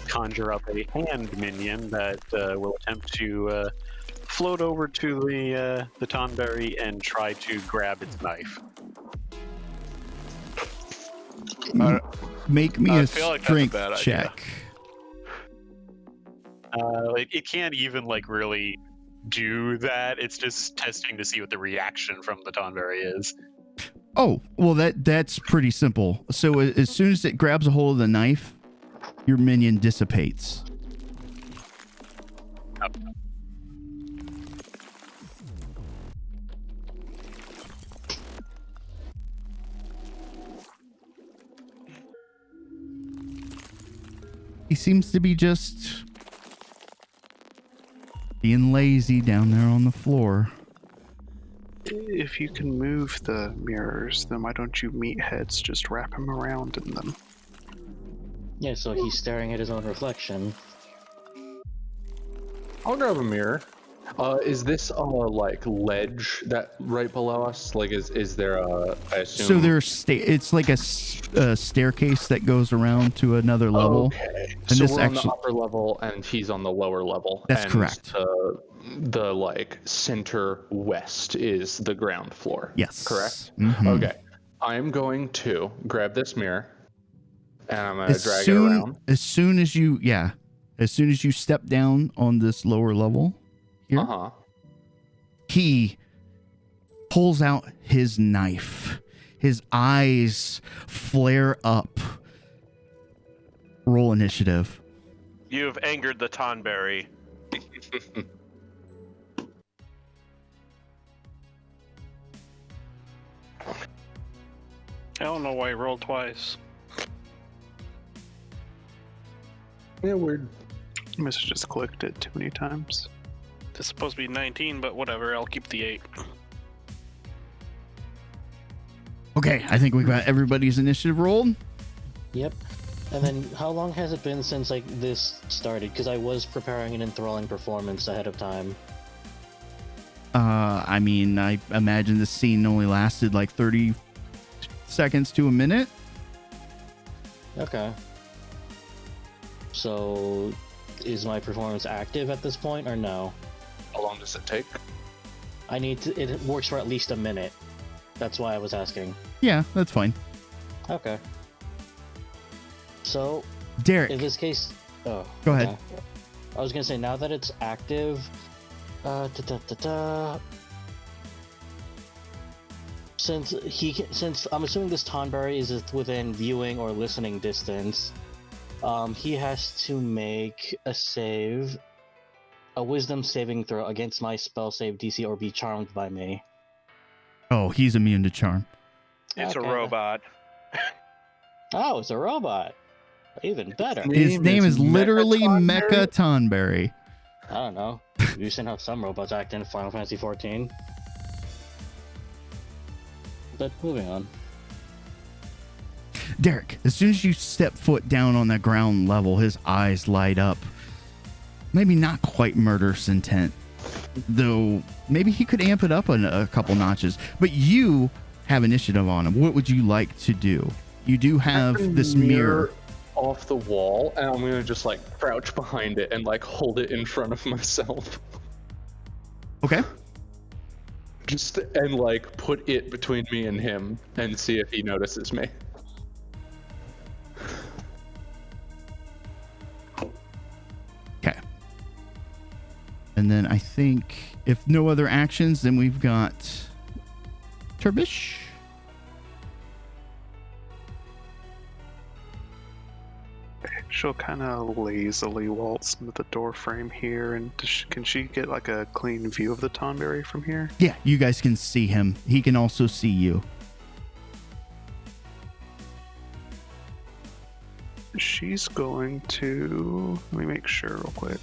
conjure up a hand minion that will attempt to float over to the Tonberry and try to grab its knife. Make me a feel like that's a strength bad idea. check. It can't even like really do that. It's just testing to see what the reaction from the Tonberry is. Oh, well, that's pretty simple. So as soon as it grabs a hold of the knife, your minion dissipates. Oh. He seems to be just being lazy down there on the floor. If you can move the mirrors, then why don't you meatheads just wrap him around in them? Yeah, so he's staring at his own reflection. I'll grab a mirror. Is this like ledge that right below us? Like, is there a? I assume. So there's it's like a staircase that goes around to another level. Okay. And So this we're actually, on the upper level, and he's on the lower level. That's and correct. The like center west is the ground floor. Yes. Correct. Mhm. Okay. I'm going to grab this mirror, and I'm gonna drag it around. As soon as you step down on this lower level here, he pulls out his knife. His eyes flare up. Roll initiative. You have angered the Tonberry. I don't know why he rolled twice. Yeah, weird. I must have just clicked it too many times. This is supposed to be 19, but whatever. I'll keep the 8. Okay, I think we've got everybody's initiative rolled. Yep. And then how long has it been since like this started? Because I was preparing an enthralling performance ahead of time. I mean, I imagine the scene only lasted like 30 seconds to a minute. Okay. So, is my performance active at this point or no? How long does it take? I need to. It works for at least a minute. That's why I was asking. Yeah, that's fine. Okay. So, Derek. in this case, oh, Go ahead. okay. I was gonna say now that it's active, since I'm assuming this Tonberry is within viewing or listening distance, he has to make a Wisdom saving throw against my spell save DC or be charmed by me. Oh, he's immune to charm. It's Okay. a robot. Oh, it's a robot. Even better. His name is literally Mecha Tonberry. I don't know. You should have some robots act in Final Fantasy 14. But moving on. Derek, as soon as you step foot down on the ground level, his eyes light up. Maybe not quite murderous intent, though maybe he could amp it up a couple notches. But you have initiative on him. What would you like to do? You do have this mirror off the wall, and I'm gonna just like crouch behind it and like hold it in front of myself. Okay. Just and like put it between me and him and see if he notices me. Okay. And then I think if no other actions, then we've got Turbish. She'll kind of lazily waltz into the door frame here, and can she get like a clean view of the Tonberry from here? Yeah, you guys can see him. He can also see you. She's going to... Let me make sure real quick.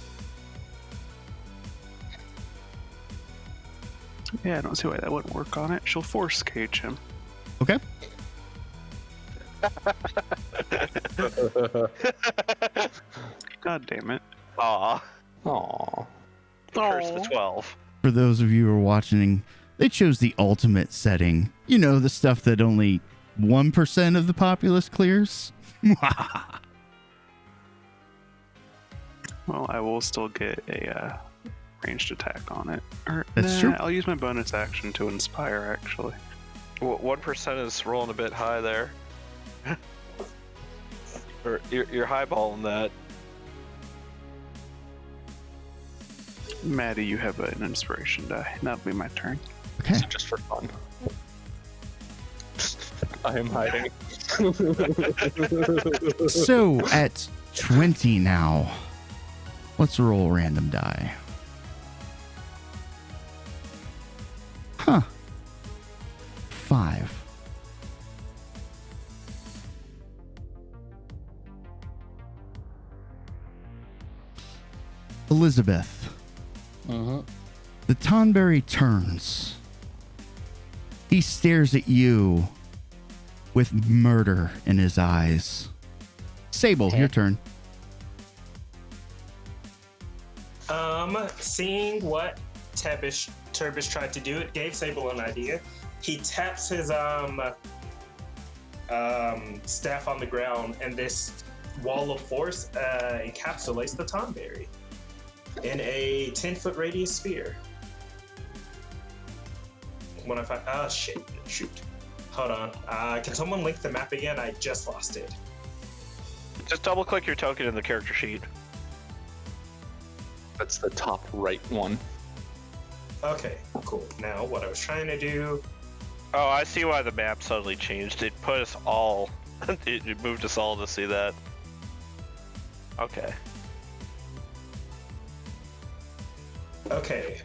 Yeah, I don't see why that wouldn't work on it. She'll force cage him. Okay. God damn it. Aw. Aw. Curse the 12. For those of you who are watching, they chose the ultimate setting. You know, the stuff that only 1% of the populace clears. Well, I will still get a ranged attack on it. Or, That's true. I'll use my bonus action to inspire, actually. 1% is rolling a bit high there. Or you're highballing that. Maddie, you have an inspiration die. That'll be my turn. Okay. So just for fun. I am hiding. So at 20 now, let's roll a random die. Huh. 5. Elizabeth. The Tonberry turns. He stares at you with murder in his eyes. Sable, your turn. Seeing what Turbish tried to do, it gave Sable an idea. He taps his staff on the ground, and this wall of force encapsulates the Tonberry in a 10-foot radius sphere. When I find, shoot. Hold on. Can someone link the map again? I just lost it. Just double click your token in the character sheet. That's the top right one. Okay, cool. Now, what I was trying to do... Oh, I see why the map suddenly changed. It put us all... it moved us all to see that. Okay. Okay,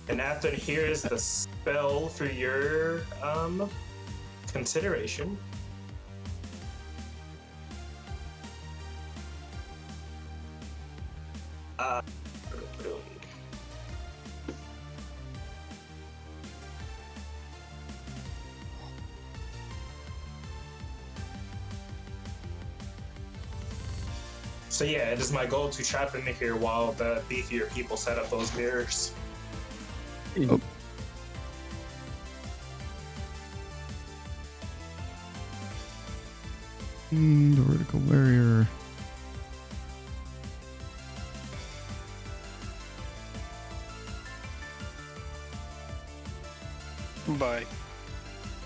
and after here's the spell for your, consideration. So yeah, it is my goal to trap him in here while the beefier people set up those mirrors. Oh. The vertical barrier. Bye.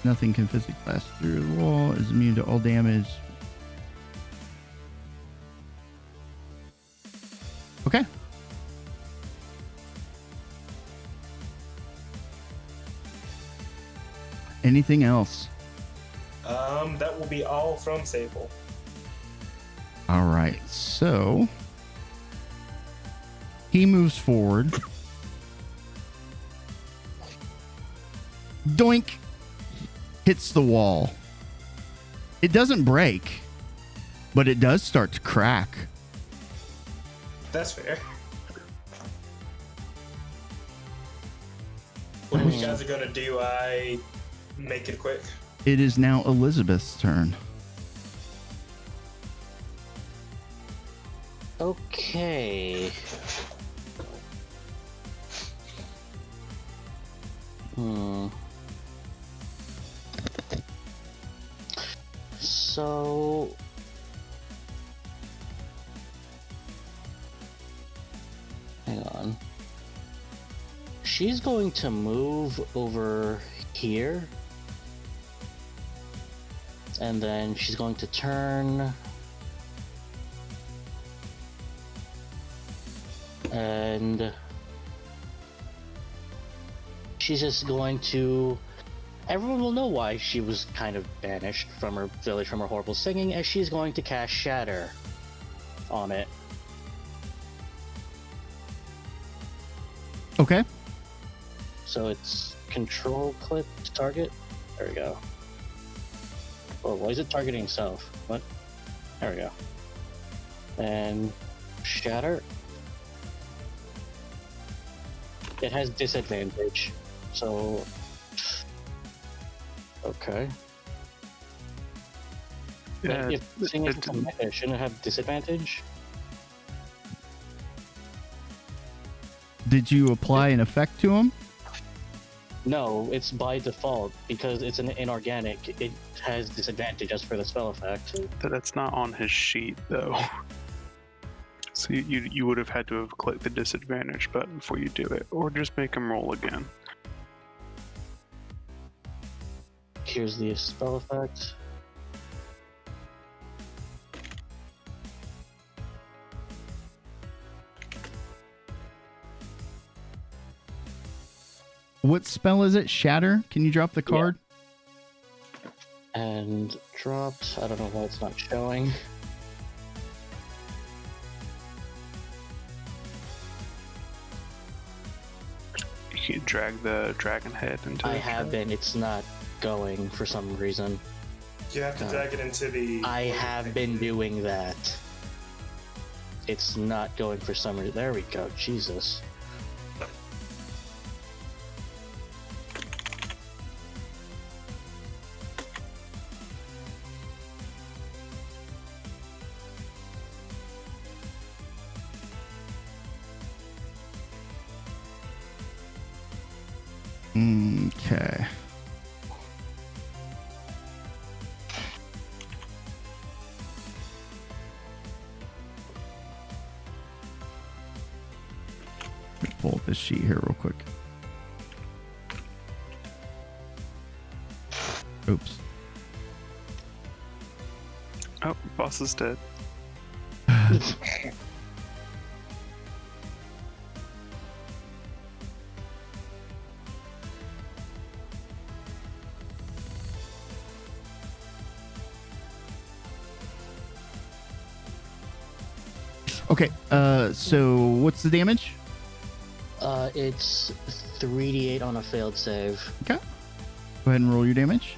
Nothing can physically pass through the wall. Is immune to all damage. Okay. Anything else? That will be all from Sable. All right. So he moves forward. Doink. Hits the wall. It doesn't break, but it does start to crack. That's fair. Whatever you guys are gonna do, I make it quick. It is now Elizabeth's turn. Okay. So hang on. She's going to move over here. And then she's going to turn. And she's just going to... Everyone will know why she was kind of banished from her village from her horrible singing, as she's going to cast Shatter on it. Okay. So it's control click to target. There we go. Oh, why is it targeting itself? What? There we go. And Shatter. It has disadvantage. So okay. Yeah, if seeing as it's a mecha, shouldn't it have disadvantage? Did you apply an effect to him? No, it's by default because it's an inorganic. It has disadvantage as for the spell effect. That's not on his sheet though. So you would have had to have clicked the disadvantage button before you do it, or just make him roll again. Here's the spell effect. What spell is it? Shatter? Can you drop the card? Yeah. And dropped. I don't know why it's not showing. You can drag the dragon head into I the have tray. been. It's not going for some reason. You have to drag it into the... I have been doing that. It's not going for some reason. There we go. Jesus. Okay. Let me pull up this sheet here real quick. Oops. Oh, boss is dead. Okay, so what's the damage? It's 3d8 on a failed save. Okay. Go ahead and roll your damage.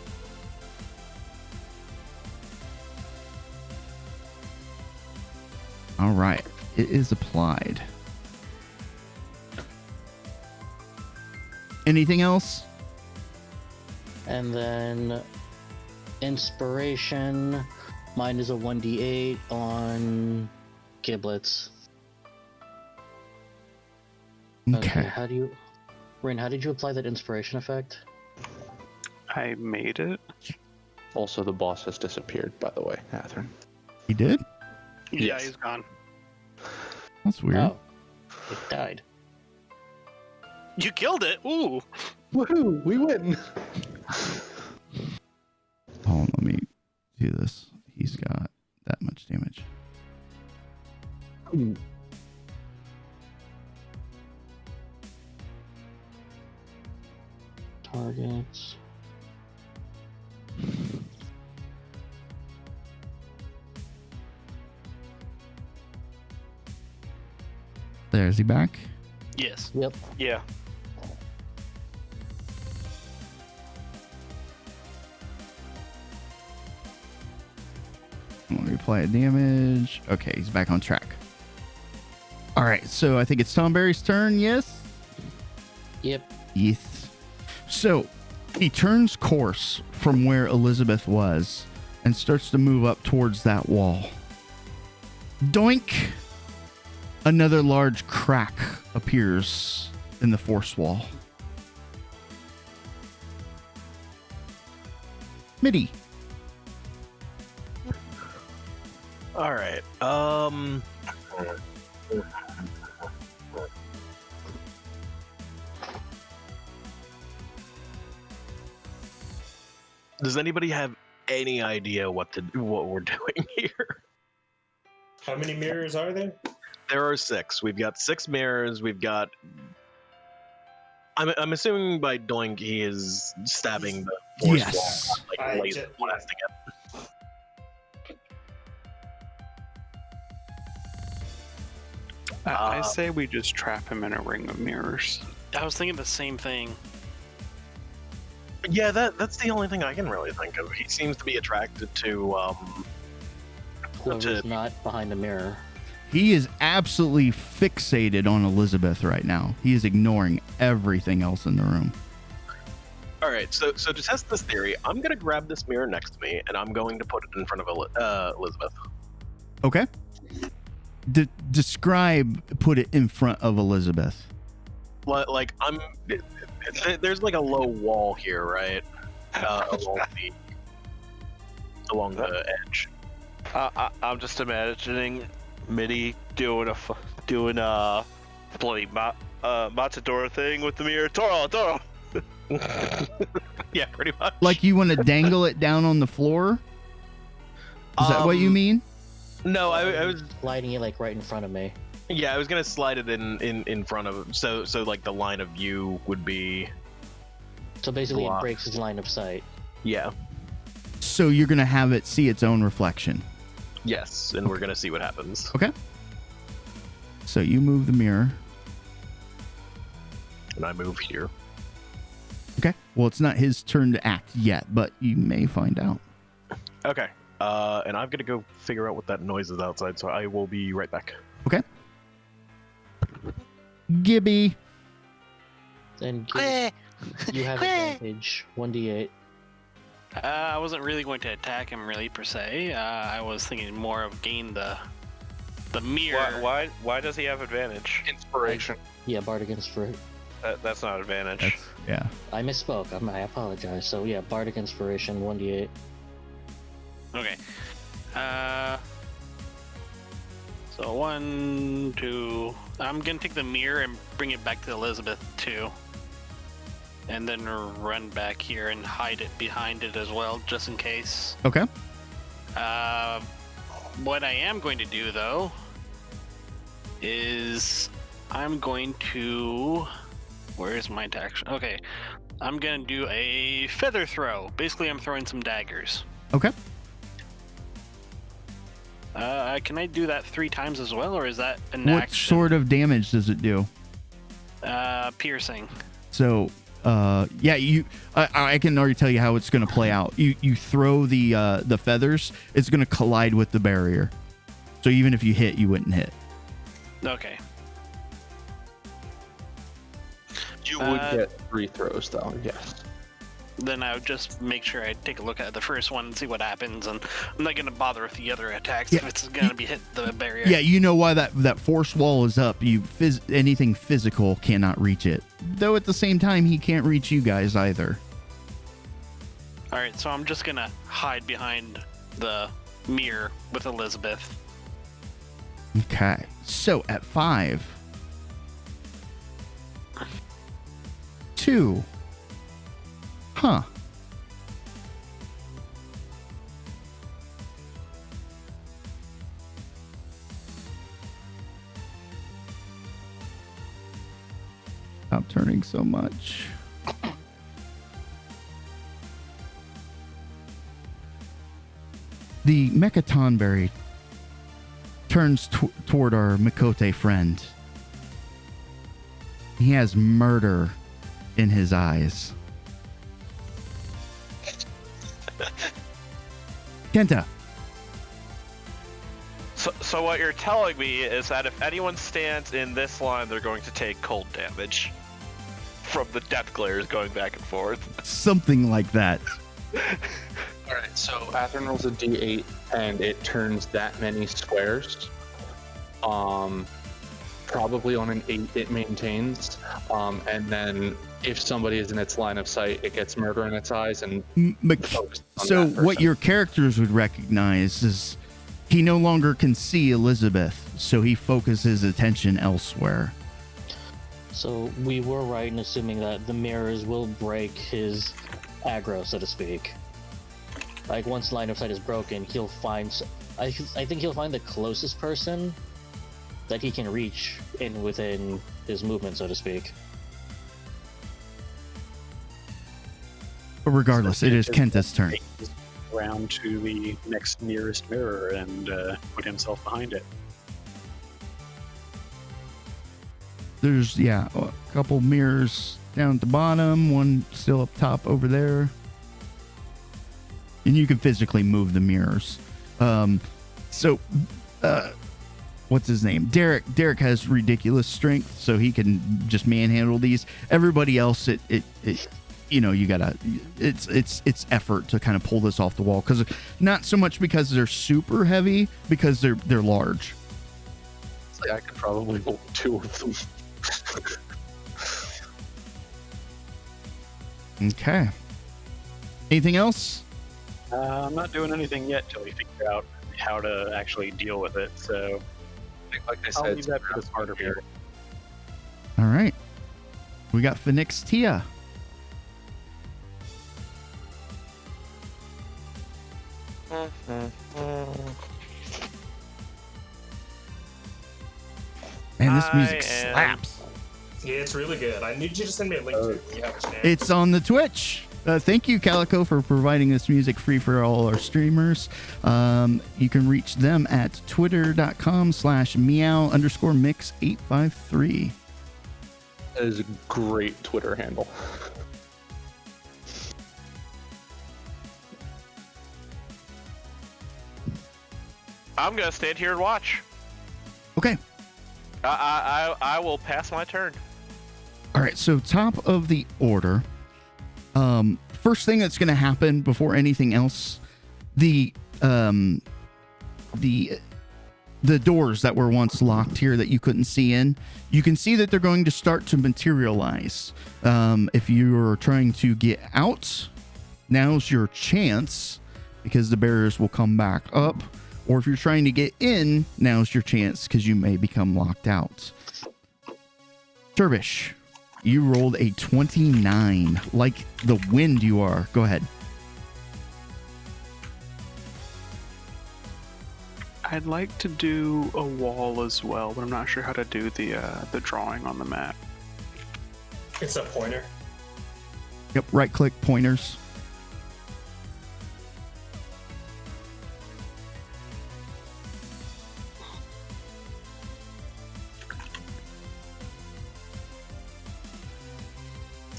All right, it is applied. Anything else? And then inspiration. Mine is a 1d8 on giblets. Okay. How do you... Rin, how did you apply that inspiration effect? I made it. Also, the boss has disappeared, by the way, Catherine. He did? Yeah, Yes. he's gone. That's weird. Oh, it died. You killed it. Ooh. Woohoo! We win. this. He's got that much damage. Targets. There's he back. Yes. Yep. Yeah. Let me apply damage. Okay, he's back on track. All right, so I think it's Tom Berry's turn. Yes. Yep. Yes. So he turns course from where Elizabeth was and starts to move up towards that wall. Doink! Another large crack appears in the force wall. Mitty. All right. Does anybody have any idea what we're doing here? How many mirrors are there? There are 6. We've got 6 mirrors. We've got. I'm assuming by doink he is stabbing the force Yes. wall, not, like laser blasting it. I say we just trap him in a ring of mirrors. I was thinking the same thing. Yeah, that's the only thing I can really think of. He seems to be attracted to Whoever's not behind the mirror. He is absolutely fixated on Elizabeth right now. He is ignoring everything else in the room. All right, so to test this theory, I'm gonna grab this mirror next to me and I'm going to put it in front of Elizabeth. Okay. Describe, put it in front of Elizabeth. Like there's like a low wall here, right? Along the edge. I'm just imagining Mitty doing a bloody Matador thing with the mirror. Toro. Yeah, pretty much. Like you want to dangle it down on the floor? Is that what you mean? No, I was sliding it like right in front of me. Yeah, I was gonna slide it in front of him, so like the line of view would be. So basically, blocked. it breaks his line of sight. Yeah. So you're going to have it see its own reflection. Yes, and we're gonna see what happens. Okay. So you move the mirror. And I move here. Okay. Well, it's not his turn to act yet, but you may find out. Okay. And I'm gonna go figure out what that noise is outside, so I will be right back. Okay. Gibby. Then you have advantage. 1d8. I wasn't really going to attack him, really, per se. I was thinking more of gain the mirror. Why does he have advantage? Inspiration. Yeah, Bardic Inspiration. That's not advantage. Yeah. I misspoke. I apologize. So yeah, Bardic Inspiration, 1d8. Okay. So 1, 2. I'm gonna take the mirror and bring it back to Elizabeth too, and then run back here and hide it behind it as well, just in case. Okay. What I am going to do though is I'm going to. Where's my attack? Okay, I'm gonna do a feather throw. Basically, I'm throwing some daggers. Okay. Can I do that 3 times as well, or is that an What action? sort of damage does it do? Piercing. So, yeah, I can already tell you how it's going to play out. You throw the feathers, it's going to collide with the barrier. So even if you hit, you wouldn't hit. Okay. You would get 3 throws, though. Yes. Then I would just make sure I take a look at the first one and see what happens, and I'm not going to bother with the other attacks if it's going to be hit the barrier. Yeah, you know why that force wall is up. Anything physical cannot reach it. Though at the same time, he can't reach you guys either. All right, so I'm just going to hide behind the mirror with Elizabeth. Okay. So at 5, 2. Huh. stop turning so much. The Mechatonberry turns toward our Mikote friend. He has murder in his eyes. Kenta. So what you're telling me is that if anyone stands in this line, they're going to take cold damage from the death glares going back and forth. Something like that. Alright, so Atherin rolls a d8 and it turns that many squares. Probably on an 8 it maintains. And then if somebody is in its line of sight, it gets murder in its eyes and So what your characters would recognize is he no longer can see Elizabeth, so he focuses attention elsewhere. So we were right in assuming that the mirrors will break his aggro, so to speak. Like once line of sight is broken, he'll find. I think he'll find the closest person that he can reach within his movement, so to speak. But regardless, it is Kenta's turn. Around to the next nearest mirror and put himself behind it. There's, a couple mirrors down at the bottom, one still up top over there. And you can physically move the mirrors. What's his name? Derek. Derek has ridiculous strength, so he can just manhandle these. Everybody else, you gotta. It's effort to kind of pull this off the wall, because not so much because they're super heavy, because they're large. It's like I could probably hold 2 of them. Okay. Anything else? I'm not doing anything yet till we figure out how to actually deal with it. So, like I said, I'll leave that for the smarter people. All right. We got Phoenix Tia. Man, this music slaps. Yeah, it's really good. I need you to send me a link to it when you have a chance. It's on the Twitch. Thank you, Calico, for providing this music free for all our streamers. You can reach them at twitter.com/meow_mix853. That is a great Twitter handle. I'm gonna stand here and watch. Okay. I will pass my turn. All right, so top of the order. First thing that's going to happen before anything else, the doors that were once locked here that you couldn't see in, you can see that they're going to start to materialize. If you're trying to get out, now's your chance, because the barriers will come back up. Or if you're trying to get in, now's your chance, because you may become locked out. Turbish, you rolled a 29. Like the wind you are. Go ahead. I'd like to do a wall as well, but I'm not sure how to do the drawing on the map. It's a pointer. Yep, right click pointers.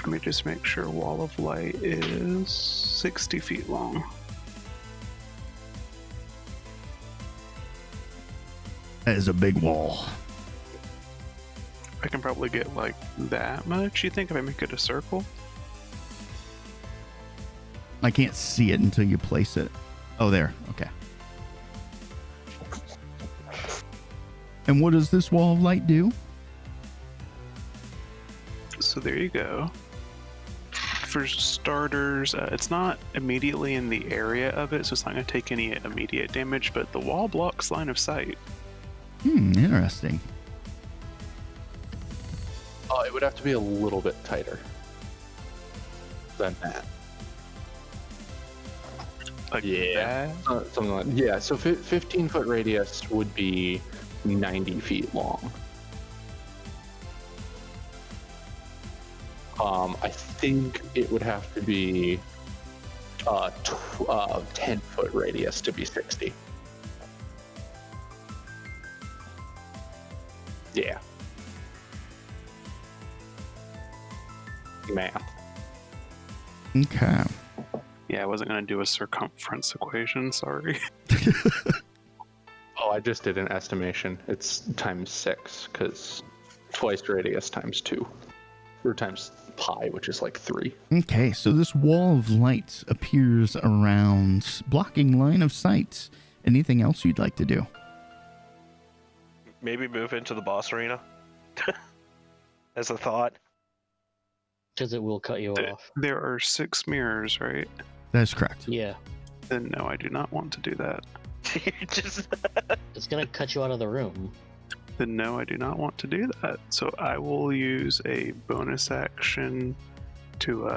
Let me just make sure Wall of Light is 60 feet long. That is a big wall. I can probably get like that much, you think, if I make it a circle? I can't see it until you place it. Oh, there. Okay. And what does this wall of light do? So there you go. For starters, it's not immediately in the area of it, so it's not going to take any immediate damage, but the wall blocks line of sight. Interesting. It would have to be a little bit tighter than that. Like that? Something like yeah. So 15-foot radius would be 90 feet long. I think it would have to be 10-foot radius to be 60. Yeah. Math. Okay. Yeah, I wasn't going to do a circumference equation, sorry. Oh, I just did an estimation. It's times 6, because twice radius times 2. Or times pi, which is like 3. Okay, so this wall of light appears around, blocking line of sight. Anything else you'd like to do? Maybe move into the boss arena. As a thought. Because it will cut you off. There are 6 mirrors, right? That's correct. Yeah. Then no, I do not want to do that. It's gonna cut you out of the room. Then no, I do not want to do that. So I will use a bonus action to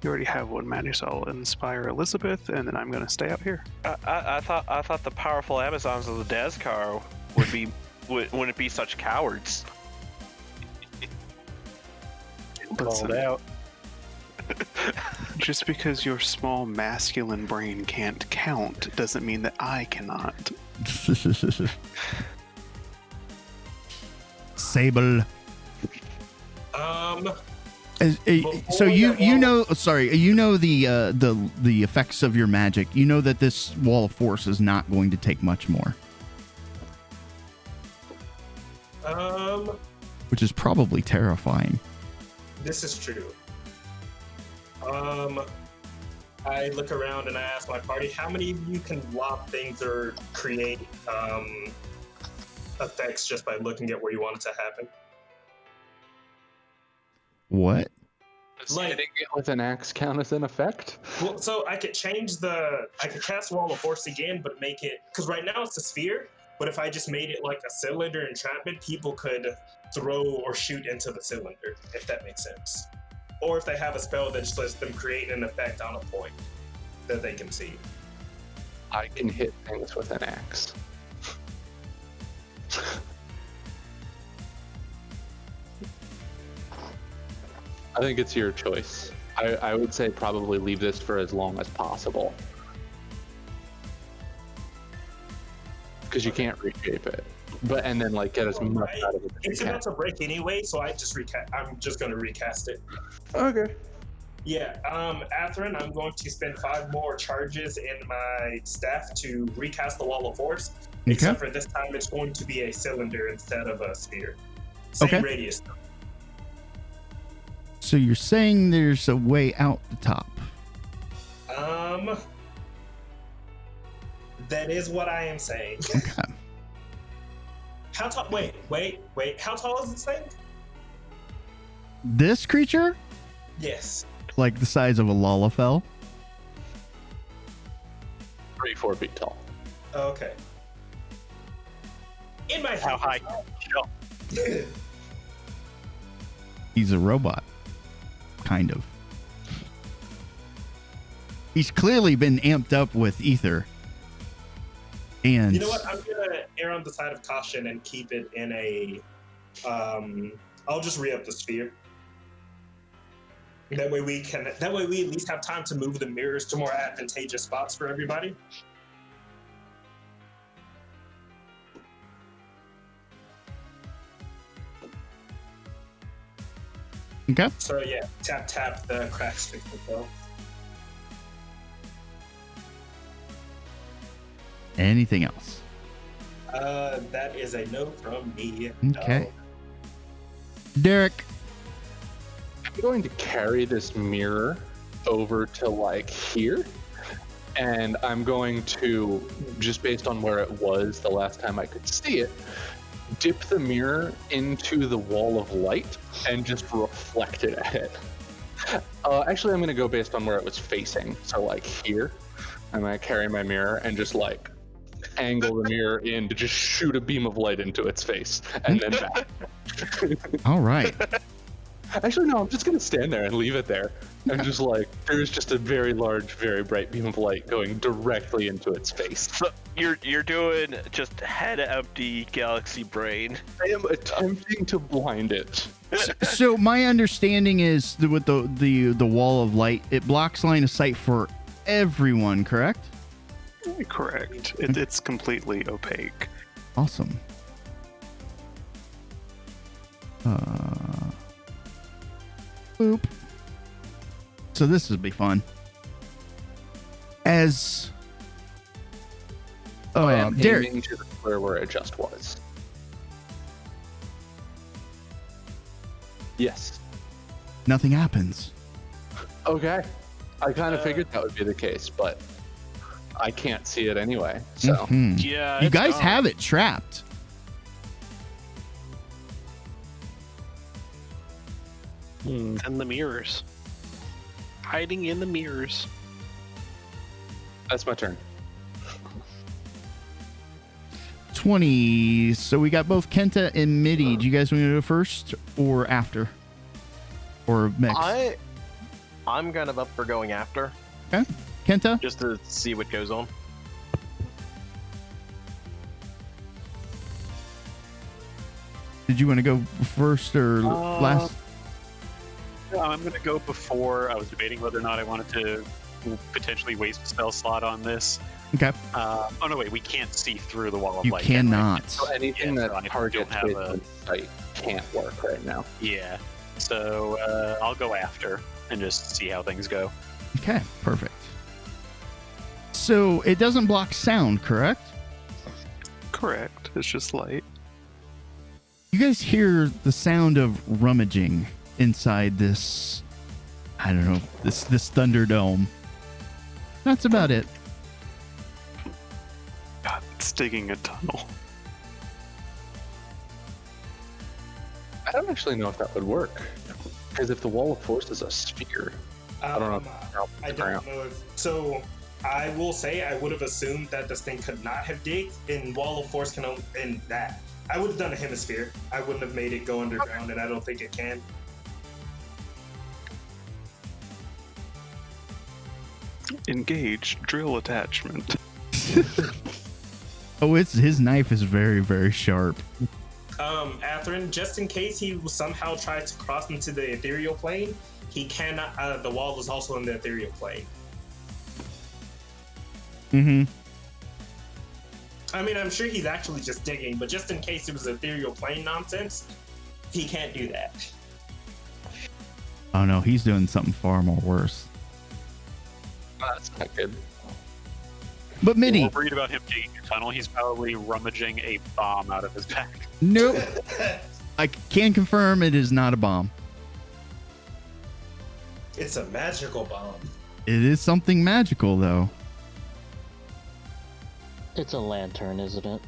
you already have one, Maddie, so I'll inspire Elizabeth, and then I'm gonna stay out here. I thought the powerful Amazons of the Dazkar wouldn't be such cowards. Called out. Just because your small masculine brain can't count doesn't mean that I cannot. Sable. So Before you know the effects of your magic. You know that this wall of force is not going to take much more, which is probably terrifying. This is true. I look around and I ask my party, how many of you can lob things or create effects just by looking at where you want it to happen? What? Like, hitting it with an axe count as an effect? Well, so I could I could cast Wall of Force again, but make it, because right now it's a sphere, but if I just made it like a cylinder entrapment, people could throw or shoot into the cylinder, if that makes sense. Or if they have a spell that just lets them create an effect on a point that they can see. I can hit things with an axe. I think it's your choice. I would say probably leave this for as long as possible. Because you can't reshape it. And then like get as much out of it as It's you can. about to break anyway, so I'm just going to recast it. Okay. Yeah, Atherin, I'm going to spend 5 more charges in my staff to recast the Wall of Force. Okay. Except for this time, it's going to be a cylinder instead of a sphere. Same Okay. radius. So you're saying there's a way out the top? That is what I am saying. Okay. How tall? Wait. How tall is this thing? This creature? Yes. Like the size of a Lalafell? 3-4 feet tall. Okay. In my How high? He's a robot. Kind of. He's clearly been amped up with ether. And You know what? I'm gonna err on the side of caution and keep it in a. I'll just re-up the sphere. That way we at least have time to move the mirrors to more advantageous spots for everybody. Okay. So yeah, tap the cracks fix themselves. anything else? That is a no from me. Okay. Derek. I'm going to carry this mirror over to like here. And I'm going to, just based on where it was the last time I could see it, dip the mirror into the wall of light and just reflect it at it. Actually, I'm going to go based on where it was facing. So like here, I'm going to carry my mirror and just like angle the mirror in to just shoot a beam of light into its face and then back. All right. Actually, no, I'm just going to stand there and leave it there. And just like, there's just a very large, very bright beam of light going directly into its face. So you're doing just head empty galaxy brain. I am attempting to blind it. So my understanding is that with the wall of light, it blocks line of sight for everyone, correct? Correct. It's completely opaque. Awesome. Boop. So this would be fun. As I am Derek, aiming to the square where it just was. Yes. nothing happens. Okay. I kind of figured that would be the case, but I can't see it anyway. So Mhm. Yeah, you it's guys gone. have it trapped. It's in the mirrors. Hiding in the mirrors. that's my turn. 20. So we got both Kenta and Midi. Do you guys want to go first or after? Or mix? I'm kind of up for going after. Okay. Kenta? Just to see what goes on. Did you want to go first or last? I'm going to go before. I was debating whether or not I wanted to potentially waste a spell slot on this. Okay. Oh no, wait, we can't see through the wall of You light. cannot. So anything Yeah, that so I targets don't have within sight can't work right now. Yeah, so I'll go after and just see how things go. Okay, perfect. So it doesn't block sound, correct? Correct. It's just light. You guys hear the sound of rummaging inside this, I don't know, this Thunderdome. That's about it. God, it's digging a tunnel. I don't actually know if that would work. Because if the wall of force is a sphere, I don't know. I don't know if so. I will say I would have assumed that this thing could not have digged, and Wall of Force can only in that. I would have done a hemisphere. I wouldn't have made it go underground, and I don't think it can. Engage drill attachment. Oh, his knife is very, very sharp. Atherin, just in case he somehow tries to cross into the ethereal plane, he cannot. The wall is also in the ethereal plane. Mm-hmm. I mean, I'm sure he's actually just digging, but just in case it was ethereal plane nonsense, he can't do that. Oh no, he's doing something far more worse. That's not good. But Midi. We're worried about him digging a tunnel. He's probably rummaging a bomb out of his back. Nope. I can confirm it is not a bomb. It's a magical bomb. It is something magical, though. It's a lantern, isn't it?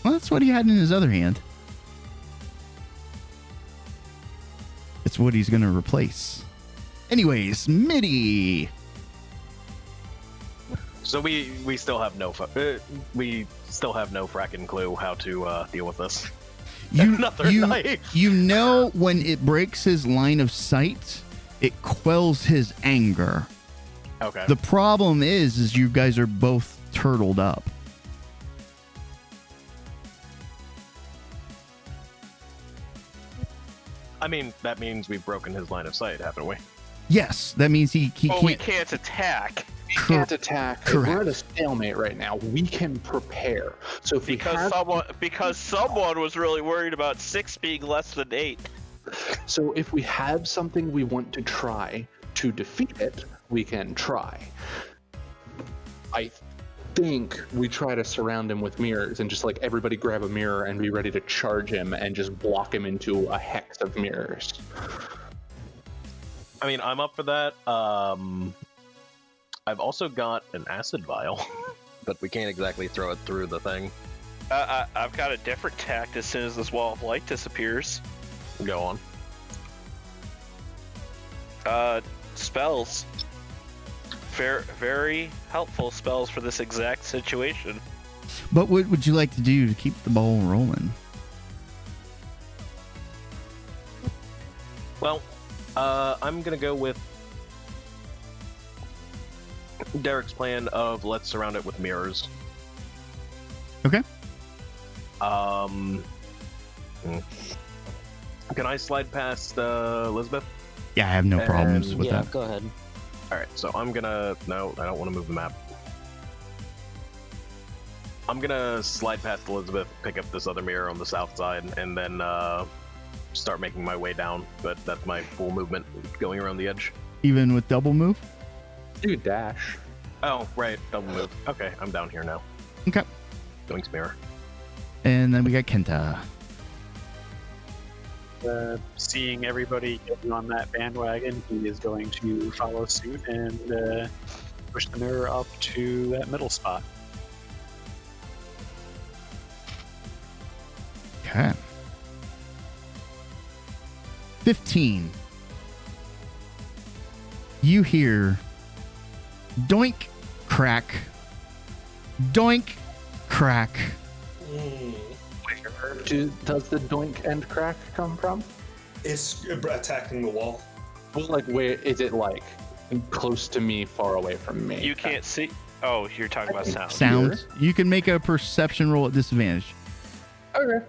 Well, that's what he had in his other hand. It's what he's going to replace. Anyways, Midi. So we still have no fracking clue how to deal with this. You know when it breaks his line of sight, it quells his anger. Okay. The problem is you guys are both turtled up. I mean, that means we've broken his line of sight, haven't we? Yes, that means he Oh, can't. we can't attack. We can't attack. Correct. We're at a stalemate right now. We can prepare. So if Because someone was really worried about 6 being less than 8. So if we have something we want to try to defeat it, we can try. I think we try to surround him with mirrors and just like everybody grab a mirror and be ready to charge him and just block him into a hex of mirrors. I mean, I'm up for that. I've also got an acid vial, but we can't exactly throw it through the thing. I've got a different tact as soon as this wall of light disappears. Go on. Spells. Very helpful spells for this exact situation. But what would you like to do to keep the ball rolling? Well, I'm gonna go with Derek's plan of let's surround it with mirrors. Okay. Can I slide past Elizabeth? Yeah, I have no problems with that. Go ahead. All right, so I'm gonna. No, I don't want to move the map. I'm gonna slide past Elizabeth, pick up this other mirror on the south side, and then start making my way down. But that's my full movement, going around the edge. Even with double move? Do dash. Oh, right, double move. Okay, I'm down here now. Okay. Doink's mirror. And then we got Kenta. Seeing everybody getting on that bandwagon, he is going to follow suit and push the mirror up to that middle spot. Okay. 15. You hear doink, crack, doink, crack. Where does the doink and crack come from? It's attacking the wall. Well, like, where is it, like, close to me, far away from me? You can't see. Oh, you're talking about sound. Sound. You can make a perception roll at disadvantage. Okay.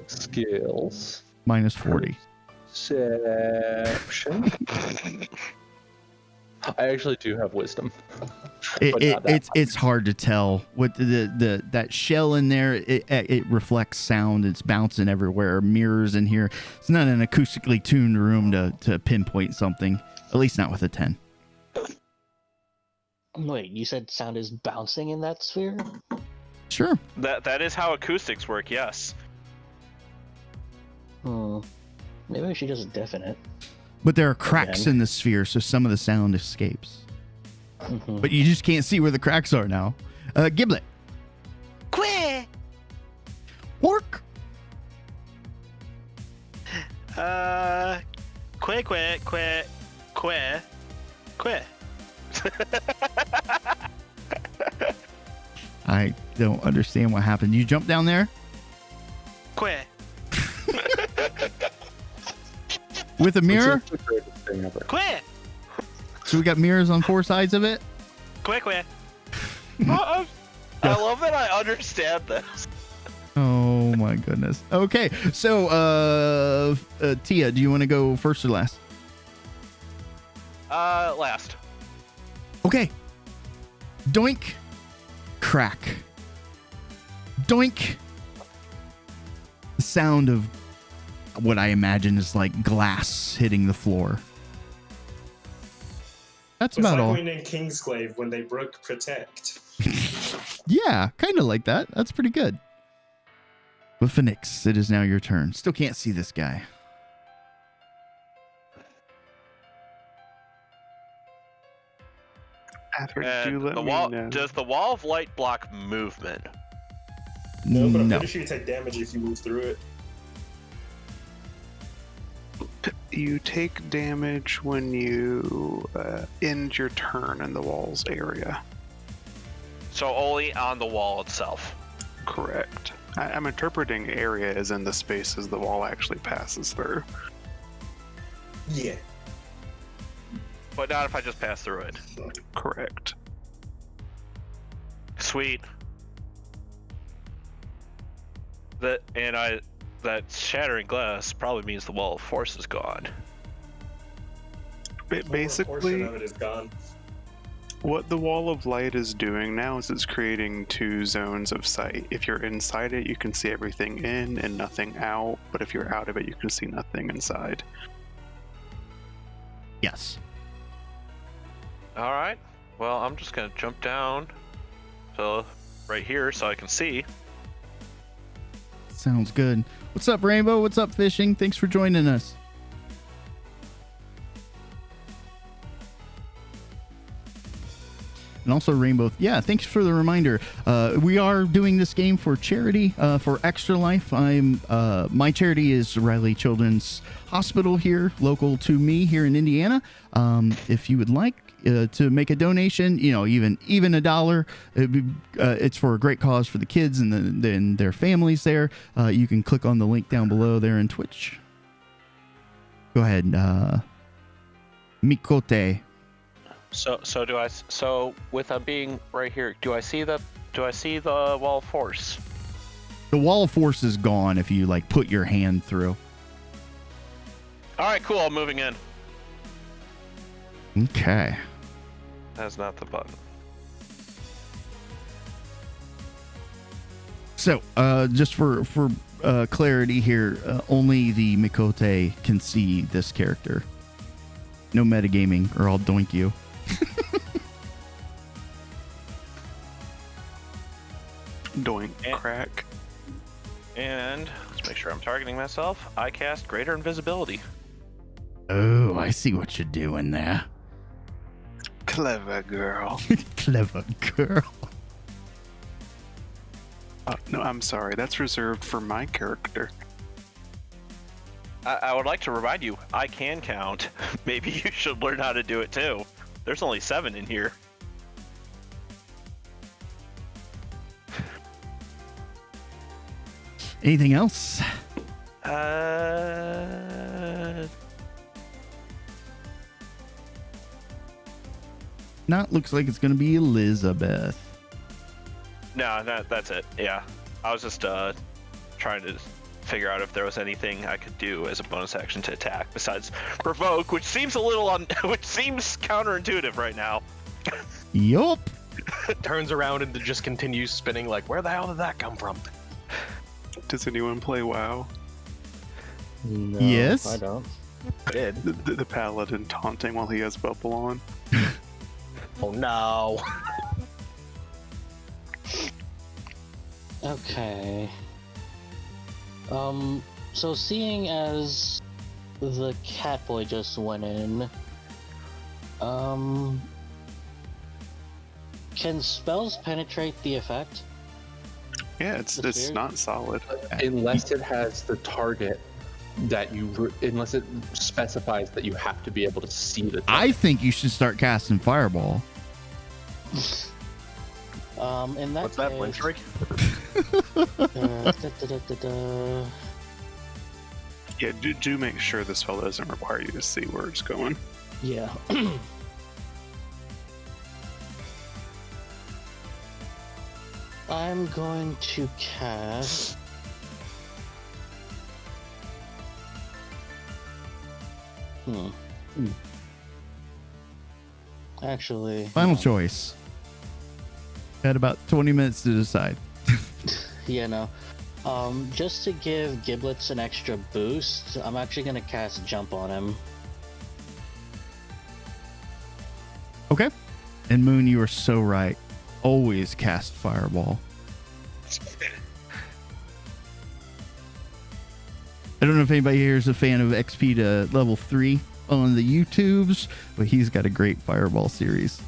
Skills. Minus 40. Perception. I actually do have wisdom. It's hard to tell what that shell in there. It reflects sound. It's bouncing everywhere. Mirrors in here. It's not an acoustically tuned room to pinpoint something. At least not with a 10. Wait, you said sound is bouncing in that sphere? Sure. That is how acoustics work. Yes. Maybe we should just deafen it. But there are cracks in the sphere, so some of the sound escapes. But you just can't see where the cracks are now. Giblet. Queh! Orc. Queh. I don't understand what happened. You jump down there? Queh. With a mirror? Queh. So we got mirrors on 4 sides of it? Queh. I love that I understand this. Oh my goodness. Okay, so Tia, do you want to go first or last? Last. Okay. Doink. Crack. Doink. The sound of what I imagine is like glass hitting the floor. That's It's about like all. when in Kingsglaive when they broke Protect. Yeah, kind of like that. That's pretty good. But Phoenix, it is now your turn. Still can't see this guy. Catherine, And the wall does the wall of light block movement? No, but I'm No. pretty sure you take damage if you move through it. You take damage when you end your turn in the walls area. So only on the wall itself. Correct. I'm interpreting area as in the spaces the wall actually passes through. Yeah. But not if I just pass through it. Correct. Sweet. That shattering glass probably means the wall of force is gone. Basically, portion of it is gone. What the wall of light is doing now is it's creating 2 zones of sight. If you're inside it, you can see everything in and nothing out, but if you're out of it, you can see nothing inside. Yes. All right. Well, I'm just gonna jump down to right here so I can see. Sounds good. What's up, Rainbow? What's up, Fishing? Thanks for joining us. And also Rainbow, yeah, thanks for the reminder. We are doing this game for charity, for Extra Life. My charity is Riley Children's Hospital here, local to me here in Indiana. If you would like to make a donation, even $1, it's for a great cause for the kids and their families there. You can click on the link down below there in Twitch. Go ahead, Mikote. So do I? So with being right here, do I see the wall of force? The wall of force is gone if you like put your hand through. All right, cool. I'm moving in. Okay. That's not the button. So, just for clarity here, only the Mikote can see this character. No metagaming, or I'll doink you. Doink crack. And let's make sure I'm targeting myself. I cast Greater Invisibility. Oh, I see what you're doing there. Clever girl. Clever girl. No, I'm sorry. That's reserved for my character. I would like to remind you, I can count. Maybe you should learn how to do it too. There's only 7 in here. Anything else? Not looks like it's gonna be Elizabeth. No, that's it. Yeah, I was just trying to figure out if there was anything I could do as a bonus action to attack besides provoke, which seems which seems counterintuitive right now. Yup. Turns around and just continues spinning like, where the hell did that come from? Does anyone play WoW? No, Yes. I don't. I did. The paladin taunting while he has bubble on. Oh no. Okay. So seeing as the cat boy just went in, can spells penetrate the effect? Yeah, it's not solid. Unless it has the target that unless it specifies that you have to be able to see the target. I think you should start casting Fireball. In that What's that, Blink case, Strike? Yeah, do make sure the spell doesn't require you to see where it's going. Yeah. I'm going to cast. Actually, Final choice. Had about 20 minutes to decide. yeah, no. Just to give Giblets an extra boost, I'm actually gonna cast Jump on him. Okay. And Moon, you are so right. Always cast Fireball. I don't know if anybody here is a fan of XP to level 3 on the YouTubes, but he's got a great Fireball series.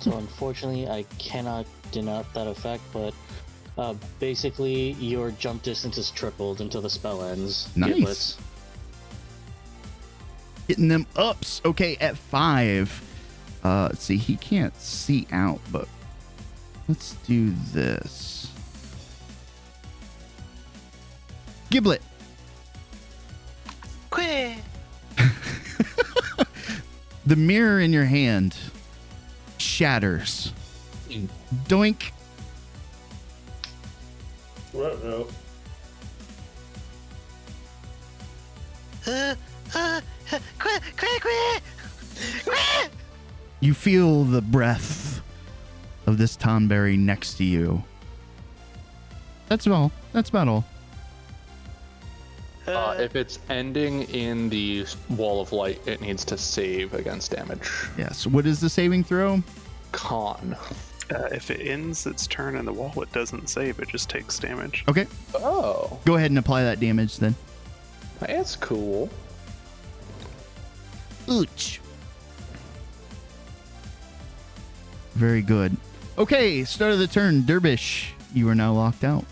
So unfortunately, I cannot denote that effect, but basically your jump distance is tripled until the spell ends. Nice. Giblets. Getting them ups. Okay, at 5. Let's see, he can't see out, but let's do this. Giblet. Quit. The mirror in your hand shatters. Doink. Uh-oh. You feel the breath of this Tonberry next to you. That's all. That's about all. If it's ending in the wall of light, it needs to save against damage. Yes. What is the saving throw? Con. If it ends its turn in the wall, it doesn't save. It just takes damage. Okay. Oh. Go ahead and apply that damage then. That's cool. Ooch. Very good. Okay, start of the turn. Dervish, you are now locked out.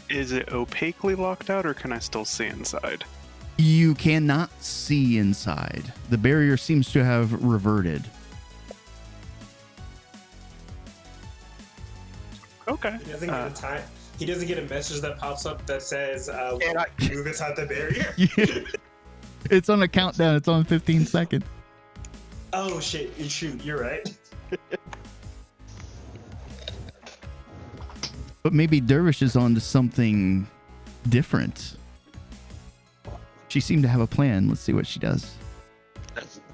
Is it opaquely locked out, or can I still see inside? You cannot see inside. The barrier seems to have reverted. Okay. I think he doesn't get a message that pops up that says, move inside the barrier. It's on a countdown. It's on 15 seconds. Oh shit! Shoot, you're right. But maybe Dervish is on to something different. She seemed to have a plan. Let's see what she does.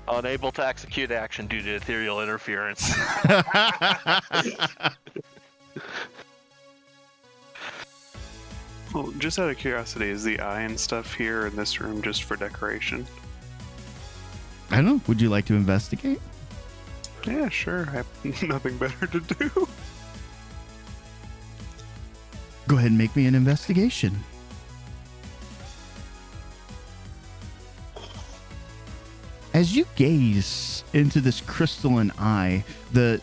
Unable to execute action due to ethereal interference. Well, just out of curiosity, is the eye and stuff here in this room just for decoration? I don't know. Would you like to investigate? Yeah, sure. I have nothing better to do. Go ahead and make me an investigation. As you gaze into this crystalline eye, the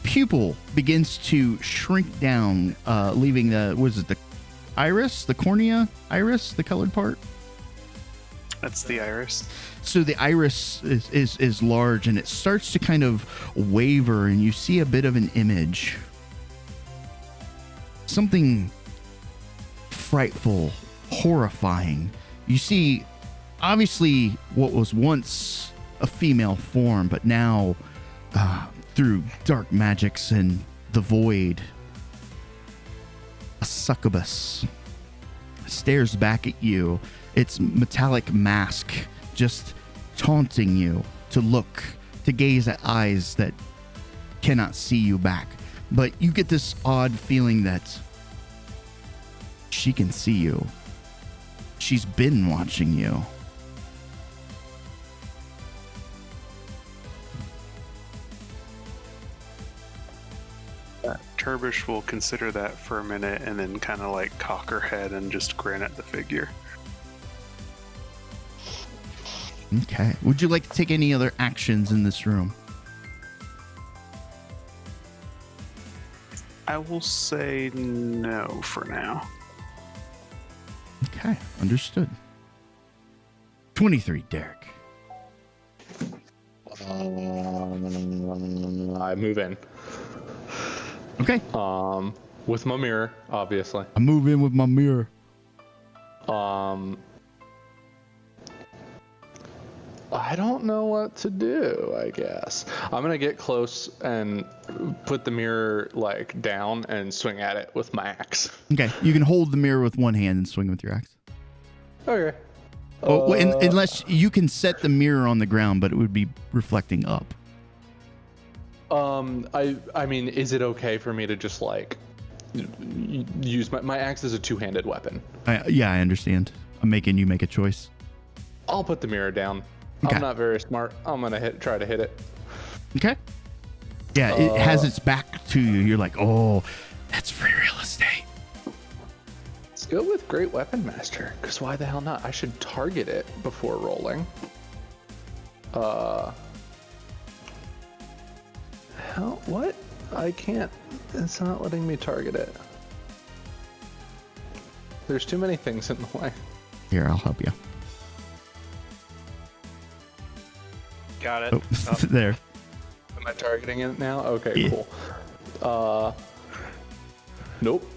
pupil begins to shrink down, leaving the iris, the cornea iris, the colored part. That's the iris. So the iris is large, and it starts to kind of waver, and you see a bit of an image. Something frightful, horrifying. You see, obviously, what was once a female form, but now, through dark magics and the void, a succubus stares back at you, its metallic mask just taunting you to look, to gaze at eyes that cannot see you back. But you get this odd feeling that she can see you. She's been watching you. Turbish will consider that for a minute and then kind of like cock her head and just grin at the figure. Okay. Would you like to take any other actions in this room? I will say no for now. Okay, understood. 23, Derek. I move in. Okay. With my mirror, obviously. I move in with my mirror. I don't know what to do, I guess. I'm gonna get close and put the mirror like down and swing at it with my axe. Okay, you can hold the mirror with one hand and swing with your axe. Okay. Oh, unless you can set the mirror on the ground, but it would be reflecting up. I mean, is it okay for me to just like use my axe as a two-handed weapon? Yeah, I understand. I'm making you make a choice. I'll put the mirror down. Okay. I'm not very smart. I'm gonna try to hit it. Okay. Yeah, it has its back to you. You're like, oh, that's free real estate. Let's go with Great Weapon Master, because why the hell not? I should target it before rolling. What? I can't. It's not letting me target it. There's too many things in the way. Here, I'll help you. Got it. Oh, there. Am I targeting it now? Okay, Yeah. Cool. Nope.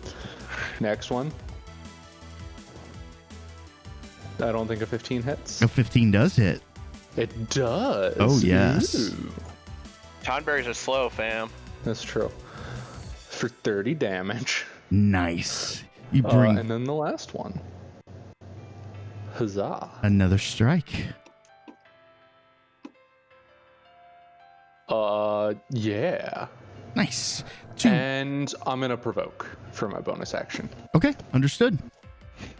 Next one. I don't think a 15 hits. A 15 does hit. It does. Oh, yes. Ooh. Tonberries are slow, fam. That's true. For 30 damage. Nice. You bring and then the last one. Huzzah. another strike. Yeah. Nice. And I'm gonna provoke for my bonus action. Okay, understood.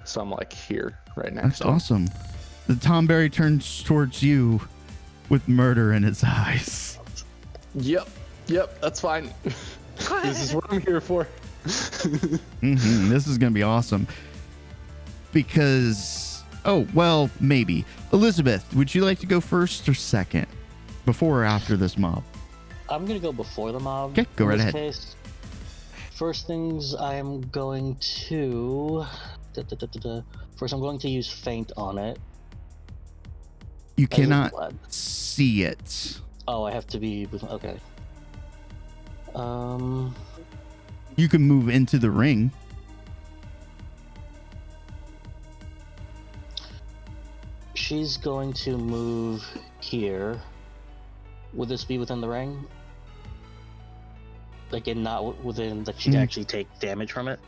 So I'm like here right now. That's awesome. The Tomberry turns towards you with murder in its eyes. Yep, that's fine. This is what I'm here for. This is going to be awesome. Because, maybe. Elizabeth, would you like to go first or second? Before or after this mob? I'm gonna go before the mob. Okay, go right ahead. Case. First things I am going to... First, I'm going to use Feint on it. You cannot see it. Oh, I have to be... Okay. You can move into the ring. she's going to move here. Would this be within the ring? Like, not within that she'd actually take damage from it?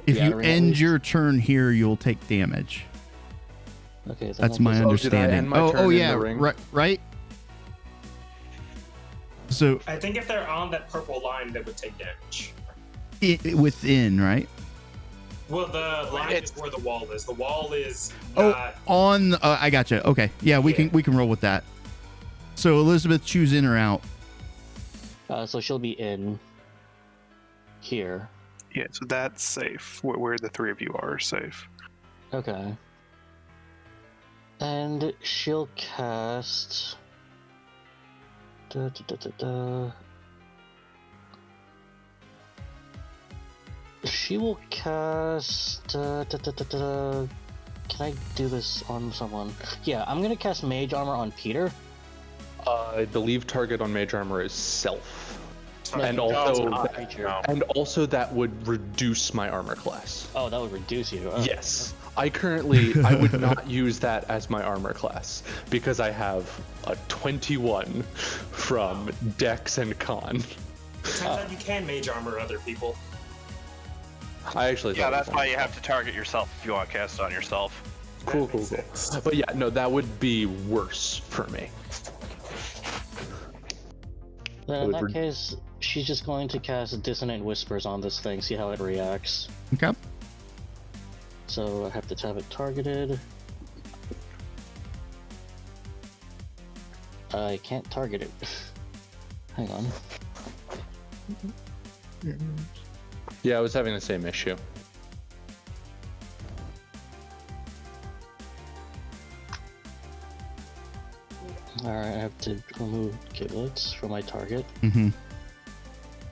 If The you outer ring, at end least? your turn here, you'll take damage. Okay, then That's I my guess- understanding. Yeah, right. So I think if they're on that purple line, they would take damage. within, right? Well, the line is where the wall is. The wall is Oh, not. on. I gotcha. Okay, yeah, we can roll with that. So Elizabeth, choose in or out. So she'll be in here. Yeah, so that's safe. Where the three of you are safe. Okay. And she'll cast. She will cast. Can I do this on someone? Yeah, I'm gonna cast Mage Armor on Peter. I believe target on mage armor is self, and No, also not creature. and also that would reduce my armor class. Oh, that would reduce you. Oh. Yes, I would not use that as my armor class because I have a 21 from Dex and Con. It turns out you can mage armor other people. I actually Yeah, thought it that's was why you have to target yourself if you want to cast it on yourself. cool. But yeah, no, that would be worse for me. Then in that case, she's just going to cast Dissonant Whispers on this thing, see how it reacts. Okay. So I have to have it targeted. I can't target it. Hang on. Yeah, I was having the same issue. Alright, I have to remove giblets from my target. Mm-hmm.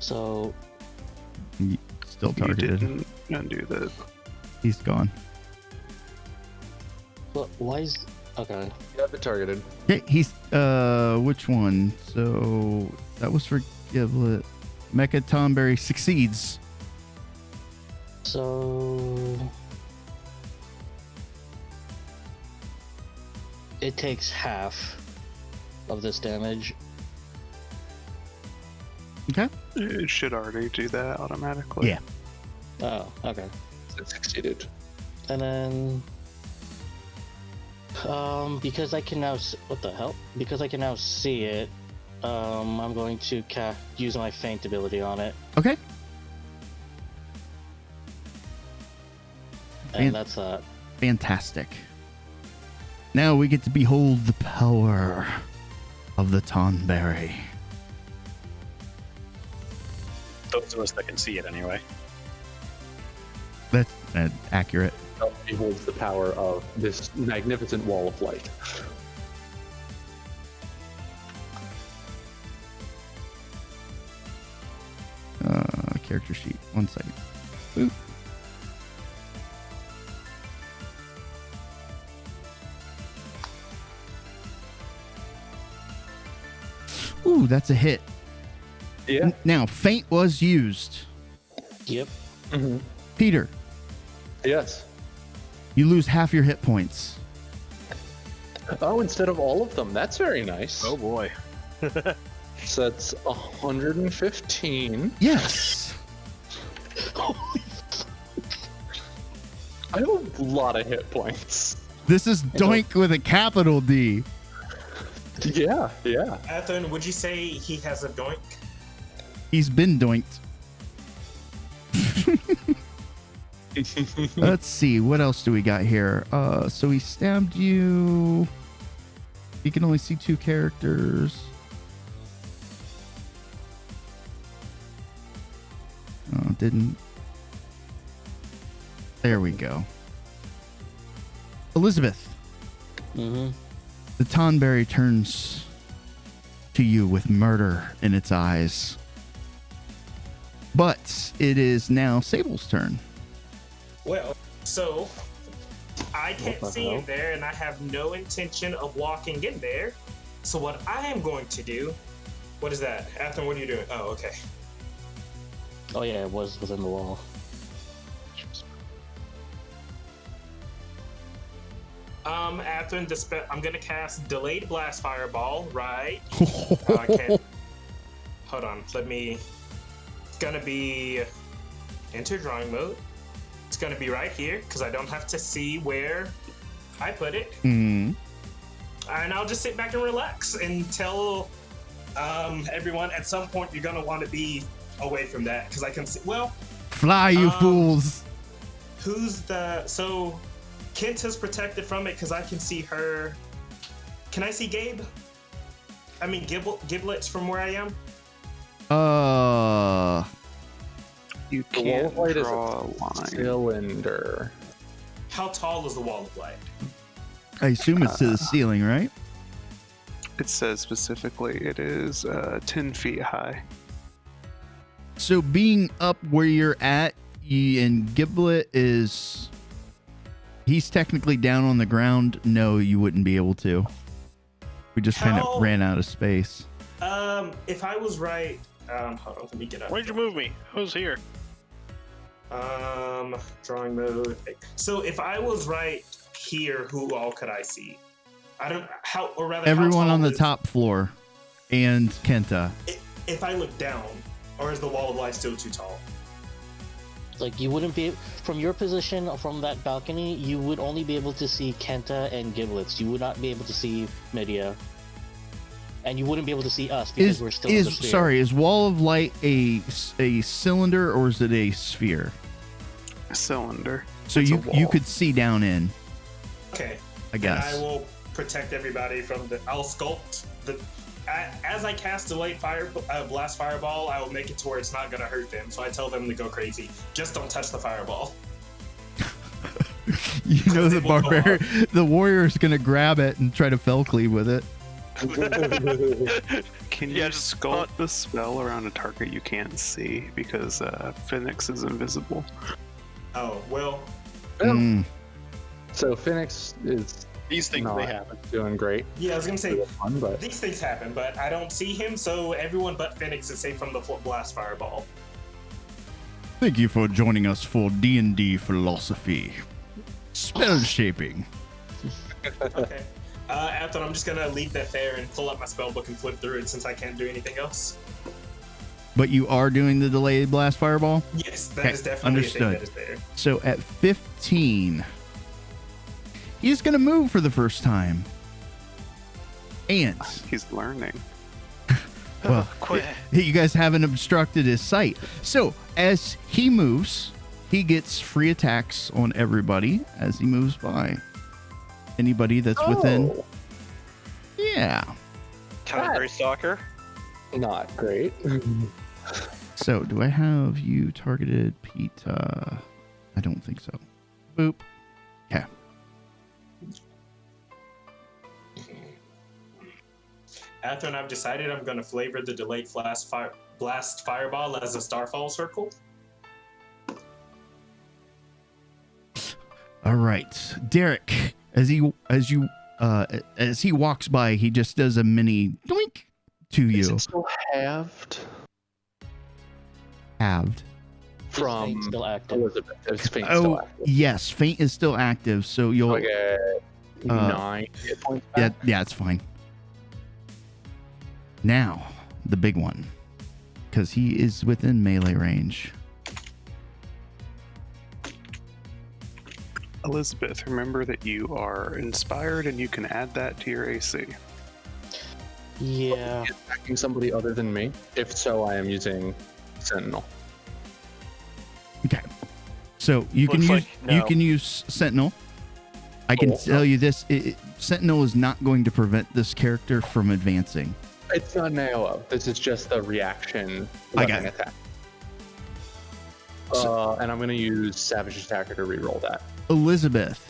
So Still targeted. You didn't undo the. He's gone. But why is okay? You have it targeted. Okay, he's which one? So that was for Giblet. Mecha Tomberry succeeds. So it takes half of this damage. Okay. It should already do that automatically. Yeah. Oh, okay. It succeeded. And then because I can now what the hell? Because I can now see it, I'm going to use my feint ability on it. Okay. And that's that. Fantastic. Now we get to behold the power of the Tonberry. Those of us that can see it anyway. That's accurate. Beholds the power of this magnificent wall of light. Character sheet. 1 second. Boop. Ooh, that's a hit. Yeah. Now, feint was used. Yep. Mm-hmm. Peter, Yes. you lose half your hit points. Oh, instead of all of them. That's very nice. Oh boy. So that's 115. Yes. I have a lot of hit points. This is Doink with a capital D. Yeah, yeah. Athen, would you say he has a doink? He's been doinked. Let's see, what else do we got here? So he stabbed you. You can only see 2 characters. Oh, didn't. There we go. Elizabeth. Mm-hmm. The Tonberry turns to you with murder in its eyes. But it is now Sable's turn. Well, so I can't What the see hell? in there, and I have no intention of walking in there. So what I am going to do, what is that? Athen, what are you doing? Oh, okay. Oh yeah, it was within the wall. After I'm gonna cast Delayed Blast Fireball, right? Okay. Hold on. It's gonna be enter drawing mode. It's gonna be right here because I don't have to see where I put it. Mm. And I'll just sit back and relax until everyone at some point you're gonna want to be away from that because I can see. Well, Fly, you fools! So Kenta's protected from it because I can see her. Can I see Gabe? I mean Giblets from where I am. You The wall can't of light is draw a line. cylinder. How tall is the wall of light? I assume it's to the ceiling, right? It says specifically it is 10 feet high. So being up where you're at, and Giblet is... He's technically down on the ground. No, you wouldn't be able to. We just kind of ran out of space. If I was right, hold on, let me get up. Why'd you move me? I was here. Drawing mode. So if I was right here, who all could I see? I don't how or rather Everyone how on the is, top floor and Kenta. If I look down, or is the wall of light still too tall? Like, you wouldn't be from your position from that balcony. You would only be able to see Kenta and Giblets. You would not be able to see Media, and you wouldn't be able to see us because we're still in the sphere. Is wall of light a cylinder or is it a sphere? A cylinder. So It's a you wall. could see down in. Okay. I guess. And I will protect everybody from the. I'll sculpt the. As I cast Delayed Blast Fireball, I will make it to where it's not gonna hurt them. So I tell them to go crazy. Just don't touch the fireball. You know the warrior is gonna grab it and try to fell cleave with it. Can you sculpt the spell around a target you can't see because Phoenix is invisible? Oh well. Mm. So Phoenix is these things not they happen. doing great. Yeah, I was gonna say Fun, but these things happen, but I don't see him, so everyone but Phoenix is safe from the Blast Fireball. Thank you for joining us for D&D philosophy. Spell shaping. Okay. After I'm just gonna leave that there and pull up my spell book and flip through it since I can't do anything else. But you are doing the delayed blast fireball? Yes, that is definitely a thing that is there. So at 15, he's going to move for the first time. And he's learning. Well, you guys haven't obstructed his sight. So as he moves, he gets free attacks on everybody as he moves by. Anybody that's within. Yeah. Temporary stalker. Not great. So do I have you targeted, Pete? I don't think so. Boop. Okay. After I've decided I'm going to flavor the delayed blast fireball as a starfall circle. All right, Derek. As he walks by, he just does a mini doink to you. Is it still halved? Halved. From still active. Elizabeth. Is Faint still active? Yes, Faint is still active, so you'll I get 9 hit points back? Yeah, it's fine. Now, the big one, because he is within melee range. Elizabeth, remember that you are inspired and you can add that to your AC. Yeah. Attacking somebody other than me? If so, I am using Sentinel. Okay. So you can use Sentinel. I can tell you this: Sentinel is not going to prevent this character from advancing. It's not an AOO. This is just a reaction weapon attack. And I'm going to use Savage Attacker to reroll that. Elizabeth.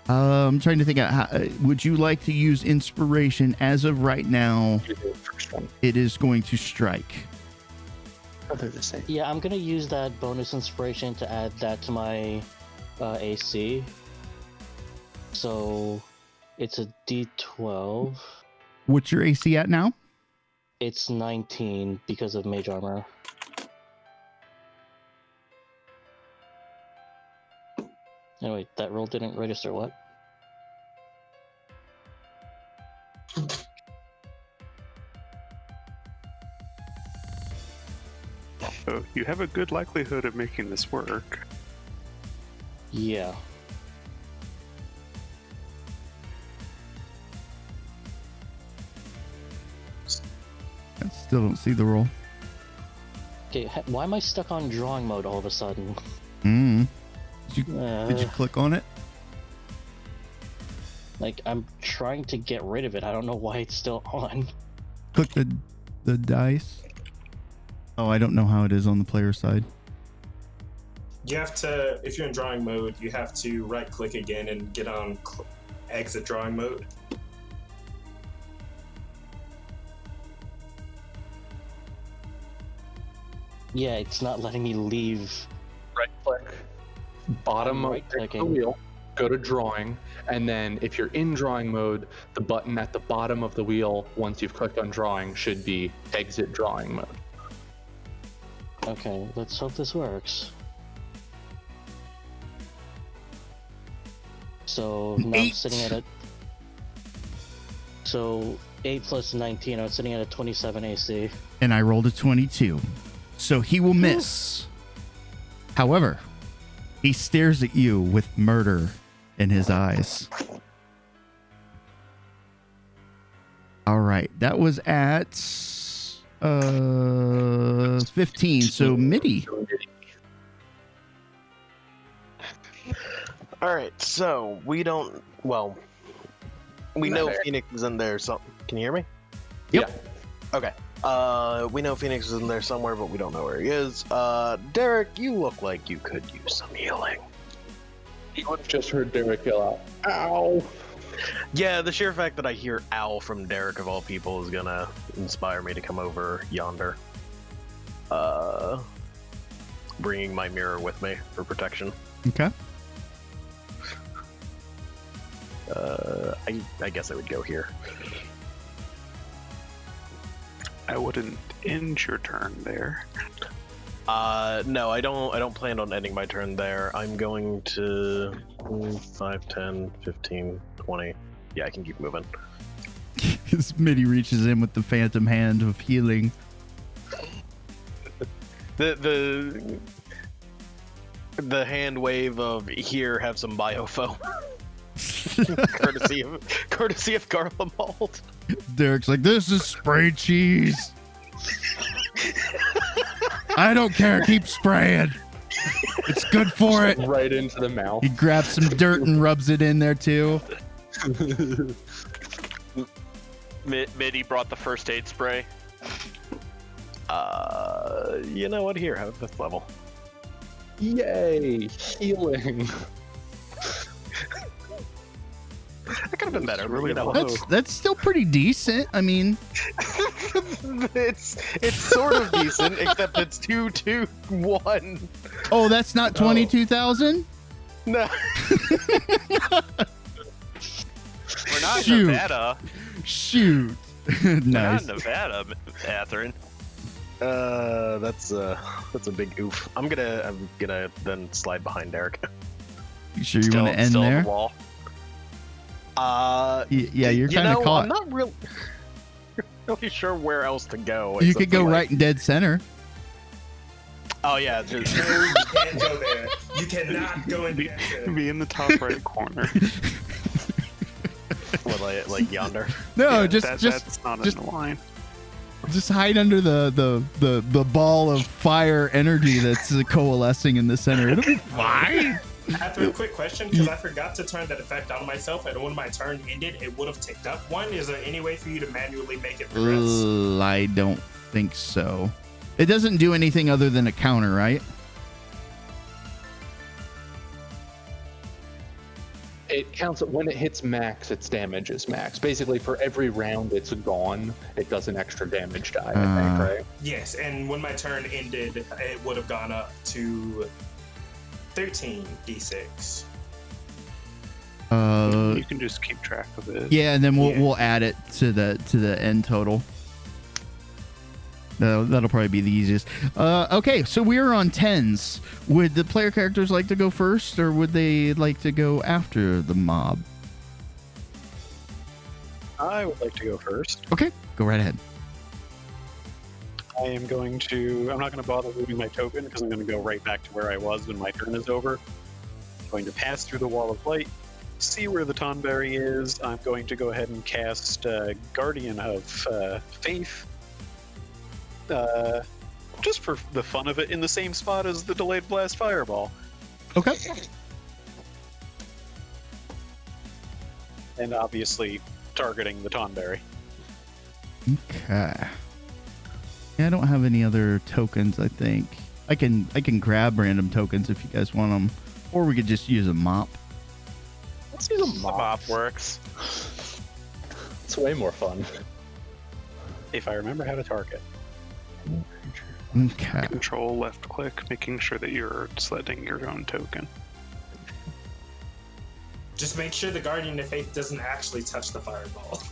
I'm trying to think out how would you like to use inspiration as of right now? It is going to strike. Oh, they're the same. Yeah, I'm gonna use that bonus inspiration to add that to my AC. So it's a D12. What's your AC at now? It's 19 because of mage armor. Oh wait, that roll didn't register what? So you have a good likelihood of making this work. Yeah. I still don't see the roll. Okay, why am I stuck on drawing mode all of a sudden? Did you click on it? Like, I'm trying to get rid of it. I don't know why it's still on. Click the dice. Oh, I don't know how it is on the player side. You have to, if you're in drawing mode, you have to right click again and get on exit drawing mode. Yeah, it's not letting me leave. Right click, bottom of the wheel, go to drawing, and then if you're in drawing mode, the button at the bottom of the wheel, once you've clicked on drawing, should be exit drawing mode. Okay, let's hope this works. So now I'm sitting at a... So 8 plus 19, I'm sitting at a 27 AC. And I rolled a 22. So he will miss. However, he stares at you with murder in his eyes. All right, that was at 15. So Mitty. All right, so we don't. Well, we know Phoenix is in there. So, can you hear me? Yep. Okay. We know Phoenix is in there somewhere, but we don't know where he is. Derek, you look like you could use some healing. You would have just heard Derek yell out, "Ow!" Yeah, the sheer fact that I hear "ow" from Derek of all people is gonna inspire me to come over yonder. Bringing my mirror with me for protection. Okay. I guess I would go here. I wouldn't end your turn there. No, I don't plan on ending my turn there. I'm going to 5, 10, 15, 20. Yeah, I can keep moving. As Mitty reaches in with the phantom hand of healing. The hand wave of here, have some biofoam. courtesy of Garlemald. Derek's like, this is spray cheese. I don't care. Keep spraying. It's good for it. Right into the mouth. He grabs some dirt and rubs it in there too. Mitty brought the first aid spray. You know what? Here, have a 5th level. Yay! Healing. That could have been better. Really you know. That's still pretty decent. I mean, it's sort of decent, except it's 2, 2, 1. Oh, that's not 22,000? No. We're not Shoot. in Nevada. Shoot. We're not Nice. in Nevada, Catherine. That's a big oof. I'm gonna then slide behind Derek. You sure you want to end there? On the wall. Yeah, you're kind of caught. I'm not really sure where else to go. You except could go for, right in dead center. Oh yeah, just No, you can't go there. You cannot go in there. Be in the top right corner. what, like yonder. No, Yeah, just that's not just in the line. just hide under the ball of fire energy that's coalescing in the center. It'll be fine. After a quick question, because I forgot to turn that effect on myself, and when my turn ended, it would have ticked up one. Is there any way for you to manually make it progress? I don't think so. It doesn't do anything other than a counter, right? It counts when it hits max, its damage is max. Basically, for every round it's gone, it does an extra damage die, I think, right? Yes, and when my turn ended, it would have gone up to 13 d6. You can just keep track of it. Yeah, and then we'll add it to the end total. That'll probably be the easiest. Okay, so we're on 10s. Would the player characters like to go first, or would they like to go after the mob? I would like to go first. Okay, go right ahead. I'm not going to bother moving my token because I'm going to go right back to where I was when my turn is over. I'm going to pass through the wall of light, see where the Tonberry is. I'm going to go ahead and cast Guardian of Faith. Just for the fun of it, in the same spot as the Delayed Blast Fireball. Okay. And obviously targeting the Tonberry. Okay. Yeah, I don't have any other tokens, I think. I can grab random tokens if you guys want them. Or we could just use a mop. Let's use a mop. Mop works. It's way more fun. If I remember how to target. Okay. Control left click, making sure that you're selecting your own token. Just make sure the Guardian of Faith doesn't actually touch the fireball.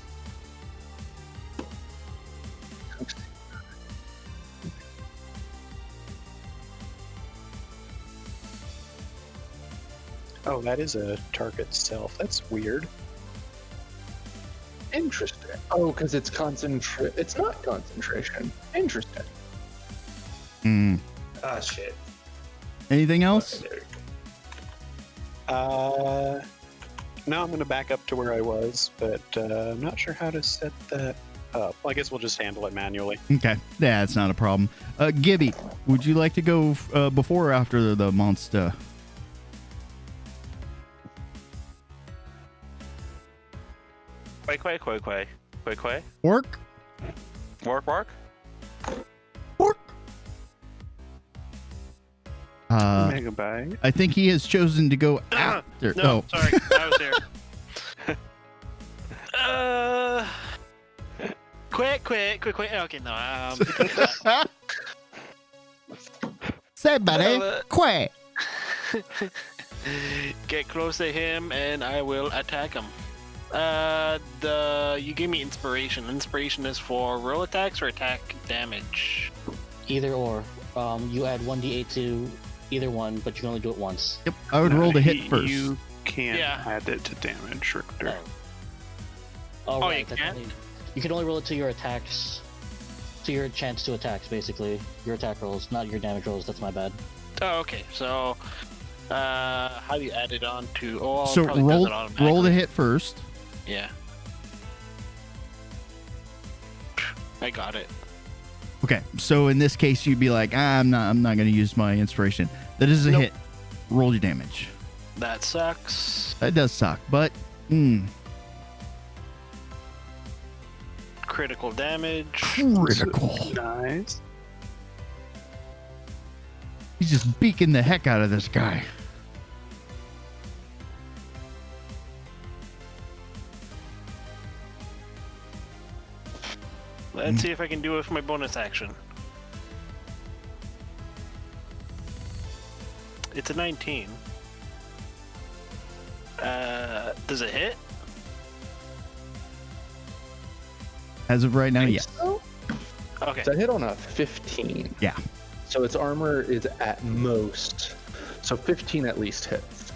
Oh, that is a target self. That's weird. Interesting. Oh, because it's It's not concentration. Interesting. Ah, shit. Anything else? No, I'm going to back up to where I was, but I'm not sure how to set that up. I guess we'll just handle it manually. Okay. Yeah, it's not a problem. Gibby, would you like to go before or after the monster? Quay. Work? Work. Megabyte. I think he has chosen to go after. No, sorry, I was there. Quick. Okay, no. Say, buddy, quick. Get close to him, and I will attack him. You gave me inspiration. Inspiration is for roll attacks or attack damage. Either or. You add 1d8 to either one, but you can only do it once. Yep. I would roll to hit first. You can't add it to damage, Richter. Oh, right. You can? You can only roll it to your attacks, to your chance to attacks, basically. Your attack rolls, not your damage rolls. That's my bad. Oh, okay. So, how do you add it on to? Oh, So roll to hit first. Yeah. I got it. Okay, so in this case, you'd be like, I'm not going to use my inspiration. That is a hit. Roll your damage. That sucks. That does suck, but Critical damage. Critical. Nice. He's just beaking the heck out of this guy. Let's see if I can do it with my bonus action. It's a 19. Does it hit? As of right now, yes. Okay. So I hit on a 15. Yeah. So its armor is at most. So 15 at least hits.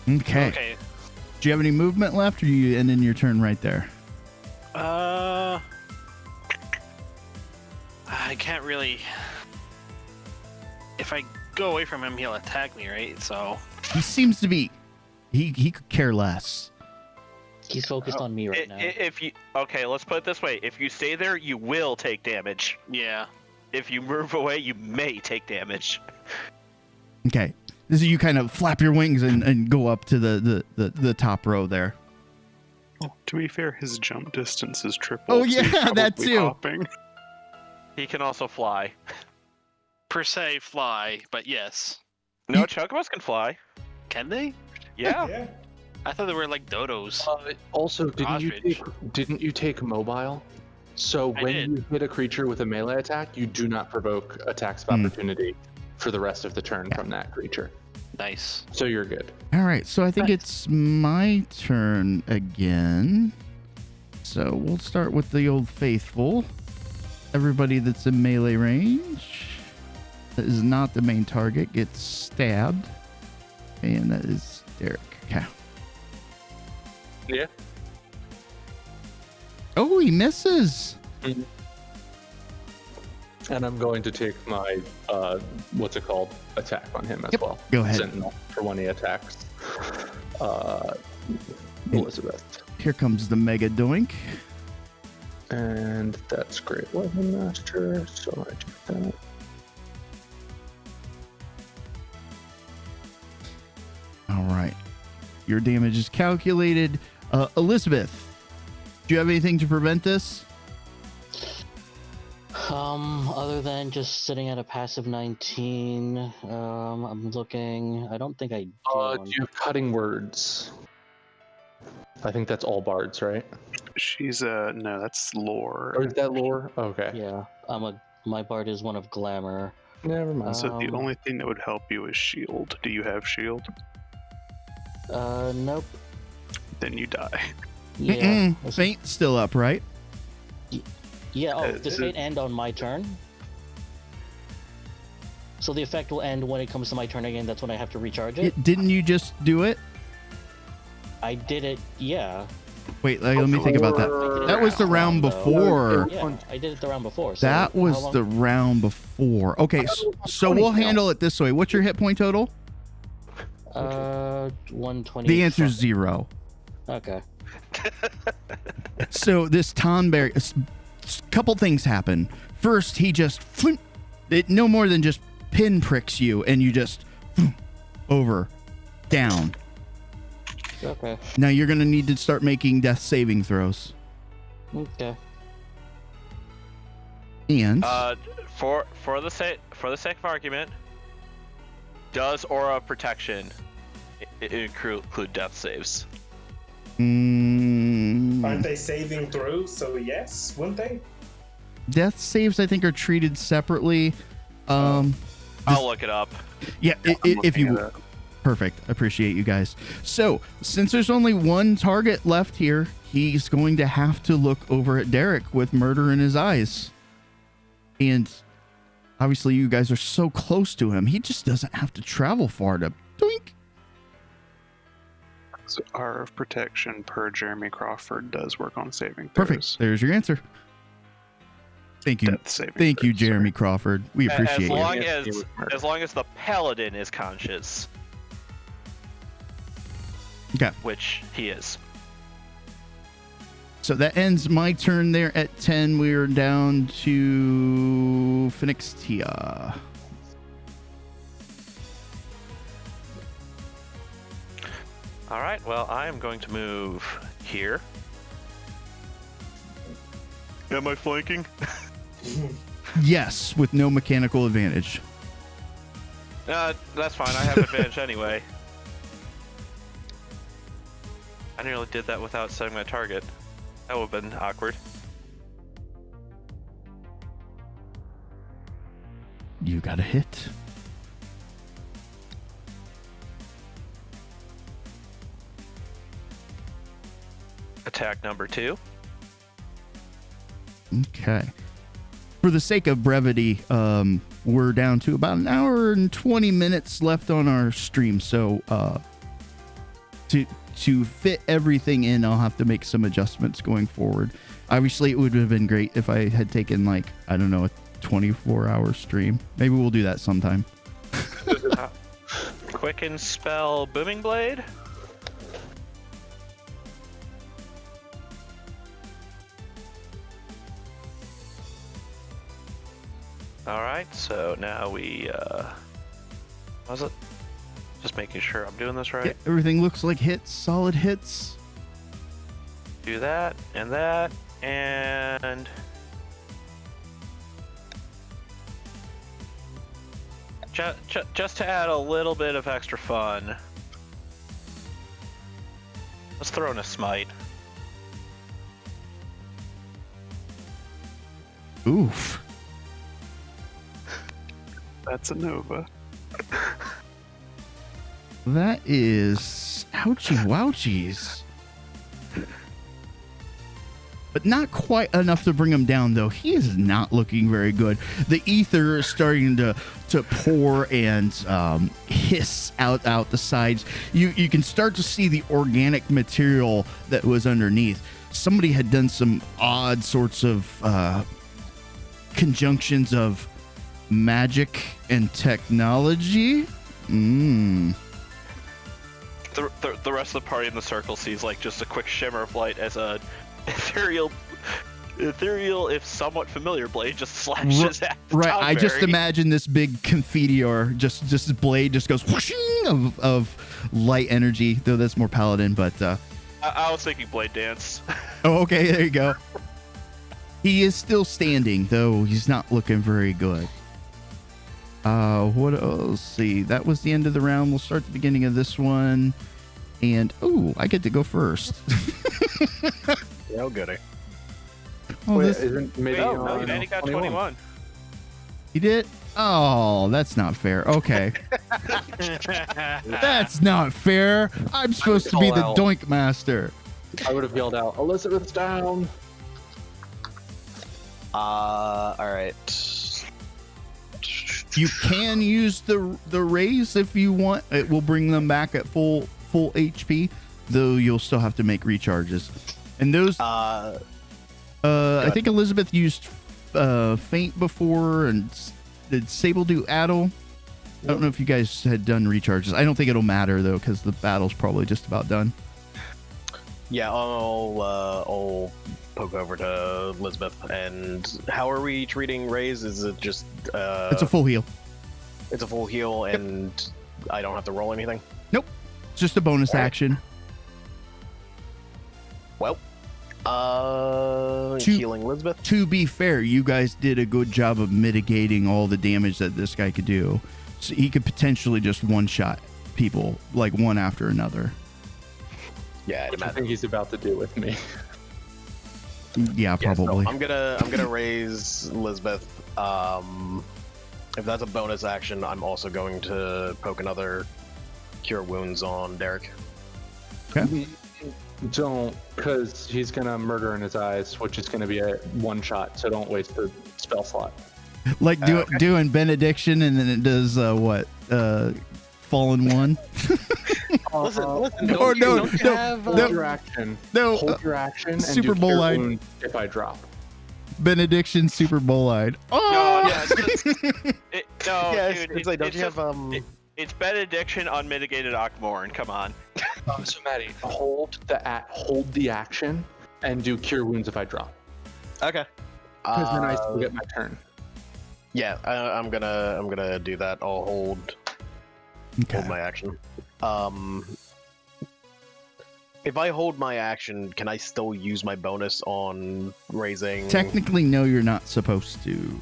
Okay. Do you have any movement left, or you ending your turn right there? I can't really. If I go away from him, he'll attack me, right? So. He seems to be. He could care less. He's focused on me right now. Okay, let's put it this way: if you stay there, you will take damage. Yeah. If you move away, you may take damage. Okay. So you kind of flap your wings and go up to the top row there. Well, to be fair, his jump distance is triple. Oh, so he's yeah, that probably too. hopping. He can also fly. Per se, fly, but yes. No, chocobos can fly. Can they? Yeah. I thought they were like dodos. Also, didn't you take mobile? So when you hit a creature with a melee attack, you do not provoke attacks of opportunity for the rest of the turn from that creature. Nice. So you're good. All right. So I think it's my turn again. So we'll start with the old faithful. Everybody that's in melee range that is not the main target gets stabbed. And that is Derek. Okay. Yeah. Oh, he misses. Mhm. And I'm going to take my, what's it called, attack on him as well. Go ahead. Sentinel for when he attacks. Elizabeth. Here comes the mega doink. And that's Great Weapon Master, so I do that. All right. Your damage is calculated. Elizabeth, do you have anything to prevent this? Other than just sitting at a passive 19, I'm looking. I don't think I do. Do you have cutting words? I think that's all bards, right? She's no, that's lore. Or is that lore? Okay. Yeah, my bard is one of glamour. Never mind. So the only thing that would help you is shield. Do you have shield? Nope. Then you die. Yeah. Faint's still up, right? Yeah. Oh, does it end on my turn? So the effect will end when it comes to my turn again. That's when I have to recharge it. Didn't you just do it? I did it. Yeah. Wait, let me think about that. That was the round before. Yeah, I did it the round before. So That was how long- the round before. Okay, so we'll handle it this way. What's your hit point total? 120. The answer is 0. Okay. So this Tonberry, couple things happen. First, he just it no more than just pinpricks you, and you just over, down. Okay. Now you're gonna need to start making death saving throws. Okay. And for the sake of argument, does aura protection include death saves? Aren't they saving throws? So yes, wouldn't they? Death saves, I think, are treated separately. I'll look it up. Yeah, if you. Perfect. Appreciate you guys. So, since there's only one target left here, he's going to have to look over at Derek with murder in his eyes. And obviously, you guys are so close to him, he just doesn't have to travel far to doink. So Aura of Protection per Jeremy Crawford does work on saving throws. Perfect. There's your answer. Thank you. Thank you, Jeremy Crawford. We appreciate you. As long as the paladin is conscious. Okay. Which he is. So that ends my turn there at 10. We're down to Phoenix Tia. Alright, well, I am going to move here. Am I flanking? Yes, with no mechanical advantage. That's fine. I have advantage anyway. I nearly did that without setting my target. That would have been awkward. You got a hit. Attack number 2. Okay. For the sake of brevity, we're down to about an hour and 20 minutes left on our stream. So to fit everything in, I'll have to make some adjustments going forward. Obviously, it would have been great if I had taken, like, I don't know, a 24-hour stream. Maybe we'll do that sometime. Quicken spell Booming Blade. Alright, so now we, was it? Just making sure I'm doing this right. Yeah, everything looks like hits, solid hits. Do that, and just to add a little bit of extra fun, let's throw in a smite. Oof. That's a Nova. That is ouchie wouchies. but not quite enough to bring him down, though. He is not looking very good. The ether is starting to pour and hiss out the sides. You can start to see the organic material that was underneath. Somebody had done some odd sorts of conjunctions of magic and technology. The rest of the party in the circle sees like just a quick shimmer of light as a ethereal, if somewhat familiar blade just slashes at Right, Tom I just Berry. imagine this big confetti or just this blade just goes whooshing of light energy, though that's more paladin, but I was thinking blade dance. oh, okay, there you go. He is still standing, though he's not looking very good. What else? Let's see. That was the end of the round. We'll start the beginning of this one. And, oh, I get to go first. Oh, goody. Oh, Wait, this- isn't maybe No, Danny got 21. He did? Oh, that's not fair. Okay. That's not fair. I'm supposed to be the call out. Doink Master. I would have yelled out, Elizabeth's down. All right. You can use the raise if you want. It will bring them back at full HP, though you'll still have to make recharges. And those I think Elizabeth used faint before, and did Sable do Addle? I don't know if you guys had done recharges. I don't think it'll matter though, because the battle's probably just about done. Yeah, I'll poke over to Elizabeth. And how are we treating Raze? Is it just It's a full heal. It's a full heal, and I don't have to roll anything. Nope, it's just a bonus action. Well, healing Elizabeth. To be fair, you guys did a good job of mitigating all the damage that this guy could do. So he could potentially just one-shot people, like one after another. Yeah, I think he's about to do with me. Yeah, probably. So I'm gonna raise Elizabeth. If that's a bonus action, I'm also going to poke another Cure Wounds on Derek. Okay. Don't, because he's gonna murder in his eyes, which is gonna be a one shot. So don't waste the spell slot. Like doing benediction, and then it does what? Fallen one. Listen. Or no, Hold your action. No, Hold your action and Super do Bowl Cure line. Wounds if I drop. Benediction Super Bowl line. Oh, Yeah, dude, it's like, don't you have it's benediction unmitigated Akmorn. Come on. So Maddie, hold the action and do Cure Wounds if I drop. Okay. Because then I still get my turn. Yeah, I'm gonna do that. I'll hold my action. If I hold my action, can I still use my bonus on raising? technically, no, you're not supposed to.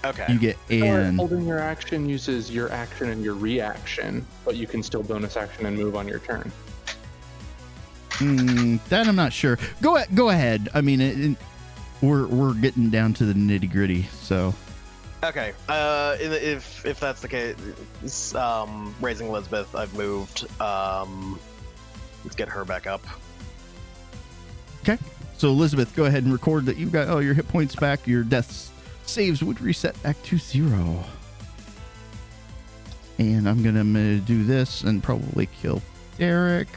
Okay. You get an. Holding your action uses your action and your reaction, but you can still bonus action and move on your turn. That I'm not sure. Go ahead. I mean, we're getting down to the nitty gritty. So. Okay. If that's the case, raising Elizabeth, I've moved. Let's get her back up. Okay. So Elizabeth, go ahead and record that you've got all your hit points back. Your death saves would reset back to 0. And I'm gonna do this and probably kill Derek.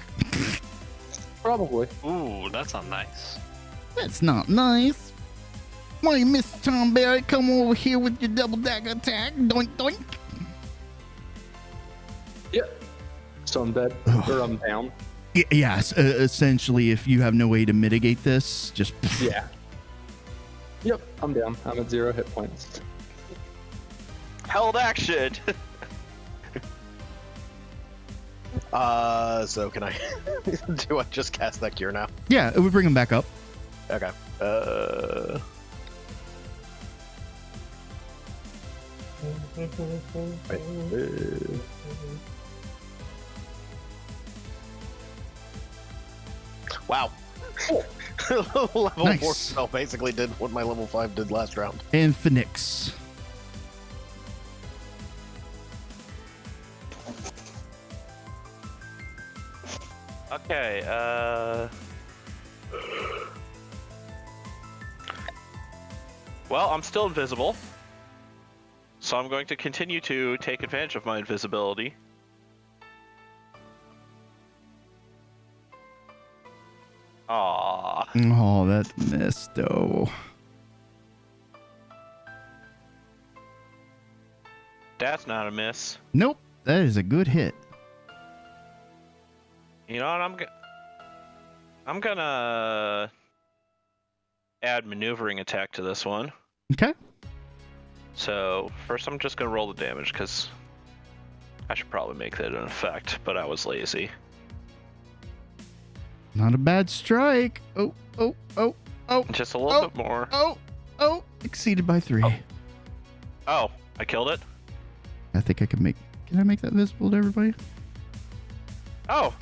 Probably. Ooh, that's not nice. That's not nice. Why, Mr. Tom Berry, come over here with your double dagger attack. Doink, doink. Yep. So I'm dead. Or I'm down. Yes, essentially, if you have no way to mitigate this, just... Yeah. Yep, I'm down. I'm at 0 hit points. Held action. So can I? Do I just cast that cure now? Yeah, it would bring him back up. Okay. Wow. Level 4 Nice. spell basically did what my level 5 did last round. And Phoenix. Okay. Well, I'm still invisible. So I'm going to continue to take advantage of my invisibility. Aww. Oh, that missed though. That's not a miss. Nope, that is a good hit. You know what? I'm gonna add maneuvering attack to this one. Okay. So first, I'm just gonna roll the damage because I should probably make that an effect, but I was lazy. Not a bad strike. Oh. Just a little bit more. Oh, exceeded by 3. Oh, I killed it. I think I can make. Can I make that visible to everybody? Oh.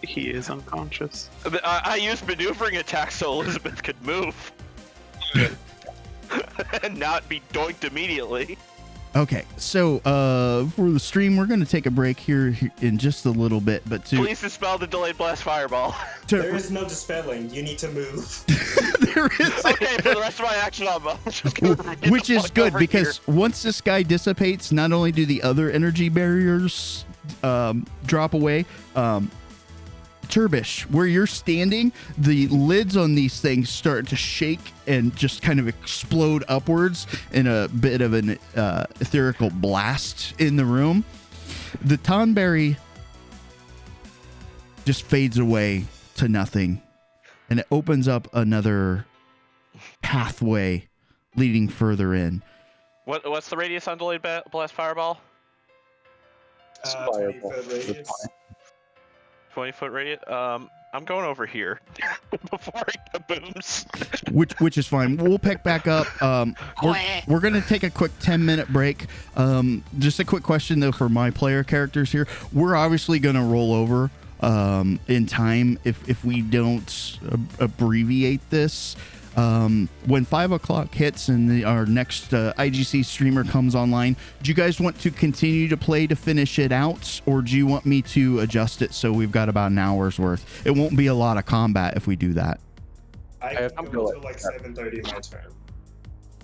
He is unconscious. I used maneuvering attack so Elizabeth could move. And not be doinked immediately. Okay, so for the stream, we're going to take a break here in just a little bit, but Please dispel the delayed blast fireball. There is no dispelling. You need to move. Okay, for the rest of my action, I'm just gonna get which the is fuck good over because here. once this guy dissipates, not only do the other energy barriers drop away, Turbish, where you're standing, the lids on these things start to shake and just kind of explode upwards in a bit of an etherical blast in the room. The Tonberry just fades away to nothing, and it opens up another pathway leading further in. What's the radius on delayed blast fireball? 20-foot radius. 20-foot radius. I'm going over here before it kabooms. Which is fine. We'll pick back up. We're going to take a quick 10-minute break. Just a quick question, though, for my player characters here. We're obviously going to roll over in time if we don't abbreviate this. When 5 o'clock hits and our next IGC streamer comes online, do you guys want to continue to play to finish it out, or do you want me to adjust it so we've got about an hour's worth? It won't be a lot of combat if we do that. I can go till like 7:30 my time.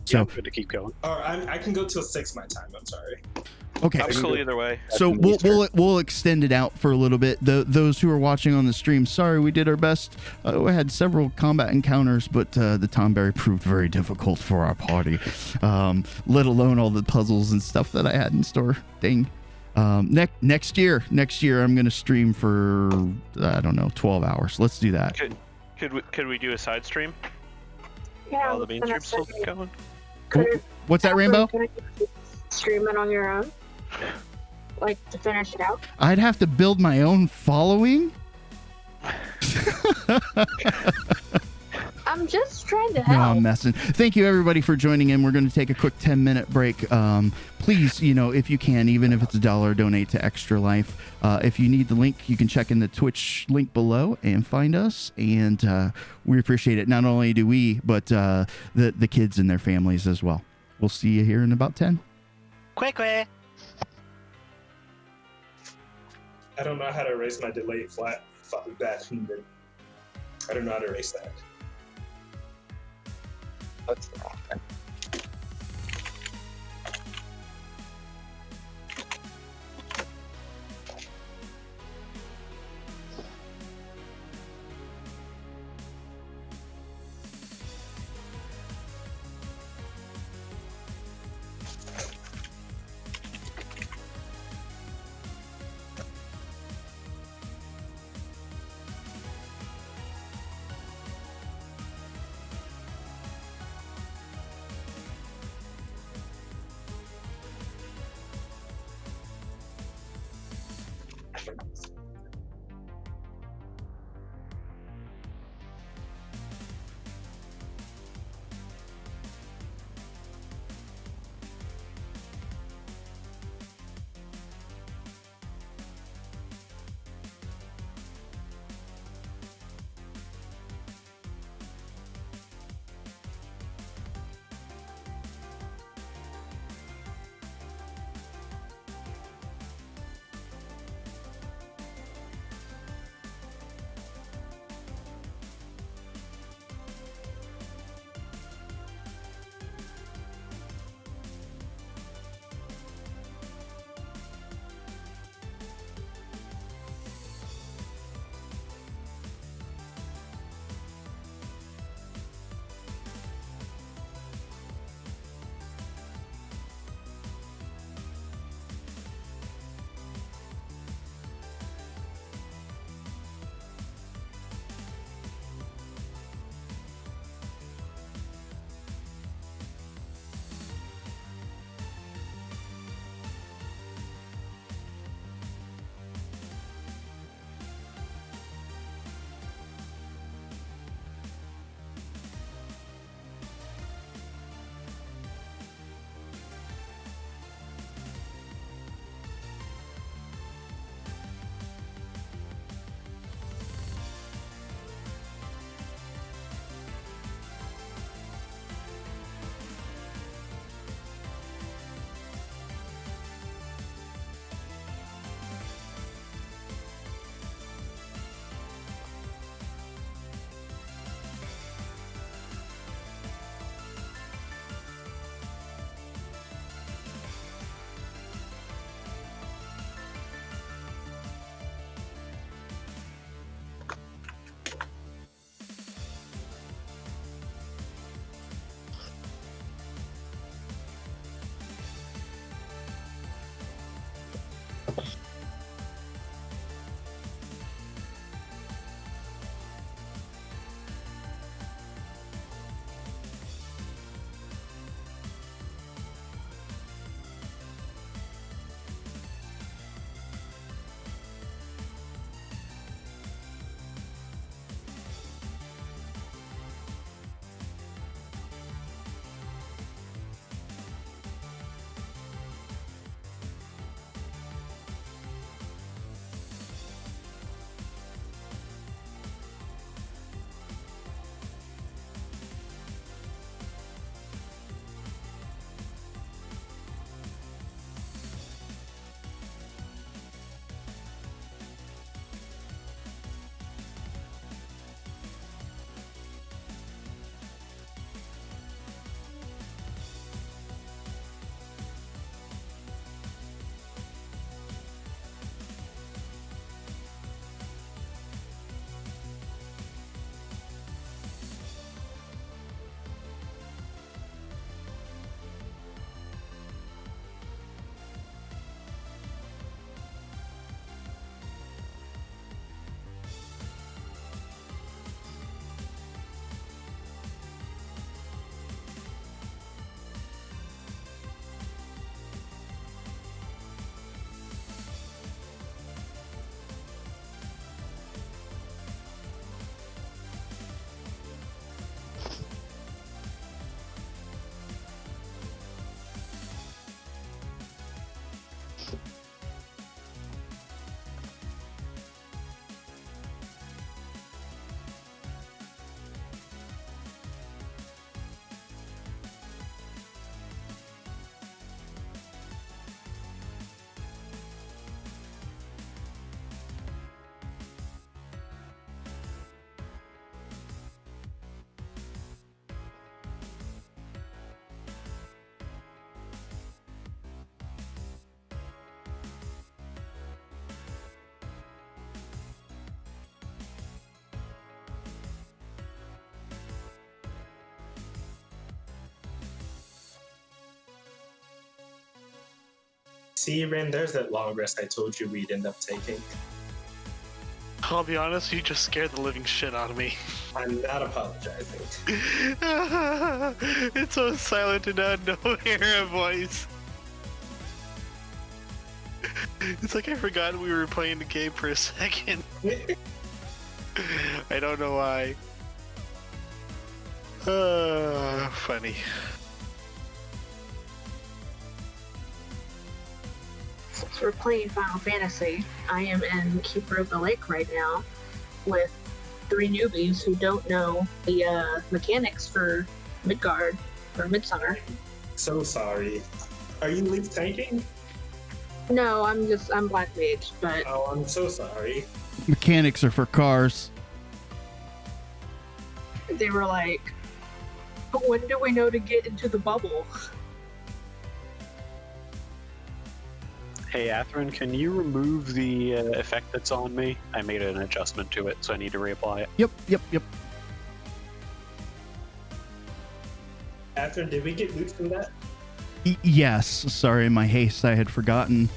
So good to keep going. Or I can go till 6 my time. I'm sorry. Okay. I'm cool either way. So we'll extend it out for a little bit. Those who are watching on the stream, sorry, we did our best. We had several combat encounters, but the Tonberry proved very difficult for our party. Let alone all the puzzles and stuff that I had in store. Dang. Next year, I'm gonna stream for 12 hours. Let's do that. Could we do a side stream? Yeah. While the main stream's still going. What's that, Rainbow? Can you stream it on your own? Like, to finish it out? I'd have to build my own following. I'm just trying to No, help. I'm messing. Thank you, everybody, for joining in. We're going to take a quick 10-minute break. Please, if you can, even if it's $1, donate to Extra Life. If you need the link, you can check in the Twitch link below and find us. And we appreciate it. Not only do we, but the kids and their families as well. We'll see you here in about 10. Quick. I don't know how to erase my delayed flat back. I don't know how to erase that. That's See, Ren, there's that long rest I told you we'd end up taking. I'll be honest, you just scared the living shit out of me. I'm not apologizing. It's so silent to not hear a voice. It's like I forgot we were playing the game for a second. I don't know why. Funny. Since we're playing Final Fantasy, I am in Keeper of the Lake right now with 3 newbies who don't know the mechanics for Midgard or Midsummer. So sorry. Are you leaf tanking? No, I'm Black Mage, but... Oh, I'm so sorry. Mechanics are for cars. They were like, but when do we know to get into the bubble? Hey, Athrun, can you remove the effect that's on me? I made an adjustment to it, so I need to reapply it. Yep. Athrun, did we get loot from that? Yes. Sorry, in my haste, I had forgotten.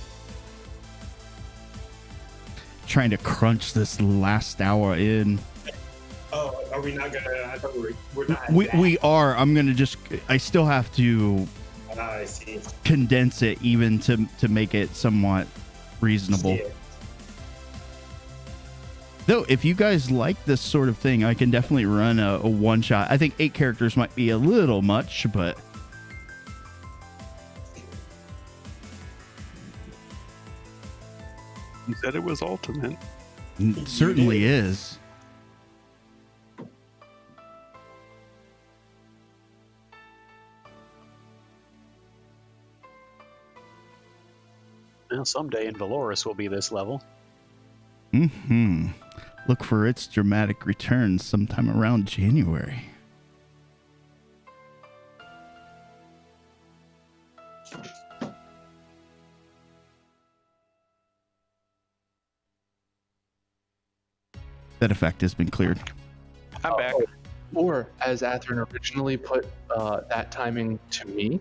Trying to crunch this last hour in. Oh, are we not gonna? I thought we're not. We are. I'm gonna I still have to I see. condense it even to make it somewhat reasonable. Yeah. Though, if you guys like this sort of thing, I can definitely run a one shot. I think 8 characters might be a little much, but You said it was ultimate. it certainly is. Well, someday in Valoris will be this level. Look for its dramatic return sometime around January. That effect has been cleared. I'm back. Or, as Atherin originally put that timing to me,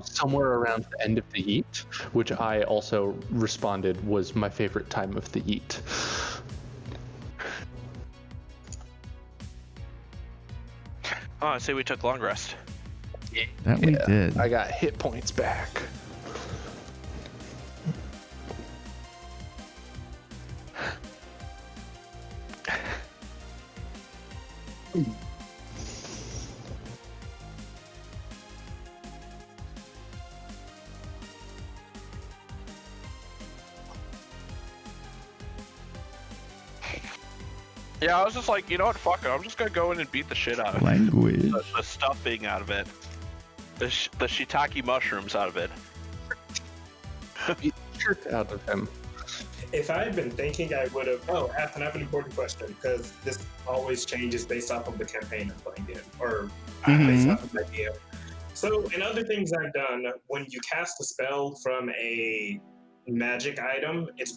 somewhere around the end of the yeet, which I also responded was my favorite time of the yeet. Oh, I say we took long rest. That we did. I got hit points back. Yeah, I was just like, you know what, fuck it. I'm just gonna go in and beat the shit out of it. Language. The stuffing out of it. The shiitake mushrooms out of it. Beat the shit out of him. If I had been thinking, I would have. Oh, Ethan, I have an important question because this always changes based off of the campaign I'm playing in, or based off of my DM. So, in other things I've done, when you cast a spell from a magic item, it's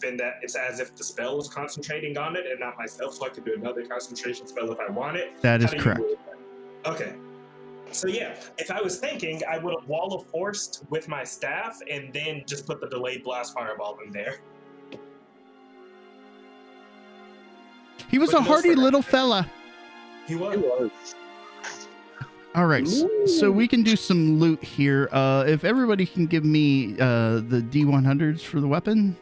as if the spell is concentrating on it and not myself, so I could do another concentration spell if I want it. That is How do you correct. rule that? Okay. So yeah, if I was thinking, I would have wall of forced with my staff and then just put the delayed blast fireball in there. He was a hardy little fella. He was. All right, so we can do some loot here. If everybody can give me the D100s for the weapon.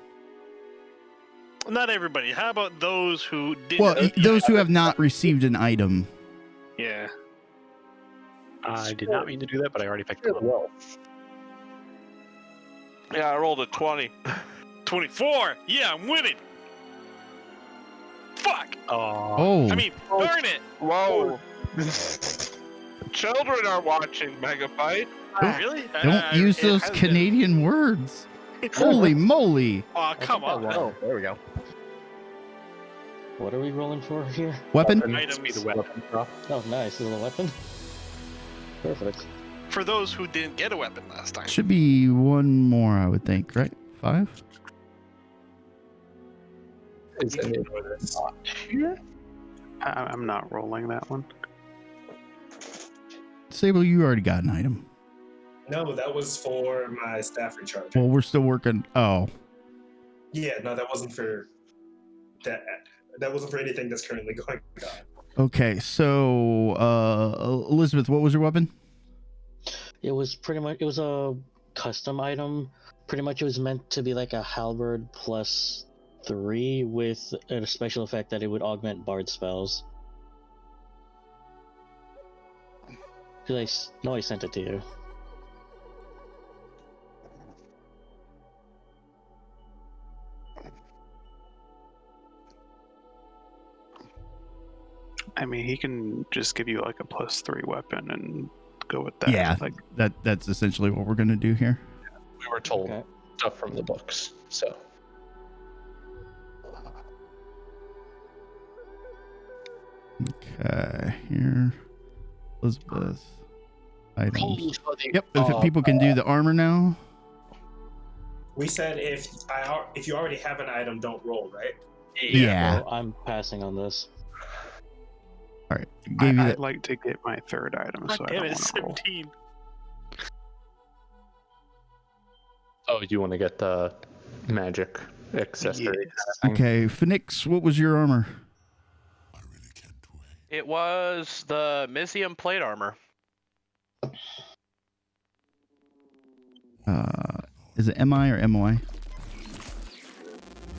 Not everybody. How about those who didn't? Well, those who have not received an item. Yeah. I did not mean to do that, but I already picked one. Well. Yeah, I rolled a 20. 24! Yeah, I'm winning! Fuck! Oh. I mean, darn it! Whoa. Children are watching Megafight. Really? Don't use those Canadian words. Holy moly. Oh, come on. Oh, there we go. What are we rolling for here? Weapon? Items. The weapon. Oh, nice. Is it a weapon? Perfect. For those who didn't get a weapon last time. Should be one more, I would think, right? 5? Is it not here? I'm not rolling that one. Sable, you already got an item. No, that was for my staff recharge. Well, we're still working. Oh. Yeah, no, that wasn't for that. That wasn't for anything that's currently going on. Okay, so Elizabeth, what was your weapon? It was pretty much, it was a custom item. Pretty much it was meant to be like a halberd +3 with a special effect that it would augment bard spells. Because I know I sent it to you. I mean, he can just give you like a +3 weapon and go with that. Yeah, Like, that's essentially what we're going to do here. We were told stuff from the books, so. Okay, here. Elizabeth. Items. for the- Yep, if people can do the armor now. We said if you already have an item, don't roll, right? Yeah. Well, I'm passing on this. All right. Gave you I'd that. like to get my third item, so I don't want to roll. 17. Oh, you want to get the magic accessory? Okay, Phoenix, what was your armor? It was the Mysium plate armor. Is it MI or MOI?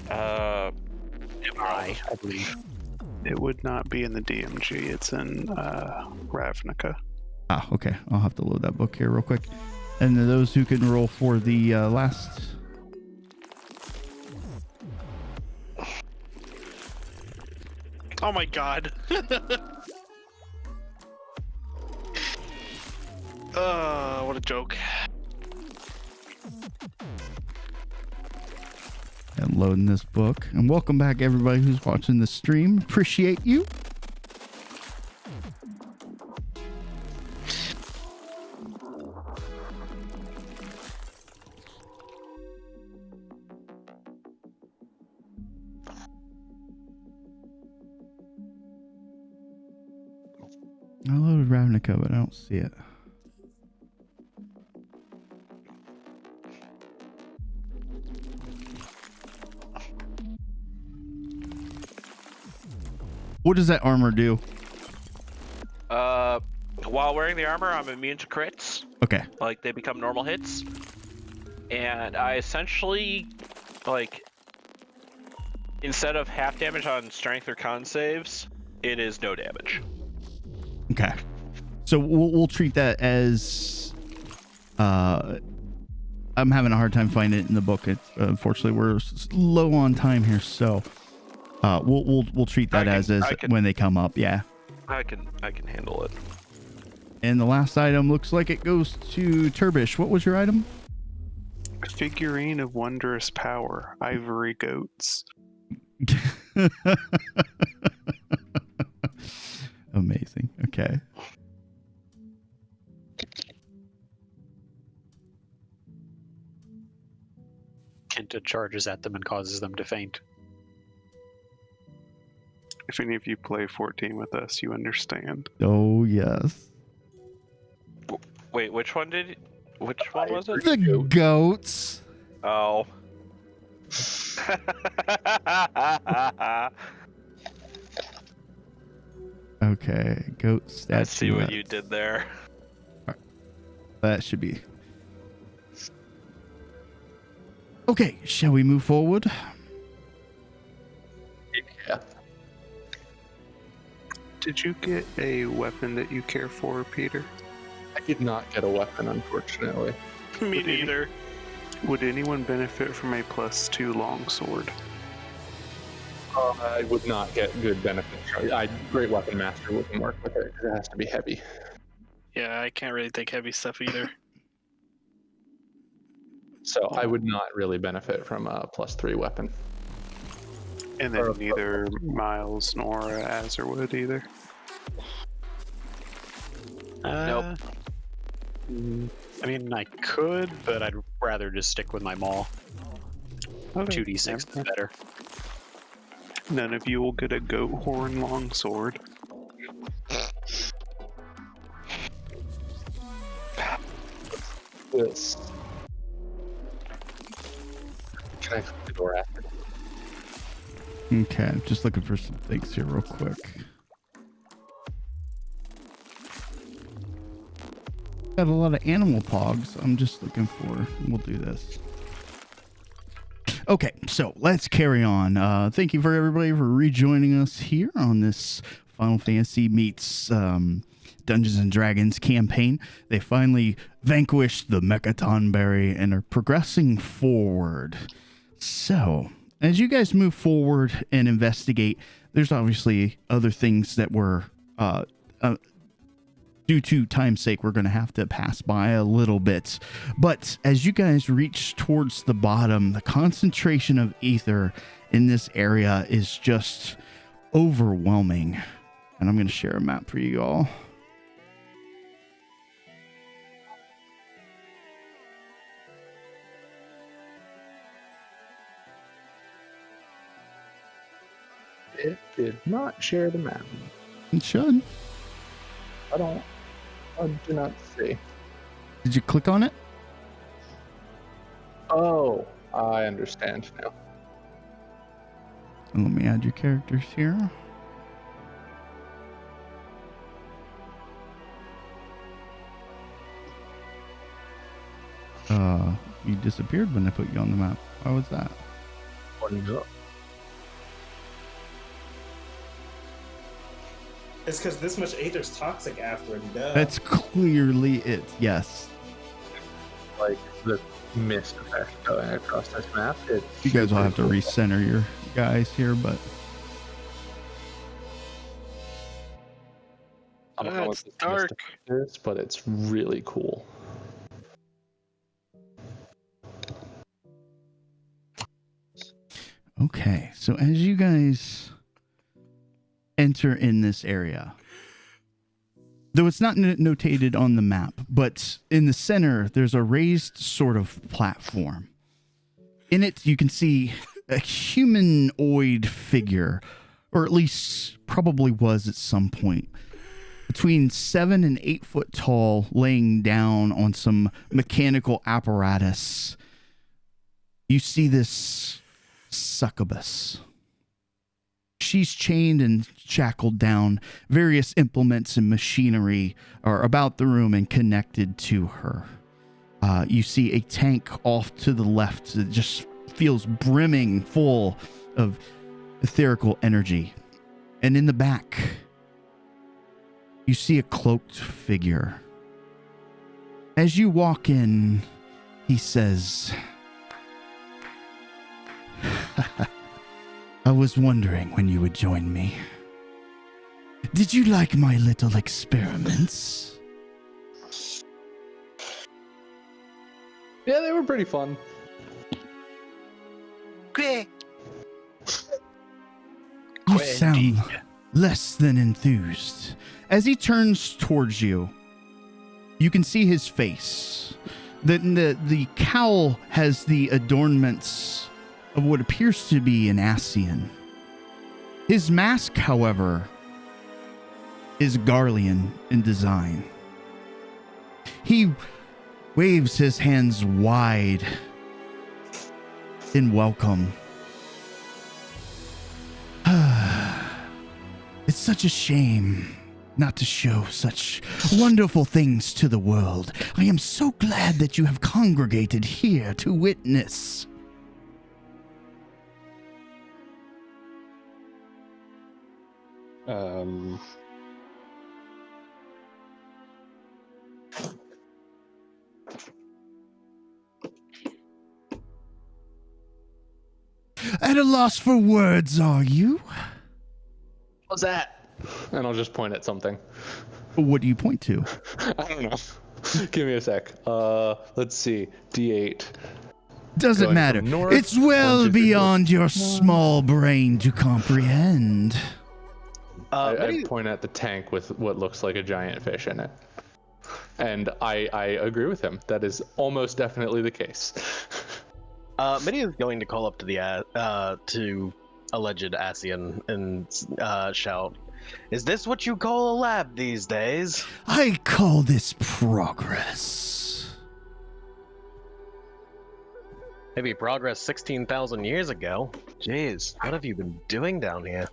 MI, I believe. It would not be in the DMG. It's in Ravnica. Ah, okay. I'll have to load that book here real quick. And those who can roll for the last. Oh my god. What a joke. And loading this book. And welcome back, everybody who's watching the stream. Appreciate you. with Ravnica, but I don't see it. What does that armor do? While wearing the armor, I'm immune to crits. Okay. Like, they become normal hits. And I essentially, like, instead of half damage on strength or con saves, it is no damage. Okay. So we'll treat that as I'm having a hard time finding it in the book. Unfortunately, we're low on time here, so we'll treat that as when they come up. Yeah. I can handle it. And the last item looks like it goes to Turbish. What was your item? A figurine of wondrous power, ivory goats. Amazing. Okay. Kenta charges at them and causes them to faint. If any of you play 14 with us, you understand. Oh, yes. Wait, which one was it? The goats. Oh. Okay, goat statue. I see what you did there. That should be. Okay, shall we move forward? Yeah. Did you get a weapon that you care for, Peter? I did not get a weapon, unfortunately. Me neither. Would anyone benefit from a +2 longsword? I would not get good benefits. Great Weapon Master wouldn't work with it because it has to be heavy. Yeah, I can't really take heavy stuff either. So I would not really benefit from a +3 weapon. And then neither Miles nor Azure would either. Nope. I mean, I could, but I'd rather just stick with my maul. Okay. 2d6 is better. None of you will get a goat horn longsword. This. Can I close the door after? Okay, I'm just looking for some things here real quick. Got a lot of animal pogs. I'm just looking for. We'll do this. Okay, so let's carry on. Thank you for everybody for rejoining us here on this Final Fantasy meets Dungeons and Dragons campaign. They finally vanquished the Mechaton Berry and are progressing forward. So, as you guys move forward and investigate, there's obviously other things that were due to time's sake, we're going to have to pass by a little bit. But as you guys reach towards the bottom, the concentration of ether in this area is just overwhelming. And I'm going to share a map for you all. It did not share the map. It should. I do not see. Did you click on it? Oh, I understand now. Let me add your characters here. You disappeared when I put you on the map. Why was that? It's because this much aether's toxic after, duh. That's clearly it, yes. Like the mist effect going across this map. You guys will have to recenter your guys here, but I don't know what this mist effect is, but it's really cool. okay. So as you guys enter in this area, though it's not notated on the map, but in the center, there's a raised sort of platform. In it, you can see a humanoid figure, or at least probably was at some point. between 7 and 8 foot tall, laying down on some mechanical apparatus. You see this succubus. She's chained and shackled down. Various implements and machinery are about the room and connected to her. You see a tank off to the left that just feels brimming full of etherical energy. And in the back, you see a cloaked figure. As you walk in, he says, I was wondering when you would join me. Did you like my little experiments? Yeah, they were pretty fun. You sound less than enthused. As he turns towards you, you can see his face. The cowl has the adornments of what appears to be an Ascian. His mask, however, is Garlean in design. He waves his hands wide in welcome. It's such a shame not to show such wonderful things to the world. I am so glad that you have congregated here to witness. At a loss for words, are you? What's that? And I'll just point at something. What do you point to? I don't know. Give me a sec. Let's see. D8. Doesn't Going matter. from north, It's well punches beyond your small brain to comprehend. I point at the tank with what looks like a giant fish in it. And I agree with him. That is almost definitely the case. Mitty is going to call up to the to alleged Ascian and shout, "Is this what you call a lab these days?" I call this progress. Maybe progress 16,000 years ago. Jeez, what have you been doing down here?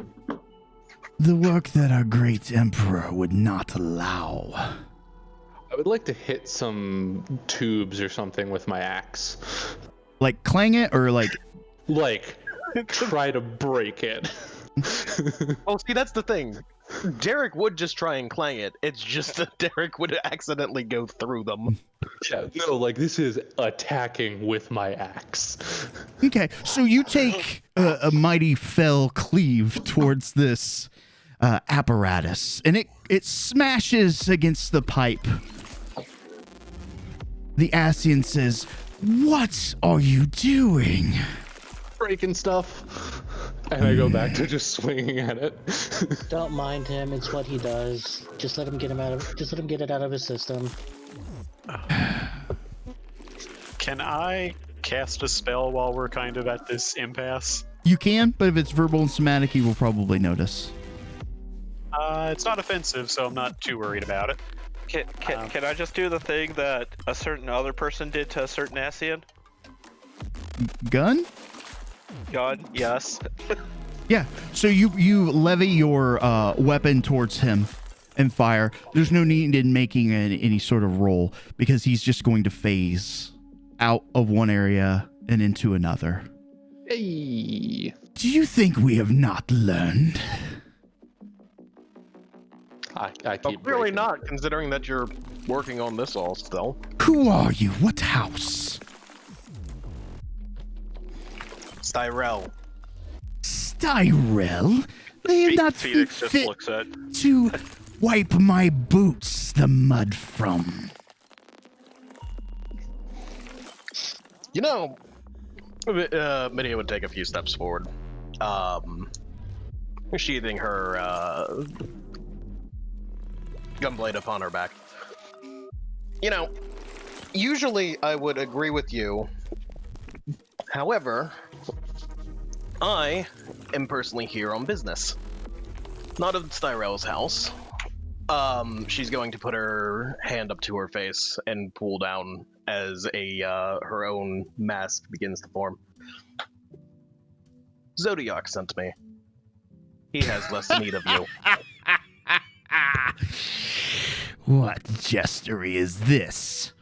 The work that our great emperor would not allow. I would like to hit some tubes or something with my axe. Like clang it or like try to break it. Oh, see, that's the thing. Derek would just try and clang it. It's just that Derek would accidentally go through them. Yeah, no, like this is attacking with my axe. Okay, so you take a mighty fell cleave towards this apparatus, and it smashes against the pipe. The Ascian says, "What are you doing?" Breaking stuff. And I go back to just swinging at it. Don't mind him. It's what he does. Just let him get it out of his system. Can I cast a spell while we're kind of at this impasse? You can, but if it's verbal and somatic, he will probably notice. It's not offensive, so I'm not too worried about it. Can I just do the thing that a certain other person did to a certain Ascian? Gun? Gun, yes. Yeah, so you levy your weapon towards him and fire. There's no need in making any sort of roll because he's just going to phase out of one area and into another. Hey. Do you think we have not learned? I keep clearly not, considering that you're working on this all still. Who are you? What house? Styrel. Styrel? They have not Phoenix just fit looks at. to wipe my boots the mud from. You know, Midia would take a few steps forward, sheathing her gunblade upon her back. You know, usually I would agree with you. However, I am personally here on business. Not at Styrel's house. She's going to put her hand up to her face and pull down as her own mask begins to form. Zodiac sent me. He has less need of you. What jestery is this?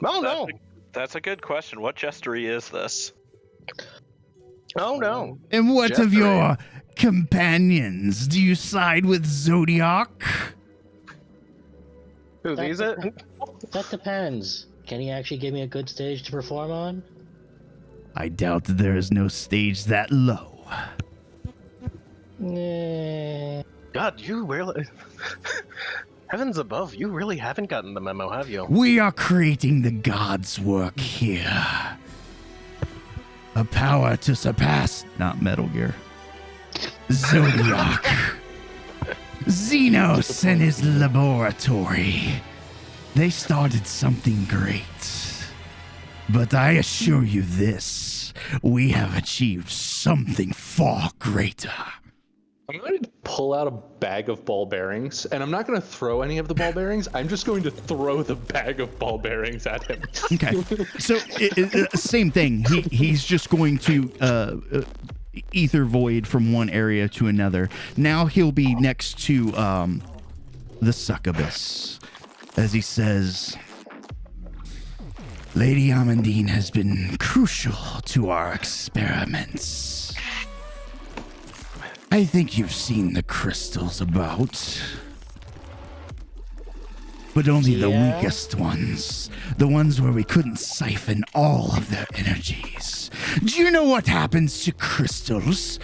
Oh no. That's a good question. What jestery is this? Oh no. And what of Jestery. your companions? Do you side with Zodiac? Who, these it? That depends. Can he actually give me a good stage to perform on? I doubt that there is no stage that low. God, you really... Heavens above, you really haven't gotten the memo, have you? We are creating the gods' work here. A power to surpass, not Metal Gear. Zodiac. Xenos and his laboratory. They started something great. But I assure you this, we have achieved something far greater. I'm going to pull out a bag of ball bearings, and I'm not going to throw any of the ball bearings. I'm just going to throw the bag of ball bearings at him. Okay, so same thing. He's just going to ether void from one area to another. Now he'll be next to the succubus, as he says, Lady Amandine has been crucial to our experiments. I think you've seen the crystals about. But only the weakest ones. The ones where we couldn't siphon all of their energies. Do you know what happens to crystals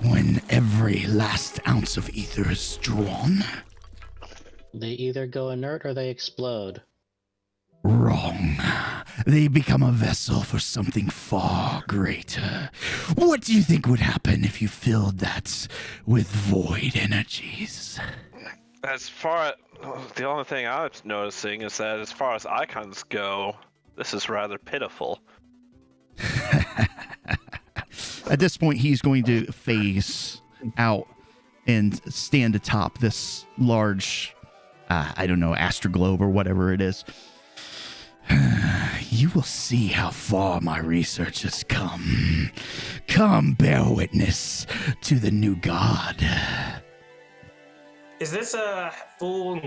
when every last ounce of ether is drawn? They either go inert or they explode. Wrong. They become a vessel for something far greater. What do you think would happen if you filled that with void energies? As far the only thing I'm noticing is that as far as icons go, this is rather pitiful. At this point, he's going to phase out and stand atop this large, I don't know, astroglobe or whatever it is. You will see how far my research has come. Come bear witness to the new god. Is this a full...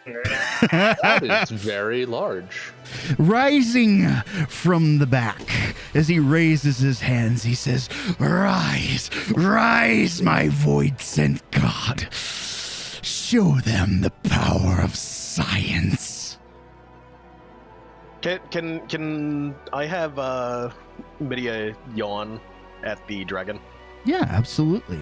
That is very large. Rising from the back, as he raises his hands, he says, Rise, rise, my void-sent god. Show them the power of science. Can I have Midia yawn at the dragon? Yeah, absolutely.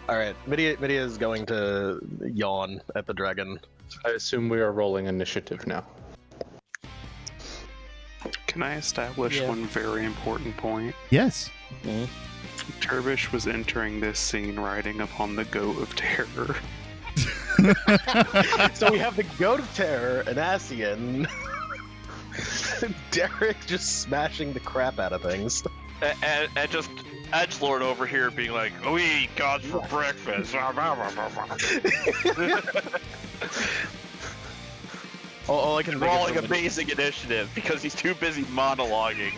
All right, Midia is going to yawn at the dragon. I assume we are rolling initiative now. Can I establish one very important point? Yes. Turbish was entering this scene riding upon the goat of terror. So we have the goat of terror, an Asian. Derek just smashing the crap out of things. And just edgelord over here being like, "Oh, we eat gods for breakfast." All I can rolling a basic initiative because he's too busy monologuing.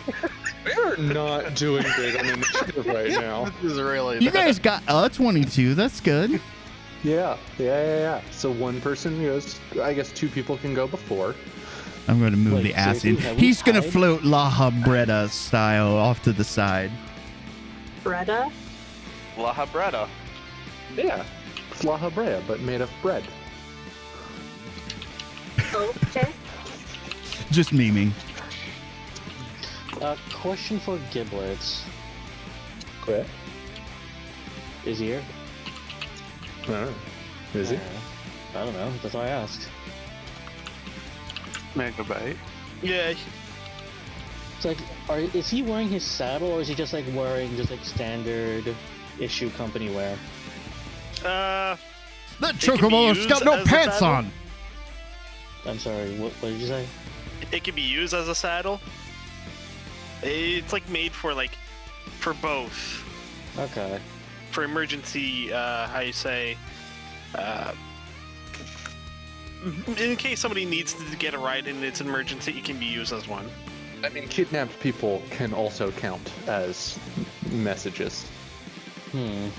We're not doing great on initiative right now. This is really You guys got 22. That's good. Yeah. So one person goes. I guess two people can go before. I'm going to move the Asian. He's going to float La Habretta style off to the side. Breda? La Habretta. Yeah. It's La Habrea, but made of bread. Okay. Just memeing. Question for Giblets. Quit. Is he here? I don't know. Is he? I don't know. That's why I asked. Megabyte. Yeah. It's like, is he wearing his saddle, or is he just like wearing just like standard issue company wear? That Chocobo's got no pants on. I'm sorry. What did you say? It can be used as a saddle. It's like made for both. Okay. For emergency, how you say, In case somebody needs to get a ride and it's an emergency, it can be used as one. I mean, kidnapped people can also count as messages. I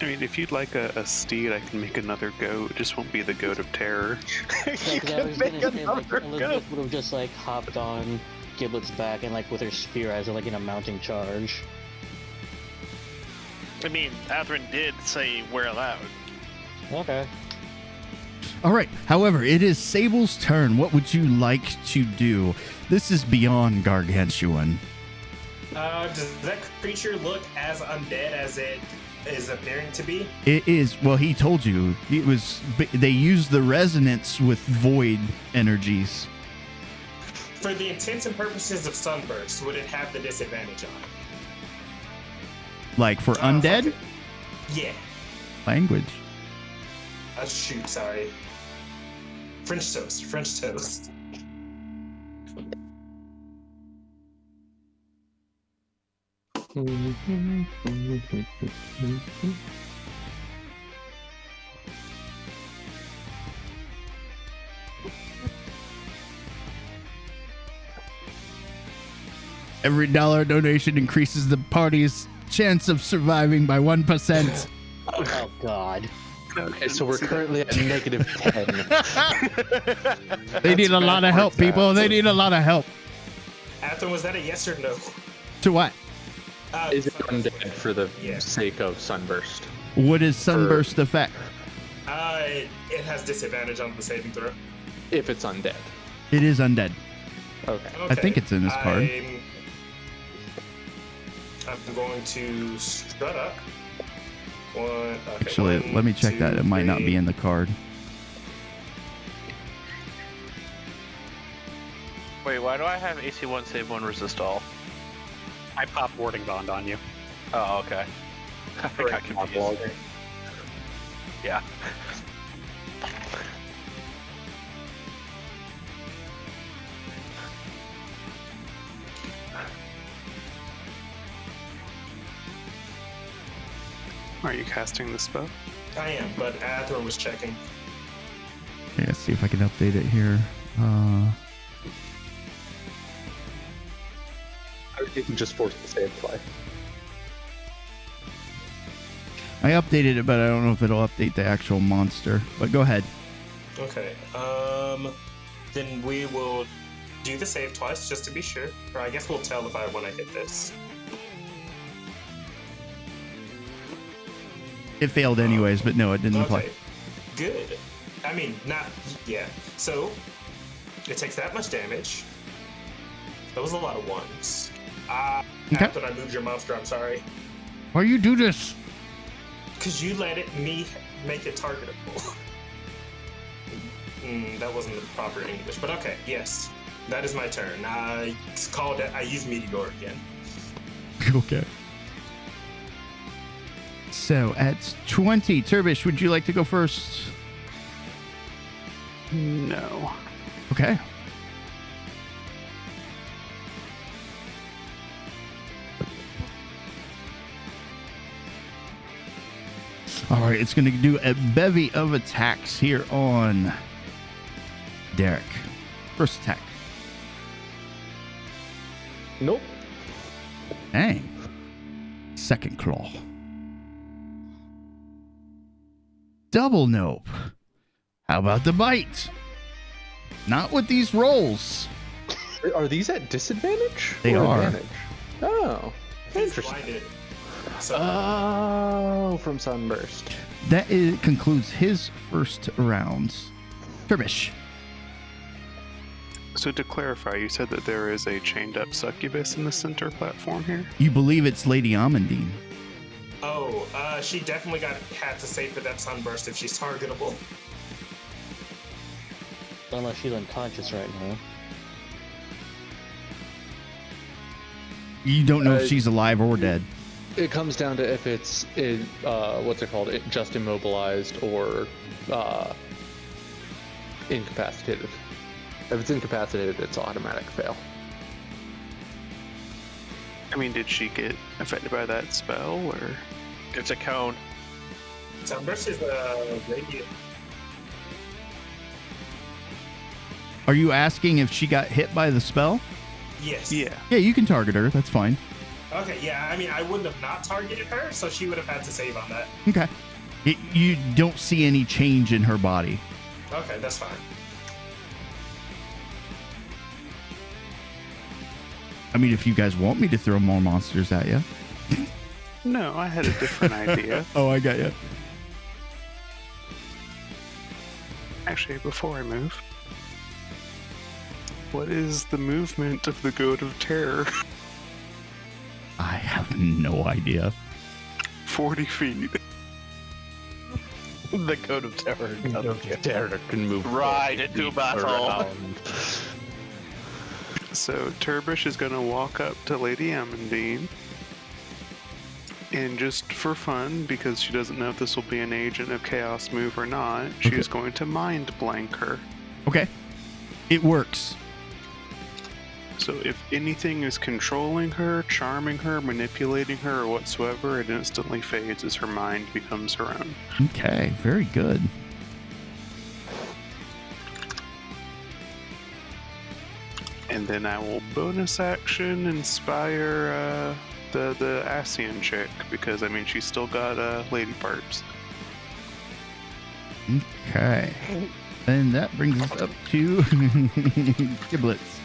mean, if you'd like a steed, I can make another goat. It just won't be the goat of terror. You can make Elizabeth would have just like hopped on Giblet's back and like with her spear as like in a mounting charge. I mean, Athrun did say we're allowed. Okay. All right. However, it is Sable's turn. What would you like to do? This is beyond gargantuan. Does that creature look as undead as it is appearing to be? It is. Well, he told you it was. They used the resonance with void energies. For the intents and purposes of Sunburst, would it have the disadvantage on it? Like for undead? Yeah. Language. Shoot, sorry. French toast. French toast. Every dollar donation increases the party's chance of surviving by 1%. Oh God. Okay, so we're currently at negative 10. They need a lot of help, people. They need a lot of help. Athrun, was that a yes or no? To what? Is it undead for the sake of Sunburst? What is Sunburst effect? It has disadvantage on the saving throw. If it's undead. It is undead. Okay. I think it's in this card. I'm going to strut up. Actually, let me check that. It might not be in the card. Wait, why do I have AC 1, save 1, resist all? I pop warding bond on you. Oh, okay. I got confused. Yeah. Are you casting the spell? I am, but Athrun was checking. Okay, let's see if I can update it here. You can just force the save twice. I updated it, but I don't know if it'll update the actual monster. But go ahead. Okay. Then we will do the save twice just to be sure. Or I guess we'll tell if I want to hit this. It failed anyways, but no, it didn't apply. Good. I mean, not... Yeah. So, it takes that much damage. That was a lot of ones. After I moved your monster, I'm sorry. Why you do this? Because you let me make it targetable. That wasn't the proper English, but okay, yes. That is my turn. I called it... I use Meteor again. Okay. So at 20, Turbish, would you like to go first? No. Okay. All right, it's going to do a bevy of attacks here on Derek. First attack. Nope. Dang. Second claw. Double nope. How about the bite? Not with these rolls. Are these at disadvantage? They or are. Advantage? Oh. Interesting. Oh, from Sunburst. That concludes his first round. Turbish. So to clarify, you said that there is a chained up succubus in the center platform here? You believe it's Lady Amandine. Oh, she definitely had to save for that sunburst if she's targetable. Unless she's unconscious right now. You don't know if she's alive or dead. It comes down to if it's what's it called? Just immobilized or incapacitated. If it's incapacitated, it's automatic fail. I mean, did she get affected by that spell, or? It's a cone. Sunburst is radiant. Are you asking if she got hit by the spell? Yes. Yeah, you can target her. That's fine. Okay, yeah, I mean, I wouldn't have not targeted her, so she would have had to save on that. Okay. You don't see any change in her body. Okay, that's fine. I mean, if you guys want me to throw more monsters at you. No, I had a different idea. Oh, I got you. Actually, before I move, what is the movement of the Goat of Terror? I have no idea. 40 feet. The Goat of Terror. Terror can move right into battle. So Turbish is going to walk up to Lady Amandine, and just for fun, because she doesn't know if this will be an Agent of Chaos move or not, she is going to mind blank her. Okay. It works. So if anything is controlling her, charming her, manipulating her, or whatsoever, it instantly fades as her mind becomes her own. Okay, very good. And then I will bonus action inspire the Asian chick, because I mean she's still got lady parts. Okay. And that brings us up to Giblets.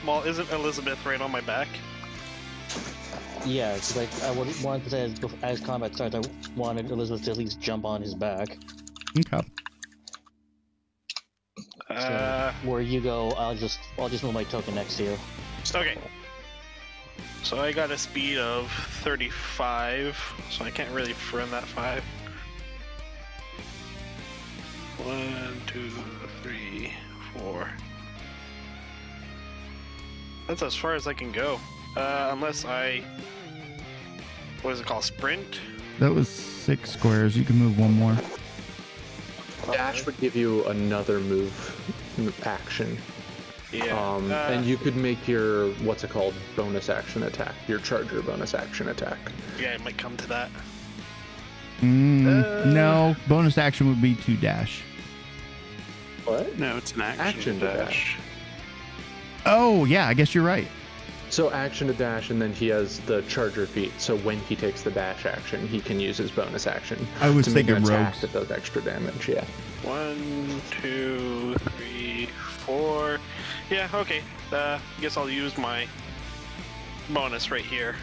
Well, isn't Elizabeth right on my back? Yeah, it's like I wanted to say as combat starts, I wanted Elizabeth to at least jump on his back. Okay. So where you go, I'll just move my token next to you. Okay. So I got a speed of 35, so I can't really run that 5. 1, 2, 3, 4. That's as far as I can go. Unless I... What is it called? Sprint? That was 6 squares. You can move one more. Dash would give you another move action. Yeah. And you could make your, what's it called, bonus action attack. Your charger bonus action attack. Yeah, it might come to that. No, bonus action would be to dash. What? No, it's an action dash. Oh, yeah, I guess you're right. So action to dash, and then he has the charger feat. So when he takes the dash action, he can use his bonus action I was to make an thinking attack rogues. that does extra damage. Yeah. 1, 2, 3, 4. Yeah, okay. Guess I'll use my bonus right here.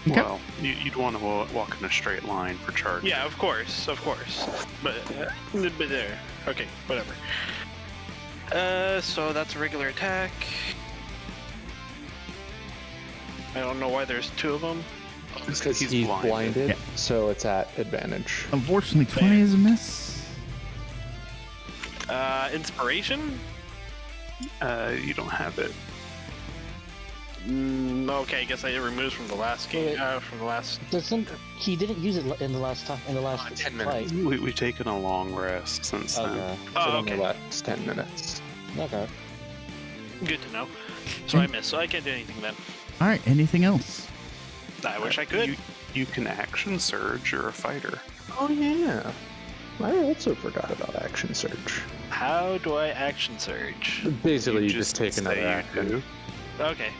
Okay. Well, you'd want to walk in a straight line for charge. Yeah, of course. But there. Okay, whatever. So that's a regular attack. I don't know why there's 2 of them. Because he's blinded, Yeah. so it's at advantage. Unfortunately, 20 is a miss. Inspiration? You don't have it. Okay, I guess I removed from the last game. From the last. He didn't use it in the last 10 minutes. fight. We've taken a long rest since then. Okay. Oh, okay. It only lasts 10 minutes. Okay. Good to know. So I missed, so I can't do anything then. All right, anything else? I wish I could. You can action surge. You're a fighter. Oh yeah. I also forgot about action surge. How do I action surge? Basically, you just take say another you action. do. Okay.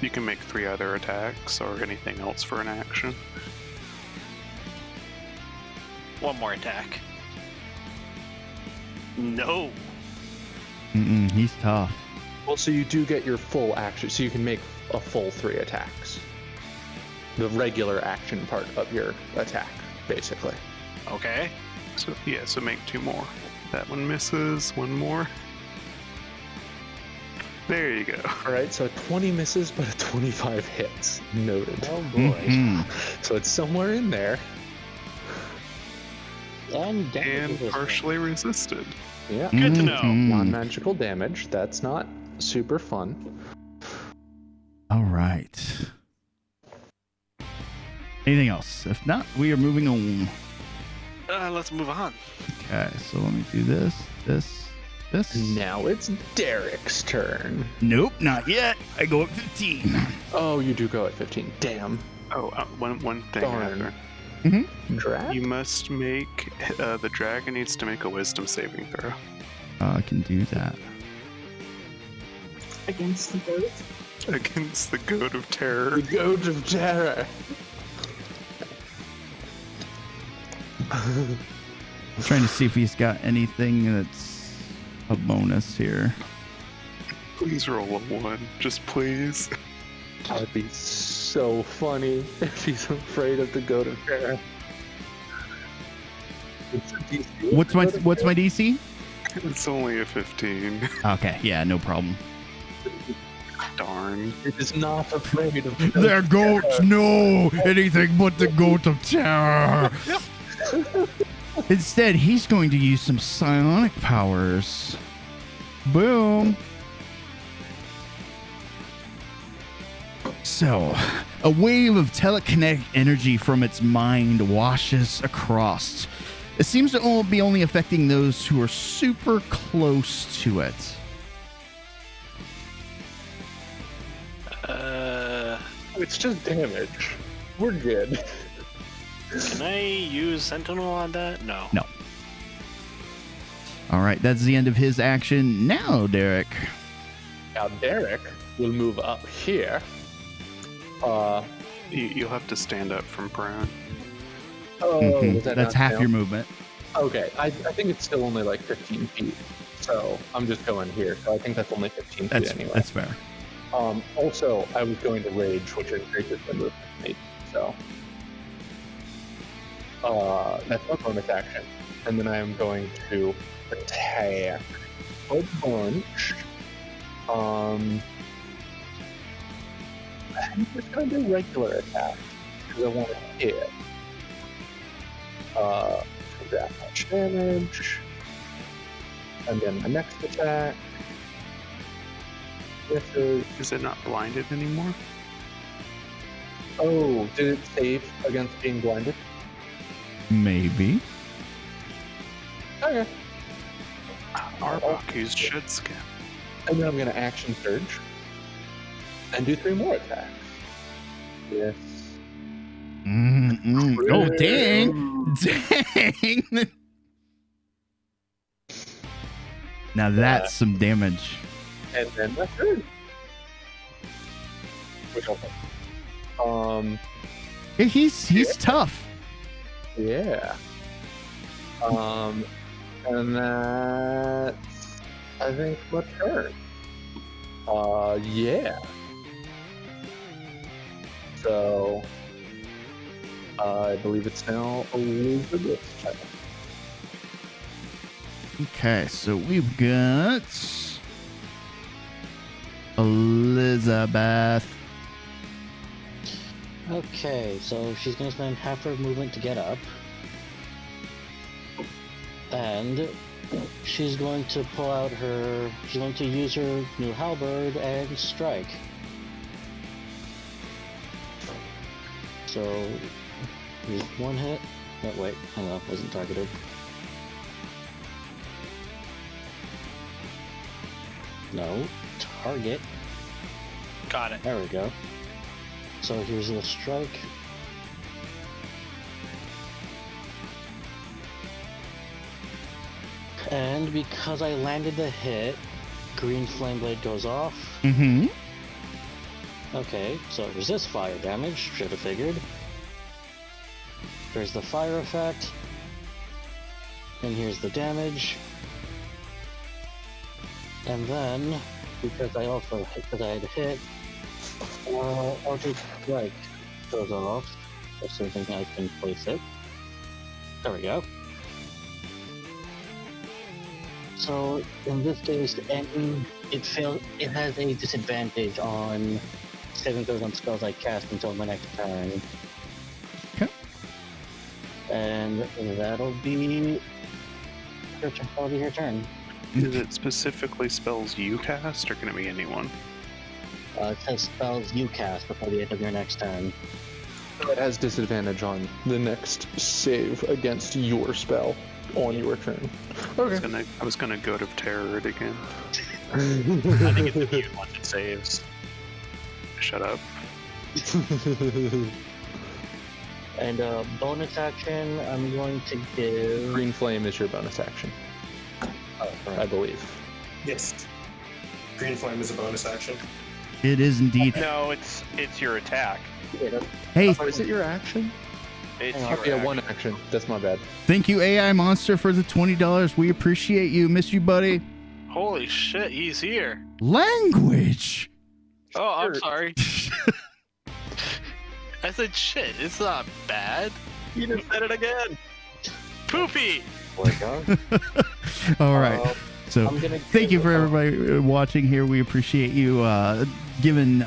You can make 3 other attacks or anything else for an action. One more attack. No. He's tough. Well, so you do get your full action, so you can make a full 3 attacks. The regular action part of your attack, basically. Okay. So yeah, so make 2 more. That one misses. 1 more. There you go. All right, so 20 misses, but a 25 hits. Noted. Oh boy. So it's somewhere in there. And partially resisted. Yeah. Good to know. Non-magical damage. That's not super fun. All right. Anything else? If not, we are moving on. Let's move on. Okay, so let me do this, this. Now it's Derek's turn. Nope, not yet. I go at 15. Oh, you do go at 15. Damn. Oh, one thing. Darn. Heather. Mm-hmm. You must make the dragon needs to make a wisdom saving throw. I can do that. Against the goat. Against the goat of terror. The goat of terror. I'm trying to see if he's got anything that's a bonus here. Please roll a 1. Just please. That would be so funny if he's afraid of the goat of terror. What's my DC? It's only a 15. Okay, yeah, no problem. Darn. It is not afraid of They're goats, no! Anything but the goat of terror! Instead, he's going to use some psionic powers. Boom! So, a wave of telekinetic energy from its mind washes across. It seems to be only affecting those who are super close to it. It's just damage. We're good. Can I use Sentinel on that? No. No. All right, that's the end of his action. Now, Derek. Now, Derek will move up here. You'll have to stand up from prone. Oh, was that That's not half count? your movement. Okay, I think it's still only like 15 feet. So I'm just going here. So I think that's only 15 feet anyway. That's fair. Also, I was going to rage, which increases the movement speed. So that's my bonus action. And then I am going to attack a bunch. I'm just going to do regular attack because I want to hit. That much damage. And then my next attack. Is it not blinded anymore? Oh, did it save against being blinded? Maybe. Okay. Arbaku's should scan. And then I'm going to action surge and do 3 more attacks. Yes. Oh, dang. Dang. Now that's some damage. And then my third. Which I'll Yeah, he's tough. Yeah. And that's, I think, my turn. Yeah. So, I believe it's now Elizabeth's turn. Okay, so we've got Elizabeth. Okay, so she's gonna spend half her movement to get up. And she's going to pull out she's going to use her new halberd and strike. So, here's 1 hit. Oh, wait, hang on, wasn't targeted. No, target. Got it. There we go. So here's the strike. And because I landed the hit, green flame blade goes off. Mm-hmm. Okay, so it resists fire damage, should have figured. There's the fire effect. And here's the damage. And then, because I had hit, Eldritch Strike goes off. Assuming I can place it. There we go. So in this case, it has a disadvantage on saving throws on spells I cast until my next turn. Okay. And that'll be her turn. Is it specifically spells you cast, or can it be anyone? It says spells you cast before the end of your next turn. So it has disadvantage on the next save against your spell. on your turn. I was gonna Goat of Terror it again. I think it's immune once it saves. Shut up. And bonus action, I'm going to give. Green Flame is your bonus action. I believe. Yes. Green Flame is a bonus action. It is indeed. No, it's your attack. Hey, Oh, is it your action? It's your Okay, action. one action. That's my bad. thank you, AI Monster, for the $20. We appreciate you. Miss you, buddy. Holy shit, he's here. Language. Oh, I'm sorry. I said shit. It's not bad. You just said it again. Poopy. All right. So thank you for everybody watching here. We appreciate you giving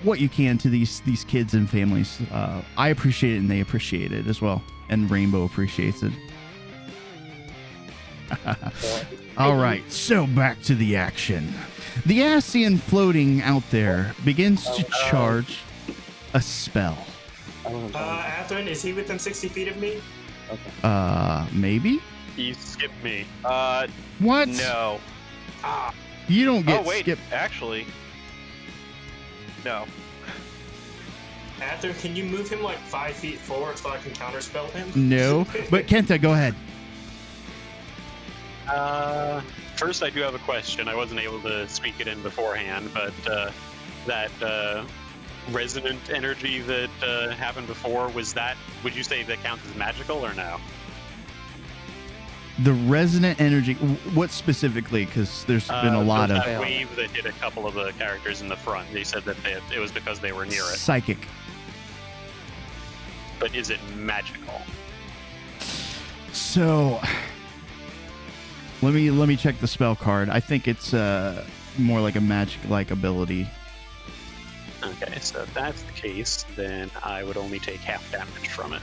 what you can to these kids and families. I appreciate it, and they appreciate it as well. And Rainbow appreciates it. All right. So back to the action. The Asian floating out there begins to charge a spell. Athrun, is he within 60 feet of me? Maybe? You skipped me. What? No. You don't get Oh wait, skipped. actually, no. Athrun, can you move him like 5 feet forward so I can counterspell him? No. But Kenta, go ahead. First, I do have a question. I wasn't able to speak it in beforehand, but that resonant energy that happened before, would you say that counts as magical or no? The resonant energy. What specifically? Because there's been a lot of that wave that hit a couple of the characters in the front. They said that it was because they were near it. psychic. But is it magical? So let me check the spell card. I think it's more like a magic-like ability. Okay, so if that's the case, then I would only take half damage from it.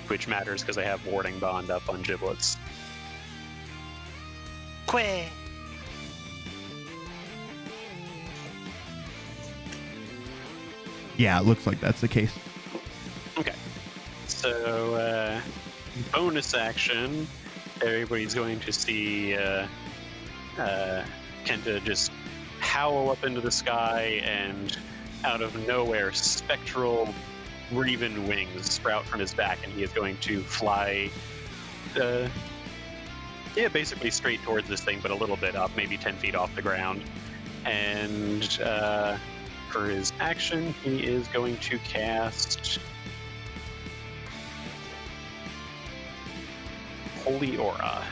Which matters because I have Warding Bond up on Giblets. Quay. Yeah, it looks like that's the case. Okay. So, bonus action, everybody's going to see Kenta just howl up into the sky, and out of nowhere, spectral raven wings sprout from his back, and he is going to fly, basically straight towards this thing, but a little bit up, maybe 10 feet off the ground. And for his action, he is going to cast Holy Aura.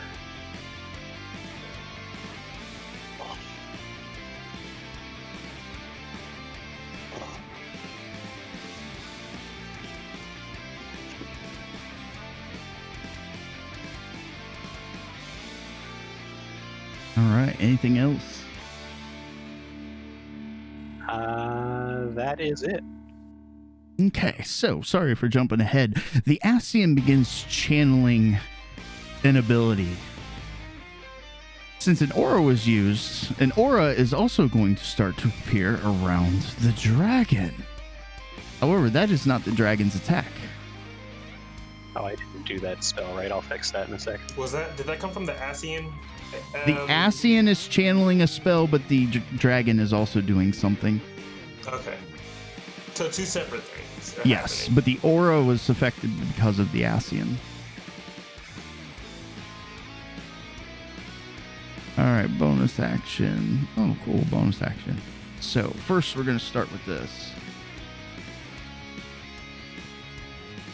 All right. Anything else? That is it. Okay, so sorry for jumping ahead. The Asian begins channeling an ability. Since an aura was used, an aura is also going to start to appear around the dragon. However, that is not the dragon's attack. Oh, I didn't do that spell right. I'll fix that in a second. Did that come from the Asian? The Asian is channeling a spell, but the dragon is also doing something. Okay. So two separate things. Yes, but the aura was affected because of the Asian. All right, bonus action. Oh, cool, bonus action. So first we're going to start with this.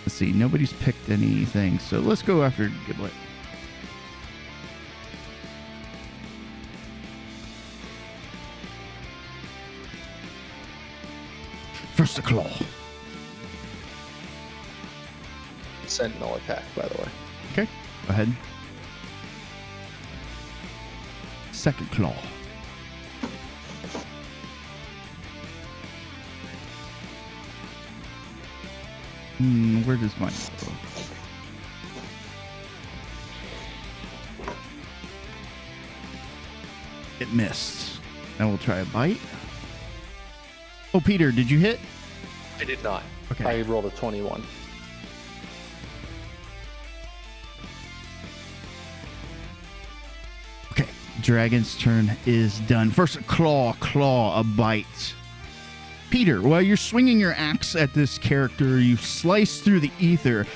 Let's see, nobody's picked anything, so let's go after Giblet. First the claw. Sentinel attack, by the way. Okay, go ahead. Second claw. Where does mine go? It missed. Now we'll try a bite. Oh, Peter, did you hit? I did not. Okay. I rolled a 21. dragon's turn is done. First, a claw, a bite. Peter, while you're swinging your axe at this character, you slice through the ether.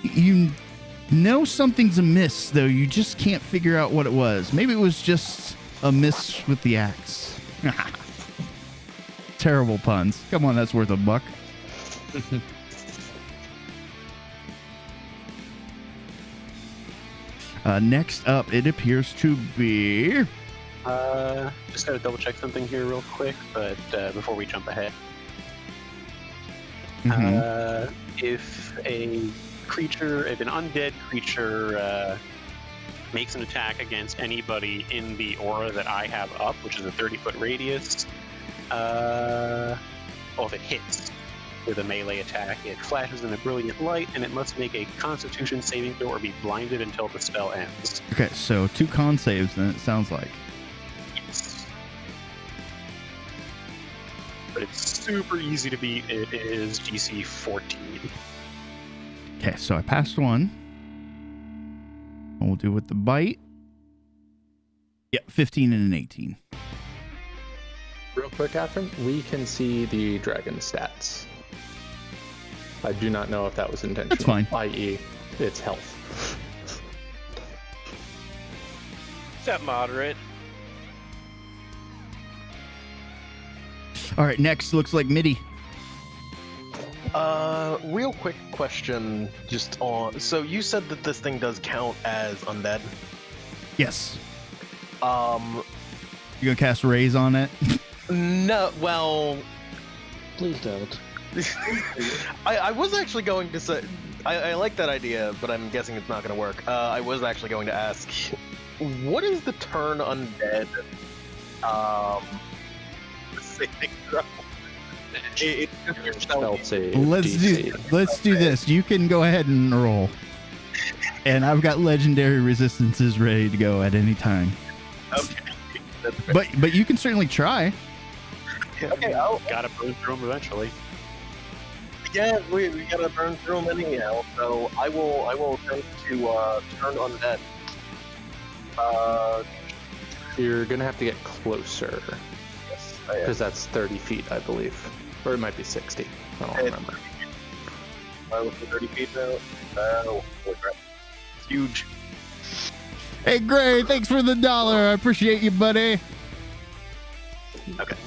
You know something's amiss, though you just can't figure out what it was. Maybe it was just a miss with the axe. Terrible puns. Come on, that's worth a buck. Next up, it appears to be... Just gotta double check something here real quick, but before we jump ahead. If an undead creature makes an attack against anybody in the aura that I have up, which is a 30-foot radius, if it hits with a melee attack, it flashes in a brilliant light, and it must make a Constitution saving throw or be blinded until the spell ends. Okay, so 2 con saves, then it sounds like. Yes. But it's super easy to beat. It is DC 14. Okay, so I passed one. We'll do with the bite. Yeah, 15 and an 18. Real quick, Catherine, we can see the dragon stats. I do not know if that was intentional. That's fine. I.e., its health. Is that moderate? All right, next looks like Mitty. Real quick question, just on. So you said that this thing does count as undead. Yes. You gonna cast Raise on it? No. Well, please don't. I was actually going to say I like that idea, but I'm guessing it's not going to work. I was actually going to ask, what is the turn undead saving throw? Let's do this. You can go ahead and roll, and I've got legendary resistances ready to go at any time. Okay. But you can certainly try. Okay, gotta burn through them eventually. Yeah, we gotta burn through them anyhow. So I will attempt to turn undead. You're gonna have to get closer. Yes, because that's 30 feet, I believe, or it might be 60. I don't remember. I look at 30 feet now. Oh, holy crap! It's huge. Hey, Gray, thanks for the $1. I appreciate you, buddy. Okay.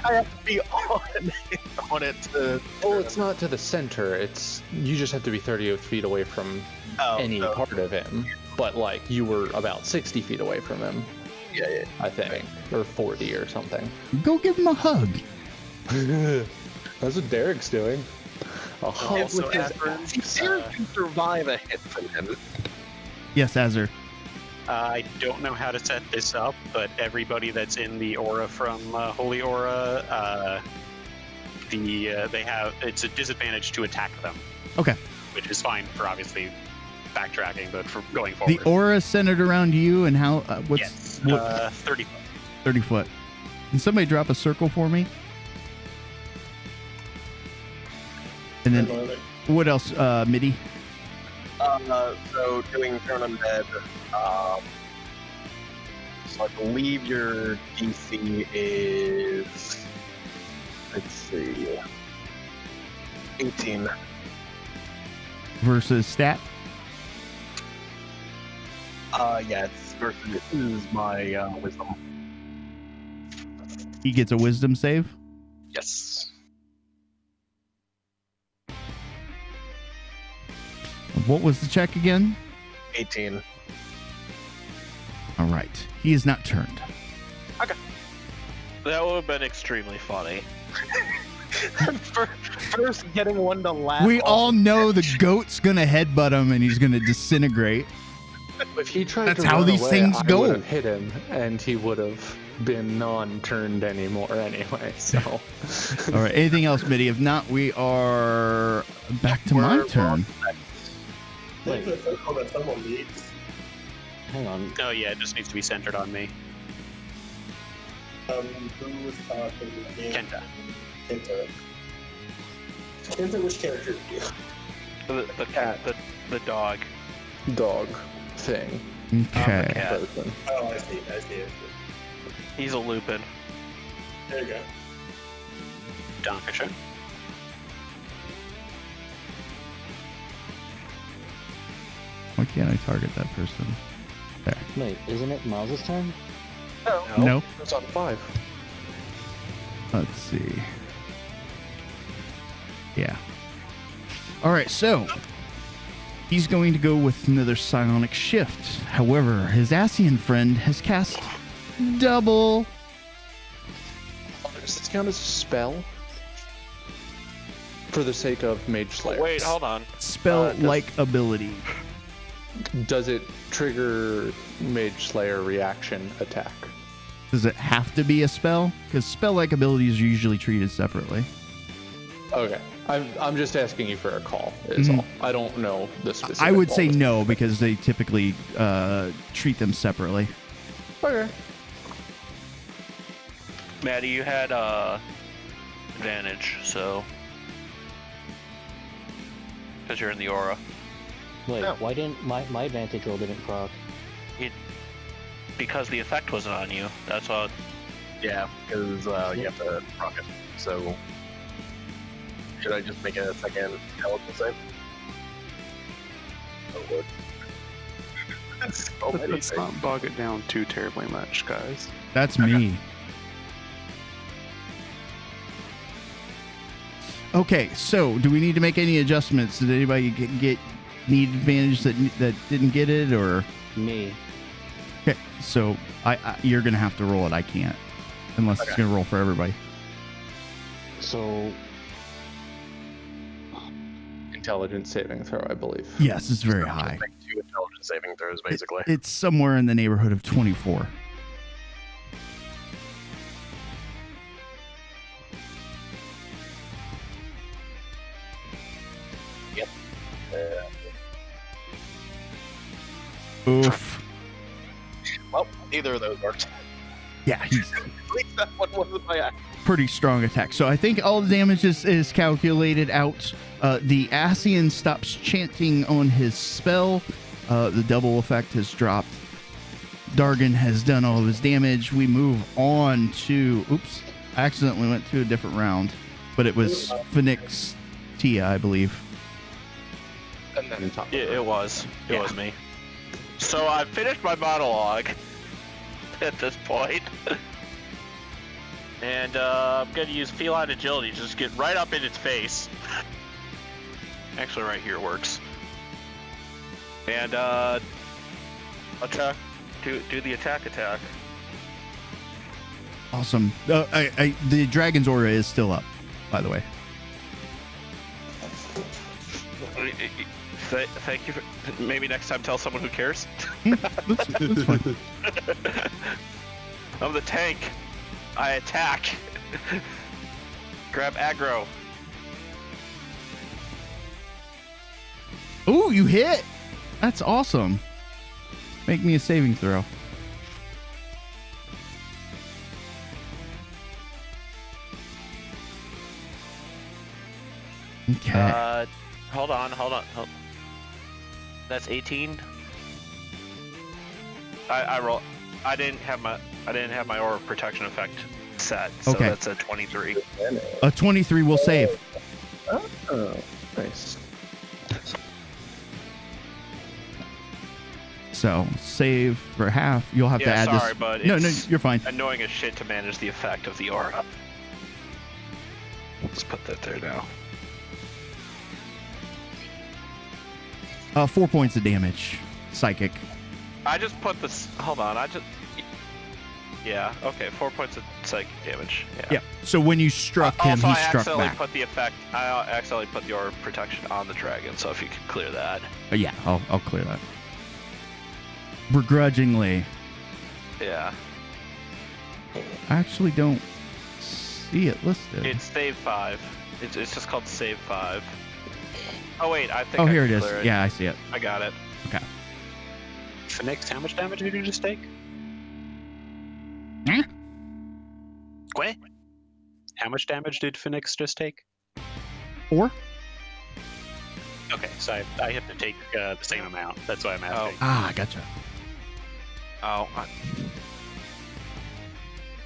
I have to be on it to... Well, it's not to the center. You just have to be 30 feet away from any part of him. But, like, you were about 60 feet away from him. Yeah. I think. Or 40 or something. Go give him a hug. That's what Derek's doing. A hug with his Derek can survive a hit from him. Yes, Azur. I don't know how to set this up, but everybody that's in the aura from Holy Aura, it's a disadvantage to attack them. Okay. Which is fine for obviously backtracking, but for going forward. The aura centered around you, and how? Yes, 30 foot. 30 foot. Can somebody drop a circle for me? And then, what else, Mitty? So doing turn undead, so I believe your DC is, let's see, 18. Versus stat? Yeah, it's versus, this is my wisdom. He gets a wisdom save? Yes. What was the check again? 18. All right. He is not turned. Okay. That would have been extremely funny. First getting one to laugh. We all know the goat's going to headbutt him and he's going to disintegrate. If he tried That's to how run these away, things I go. would have hit him, and he would have been non-turned anymore anyway, so... All right. Anything else, Mitty? If not, we are back to my turn. There's a circle that someone needs. Hang on. Oh yeah, it just needs to be centered on me. Who was talking again? Kenta. Kenta, which character are you? The cat, the dog. Dog thing. Okay. Oh, I see. He's a Lupin. There you go. Dankeschön. Why can't I target that person? There. Wait, isn't it Miles' turn? No. It's on 5. Let's see. Yeah. All right, so he's going to go with another psionic shift. However, his Asian friend has cast double. Does this count as a spell? For the sake of Mage Slayer. Wait, hold on. Spell-like ability. Does it trigger Mage Slayer reaction attack? Does it have to be a spell? Because spell-like abilities are usually treated separately. Okay. I'm just asking you for a call, is all. I don't know the specific. I would say policy. no, because they typically treat them separately. Okay. Maddie, you had advantage, so because you're in the aura. Wait, why didn't my advantage roll didn't proc? Because the effect wasn't on you. That's all. Yeah, because you have to proc it. So should I just make a second intelligence save? Oh Lord. Let's not bog it down too terribly much, guys. That's me. Okay, so do we need to make any adjustments? Did anybody need advantage that didn't get it, or me? Okay, so you're gonna have to roll it. I can't, unless it's gonna roll for everybody. So Intelligence saving throw, I believe. Yes, it's very high. Make 2 intelligence saving throws, basically. It's somewhere in the neighborhood of 24. Yep. Oof. Well, neither of those worked. Yeah, he's At least that one wasn't my act. pretty strong attack. So I think all the damage is calculated out. The Asian stops chanting on his spell. The double effect has dropped. Dargan has done all of his damage. We move on to... Oops. I accidentally went to a different round. But it was Phoenix Tia, I believe. And then top. Yeah, it was. It was me. So I finished my monologue at this point. And I'm going to use feline agility to just get right up in its face. Actually, right here works. And attack. Do the attack. Awesome. The Dragon's Aura is still up, by the way. Thank you. Maybe next time tell someone who cares. That's fine. I'm the tank. I attack. Grab aggro. Ooh, you hit! That's awesome. Make me a saving throw. Okay. Hold on. That's 18. I roll. I didn't have my aura protection effect set, so Okay. that's a 23. A 23 will save. Oh, nice. So save for half. You'll have to add sorry, this. but No, it's you're fine. Annoying as shit to manage the effect of the aura. Let's put that there now. 4 points of damage. Psychic. I just put this. Hold on. Yeah. Okay. 4 points of psychic damage. Yeah. So when you struck him, also, he I struck accidentally back. put the effect. I accidentally put the aura protection on the dragon. So if you could clear that. Yeah, I'll clear that. Begrudgingly. Yeah. I actually don't see it listed. It's save 5. It's just called save 5. Oh wait, I think. Oh, I here can it is. clear it. Yeah, I see it. I got it. Okay. Phoenix, how much damage did you just take? What? How much damage did Phoenix just take? 4? Okay, so I have to take the same amount. That's why I'm asking. Ah, gotcha. Oh,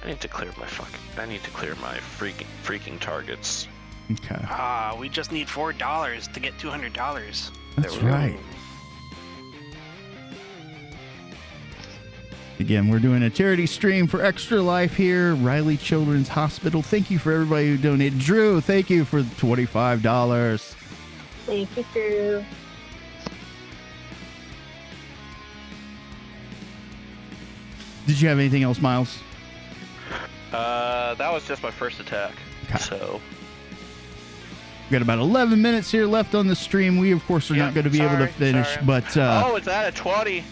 I need to clear my freaking targets. Okay. We just need $4 to get $200. That's right. Again, we're doing a charity stream for Extra Life here, Riley Children's Hospital. Thank you for everybody who donated. Drew, thank you for the $25. Thank you, Drew. Did you have anything else, Miles? That was just my first attack. Okay. So We've got about 11 minutes here left on the stream. We, of course, are not going to be able to finish, but it's at a 20.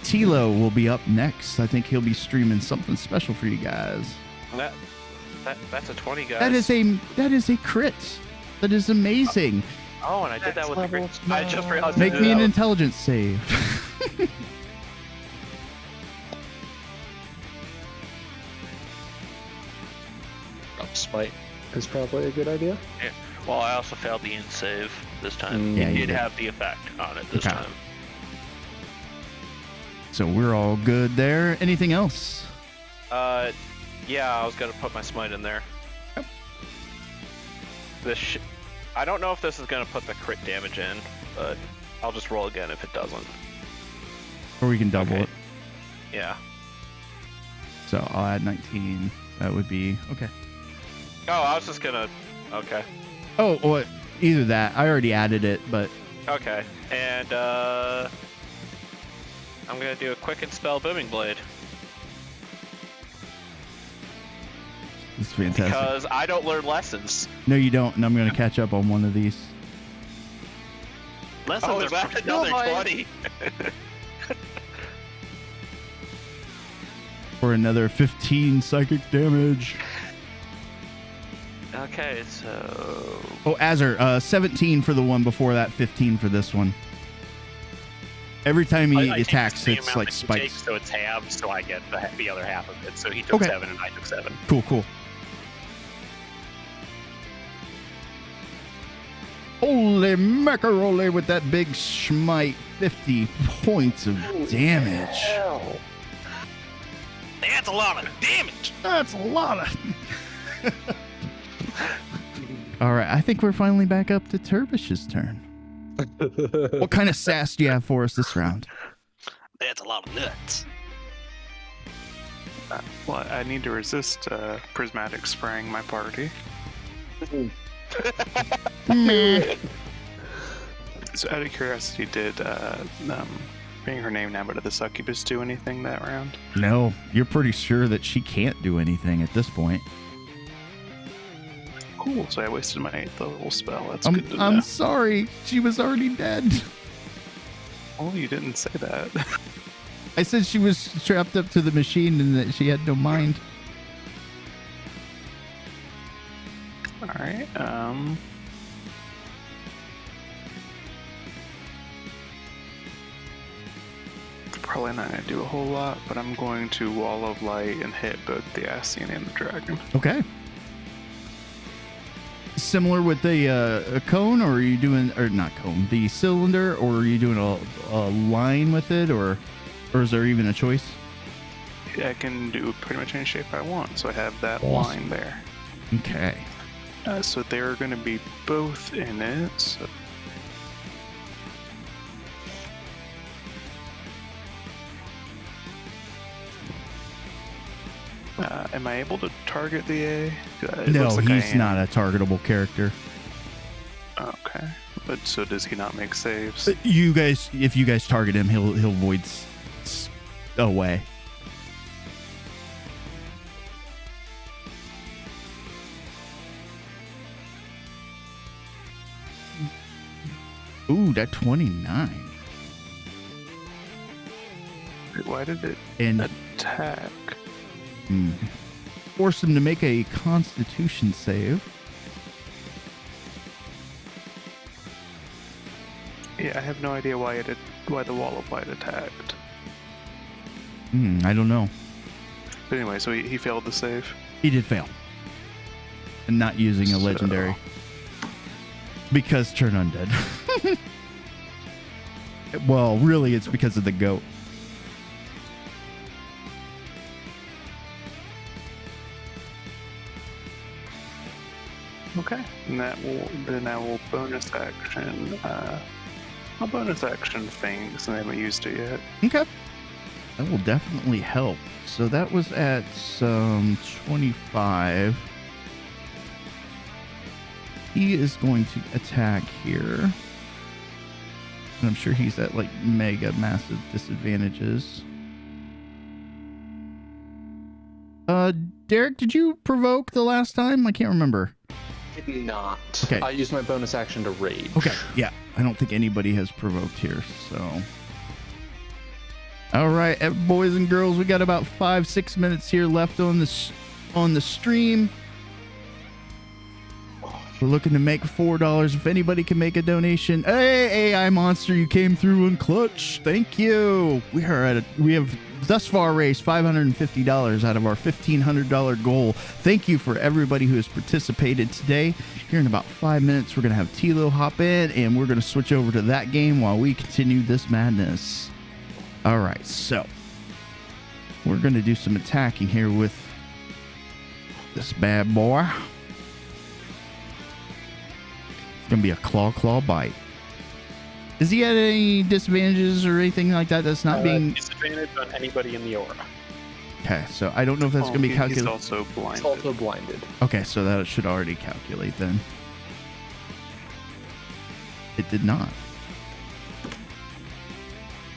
Tilo will be up next. I think he'll be streaming something special for you guys. That's a 20, guys. That is a crit. That is amazing. Oh, and I did that with the I just realized. Make me an intelligence save. Smite is probably a good idea. Yeah. Well, I also failed the in save this time. Yeah, It you did did. have the effect on it this Okay. time. So we're all good there. Anything else? Yeah, I was gonna put my smite in there. I don't know if this is gonna put the crit damage in, but I'll just roll again if it doesn't. Or we can double it. Yeah. So I'll add 19. That would be okay. Oh, I was just gonna. Okay. Oh, well, either that. I already added it, but Okay. And I'm gonna do a quicken spell, booming blade, it's fantastic. because I don't learn lessons. No, you don't, and I'm going to catch up on one of these. Lessons Oh, is that another 20? For another 15 psychic damage. Okay, so Oh, Azur, 17 for the one before that, 15 for this one. Every time he I take attacks, the same it's amount like that he spikes. takes, so it's halved, so I get the other half of it. So he took Okay. 7 and I took 7. Cool, cool. Holy macaroni with that big smite. 50 points of damage. That's a lot of damage. That's a lot of... All right, I think we're finally back up to Turbish's turn. What kind of sass do you have for us this round? That's a lot of nuts. Well, I need to resist prismatic spraying my party. So out of curiosity, did being her name now, but did the succubus do anything that round? No, you're pretty sure that she can't do anything at this point. Cool, so I wasted my 8th level spell. That's good to know. I'm sorry, she was already dead. Oh, you didn't say that. I said she was strapped up to the machine and that she had no mind. Alright, probably not going to do a whole lot, but I'm going to Wall of Light and hit both the Ascian and the Dragon. Okay. Similar with the cone, or are you doing, or not cone, the cylinder, or are you doing a line with it, or is there even a choice? Yeah, I can do pretty much any shape I want, so I have that Awesome. line there. Okay. So they're going to be both in it. So am I able to target the A? It No, looks like I he's am. not a targetable character. Okay, but so does he not make saves? You guys, if you guys target him, he'll void away. Ooh, that 29. Wait, why did it And attack? Force him to make a Constitution save. Yeah, I have no idea why why the Wall of Light attacked. I don't know. But anyway, so he failed the save. He did fail. And not using a legendary. Because turn undead. Well, really, it's because of the goat. Okay, and I will bonus action. I'll bonus action things, and I haven't used it yet. Okay. That will definitely help. So that was at 25. He is going to attack here. And I'm sure he's at like mega massive disadvantages. Derek, did you provoke the last time? I can't remember. Did not. Okay. I used my bonus action to rage. Okay. Yeah. I don't think anybody has provoked here, so. All right, boys and girls, we got about 5-6 minutes here left on the stream. We're looking to make $4. If anybody can make a donation, hey, AI Monster, you came through in clutch. Thank you. We have thus far raised $550 out of our $1,500 goal. Thank you for everybody who has participated today. Here in about 5 minutes, we're gonna have Tilo hop in, and we're gonna switch over to that game while we continue this madness. All right, so we're gonna do some attacking here with this bad boy. It's gonna be a claw bite. Does he have any disadvantages or anything like that? That's not being disadvantage on anybody in the aura. okay. So I don't know if that's gonna be calculated. He's also blinded. He's also blinded. Okay, so that should already calculate then. It did not.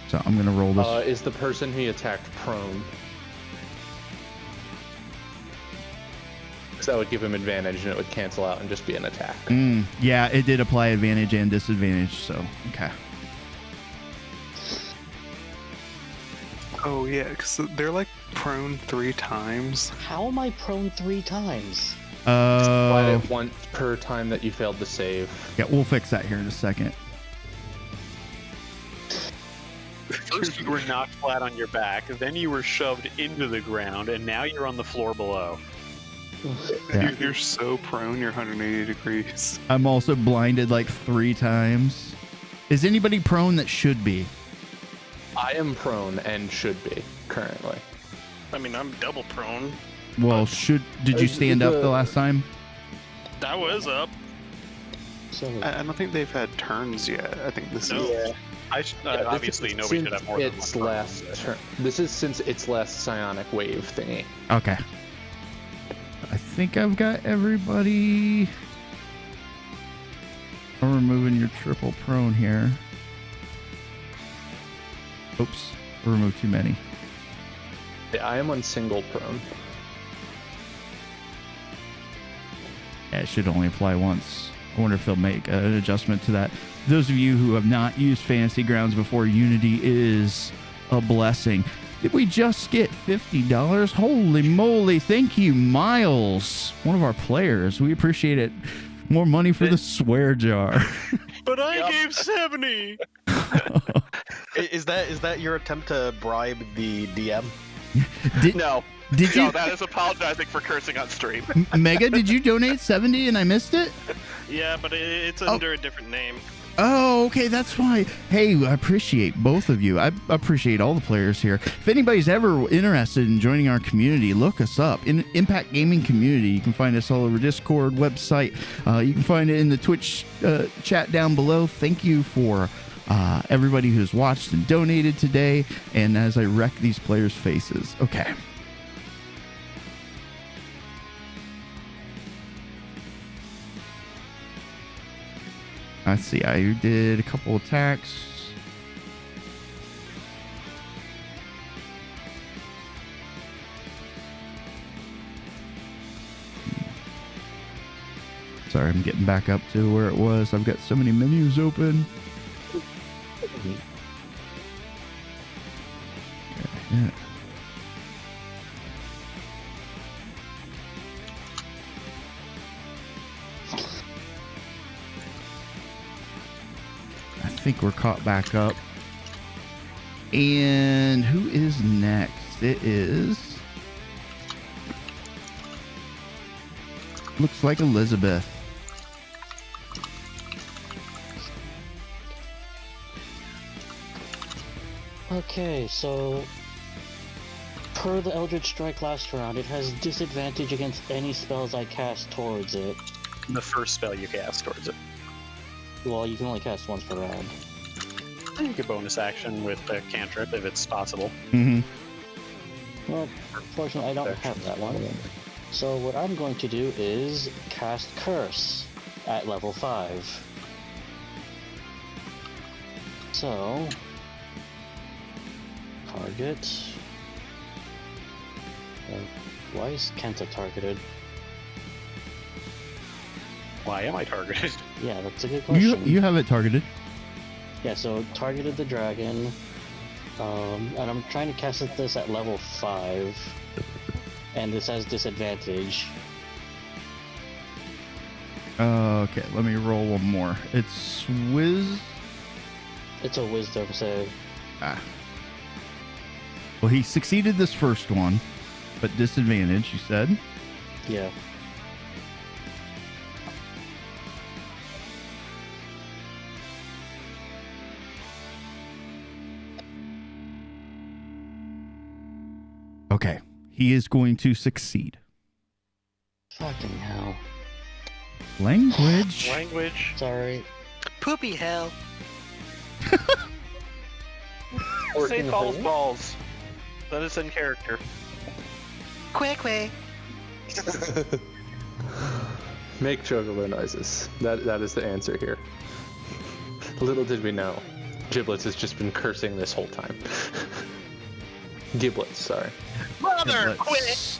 So I'm gonna roll this. Is the person he attacked prone? Because that would give him advantage and it would cancel out and just be an attack. Yeah, it did apply advantage and disadvantage, so okay. Oh yeah, because they're like prone 3 times. How am I prone 3 times? Apply it once per time that you failed to save. Yeah, we'll fix that here in a second. First you were knocked flat on your back, then you were shoved into the ground, and now you're on the floor below. Yeah. You're so prone, you're 180 degrees. I'm also blinded like 3 times. Is anybody prone that should be? I am prone and should be currently. I mean, I'm double prone. Well, did you stand up the last time? I was up. I don't think they've had turns yet. I think this is. Yeah. Obviously, nobody should have more than its one last turn. This is since its last psionic wave thingy. Okay. I think I've got everybody. I'm removing your triple prone here. Oops, remove too many. Yeah, I am on single prone. Yeah, it should only apply once. I wonder if they'll make an adjustment to that. Those of you who have not used Fantasy Grounds before, Unity is a blessing. Did we just get $50? Holy moly. Thank you, Miles, one of our players. We appreciate it. More money for the swear jar. But I gave 70. Is that your attempt to bribe the DM? No. Did you? No, that is apologizing for cursing on stream. Mega, did you donate 70 and I missed it? Yeah, but it's under a different name. Oh, okay, that's why. Hey, I appreciate both of you. I appreciate all the players here. If anybody's ever interested in joining our community, look us up. In Impact Gaming Community, you can find us all over Discord, website. You can find it in the Twitch chat down below. Thank you for everybody who's watched and donated today. And as I wreck these players' faces. Okay. Let's see, I did a couple attacks. Sorry, I'm getting back up to where it was. I've got so many menus open. Yeah. I think we're caught back up. And who is next? It is... looks like Elizabeth. Okay, so per the Eldritch Strike last round, it has disadvantage against any spells I cast towards it. the first spell you cast towards it. Well, you can only cast once per round. You could bonus action with a cantrip if it's possible. Mm-hmm. Well, fortunately, I don't have that one. So what I'm going to do is cast Curse at level 5. So, target. Why is Kenta targeted? Why am I targeted? Yeah, that's a good question. You have it targeted. Yeah, so targeted the dragon. And I'm trying to cast this at level 5. And this has disadvantage. Okay, let me roll one more. It's It's a wisdom save. Well, he succeeded this first one, but disadvantage, you said? Yeah. Okay, he is going to succeed. Fucking hell. Language. Sorry. Poopy hell. Say calls balls. That is in character. Quack. Make chocobo noises. That is the answer here. Little did we know, Giblets has just been cursing this whole time. Giblets, sorry. Mother, quit!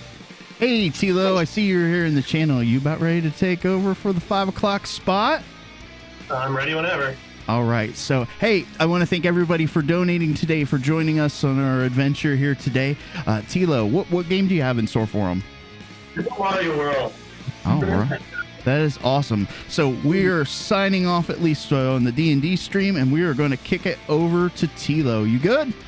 Hey, Tilo, I see you're here in the channel. You about ready to take over for the 5 o'clock spot? I'm ready whenever. All right. So, hey, I want to thank everybody for donating today, for joining us on our adventure here today. Tilo, what game do you have in store for them? Super Mario World. All right. That is awesome. So we are signing off, at least on the D&D stream, and we are going to kick it over to Tilo. You good?